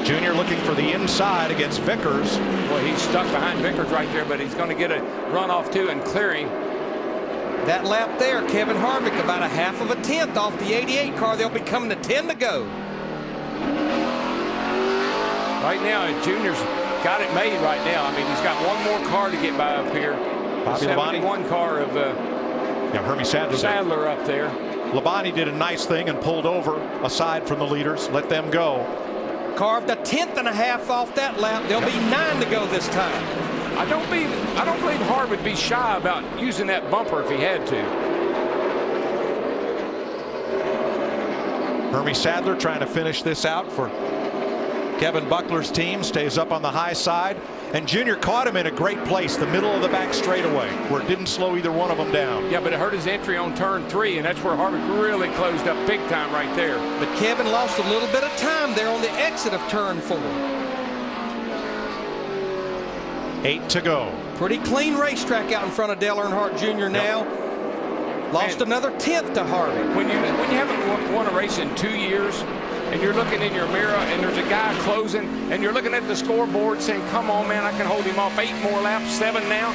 Junior looking for the inside against Vickers. Well, he's stuck behind Vickers right there, but he's going to get a runoff too and clearing. That lap there, Kevin Harvick about a half of a tenth off the 88 car. They'll be coming to 10 to go. Right now, Junior's got it made right now. I mean, he's got one more car to get by up here. Bobby Labonte. 71 car of Hermie Sadler up there. Labonte did a nice thing and pulled over aside from the leaders, let them go. Carved a tenth and a half off that lap. There'll be 9 to go this time. I don't believe Harvick would be shy about using that bumper if he had to. Hermie Sadler trying to finish this out for Kevin Buckler's team. Stays up on the high side. And Junior caught him in a great place, the middle of the back straightaway, where it didn't slow either one of them down. Yeah, but it hurt his entry on turn 3, and that's where Harvick really closed up big time right there. But Kevin lost a little bit of time there on the exit of turn 4. 8 to go. Pretty clean racetrack out in front of Dale Earnhardt Jr. now. Lost another tenth to Harvick. When you haven't won a race in 2 years, and you're looking in your mirror and there's a guy closing and you're looking at the scoreboard saying, come on, man, I can hold him off 8 more laps, 7 now.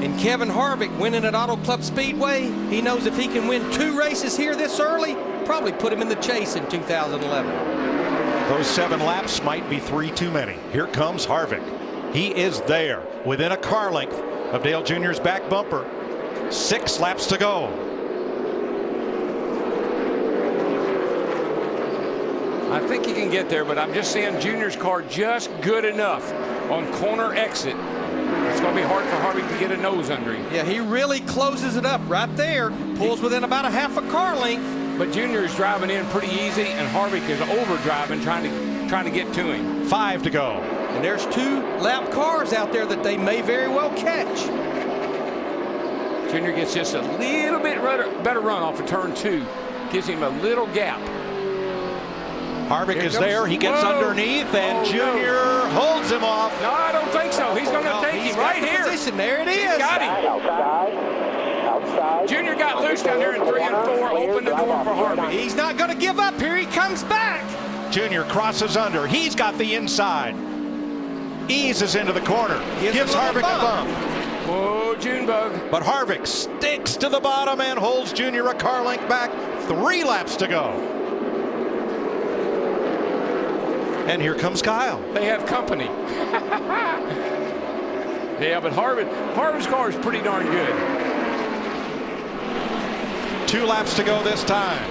And Kevin Harvick winning at Auto Club Speedway, he knows if he can win 2 races here this early, probably put him in the chase in 2011. Those 7 laps might be 3 too many. Here comes Harvick. He is there within a car length of Dale Jr.'s back bumper. 6 laps to go. I think he can get there, but I'm just saying Junior's car just good enough on corner exit. It's going to be hard for Harvick to get a nose under him. Yeah, he really closes it up right there. Pulls within about a half a car length. But Junior is driving in pretty easy, and Harvick is overdriving, trying to get to him. 5 to go. And there's 2 lap cars out there that they may very well catch. Junior gets just a little bit better run off of turn 2. Gives him a little gap. Harvick is there. He gets underneath, and Junior holds him off. No, I don't think so. He's going to take him right here. Position. There it is. Got him. Outside. Junior got loose down there in 3 and 4. Opened the door for Harvick. He's not going to give up. Here he comes back. Junior crosses under. He's got the inside. Eases into the corner. Gives Harvick a bump. Whoa, Junebug. But Harvick sticks to the bottom and holds Junior a car length back. 3 laps to go. And here comes Kyle. They have company. Yeah, but Harvick's car is pretty darn good. 2 laps to go this time.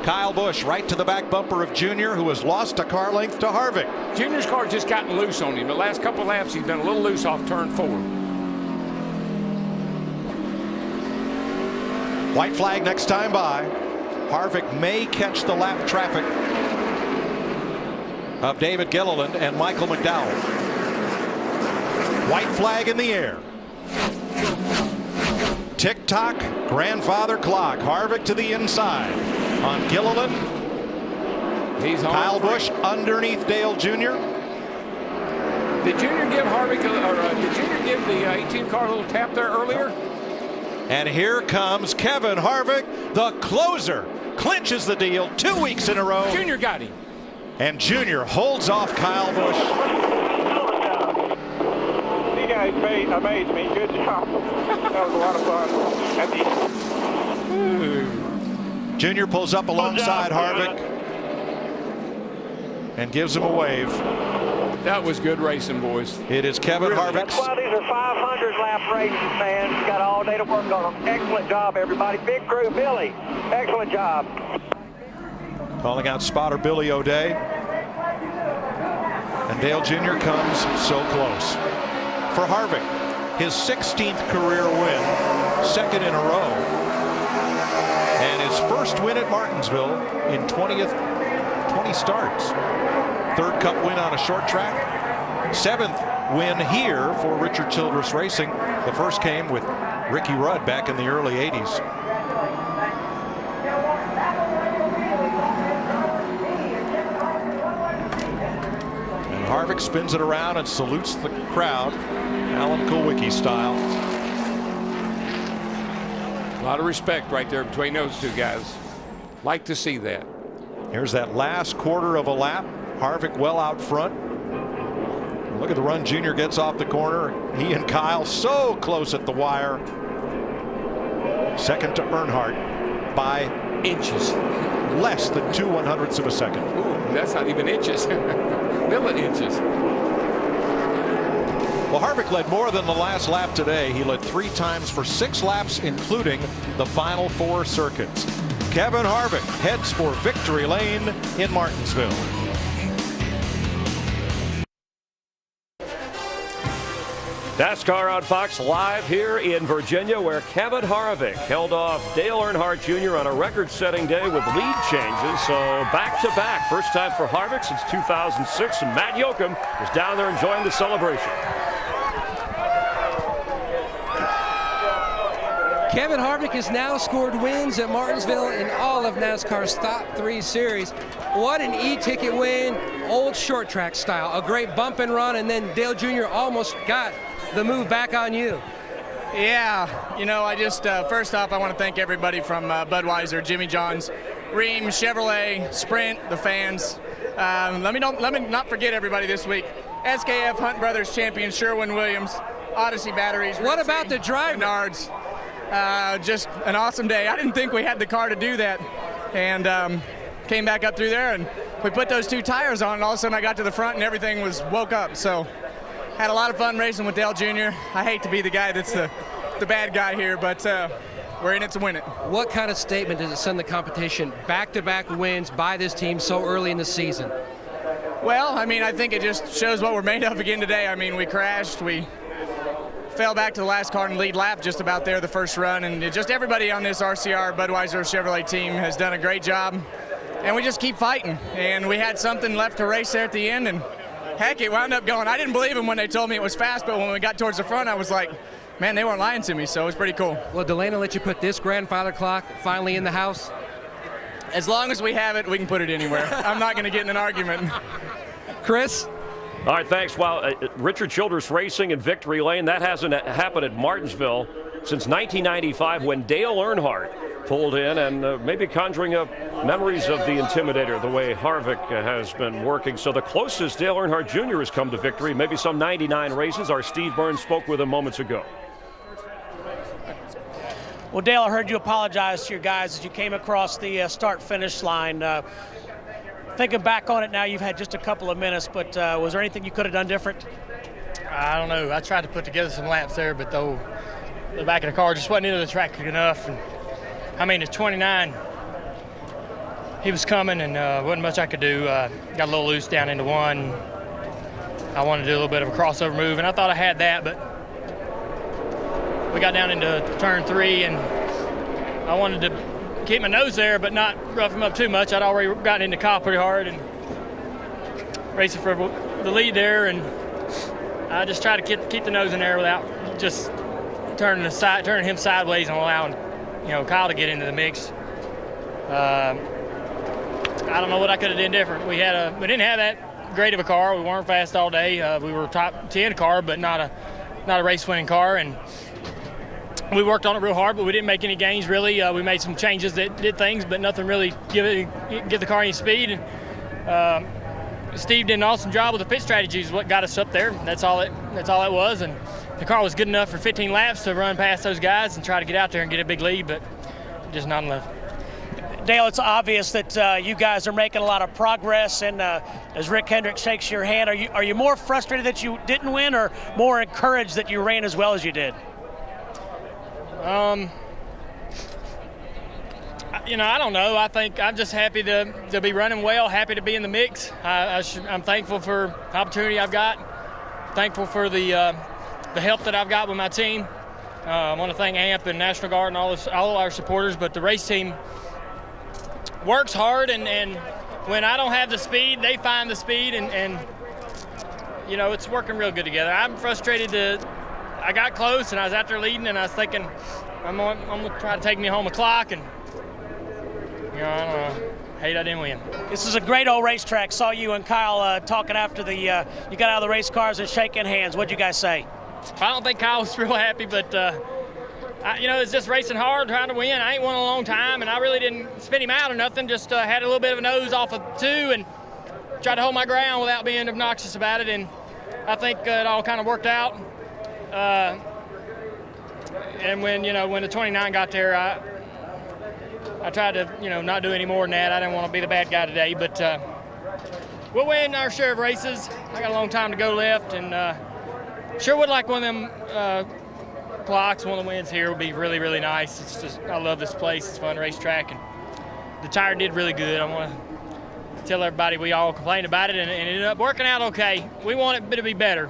Kyle Busch right to the back bumper of Junior, who has lost a car length to Harvick. Junior's car just gotten loose on him. The last couple of laps, he's been a little loose off turn 4. White flag next time by. Harvick may catch the lap traffic of David Gilliland and Michael McDowell. White flag in the air. Tick-tock, grandfather clock. Harvick to the inside on Gilliland. He's Kyle Busch underneath Dale Jr. Did Junior give Harvick, did Junior give the 18 car a little tap there earlier? And here comes Kevin Harvick, the closer, clinches the deal 2 weeks in a row. Junior got him. And Junior holds off Kyle Busch. You guys amazed me. Good job. That was a lot of fun. Junior pulls up alongside Harvick. and gives him a wave. That was good racing, boys. It is Kevin Harvick. That's why these are 500-lap races, man. Got all day to work on them. Excellent job, everybody. Big crew, Billy. Excellent job. Calling out spotter Billy O'Day. And Dale Jr. comes so close. For Harvick, his 16th career win, second in a row. And his first win at Martinsville in 20 starts. Third Cup win on a short track. Seventh win here for Richard Childress Racing. The first came with Ricky Rudd back in the early 80s. And Harvick spins it around and salutes the crowd, Alan Kulwicki style. A lot of respect right there between those two guys. Like to see that. Here's that last quarter of a lap. Harvick well out front. Look at the run Junior gets off the corner. He and Kyle so close at the wire. Second to Earnhardt by inches. Less than 2/100ths of a second. Ooh, that's not even inches. Milli-inches. Well, Harvick led more than the last lap today. He led 3 times for 6 laps, including the final 4 circuits. Kevin Harvick heads for victory lane in Martinsville. NASCAR on Fox live here in Virginia, where Kevin Harvick held off Dale Earnhardt Jr. on a record-setting day with lead changes. So back-to-back, first time for Harvick since 2006, and Matt Yoakum is down there enjoying the celebration. Kevin Harvick has now scored wins at Martinsville in all of NASCAR's top 3 series. What an e-ticket win, old short track style. A great bump and run, and then Dale Jr. almost got the move back on you. Yeah, you know, I just, first off, I want to thank everybody from Budweiser, Jimmy John's, Ream, Chevrolet, Sprint, the fans. Let me not forget everybody this week. SKF Hunt Brothers champion Sherwin-Williams, Odyssey Batteries. What about the driver? Menards. Just an awesome day. I didn't think we had the car to do that, and came back up through there, and we put those 2 tires on, and all of a sudden I got to the front and everything was woke up. So had a lot of fun racing with Dale Jr. I hate to be the guy that's the bad guy here, but we're in it to win it. What kind of statement does it send the competition? Back-to-back wins by this team so early in the season. Well, I mean, I think it just shows what we're made of again today. I mean, we crashed, we fell back to the last car and lead lap just about there the first run, and just everybody on this RCR Budweiser Chevrolet team has done a great job, and we just keep fighting. And we had something left to race there at the end, and heck, it wound up going. I didn't believe them when they told me it was fast, but when we got towards the front, I was like, man, they weren't lying to me, so it was pretty cool. Well, Delana let you put this grandfather clock finally in the house? As long as we have it, we can put it anywhere. I'm not going to get in an argument. Chris? All right, thanks. Well, Richard Childress Racing in victory lane, that hasn't happened at Martinsville since 1995 when Dale Earnhardt pulled in, and maybe conjuring up memories of the Intimidator, the way Harvick has been working. So the closest Dale Earnhardt Jr. has come to victory, maybe some 99 races. Our Steve Burns spoke with him moments ago. Well, Dale, I heard you apologize to your guys as you came across the start-finish line. Thinking back on it now, you've had just a couple of minutes, but was there anything you could have done different? I don't know. I tried to put together some laps there, but though the back of the car just wasn't into the track quick enough. And I mean, at 29, he was coming, and wasn't much I could do. Got a little loose down into 1. I wanted to do a little bit of a crossover move, and I thought I had that, but we got down into turn 3, and I wanted to keep my nose there, but not rough him up too much. I'd already gotten into Kyle pretty hard and racing for the lead there, and I just tried to keep the nose in there without just turning him sideways and allowing, you know, Kyle to get into the mix. I don't know what I could have done different. We didn't have that great of a car. We weren't fast all day. We were a top 10 car, but not a race-winning car, and we worked on it real hard, but we didn't make any gains, really. We made some changes that did things, but nothing really give the car any speed. And Steve did an awesome job with the pit strategy is what got us up there. That's all it was. And the car was good enough for 15 laps to run past those guys and try to get out there and get a big lead, but just not enough. Dale, it's obvious that you guys are making a lot of progress, and as Rick Hendrick shakes your hand, are you more frustrated that you didn't win, or more encouraged that you ran as well as you did? You know, I don't know. I think I'm just happy to be running well, happy to be in the mix. I'm thankful for the opportunity I've got, thankful for the help that I've got with my team. I want to thank AMP and National Guard and all our supporters, but the race team works hard, and when I don't have the speed, they find the speed, and you know, it's working real good together. I'm frustrated I got close, and I was out there leading, and I was thinking, I'm going to try to take me home a clock, and you know, I don't know. Hate I didn't win. This is a great old racetrack. Saw you and Kyle talking after you got out of the race cars and shaking hands. What'd you guys say? I don't think Kyle was real happy, but you know, it's just racing hard, trying to win. I ain't won in a long time, and I really didn't spin him out or nothing. Just had a little bit of a nose off of 2 and tried to hold my ground without being obnoxious about it. And I think it all kind of worked out. And when the 29 got there, I tried to, not do any more than that. I didn't want to be the bad guy today, but we'll win our share of races. I got a long time to go left, and sure would like one of them clocks. One of the wins here would be really, really nice. It's just, I love this place. It's a fun racetrack, and the tire did really good. I want to tell everybody we all complained about it, and it ended up working out okay. We want it to be better,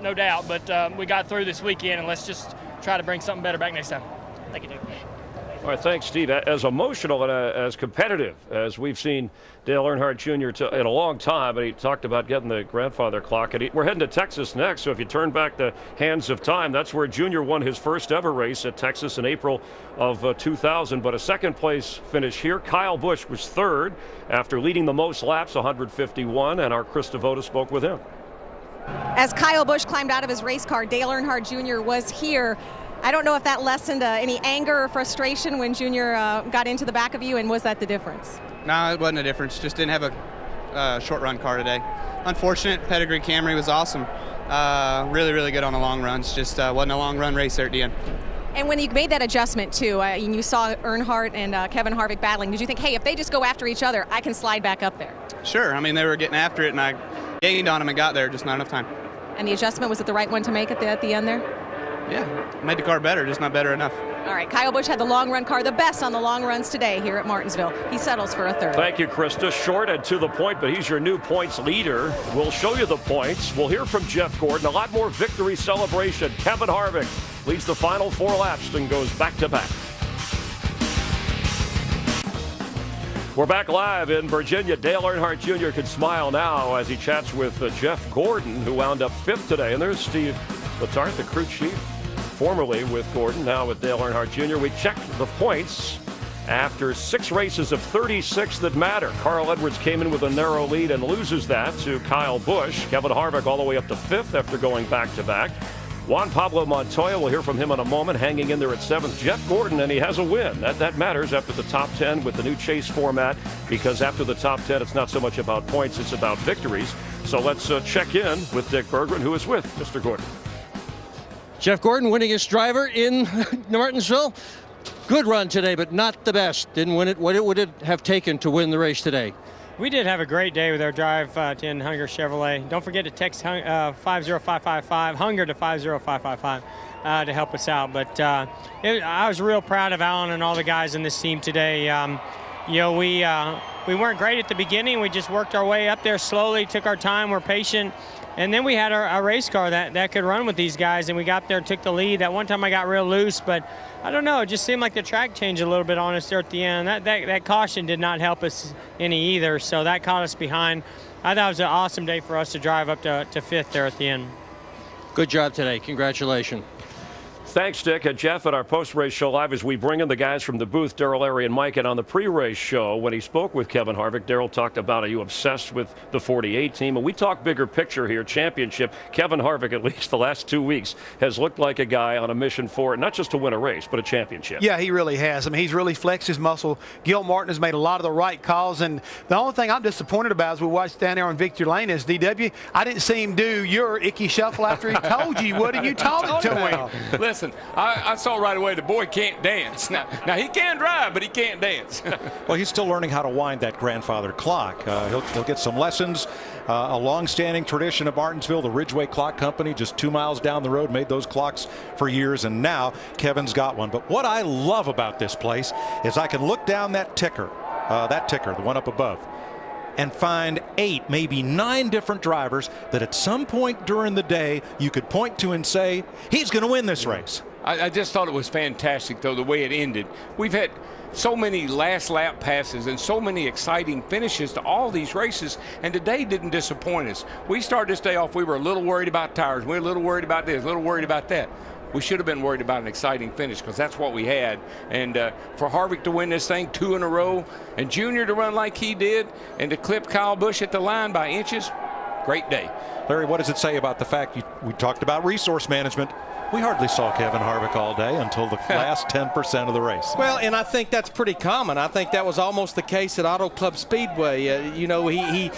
no doubt, but we got through this weekend, and let's just try to bring something better back next time. Thank you, Duke. All right, thanks, Steve. As emotional and as competitive as we've seen Dale Earnhardt Jr. In a long time, and he talked about getting the grandfather clock. And we're heading to Texas next, so if you turn back the hands of time, that's where Junior won his first ever race at Texas in April of 2000. But a second-place finish here. Kyle Busch was third after leading the most laps, 151, and our Chris Devoto spoke with him. As Kyle Busch climbed out of his race car, Dale Earnhardt Jr. was here. I don't know if that lessened any anger or frustration when Junior got into the back of you, and was that the difference? No, it wasn't a difference. Just didn't have a short run car today. Unfortunate. Pedigree Camry was awesome. Really, really good on the long runs. Just wasn't a long run race there at the end. And when you made that adjustment too, and you saw Earnhardt and Kevin Harvick battling, did you think, hey, if they just go after each other, I can slide back up there? Sure. I mean, they were getting after it, and I gained on them and got there, just not enough time. And the adjustment, was it the right one to make at the end there? Yeah, made the car better, just not better enough. All right, Kyle Busch had the long run car, the best on the long runs today here at Martinsville. He settles for a third. Thank you, Krista. Short and to the point, but he's your new points leader. We'll show you the points. We'll hear from Jeff Gordon. A lot more victory celebration. Kevin Harvick leads the final 4 laps and goes back to back. We're back live in Virginia. Dale Earnhardt Jr. can smile now as he chats with Jeff Gordon, who wound up 5th today. And there's Steve Letarte, the crew chief, formerly with Gordon, now with Dale Earnhardt Jr. We checked the points after 6 races of 36 that matter. Carl Edwards came in with a narrow lead and loses that to Kyle Busch. Kevin Harvick all the way up to 5th after going back-to-back. Juan Pablo Montoya, we'll hear from him in a moment, hanging in there at 7th. Jeff Gordon, and he has a win. That matters after the top 10 with the new chase format, because after the top 10, it's not so much about points, it's about victories. So let's check in with Dick Berggren, who is with Mr. Gordon. Jeff Gordon, winningest driver in Martinsville. Good run today, but not the best. Didn't win it what it would have taken to win the race today. We did have a great day with our drive to Hunger Chevrolet. Don't forget to text 50555, Hunger to 50555 to help us out. But I was real proud of Alan and all the guys in this team today. We weren't great at the beginning. We just worked our way up there slowly, took our time, we're patient. And then we had our race car that could run with these guys, and we got there and took the lead. That one time I got real loose, but I don't know. It just seemed like the track changed a little bit on us there at the end. That caution did not help us any either, so that caught us behind. I thought it was an awesome day for us to drive up to 5th there at the end. Good job today. Congratulations. Thanks, Dick. Jeff, at our post-race show live, as we bring in the guys from the booth, Darrell, Larry, and Mike, and on the pre-race show, when he spoke with Kevin Harvick, Darrell talked about, are you obsessed with the 48 team? And we talk bigger picture here, championship. Kevin Harvick, at least the last 2 weeks, has looked like a guy on a mission for it, not just to win a race, but a championship. Yeah, he really has. I mean, he's really flexed his muscle. Gil Martin has made a lot of the right calls, and the only thing I'm disappointed about as we watched down there on Victory Lane is, DW, I didn't see him do your icky shuffle after he told you. What are you talking to him? listen, I saw right away the boy can't dance. Now he can drive, but he can't dance. Well, he's still learning how to wind that grandfather clock. He'll get some lessons. A long-standing tradition of Martinsville, the Ridgeway Clock Company, just 2 miles down the road, made those clocks for years, and now Kevin's got one. But what I love about this place is I can look down that ticker, the one up above, and find 8, maybe 9 different drivers that at some point during the day you could point to and say, he's going to win this race. I just thought it was fantastic, though, the way it ended. We've had so many last lap passes and so many exciting finishes to all these races, and today didn't disappoint us. We started this day off, we were a little worried about tires. We were a little worried about this, a little worried about that. We should have been worried about an exciting finish because that's what we had. And for Harvick to win this thing 2 in a row and Junior to run like he did and to clip Kyle Busch at the line by inches, great day. Larry, what does it say about the fact we talked about resource management? We hardly saw Kevin Harvick all day until the last 10% of the race. Well, and I think that's pretty common. I think that was almost the case at Auto Club Speedway. You know, he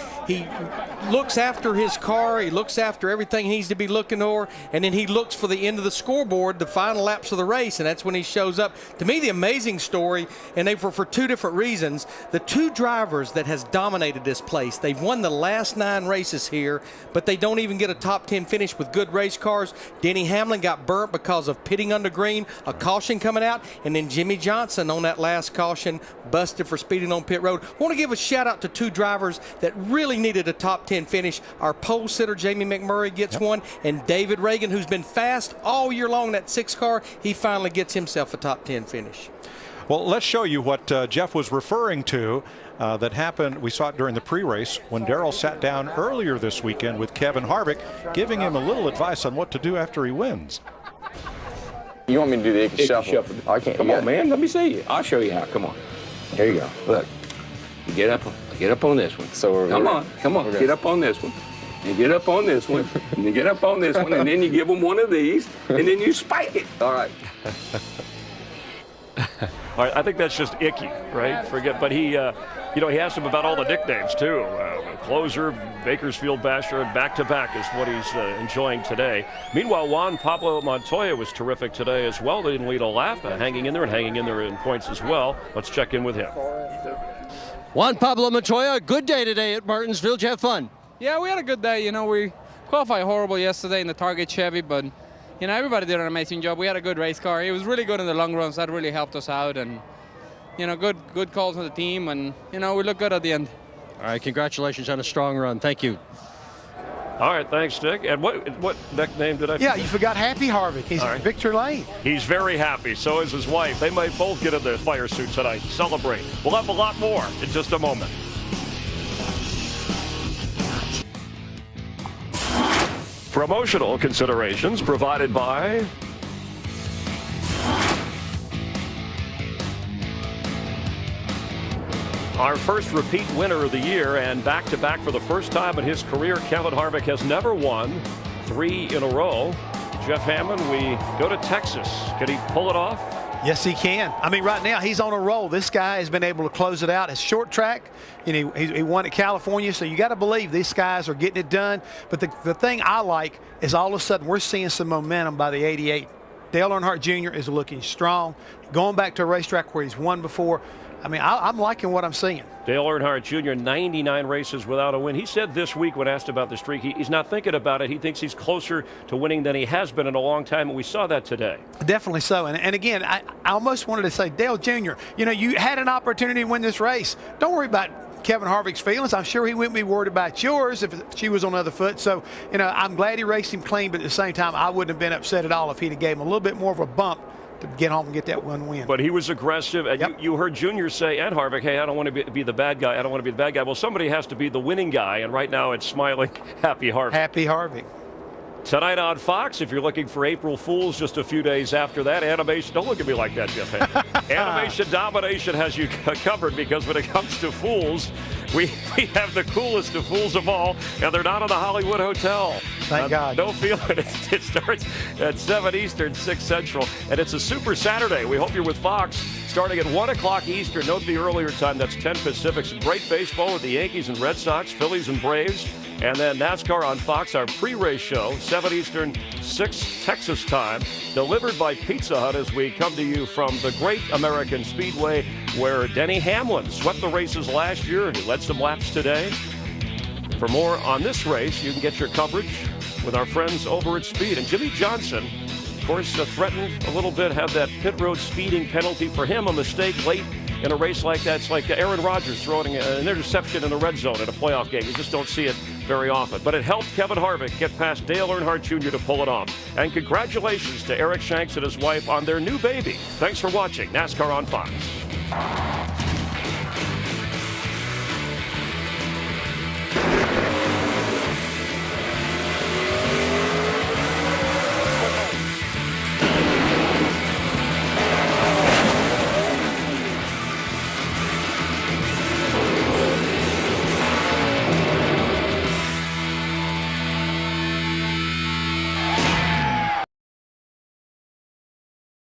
looks after his car. He looks after everything he needs to be looking for, and then he looks for the end of the scoreboard, the final laps of the race, and that's when he shows up. To me, the amazing story, and they were for 2 different reasons. The 2 drivers that has dominated this place, they've won the last 9 races here, but they don't even get a top 10 finish with good race cars. Denny Hamlin got burnt because of pitting under green, a caution coming out, and then Jimmy Johnson on that last caution busted for speeding on pit road. I want to give a shout out to 2 drivers that really needed a top 10 finish. Our pole sitter Jamie McMurray gets one, and David Reagan, who's been fast all year long in that 6 car, he finally gets himself a top 10 finish. Well, let's show you what Jeff was referring to that happened. We saw it during the pre-race when Darrell sat down earlier this weekend with Kevin Harvick, giving him a little advice on what to do after he wins. You want me to do the Icky shuffle? I can't. Come on, man. Let me see you. I'll show you how. Come on. Here you go. Look. Get up on this one. So come on. Get up on this one. And get up on this one. And you get up on this one. And then you give them one of these. And then you spike it. All right. All right, I think that's just Icky, right? But he, he asked him about all the nicknames too. Closer, Bakersfield Basher, and back-to-back is what he's enjoying today. Meanwhile, Juan Pablo Montoya was terrific today as well. They didn't lead a lap, hanging in there in points as well. Let's check in with him. Juan Pablo Montoya, a good day today at Martinsville. Did you have fun? Yeah, we had a good day. We qualified horrible yesterday in the Target Chevy, but everybody did an amazing job. We had a good race car. It was really good in the long runs. That really helped us out, and good calls on the team, and we look good at the end. All right, congratulations on a strong run. Thank you. All right, thanks, Dick. And what nickname did I forget? Yeah, you forgot Happy Harvick. He's in Victor Lane. He's very happy. So is his wife. They might both get in their fire suits tonight. Celebrate. We'll have a lot more in just a moment. Promotional considerations provided by our first repeat winner of the year, and back-to-back for the first time in his career. Kevin Harvick has never won 3 in a row. Jeff Hammond, we go to Texas. Can he pull it off? Yes, he can. I mean, right now he's on a roll. This guy has been able to close it out. It's short track, and he won at California, so you got to believe these guys are getting it done. But the thing I like is all of a sudden we're seeing some momentum by the 88. Dale Earnhardt Jr. is looking strong, going back to a racetrack where he's won before. I mean, I'm liking what I'm seeing. Dale Earnhardt Jr., 99 races without a win. He said this week when asked about the streak, he's not thinking about it. He thinks he's closer to winning than he has been in a long time, and we saw that today. Definitely so. And again, I almost wanted to say, Dale Jr., you had an opportunity to win this race. Don't worry about Kevin Harvick's feelings. I'm sure he wouldn't be worried about yours if she was on the other foot. So, I'm glad he raced him clean, but at the same time, I wouldn't have been upset at all if he'd have gave him a little bit more of a bump to get home and get that one win. But he was aggressive, and you heard Junior say, and Harvick, hey, I don't want to be the bad guy. I don't want to be the bad guy. Well, somebody has to be the winning guy, and right now it's smiling, Happy Harvick. Happy Harvick. Tonight on Fox, if you're looking for April Fools just a few days after that, animation, don't look at me like that, Jeff Hammond. Animation domination has you covered, because when it comes to fools, we have the coolest of fools of all, and they're not in the Hollywood Hotel. Thank God. Don't feel it. It starts at 7 Eastern, 6 Central, and it's a Super Saturday. We hope you're with Fox starting at 1 o'clock Eastern. Note the earlier time, that's 10 Pacific. Some great baseball with the Yankees and Red Sox, Phillies and Braves. And then NASCAR on Fox, our pre-race show, 7 Eastern, 6 Texas time, delivered by Pizza Hut as we come to you from the Great American Speedway, where Denny Hamlin swept the races last year. He led some laps today. For more on this race, you can get your coverage with our friends over at Speed. And Jimmy Johnson, of course, threatened a little bit, had that pit road speeding penalty. For him, a mistake late in a race like that. It's like Aaron Rodgers throwing an interception in the red zone in a playoff game. You just don't see it very often. But it helped Kevin Harvick get past Dale Earnhardt Jr. to pull it off. And congratulations to Eric Shanks and his wife on their new baby. Thanks for watching NASCAR on Fox.